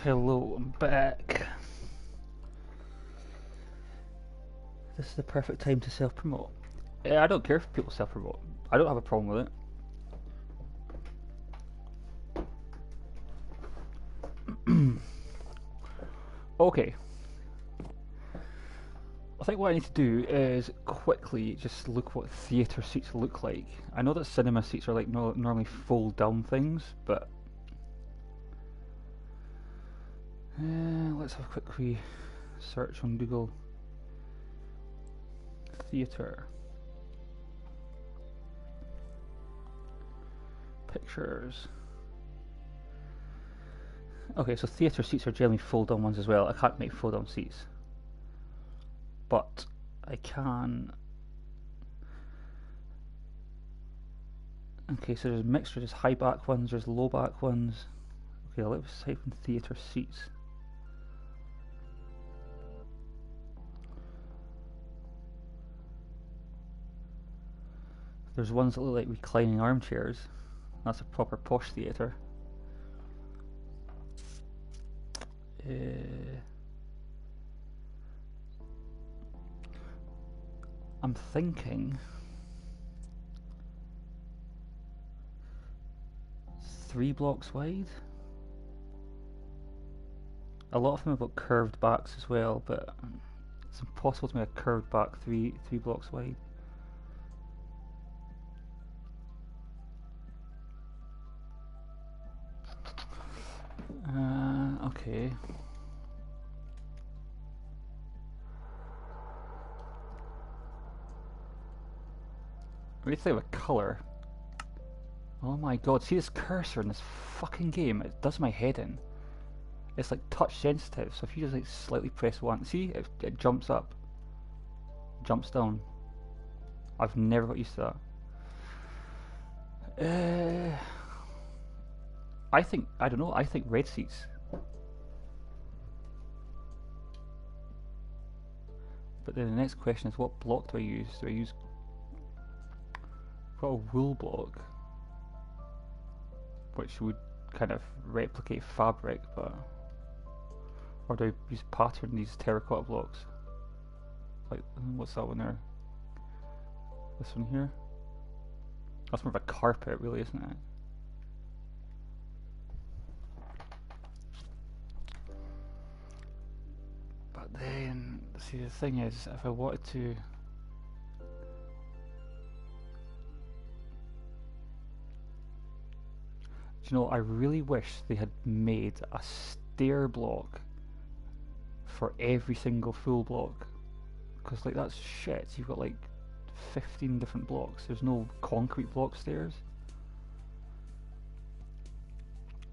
Hello, I'm back. This is the perfect time to self-promote. I don't care if people self-promote. I don't have a problem with it. Okay. I think what I need to do is quickly just look what theatre seats look like. I know that cinema seats are like normally fold down things, but let's have a quick search on Google. Theatre. Pictures. Okay, so theatre seats are generally fold-down ones as well. I can't make fold-down seats, but I can. Okay, so there's a mixture. There's high back ones. There's low back ones. Okay, let's type in theatre seats. There's ones that look like reclining armchairs. That's a proper posh theatre. I'm thinking 3 blocks wide. A lot of them have got curved backs as well, but it's impossible to make a curved back three blocks wide. Okay. What do you think of a colour? Oh my god, see this cursor in this fucking game? It does my head in. It's like touch sensitive, so if you just like slightly press one, see, it jumps up, jumps down. I've never got used to that. I don't know, I think red seats. But then the next question is, what block do I use? Do I use... I've got a wool block, which would kind of replicate fabric, but... Or do I use pattern these terracotta blocks? Like, what's that one there? This one here? That's more of a carpet, really, isn't it? But then, see, the thing is, if I wanted to... Do you know, I really wish they had made a stair block for every single full block. Because, like, that's shit. You've got, like, 15 different blocks. There's no concrete block stairs.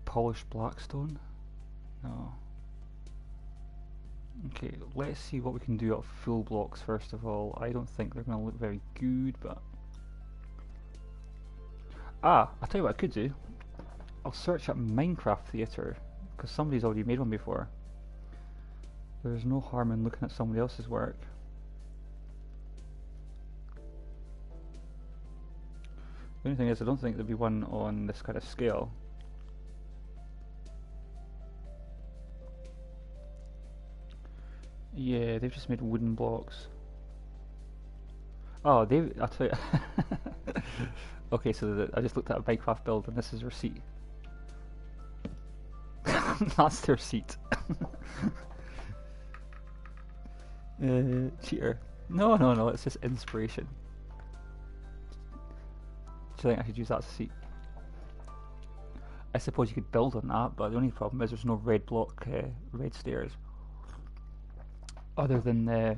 Polished blackstone? No. Okay, let's see what we can do out of full blocks first of all. I don't think they're going to look very good, but... I'll tell you what I could do. I'll search up Minecraft Theatre, because somebody's already made one before. There's no harm in looking at somebody else's work. The only thing is, I don't think there'd be one on this kind of scale. Yeah, they've just made wooden blocks. Oh, I'll tell you. Okay, so I just looked at a Minecraft build and this is their seat. That's their seat. Cheater. No, it's just inspiration. Do you think I should use that as a seat? I suppose you could build on that, but the only problem is there's no red block, red stairs. Other than the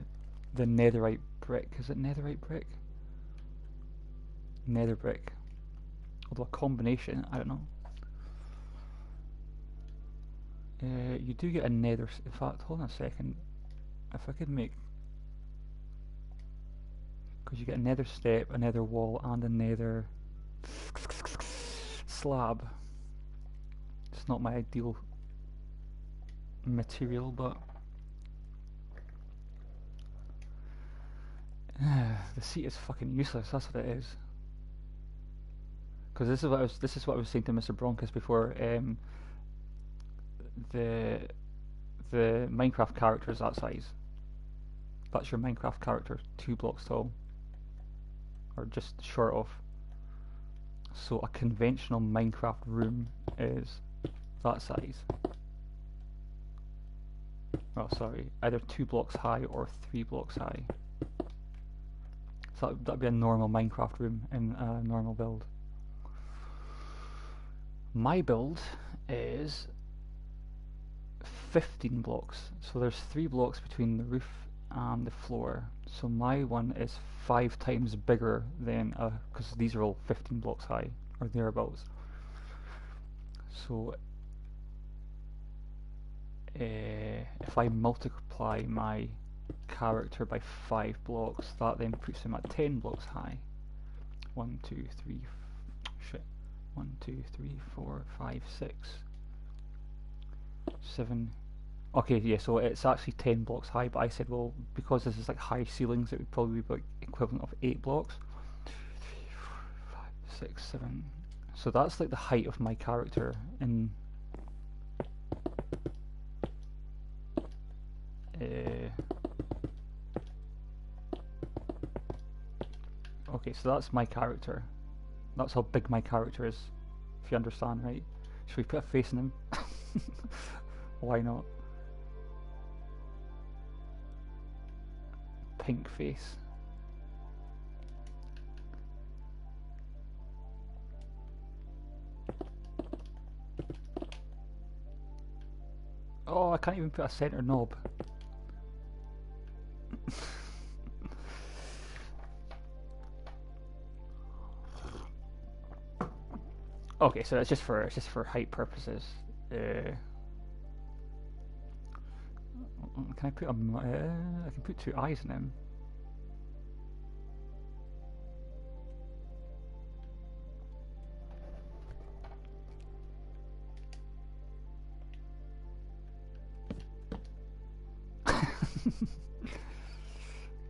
netherite brick. Is it netherite brick? Nether brick. Although a combination, I don't know. You do get a nether... In fact, hold on a second. If I could make... Because you get a nether step, a nether wall, and a nether... slab. It's not my ideal material, but... the seat is fucking useless, that's what it is. Because this is what I was saying to Mr. Bronkus before. The Minecraft character is that size. That's your Minecraft character, 2 blocks tall, or just short of. So a conventional Minecraft room is that size. Oh, sorry, either 2 blocks high or 3 blocks high. So that'd be a normal Minecraft room in a normal build. My build is 15 blocks, so there's 3 blocks between the roof and the floor. So my one is 5 times bigger than, because these are all 15 blocks high, or thereabouts. So if I multiply my character by 5 blocks, that then puts him at 10 blocks high. 1, 2, 3, 1, 2, 3, 4, 5, 6, 7. Okay, yeah, so it's actually 10 blocks high, but I said, well, because this is like high ceilings, it would probably be like equivalent of 8 blocks. 2, 3, 4, 5, 6, 7. So that's like the height of my character in okay, so that's my character. That's how big my character is, if you understand, right? Should we put a face in him? Why not? Pink face. Oh, I can't even put a center knob. Okay, so it's just for height purposes. Can I put I can put 2 eyes in him.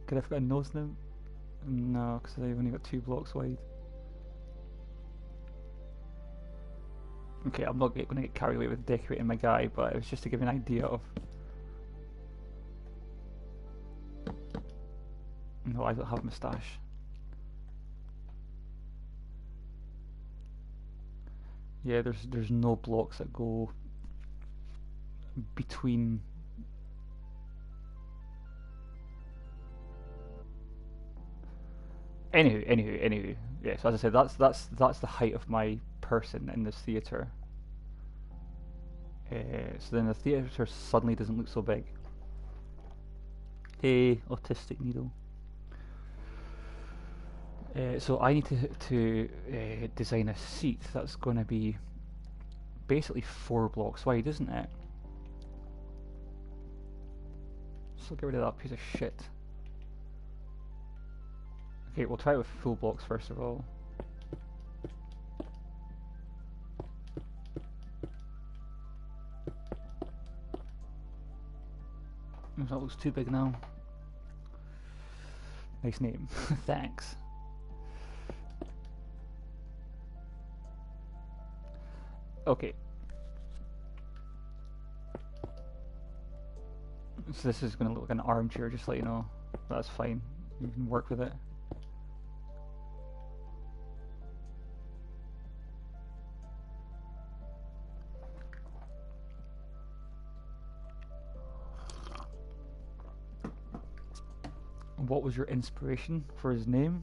Could I put a nose in him? No, because I've only got 2 blocks wide. Okay, I'm not going to get carried away with decorating my guy, but it was just to give you an idea of... No, I don't have a moustache. Yeah, there's no blocks that go between... Anywho. Yeah, so as I said, that's the height of my person in this theatre. So then the theatre suddenly doesn't look so big. Hey, autistic needle. So I need to design a seat that's going to be basically 4 blocks wide, isn't it? So get rid of that piece of shit. Okay, we'll try it with full blocks first of all. That looks too big now. Nice name. Thanks. Okay. So this is going to look like an armchair, just to let you know. That's fine. You can work with it. What was your inspiration for his name?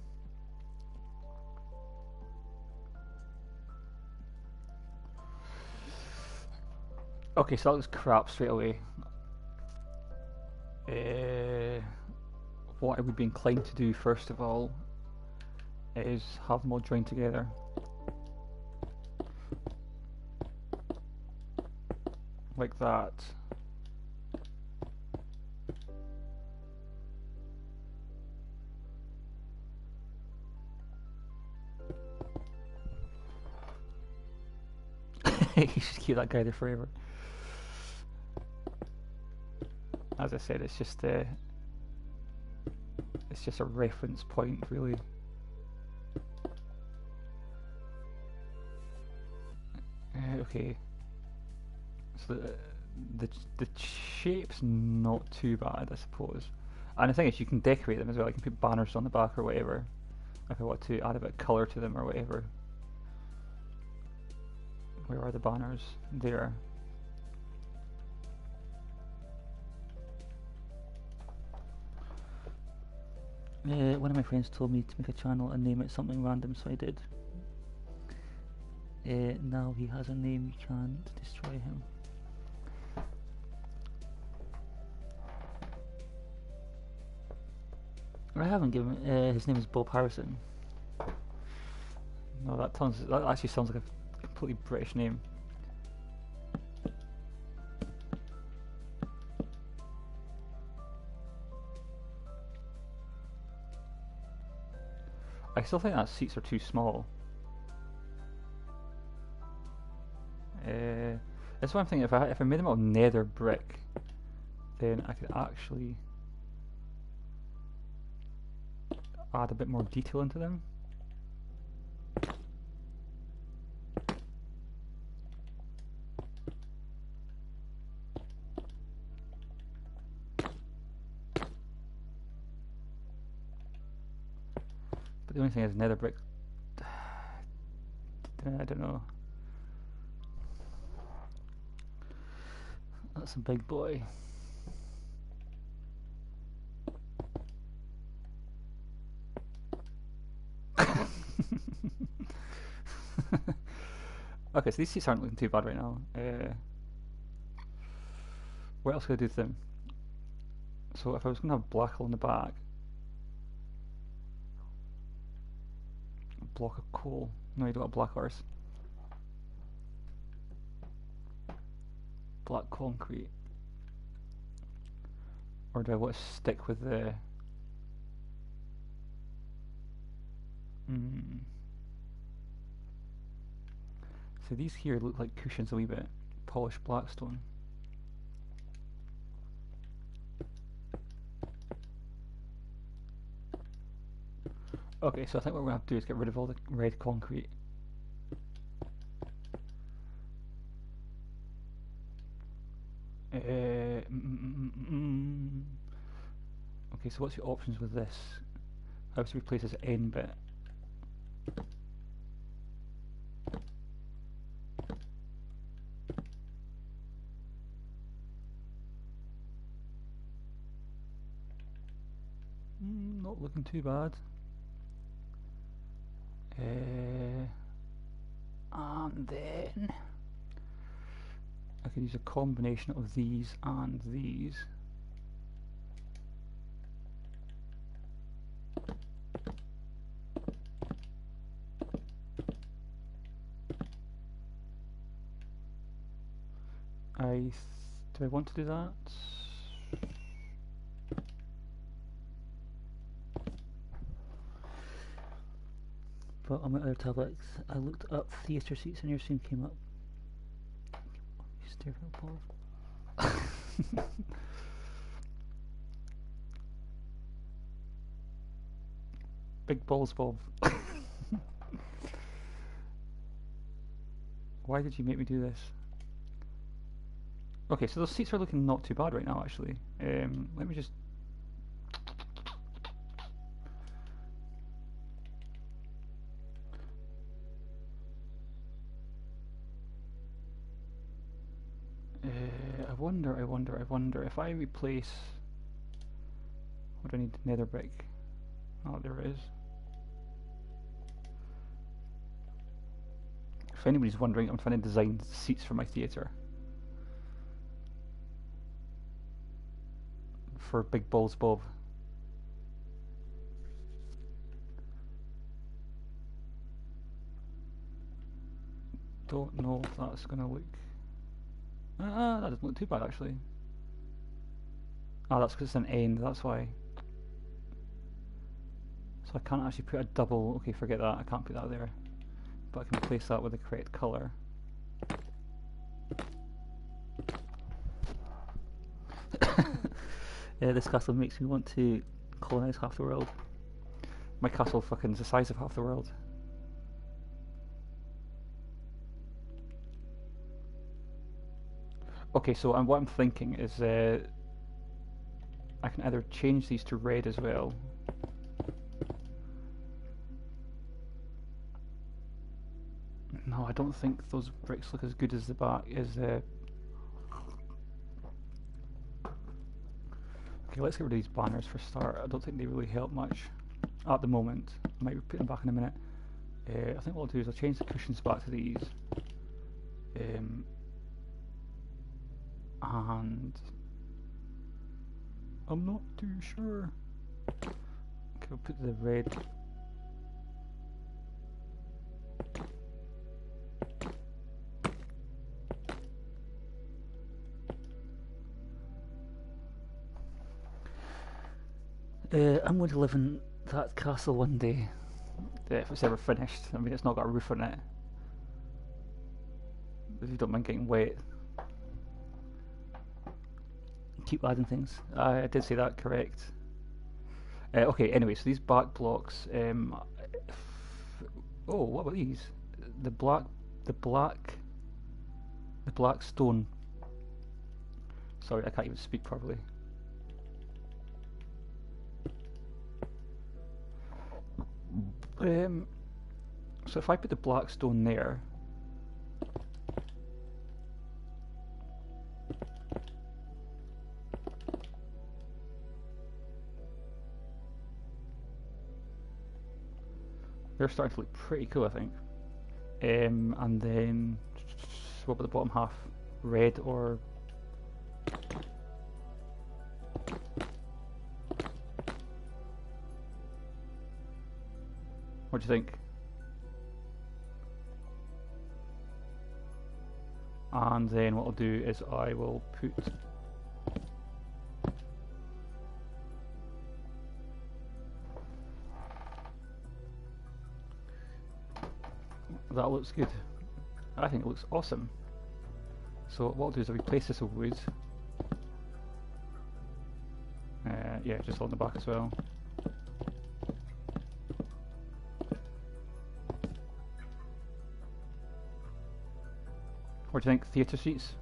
Okay, so that looks crap straight away. What I would be inclined to do first of all is have them all joined together. Like that. You should keep that guy there forever. As I said, it's just a reference point, really. Okay. So the shape's not too bad, I suppose. And the thing is, you can decorate them as well. You can put banners on the back or whatever, if I want to add a bit of colour to them or whatever. Where are the banners? There. One of my friends told me to make a channel and name it something random, so I did. Now he has a name, you can't destroy him. I haven't given. His name is Bob Harrison. No, that actually sounds like a completely British name. I still think that seats are too small. That's one thing. If I made them out of nether brick, then I could actually add a bit more detail into them. But the only thing is nether brick. I don't know. That's a big boy. Okay, so these seats aren't looking too bad right now. What else could I do to them? So if I was going to have black on the back, a block of coal. No, you don't have black ores. Black concrete. Or do I want to stick with the... So these here look like cushions a wee bit. Polished blackstone. Okay, so I think what we're going to have to do is get rid of all the red concrete. Okay, so what's your options with this? How to replace this end bit? Not looking too bad. And then I could use a combination of these and these. Do I want to do that? But on my other tablets, I looked up theatre seats and your scene came up. You stare at Bob. Big balls, Bob. Why did you make me do this? Okay, so those seats are looking not too bad right now, actually. Let me just... I wonder if I replace... What do I need? Nether brick. Oh, there it is. If anybody's wondering, I'm trying to design seats for my theatre. For Big Balls Bob. Don't know if that's gonna look... that doesn't look too bad actually. Ah, that's because it's an end, that's why. So I can't actually put a double... Okay, forget that, I can't put that there. But I can replace that with the correct colour. Yeah, this castle makes me want to colonise half the world. My castle fucking is the size of half the world. Okay, so what I'm thinking is I can either change these to red as well. No, I don't think those bricks look as good as the back is. Okay, let's get rid of these banners for a start. I don't think they really help much at the moment. I might be putting them back in a minute. I think what I'll do is I'll change the cushions back to these. And I'm not too sure We'll put the red. I'm going to live in that castle one day, if it's ever finished. I mean, it's not got a roof on it. If you don't mind getting wet. Keep adding things. I did say that, correct. Okay, anyway, so these back blocks. Oh, what were these? The black stone. Sorry, I can't even speak properly. So if I put the black stone there, they're starting to look pretty cool, I think. And then what about the bottom half? Red or what do you think? And then what I'll do is I will put that looks good. I think it looks awesome. So what I'll do is I'll replace this with wood. Yeah, just on the back as well. What do you think? Theatre seats?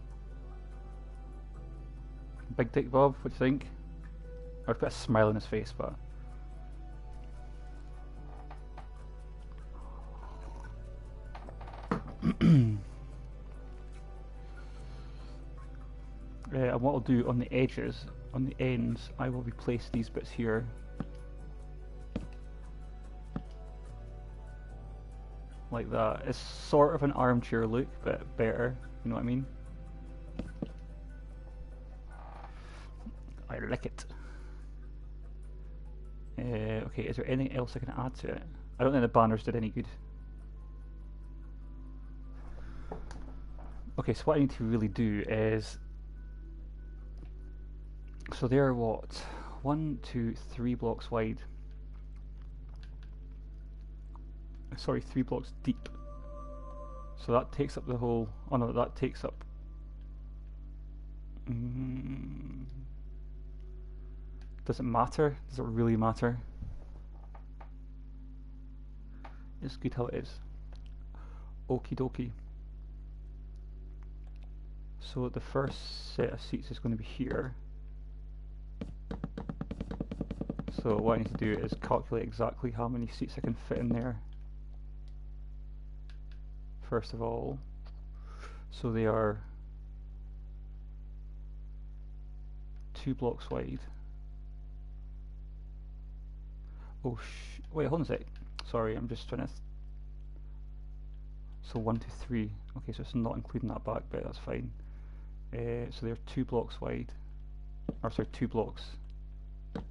Big Dick Bob, what do you think? I've got a smile on his face, but and what I'll do on the edges, on the ends, I will replace these bits here. Like that. It's sort of an armchair look, but better, you know what I mean? I like it. Okay, is there anything else I can add to it? I don't think the banners did any good. Okay, so what I need to really do is... So they're what? 1, 2, 3 blocks wide. Sorry, 3 blocks deep. So that takes up the whole... Oh no, that takes up... Does it matter? Does it really matter? It's good how it is. Okie dokie. So the first set of seats is going to be here. So what I need to do is calculate exactly how many seats I can fit in there. First of all, so they are 2 blocks wide. Oh wait, hold on a sec. Sorry, I'm just trying to... So 1, 2, 3. Okay, so it's not including that back bit, that's fine. So they're 2 blocks wide. Or sorry, 2 blocks. So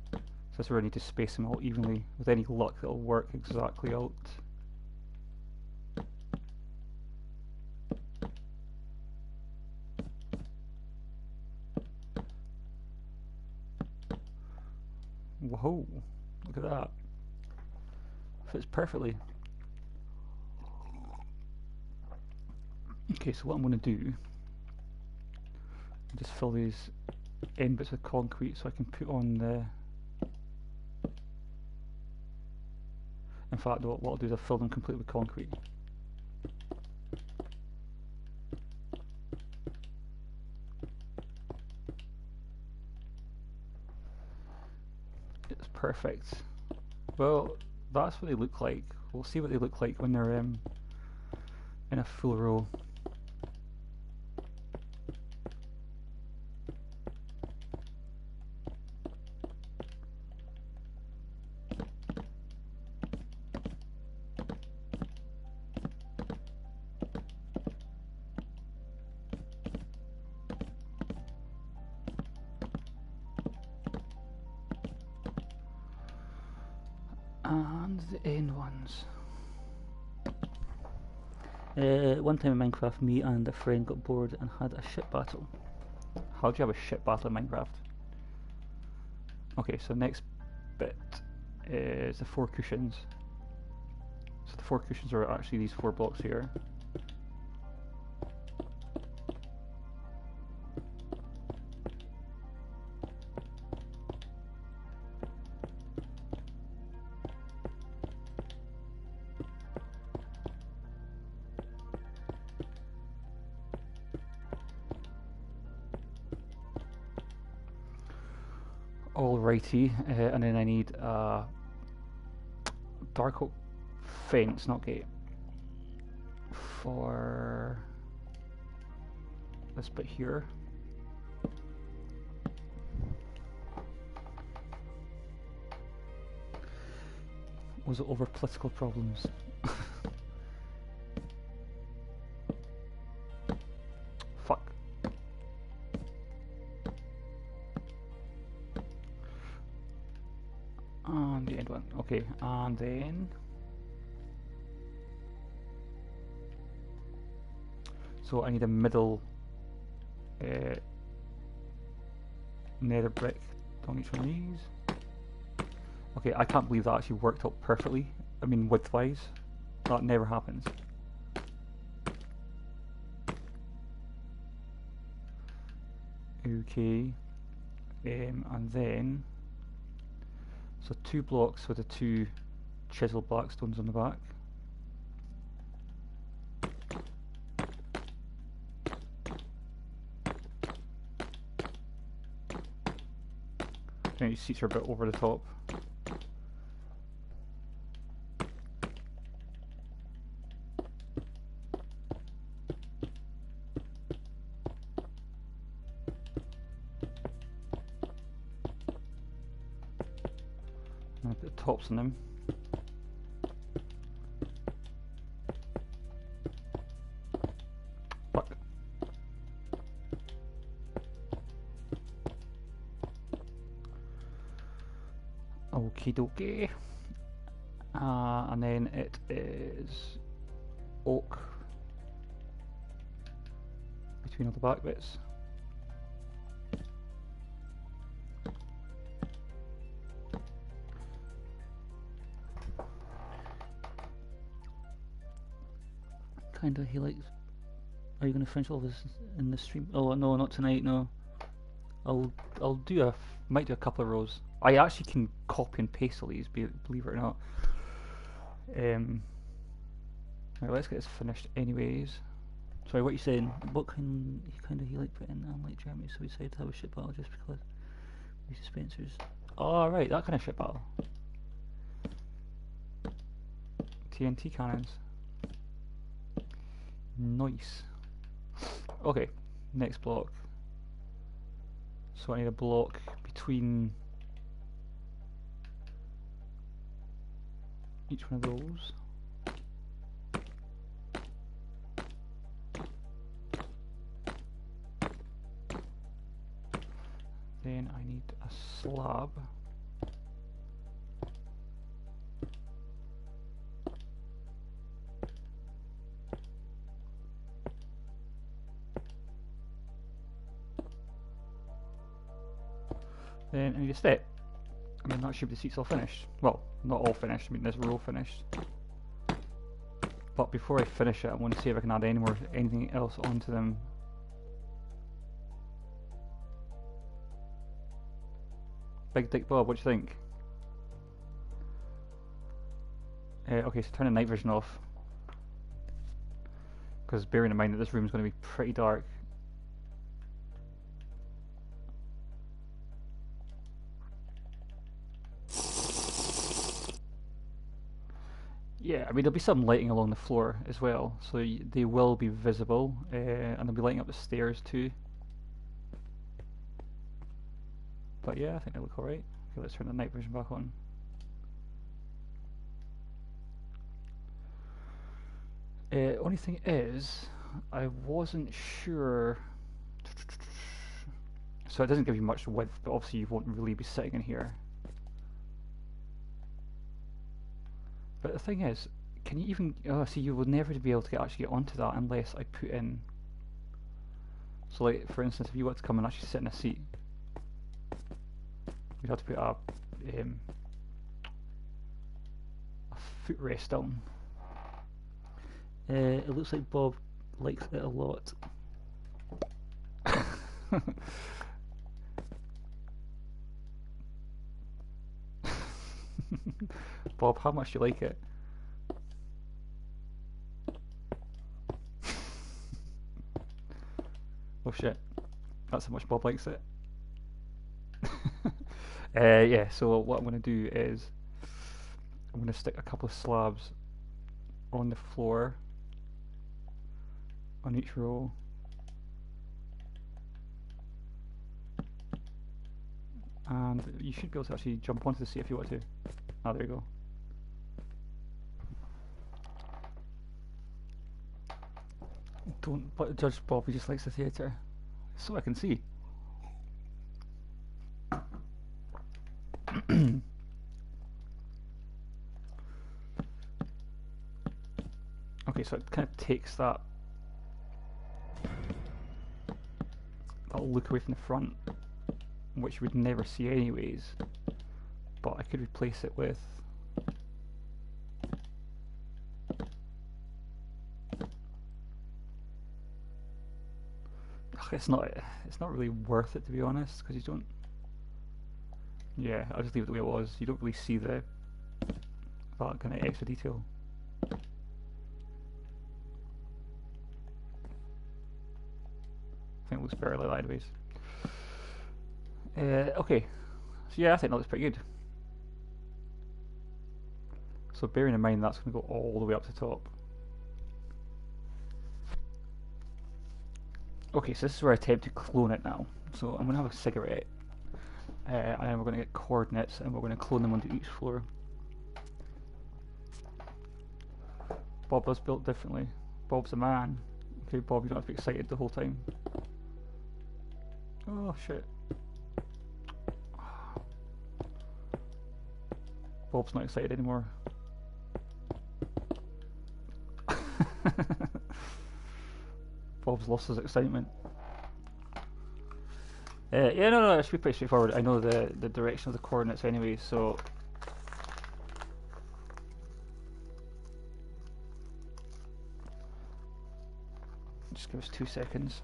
that's where I need to space them all evenly. With any luck, it'll work exactly out. Whoa, look at that. Fits perfectly. Okay, so what I'm going to do, just fill these end bits with concrete so I can put on the... In fact, what I'll do is I'll fill them completely with concrete. It's perfect. Well, that's what they look like. We'll see what they look like when they're in a full row. And the end ones. One time in Minecraft, me and a friend got bored and had a ship battle. How do you have a ship battle in Minecraft? Okay, so next bit is the 4 cushions. So the 4 cushions are actually these 4 blocks here. Alrighty, and then I need a dark oak fence, not gate, for this bit here. Was it over political problems? Fuck. And the end one. Okay, and then so I need a middle nether brick on each one of these. Okay, I can't believe that actually worked out perfectly. I mean, width-wise, that never happens. Okay, and then so 2 blocks with the 2 chisel blackstones on the back. And these seats are a bit over the top. I'm going to put the tops on them. Fuck. Okie dokie. And then it is oak between all the back bits. Kinda, he likes. Are you gonna finish all this in the stream? Oh no, not tonight. No, I'll do might do a couple of rows. I actually can copy and paste all these, believe it or not. Right, let's get this finished, anyways. Sorry, what are you saying? What kind of he like putting? Unlike Jeremy, so we decided to have a ship battle just because we Spencer's. Oh right, that kind of ship battle. TNT cannons. Nice. Okay, next block. So I need a block between each one of those. Then I need a slab. Then I need a step. I mean, that should be the seats all finished. Well, not all finished, I mean this row finished. But before I finish it, I want to see if I can add anything else onto them. Big Dick Bob, what do you think? Okay, so turn the night vision off. Because bearing in mind that this room is going to be pretty dark. Yeah, I mean there'll be some lighting along the floor as well, so they will be visible, and they'll be lighting up the stairs too. But yeah, I think they look alright. Okay, let's turn the night vision back on. Only thing is, I wasn't sure. So it doesn't give you much width, but obviously you won't really be sitting in here. But the thing is, can you even? Oh, see, you will never be able to actually get onto that unless I put in. So, like for instance, if you want to come and actually sit in a seat, you'd have to put a footrest down. It looks like Bob likes it a lot. Bob, how much do you like it? Oh shit, that's how much Bob likes it. Yeah, so what I'm going to do is I'm going to stick a couple of slabs on the floor on each row. And you should be able to actually jump onto the seat if you want to. Ah, there you go. Don't judge Bob, he just likes the theatre. So I can see. Okay, so it kind of takes that look away from the front, which you would never see anyways, but I could replace it with it's not really worth it, to be honest, because you don't. Yeah, I'll just leave it the way it was. You don't really see that kind of extra detail. I think it looks better like that anyways. Okay, so yeah, I think that looks pretty good. So bearing in mind that's going to go all the way up to the top. Okay, so this is where I attempt to clone it now. So I'm going to have a cigarette, and then we're going to get coordinates, and we're going to clone them onto each floor. Bob was built differently. Bob's a man. Okay, Bob, you don't have to be excited the whole time. Oh shit. Bob's not excited anymore. Bob's lost his excitement. Yeah, no, it should be pretty straightforward. I know the direction of the coordinates anyway, so just give us 2 seconds.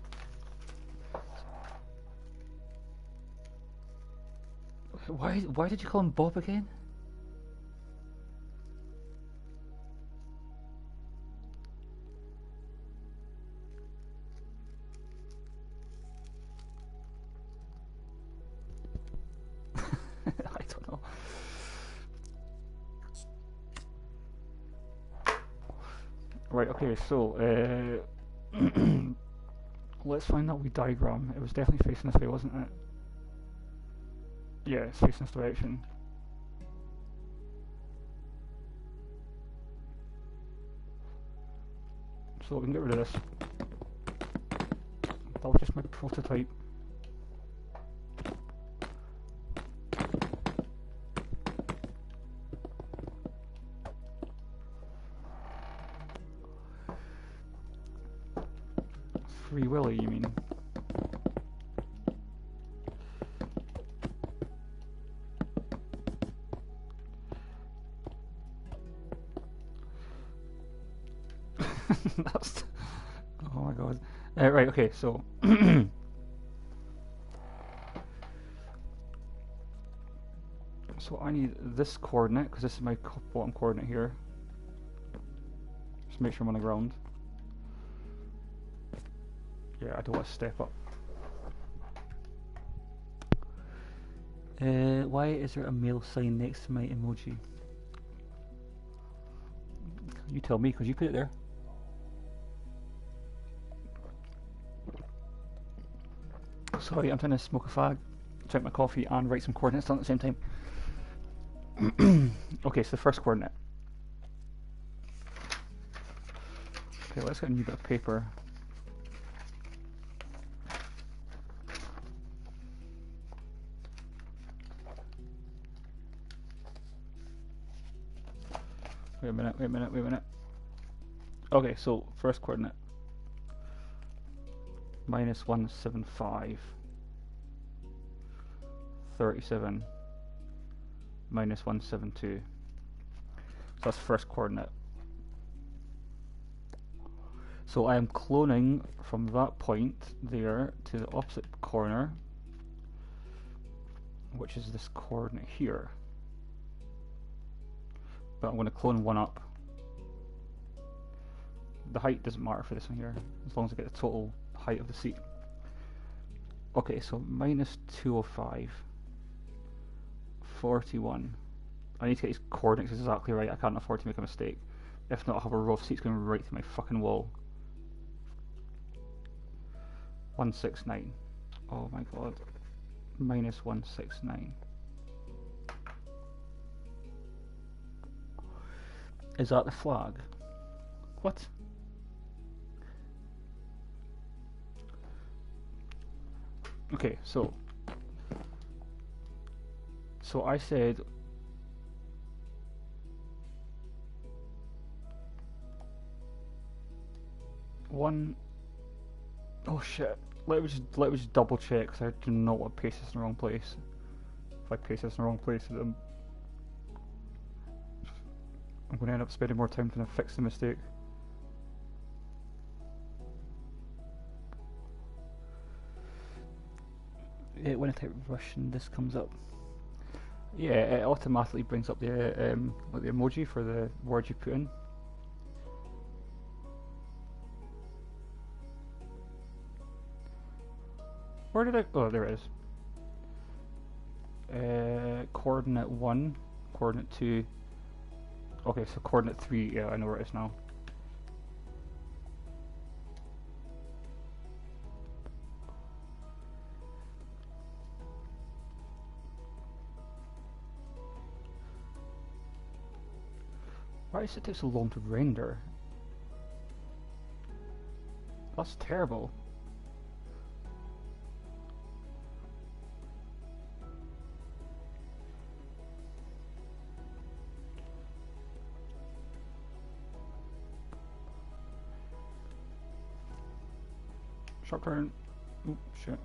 Why did you call him Bob again? I don't know. Right, okay, so let's find that wee diagram. It was definitely facing this way, wasn't it? Yeah, it's facing this direction. So we can get rid of this. That was just my prototype. Free Willy, you mean? That's. Oh my god. Right, okay, so. So I need this coordinate, because this is my bottom coordinate here. Just make sure I'm on the ground. Yeah, I don't want to step up. Why is there a male sign next to my emoji? You tell me, because you put it there. Sorry, I'm trying to smoke a fag, drink my coffee, and write some coordinates down at the same time. Okay, so the first coordinate. Okay, let's get a new bit of paper. Wait a minute, wait a minute, wait a minute. Okay, so first coordinate. Minus 175. 37. Minus 172. So that's first coordinate. So I am cloning from that point there to the opposite corner, which is this coordinate here. But I'm going to clone one up. The height doesn't matter for this one here, as long as I get the total height of the seat. Okay, so minus 205. 41. I need to get these coordinates exactly right. I can't afford to make a mistake. If not, I'll have a row of seats going right through my fucking wall. 169. Oh my god. Minus 169. Is that the flag? What? Okay, so I said one. Oh shit! Let me just double check, because I do not want to paste this in the wrong place. If I paste this in the wrong place, I'm going to end up spending more time trying to fix the mistake. When I type Russian, this comes up. Yeah, it automatically brings up the like the emoji for the word you put in. Where did I? Oh, there it is. Coordinate 1, coordinate 2. Okay, so coordinate 3. Yeah, I know where it is now. Why does it take so long to render? That's terrible. Sharp turn. Oop, shit.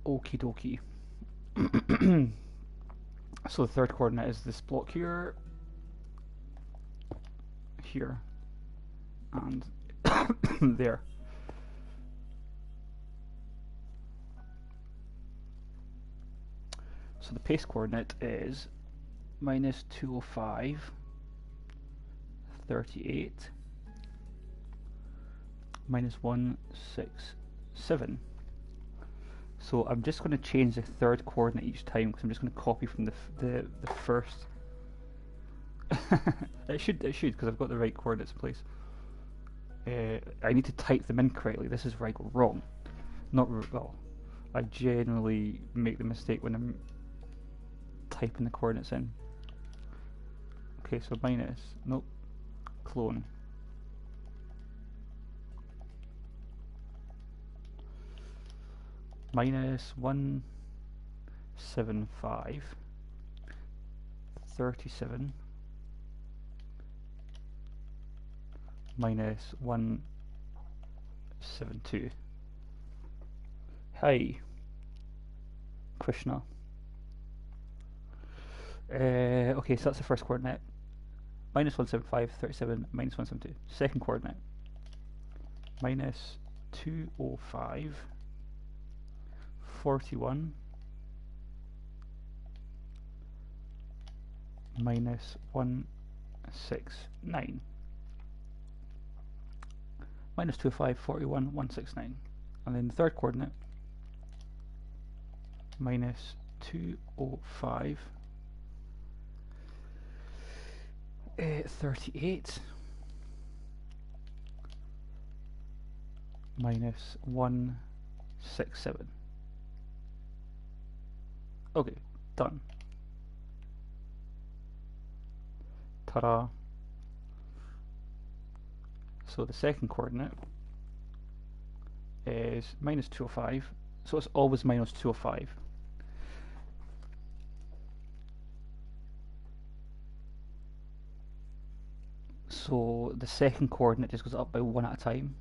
Okie dokie. So the third coordinate is this block here, here, and there. So the pace coordinate is minus 205, 38, minus 167. So I'm just going to change the third coordinate each time, because I'm just going to copy from the first. it should because I've got the right coordinates in place. I need to type them in correctly. This is where I go wrong. Well, I generally make the mistake when I'm typing the coordinates in. Okay, so minus, nope, clone. Minus 175, 37, minus 172. Hi, Krishna. Okay, so that's the first coordinate. Minus 175, 37, minus 172. Second coordinate. Minus 205. 41 minus 169 minus 205, 41, 169, and then the third coordinate minus 205, 38 minus 167. Okay, done. Ta-da. So the second coordinate is minus 205, So it's always minus 205. So the second coordinate just goes up by 1 at a time.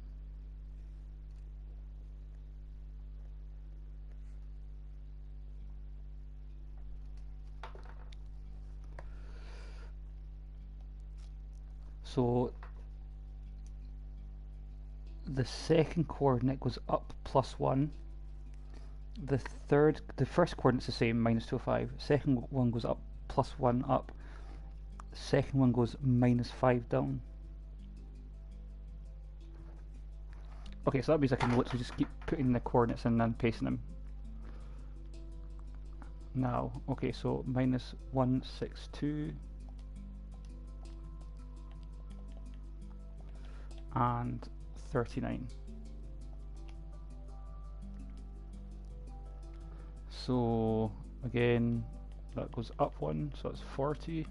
So the second coordinate goes up +1. The first coordinate's the same, minus 205. Second one goes up +1 up. Second one goes -5 down. Okay, so that means I can literally just keep putting the coordinates in and pasting them. Now, okay, so -162 and 39. So again, that goes up 1, so that's 40.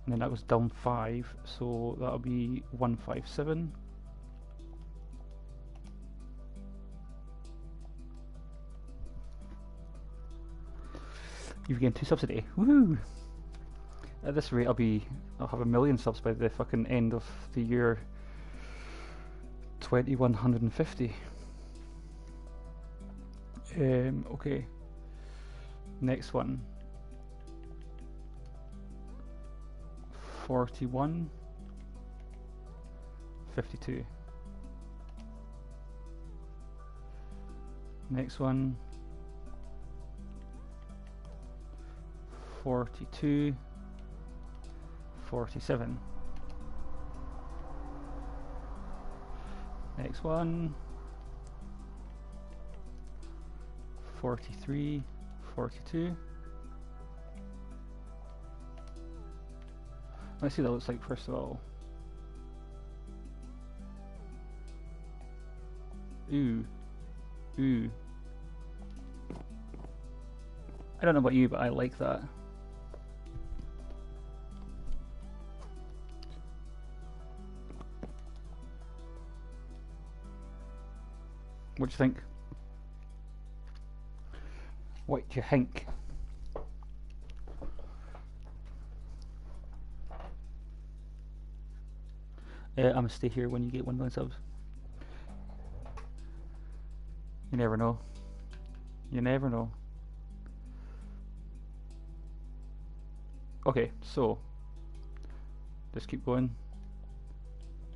And then that goes down 5, so that'll be 157. You've gained 2 subs today. Woohoo! At this rate, I'll have 1,000,000 subs by the fucking end of the year 2150. Okay. Next one. 41. 52. Next one. 42. 47. Next one. 43. 42. Let's see what that looks like first of all. Ooh. Ooh. I don't know about you, but I like that. What do you think? What do you think? I'm gonna stay here when you get 1,000,000 subs. You never know. You never know. Okay, so just keep going.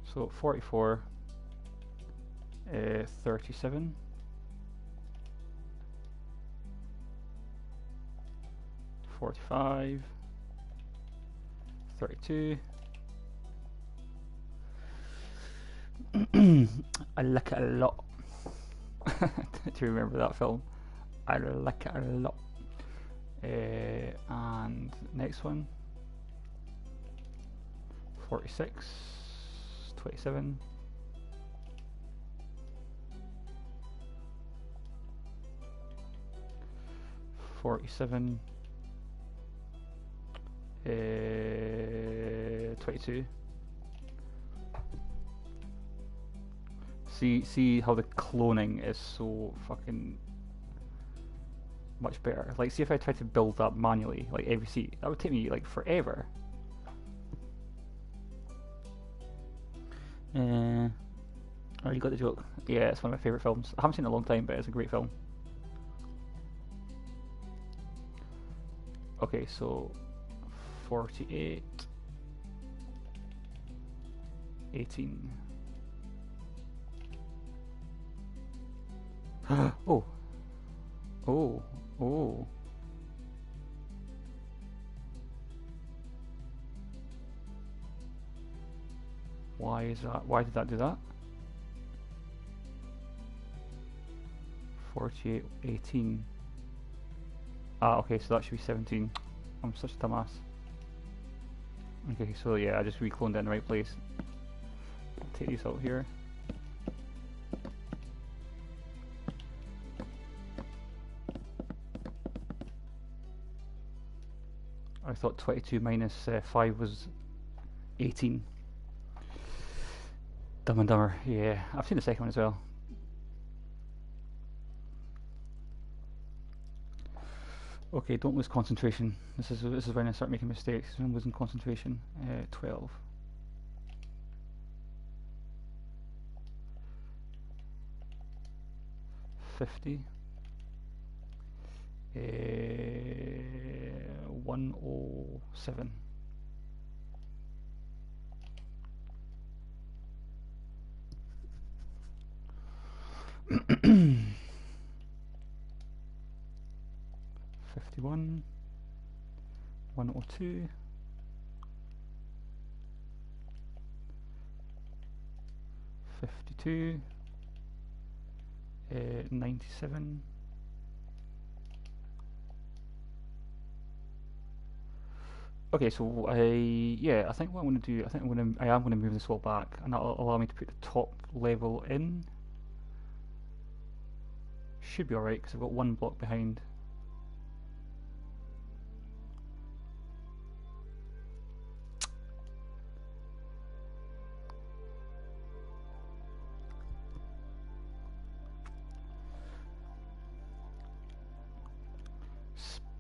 So 44, 37, 45, 32. I like it a lot. Do you remember that film? I like it a lot. And next one, 46, 27, 47, 22. See how the cloning is so fucking much better. Like, see if I tried to build that manually, like every seat, that would take me like forever. Oh, you got the joke. Yeah, it's one of my favourite films. I haven't seen it in a long time, but it's a great film. Okay, so 48, 18. Oh. Oh. Oh. Why is that? Why did that do that? 48, 18. Ah, okay, so that should be 17. I'm such a dumbass. Okay, so yeah, I just recloned it in the right place. Take these out here. I thought 22 minus 5 was 18. Dumb and Dumber, yeah. I've seen the second one as well. Okay, don't lose concentration. This is when I start making mistakes. I'm losing concentration. 12. 50. 107. $51. 102. 52. 97. Okay, so I think what I'm going to do, I am going to move this wall back, and that'll allow me to put the top level in. Should be alright, because I've got one block behind.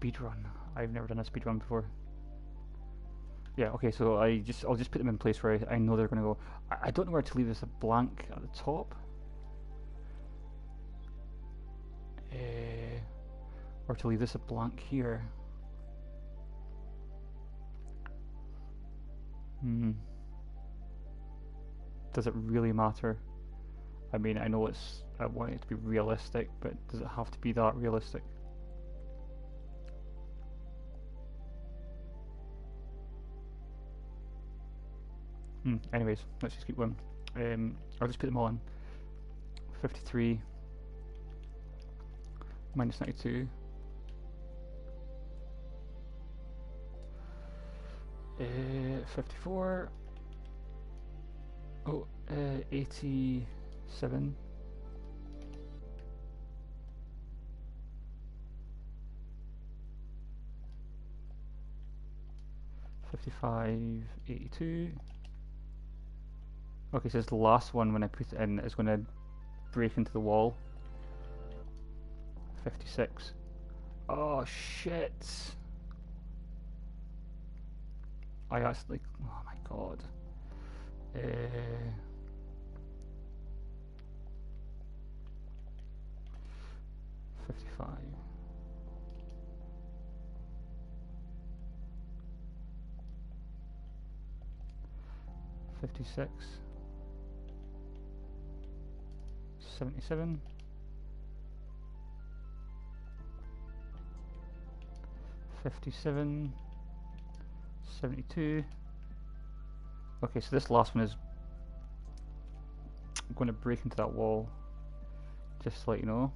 Speedrun. I've never done a speedrun before. Yeah, okay, so I'll just put them in place where I know they're going to go. I don't know where to leave this a blank at the top. Or to leave this a blank here. Does it really matter? I mean, I know I want it to be realistic, but does it have to be that realistic? Anyways, let's just keep going. I'll just put them all in. 53 minus 92. 54. Oh, 87. 55, 82. Okay, so this last one, when I put it in, is going to break into the wall. 56. Oh shit! I actually, oh my god. 55. 56. 77. 57. 72. Okay, so this last one is going to break into that wall, just to let you know.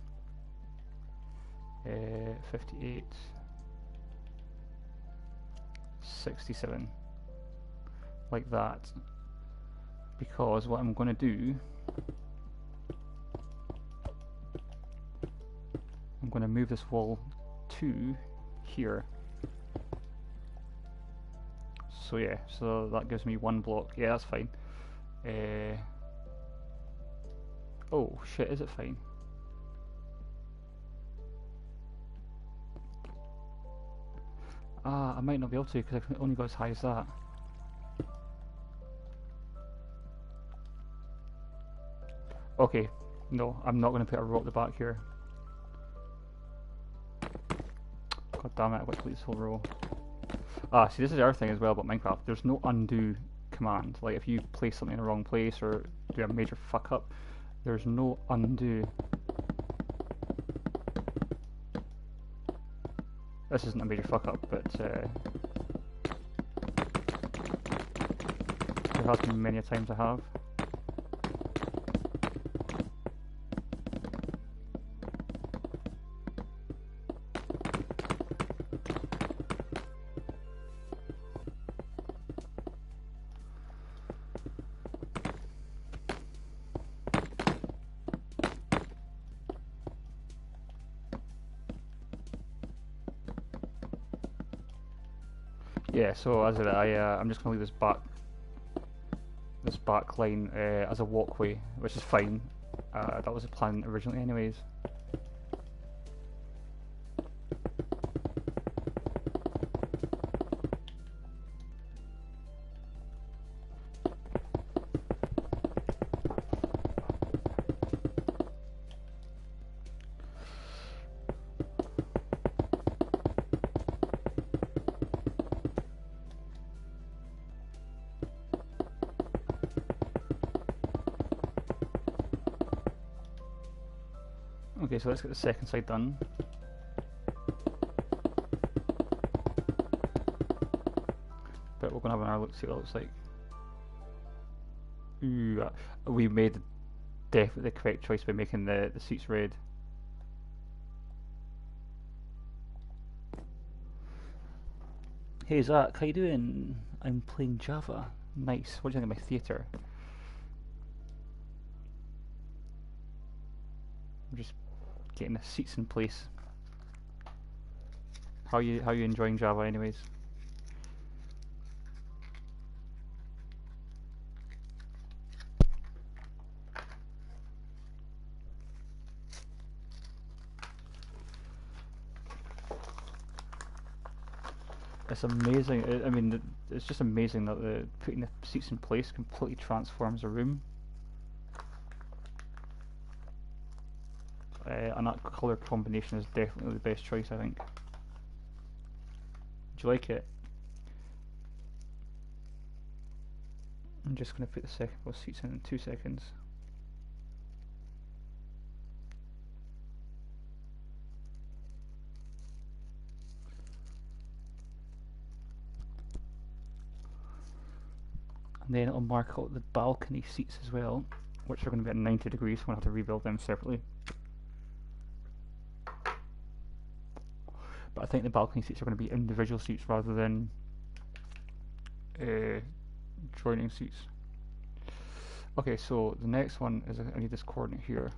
58. 67. Like that. Because what I'm going to do, I'm going to move this wall to here. So yeah, so that gives me one block. Yeah, that's fine. Oh shit, is it fine? I might not be able to because I can only go as high as that. Okay, no, I'm not going to put a row at the back here. God damn it, I've got to delete this whole row. See, this is the other thing as well about Minecraft. There's no undo command. Like, if you place something in the wrong place or do a major fuck up, there's no undo. This isn't a major fuck up, but there has been many times I have. Yeah, so as I'm just going to leave this back line as a walkway, which is fine. That was the plan originally, anyways. Okay, so let's get the second side done. But we're gonna have another look, see what it looks like. Ooh, we made definitely the correct choice by making the seats red. Hey Zach, how you doing? I'm playing Java. Nice. What do you think of my theatre? I'm just getting the seats in place. How you enjoying Java anyways? It's amazing. I mean, it's just amazing that putting the seats in place completely transforms a room. And that colour combination is definitely the best choice, I think. Do you like it? I'm just going to put the second row seats in 2 seconds. And then it'll mark out the balcony seats as well, which are going to be at 90 degrees, so I'm going to have to rebuild them separately. But I think the balcony seats are going to be individual seats rather than joining seats. Okay, so the next one is I need this coordinate here.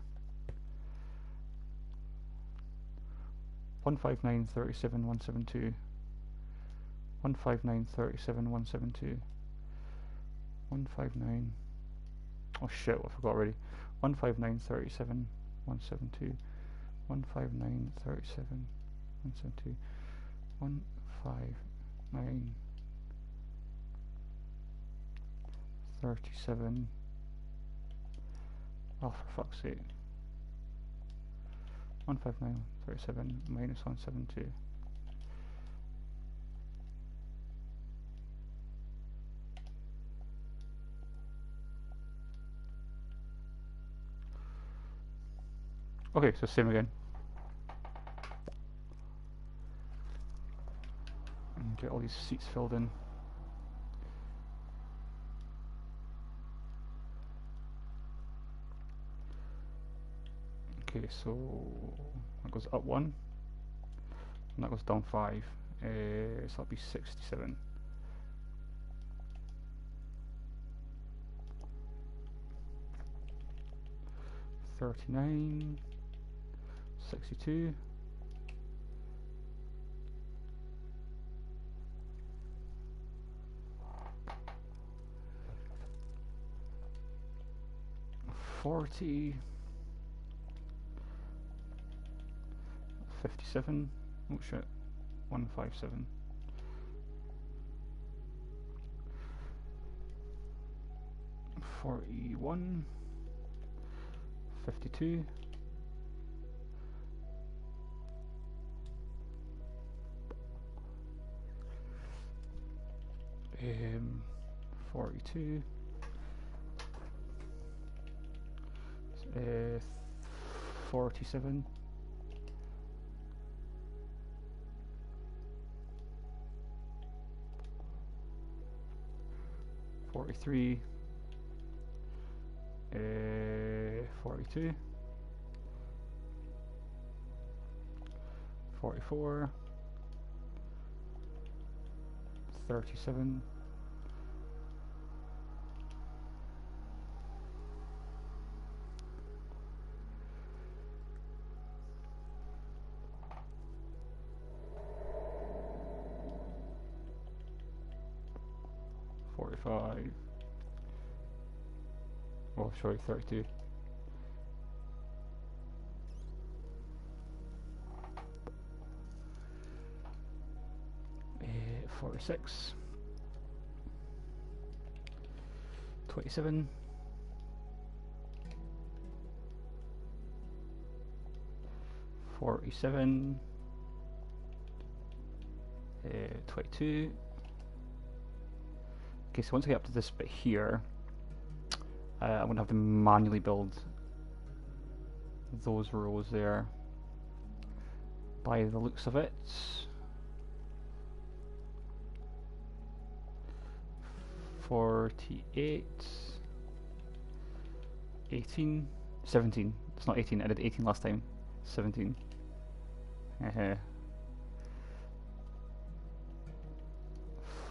159.37.172. 159.37.172. 159. Oh shit! I forgot already. 159.37.172. 159.37.172. 159.37. Oh, for fuck's sake. 159.37 minus 172. Okay, so same again. And get all these seats filled in. Okay, so that goes up 1, and that goes down 5. So that'll be 67. $39, 62, 40, 57, oh shit, 157, 41, 52, 42, 47, 43, 42, 44, 37, 45, oh sorry, 32, 46, 27, 47, 22. Okay, so once I get up to this bit here, I'm going to have to manually build those rows there by the looks of it. 48, 18, 17. It's not 18, I did 18 last time. 17.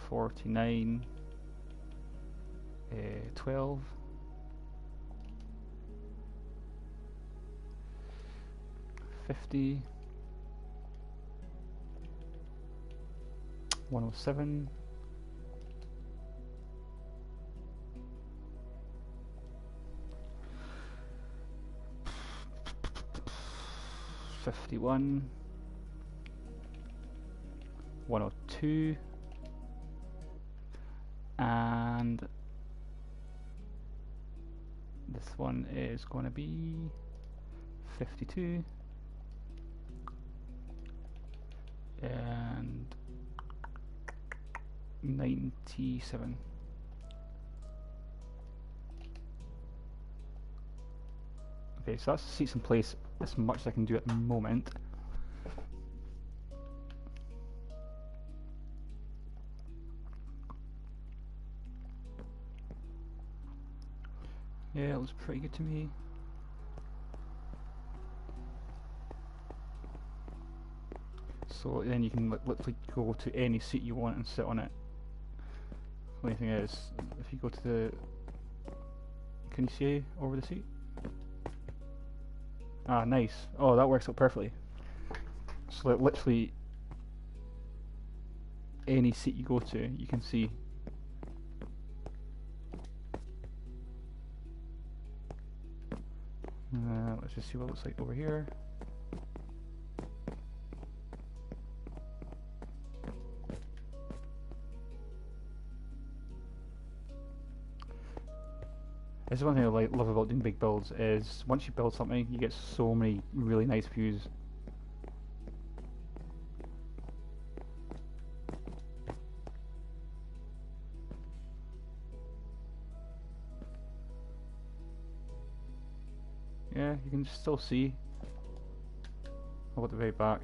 49, 12, 50, 107, 51, 102, and this one is going to be 52 and 97. Okay, so that's the seats in place as much as I can do at the moment. Yeah, it looks pretty good to me. So then you can literally go to any seat you want and sit on it. The only thing is, if you go to the... Can you see over the seat? Ah, nice. Oh, that works out perfectly. So literally any seat you go to, you can see. Let's just see what it looks like over here. This is one thing I love about doing big builds, is once you build something, you get so many really nice views. Yeah, you can still see. I'll at the very back.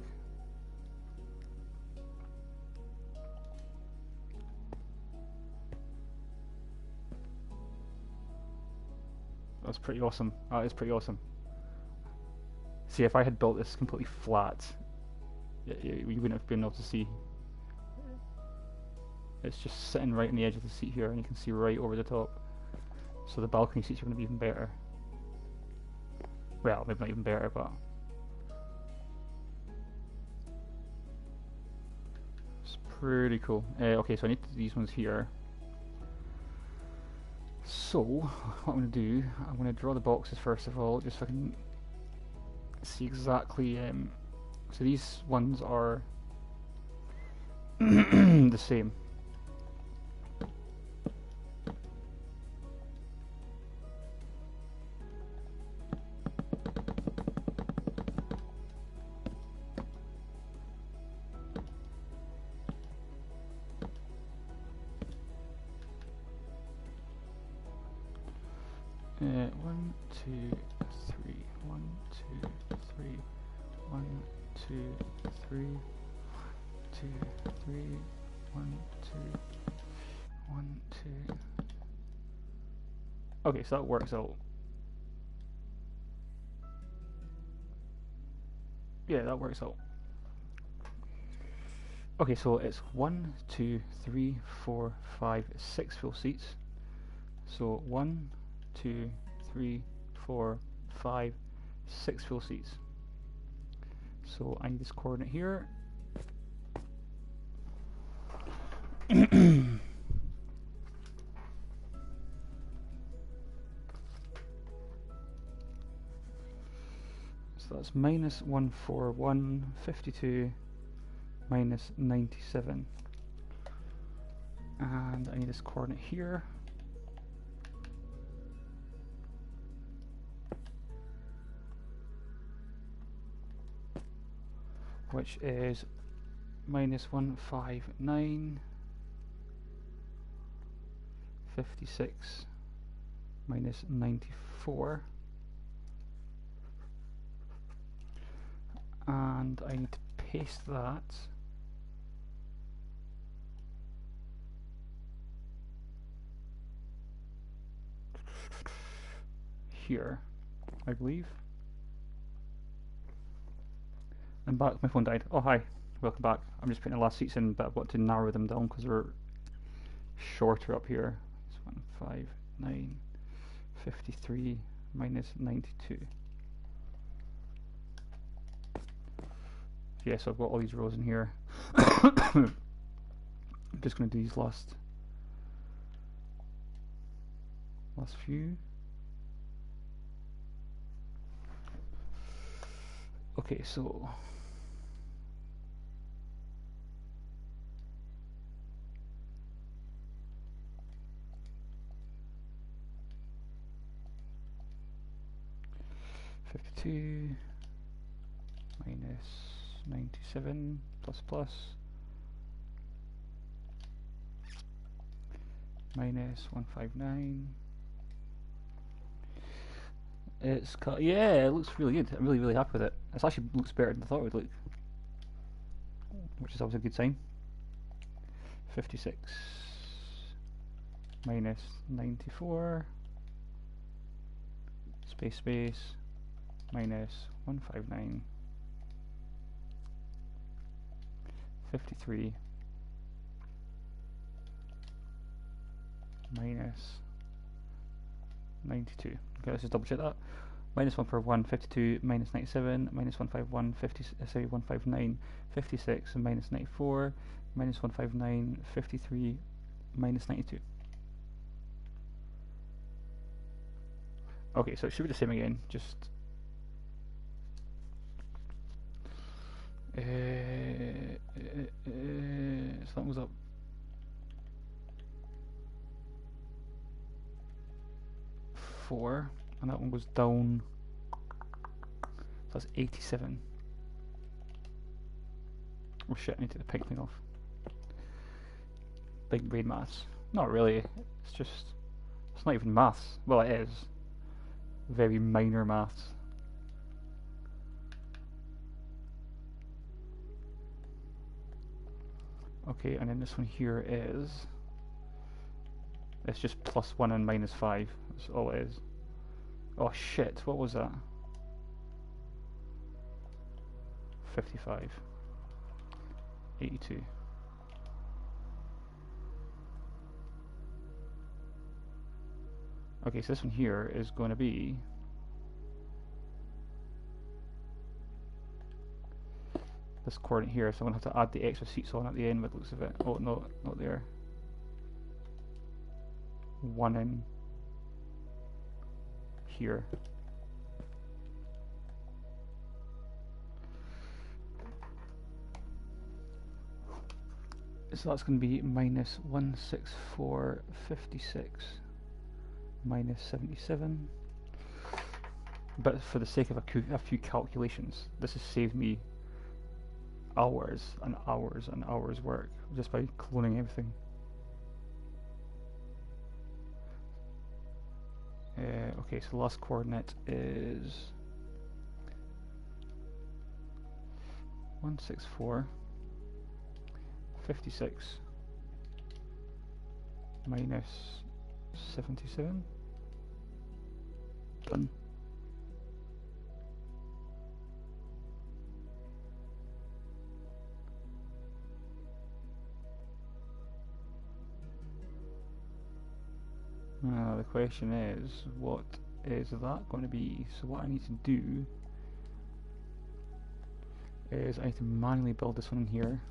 That's pretty awesome. That is pretty awesome. See, if I had built this completely flat, you wouldn't have been able to see. It's just sitting right on the edge of the seat here, and you can see right over the top. So the balcony seats are going to be even better. Well, maybe not even better, but it's pretty cool. Okay, so I need these ones here. So, what I'm going to do, I'm going to draw the boxes first of all, just so I can see exactly, so these ones are the same. One, two, three. 1, 2, 3. 1, 2, 3. 2, 3. 1, 2. 1, 2. Okay, so that works out. Yeah, that works out. Okay, so it's 1, 2, 3, 4, 5, 6 full seats. So 1, 2, 3, 4, 5, 6 full seats. So I need this coordinate here. So that's minus 141, 52, minus 97. And I need this coordinate here. Which is minus 159, 56, minus 94, and I need to paste that here, I believe. And back, my phone died. Oh hi, welcome back. I'm just putting the last seats in, but I've got to narrow them down because they're shorter up here. It's 159, 53 minus 92. Yeah, so I've got all these rows in here. I'm just going to do these last few. Okay, so (52) minus 97 plus minus 159. It's cut. Yeah, it looks really good. I'm really happy with it. It actually looks better than I thought it would look, which is always a good sign. 56 minus 94 space minus 159 53 minus 92. Okay, let's just double check that. Minus 141, 52, minus 97, minus 151, 159, 56, and minus 94, minus 159, 53, minus 92. Okay, so it should be the same again, just so that was up 4, and that one was down, so that's 87. Oh shit, I need to take the pink thing off. Big brain maths. Not really, it's just, it's not even maths. Well, it is. Very minor maths. Okay, and then this one here is, it's just +1 and -5. That's all it is. Oh shit, what was that? 55. 82. Okay, so this one here is going to be this coordinate here, so I'm going to have to add the extra seats on at the end by the looks of it. Oh no, not there. 1 in here. So that's going to be minus 16456 minus 77. But for the sake of a few calculations, this has saved me hours and hours and hours work just by cloning everything. Okay, so the last coordinate is 164 56 minus 77. Done. Now the question is, what is that going to be? So what I need to do is I need to manually build this one in here.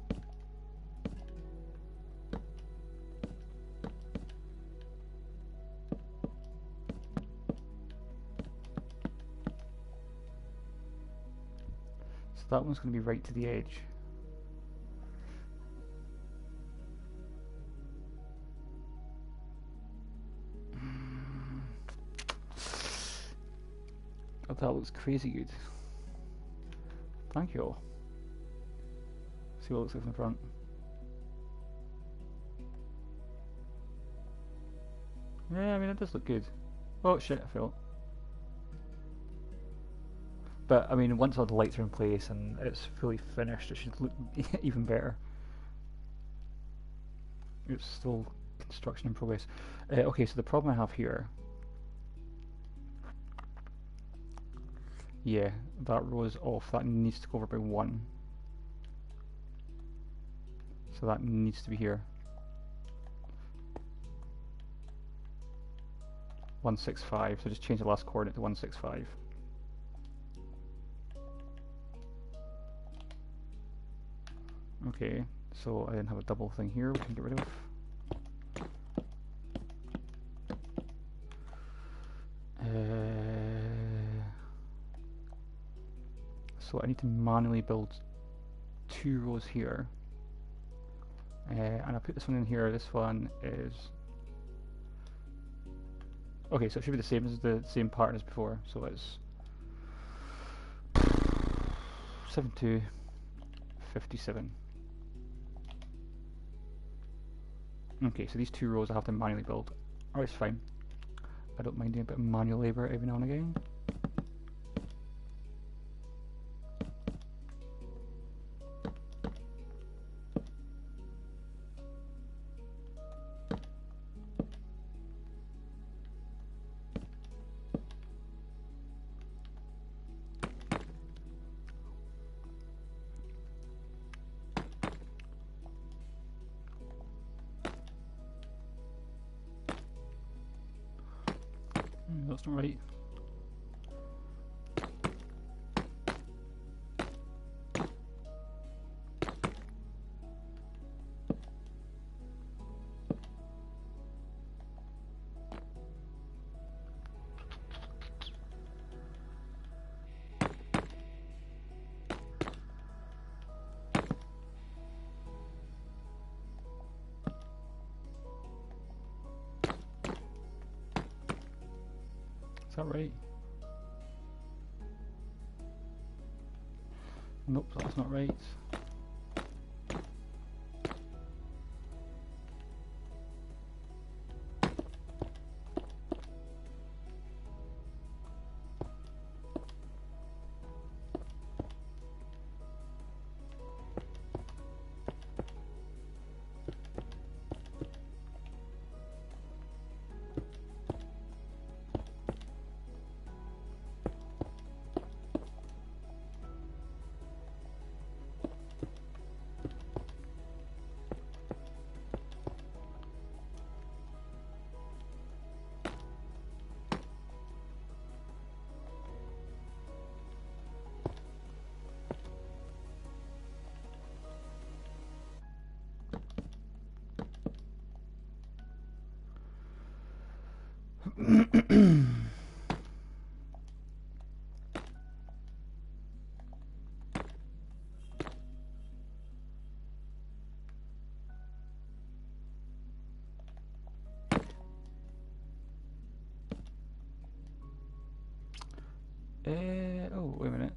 So that one's going to be right to the edge. Oh, that looks crazy good. Thank you all. See what it looks like from the front. Yeah, I mean it does look good. Oh shit, I fell. But I mean, once all the lights are in place and it's fully finished, it should look even better. It's still construction in progress. Okay, so the problem I have here, yeah, that row is off. That needs to go over by 1. So that needs to be here. 165. So just change the last coordinate to 165. Okay, so I then have a double thing here we can get rid of. So I need to manually build 2 rows here. And I'll put this one in here. This one is... Okay, so it should be the same as the same pattern as before. So it's 7257. Okay, so these 2 rows I have to manually build. Oh, it's fine. I don't mind doing a bit of manual labour every now and again. That's not right. Is that right? Nope, that's not right. Oh, wait a minute.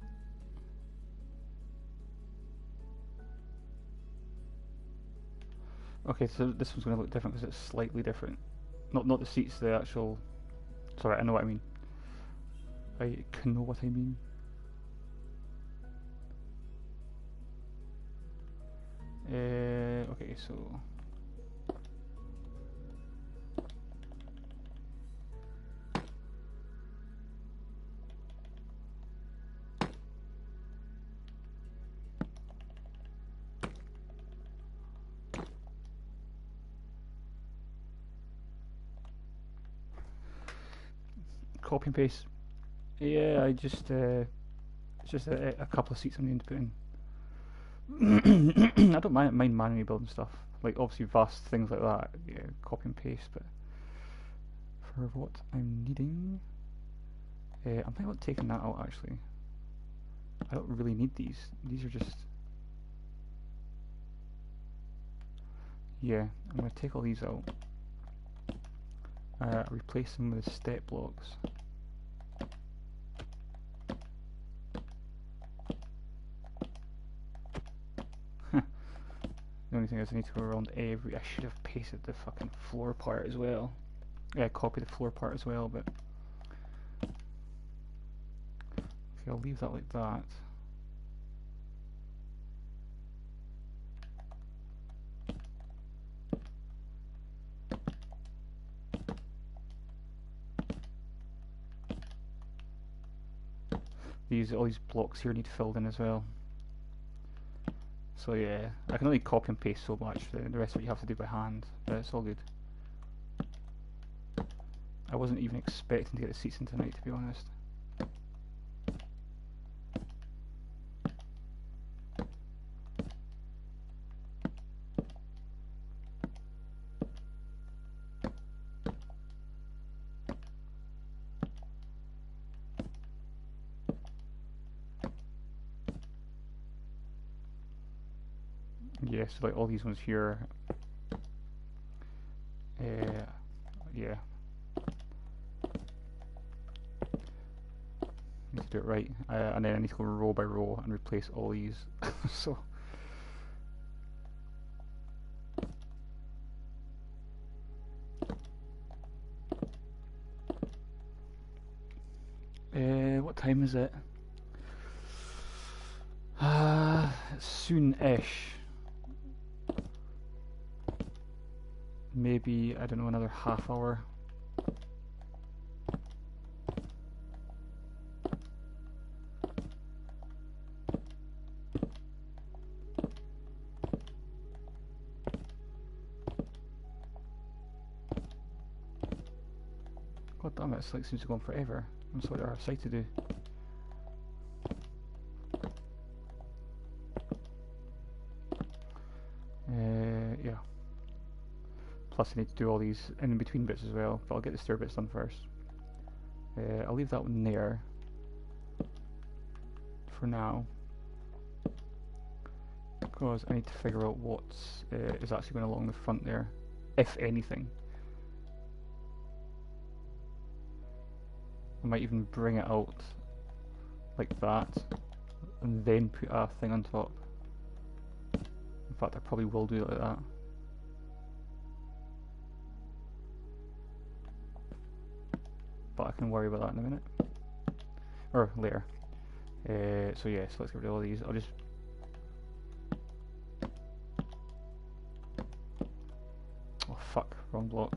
Okay, so this one's going to look different because it's slightly different. Not the seats, the actual... Sorry, I know what I mean. I can know what I mean. Okay, so... Copy and paste. Yeah, I just it's just a couple of seats I'm going to put in. I don't mind manually building stuff, like obviously vast things like that. Yeah, copy and paste. But for what I'm needing, I'm thinking about taking that out. Actually, I don't really need these. These are just... Yeah, I'm going to take all these out. Replace them with step blocks. The only thing is I need to go around every... I should have pasted the fucking floor part as well. Yeah, copy the floor part as well, but... Okay, I'll leave that like that. All these blocks here need filled in as well. So yeah, I can only copy and paste so much. The rest of it you have to do by hand, but it's all good. I wasn't even expecting to get the seats in tonight, to be honest. Yeah, so like all these ones here. Yeah. Need to do it right, and then I need to go row by row and replace all these. So. What time is it? Soon-ish. Maybe, I don't know, another half hour. God damn it, this like seems to go on forever. I'm sorry, I have a site to do. Yeah. Plus I need to do all these in-between bits as well, but I'll get the stair bits done first. I'll leave that one there for now, because I need to figure out what is actually going along the front there, if anything. I might even bring it out like that, and then put a thing on top. In fact, I probably will do it like that. But I can worry about that in a minute. Or later. So yeah, so let's get rid of all these. I'll just... Oh fuck, wrong block.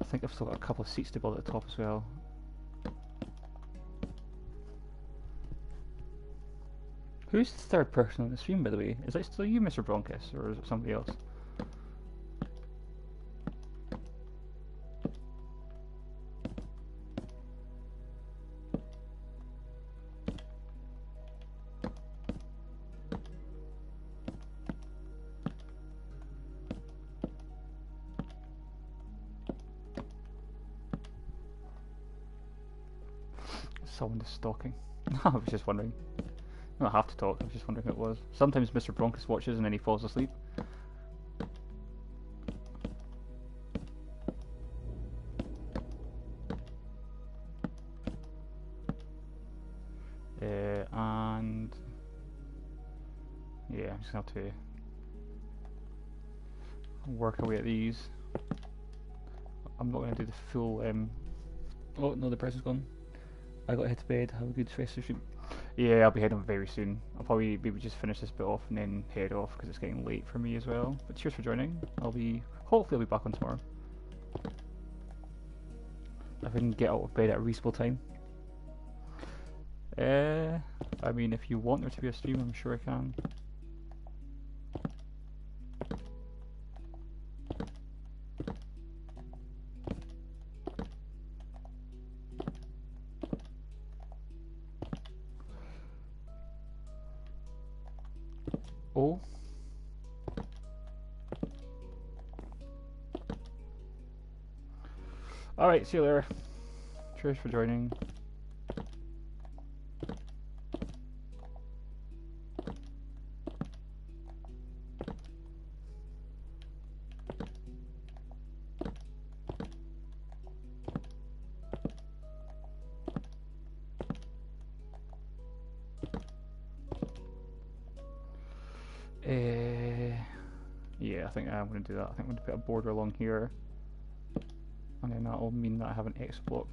I think I've still got a couple of seats to build at the top as well. Who's the third person on the stream, by the way? Is that still you, Mr. Bronchus, or is it somebody else? Someone is stalking. I was just wondering. I don't have to talk, I was just wondering who it was. Sometimes Mr. Bronchus watches and then he falls asleep. And... yeah, I'm just going to have to work away at these. I'm not going to do the full... Oh, no, the price is gone. I got to head to bed, have a good rest of the stream. Yeah, I'll be heading very soon. I'll probably maybe just finish this bit off and then head off because it's getting late for me as well. But cheers for joining. Hopefully I'll be back on tomorrow. If I can get out of bed at a reasonable time. I mean, if you want there to be a stream, I'm sure I can. Oh. Alright, see you later. Cheers for joining. Yeah, I think I'm going to do that. I think I'm going to put a border along here. and then that will mean that I have an X block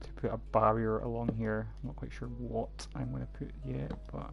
to put a barrier along here. I'm not quite sure what I'm going to put yet, but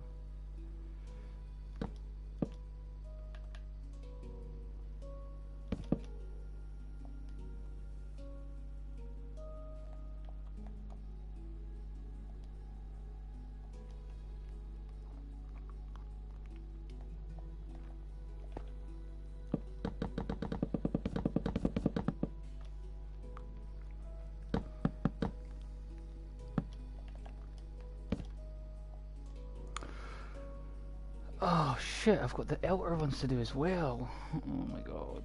oh shit, I've got the outer ones to do as well. Oh my god.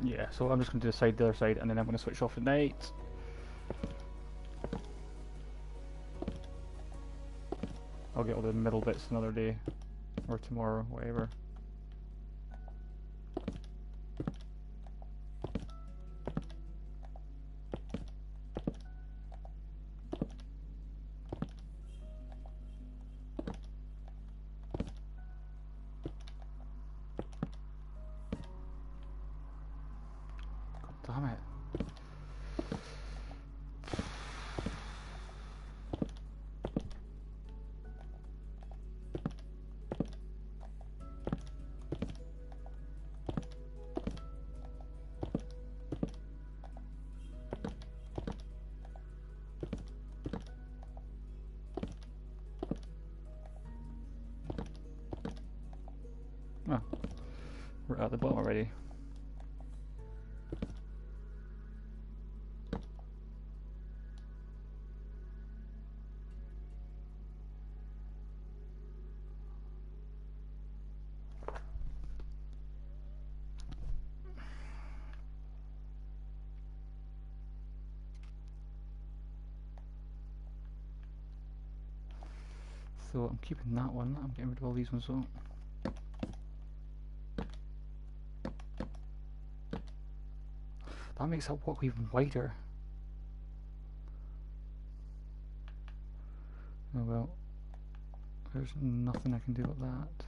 Yeah, so I'm just going to do the side, the other side, and then I'm going to switch off at night. I'll get all the middle bits another day, or tomorrow, whatever. Damn it. Oh, we're at the bottom already. So I'm keeping that one, I'm getting rid of all these ones though. That makes that walk even wider. Oh well, there's nothing I can do about that.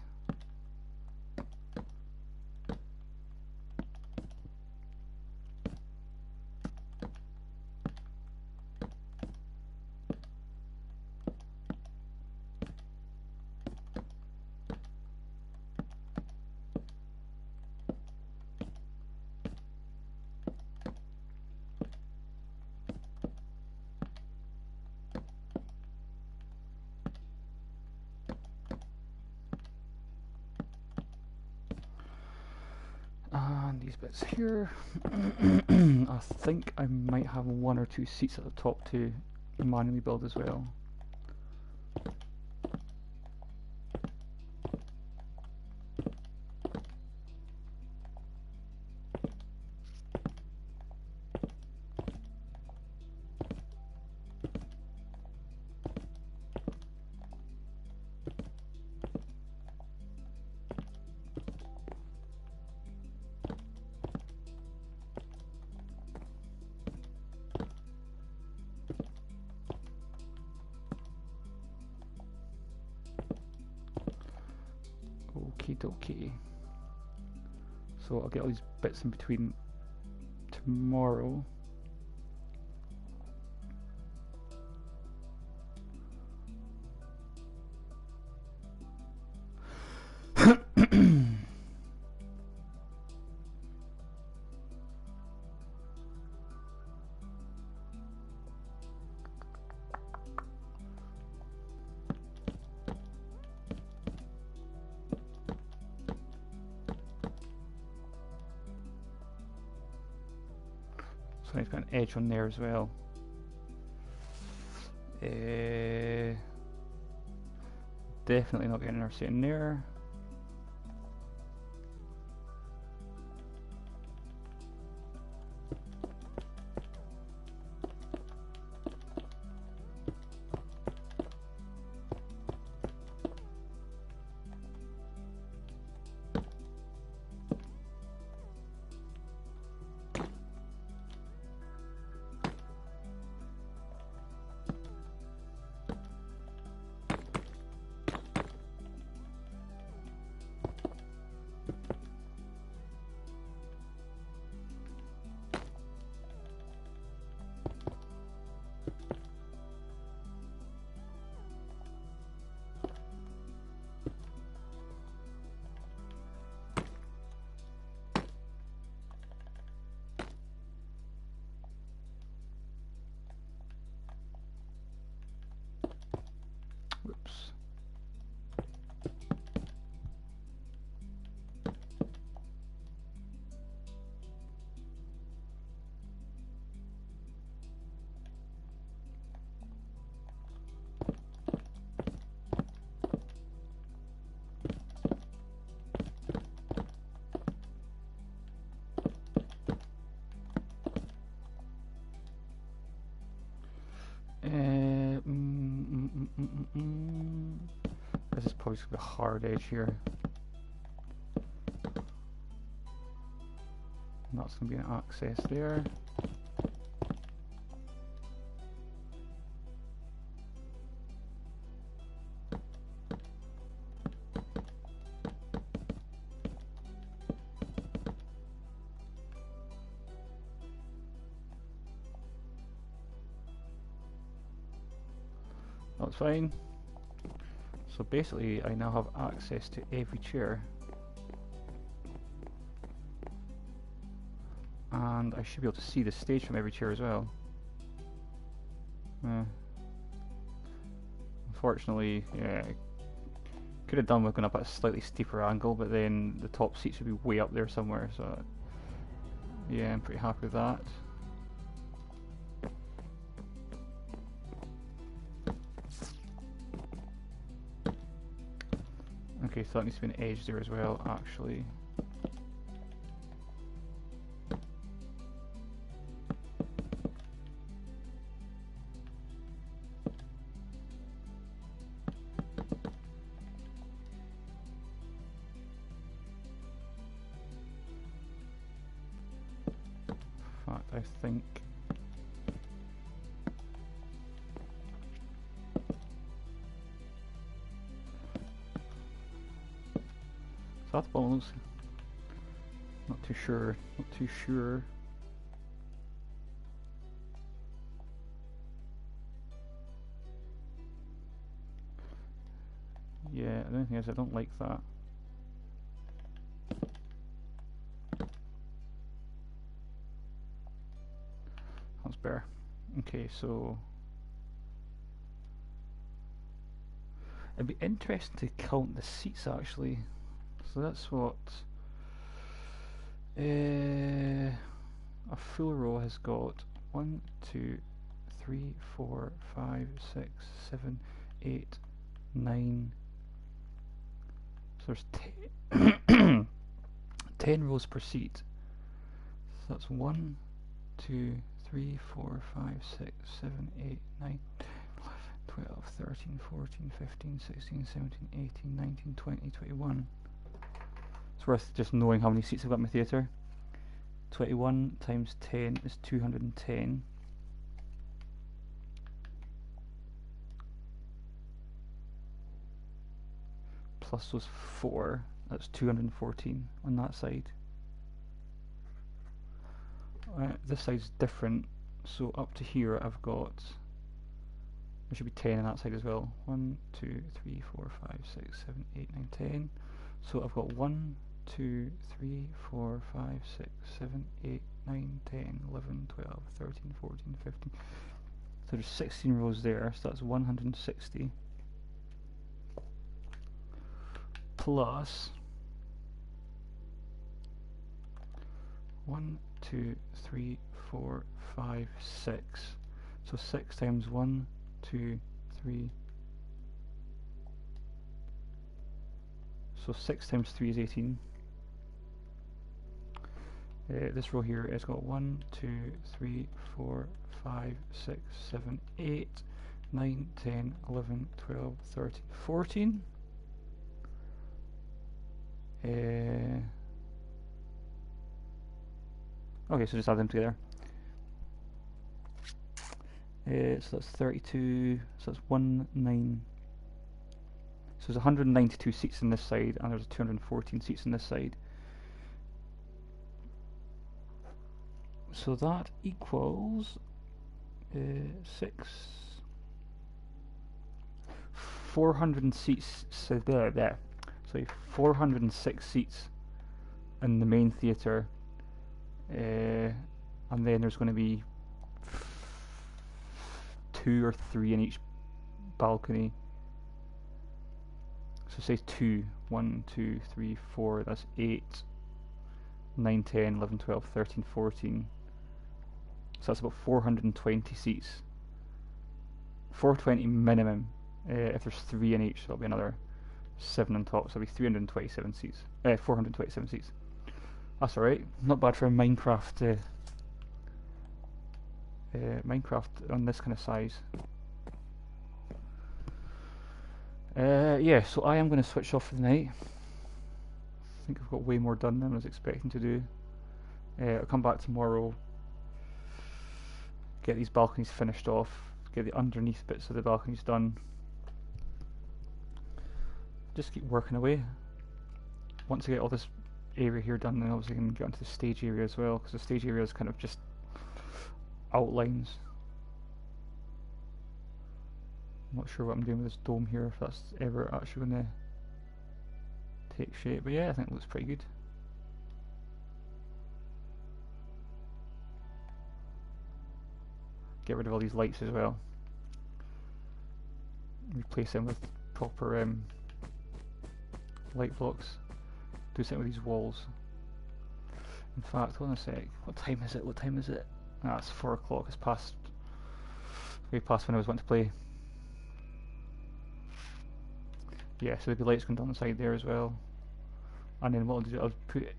And these bits here, I think I might have one or two seats at the top to manually build as well. Okie dokie. So I'll get all these bits in between tomorrow. So I need to put an edge on there as well. Definitely not getting our in there. Whoops. This is probably going to be a hard edge here. And that's going to be an access there. That's fine. So basically I now have access to every chair. And I should be able to see the stage from every chair as well. Unfortunately, yeah, could have done with going up at a slightly steeper angle, but then the top seat should be way up there somewhere, so yeah, I'm pretty happy with that. Okay, so that needs to be an edge there as well, actually. In fact, I think that balls. Not too sure. Not too sure. Yeah, the only thing is I don't like that. That's better. Okay, so it'd be interesting to count the seats actually. So that's what a full row has got 1, 2, 3, 4, 5, 6, 7, 8, 9. So there's 10 rows per seat. So that's 1, 2, 3, 4, 5, 6, 7, 8, 9, 12, 13, 14, 15, 16, 17, 18, 19, 20, 21. It's worth just knowing how many seats I've got in my theatre. 21 times 10 is 210. Plus those 4, that's 214 on that side. This side's different, so up to here I've got, there should be 10 on that side as well. 1, 2, 3, 4, 5, 6, 7, 8, 9, 10. So I've got 1, 2, 3, 4, 5, 6, 7, 8, 9, 10, 11, 12, 13, 14, 15. So there's 16 rows there, so that's 160. Plus 1, 2, 3, 4, 5, 6. So 6 times 1, 2, 3. So 6 times 3 is 18. This row here has got 1, 2, 3, 4, 5, 6, 7, 8, 9, 10, 11, 12, 13, 14. Okay, so just add them together. So that's 32, so that's 1, 9. So there's 192 seats on this side, and there's 214 seats on this side. So that equals 400 seats. So there. So 406 seats in the main theatre, and then there's going to be 2 or 3 in each balcony. So say 2, 1, 2, 3, 4. That's 8, 9, 10, 11, 12, 13, 14. So that's about 420 seats. 420 minimum. If there's 3 in each, so that'll be another 7 on top. So it'll be 327 seats. 427 seats. That's alright. Not bad for a Minecraft. Minecraft on this kind of size. Yeah, so I am going to switch off for the night. I think I've got way more done than I was expecting to do. I'll come back tomorrow, get these balconies finished off, get the underneath bits of the balconies done. Just keep working away. Once I get all this area here done, then obviously I can get onto the stage area as well, because the stage area is kind of just outlines. I'm not sure what I'm doing with this dome here, if that's ever actually going to take shape, but yeah, I think it looks pretty good. Get rid of all these lights as well. Replace them with proper light blocks. Do something with these walls. In fact, hold on a sec. What time is it? What time is it? Ah, it's 4 o'clock. It's past, way past when I was wanting to play. Yeah, so there'll be lights going down the side there as well. And then what I'll do, I'll put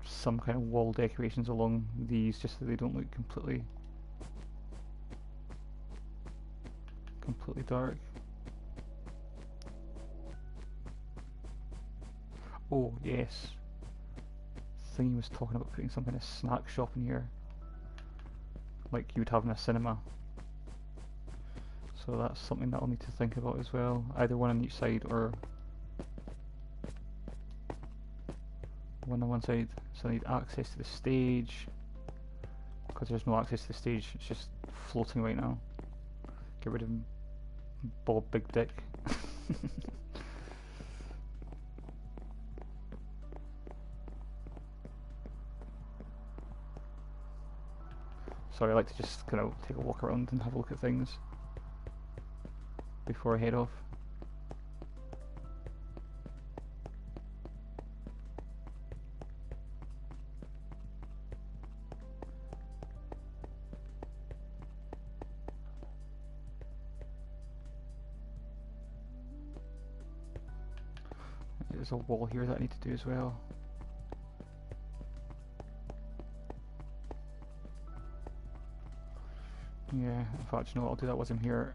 some kind of wall decorations along these, just so they don't look completely dark. Oh yes, Thingy was talking about putting some kind of snack shop in here, like you would have in a cinema. So that's something that I'll need to think about as well. Either one on each side or one on one side. So I need access to the stage, because there's no access to the stage, it's just floating right now. Get rid of Bob Big Dick. Sorry, I like to just kind of take a walk around and have a look at things before I head off. There's a wall here that I need to do as well. Yeah, in fact, you know what, I'll do that while I'm here.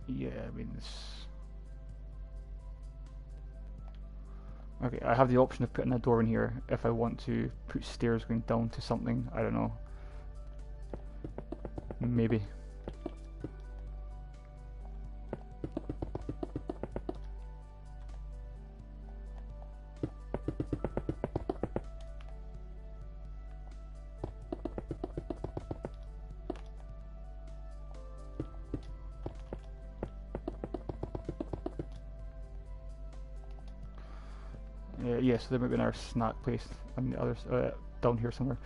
Yeah, I mean, okay, I have the option of putting a door in here if I want to put stairs going down to something, I don't know. Maybe. Yeah, so there might be another snack place on the other down here somewhere.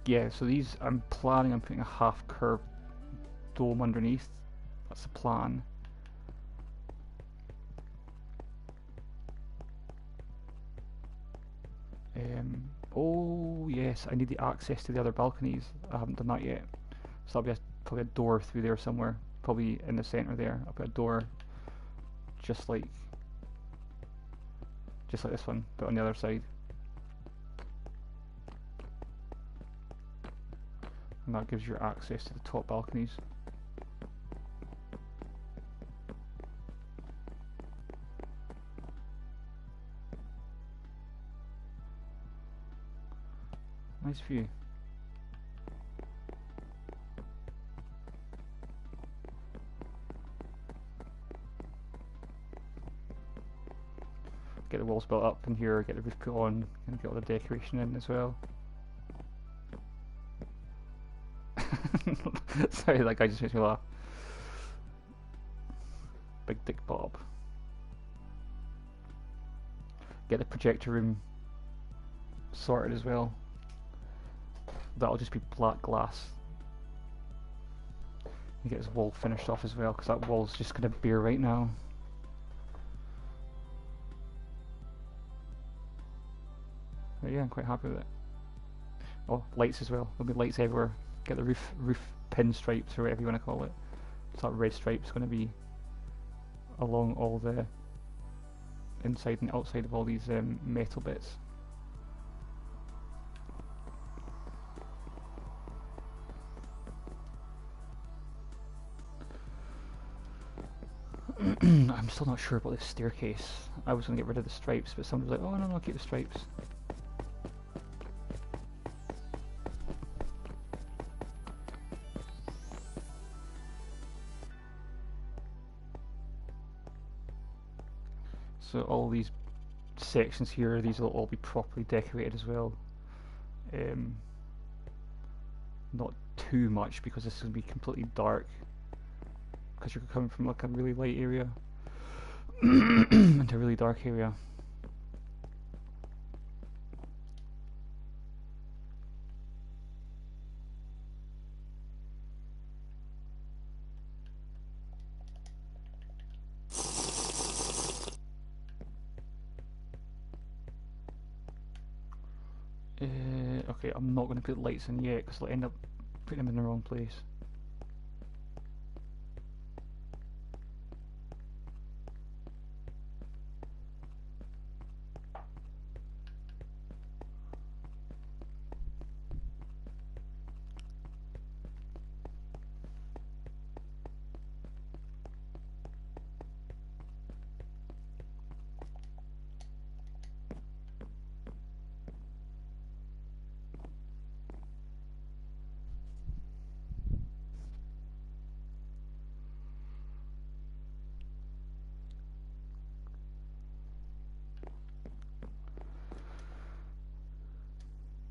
Yeah, so these I'm planning on putting a half curve dome underneath. That's the plan. Oh yes, I need the access to the other balconies. I haven't done that yet. So that'll be probably a door through there somewhere. Probably in the centre there. I'll put a door just like this one, but on the other side. And that gives you access to the top balconies. Nice view. Get the walls built up in here, get the roof put on, and get all the decoration in as well. Sorry, that guy just makes me laugh. Big Dick Bob. Get the projector room sorted as well. That'll just be black glass. And get his wall finished off as well, because that wall's just going to bare right now. But yeah, I'm quite happy with it. Oh, lights as well. There'll be lights everywhere. Get the roof pinstripes, or whatever you want to call it. So that red stripe's going to be along all the inside and outside of all these metal bits. I'm still not sure about this staircase. I was going to get rid of the stripes, but somebody was like, oh no, I'll keep the stripes. So all these sections here, these will all be properly decorated as well. Not too much, because this is going to be completely dark, because you're coming from like a really light area into a really dark area. Okay, I'm not going to put lights in yet, because I'll end up putting them in the wrong place.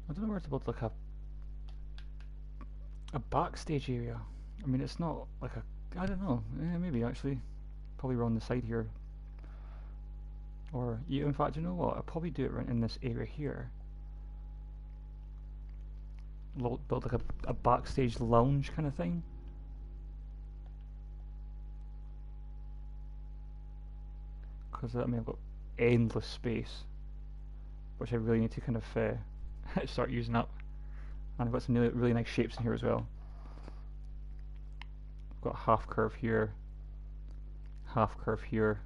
I don't know where to build like a backstage area. I mean, it's not like a, I don't know, maybe actually, probably around the side here. Or, yeah, in fact, you know what, I'll probably do it right in this area here. Build like a backstage lounge kind of thing. Because I mean, I've got endless space, which I really need to kind of start using up. And I've got some really nice shapes in here as well. I've got a half curve here, half curve here.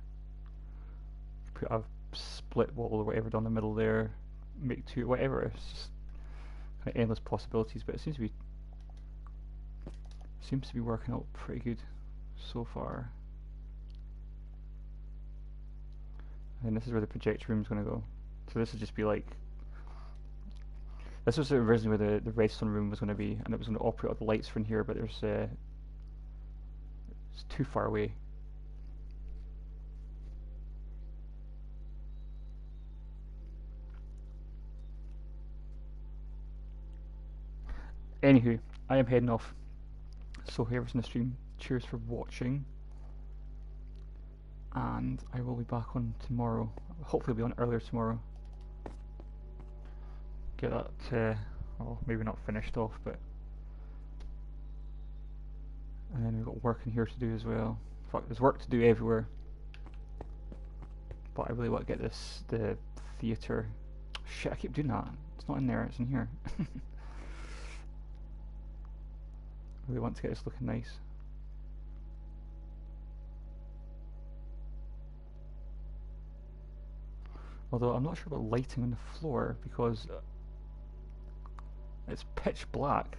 Put a split wall or whatever down the middle there. Make two, whatever. It's just kind of endless possibilities, but it seems to be working out pretty good so far. And this is where the projector room is going to go. So this would just be like, this was originally where the redstone room was going to be, and it was going to operate all the lights from here, but it's too far away. Anywho, I am heading off. So whoever's in the stream, cheers for watching. And I will be back on tomorrow. Hopefully I'll be on earlier tomorrow. Get that, well, maybe not finished off, but... And then we've got work in here to do as well. In fact, there's work to do everywhere. But I really want to get the theatre Shit, I keep doing that. It's not in there, it's in here. I really want to get this looking nice. Although I'm not sure about lighting on the floor because it's pitch black.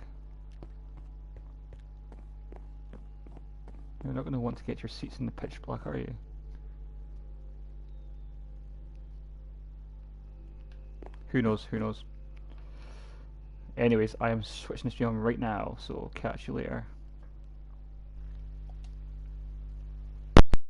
You're not going to want to get your seats in the pitch black, are you? Who knows, who knows. Anyways, I am switching the stream on right now, so catch you later.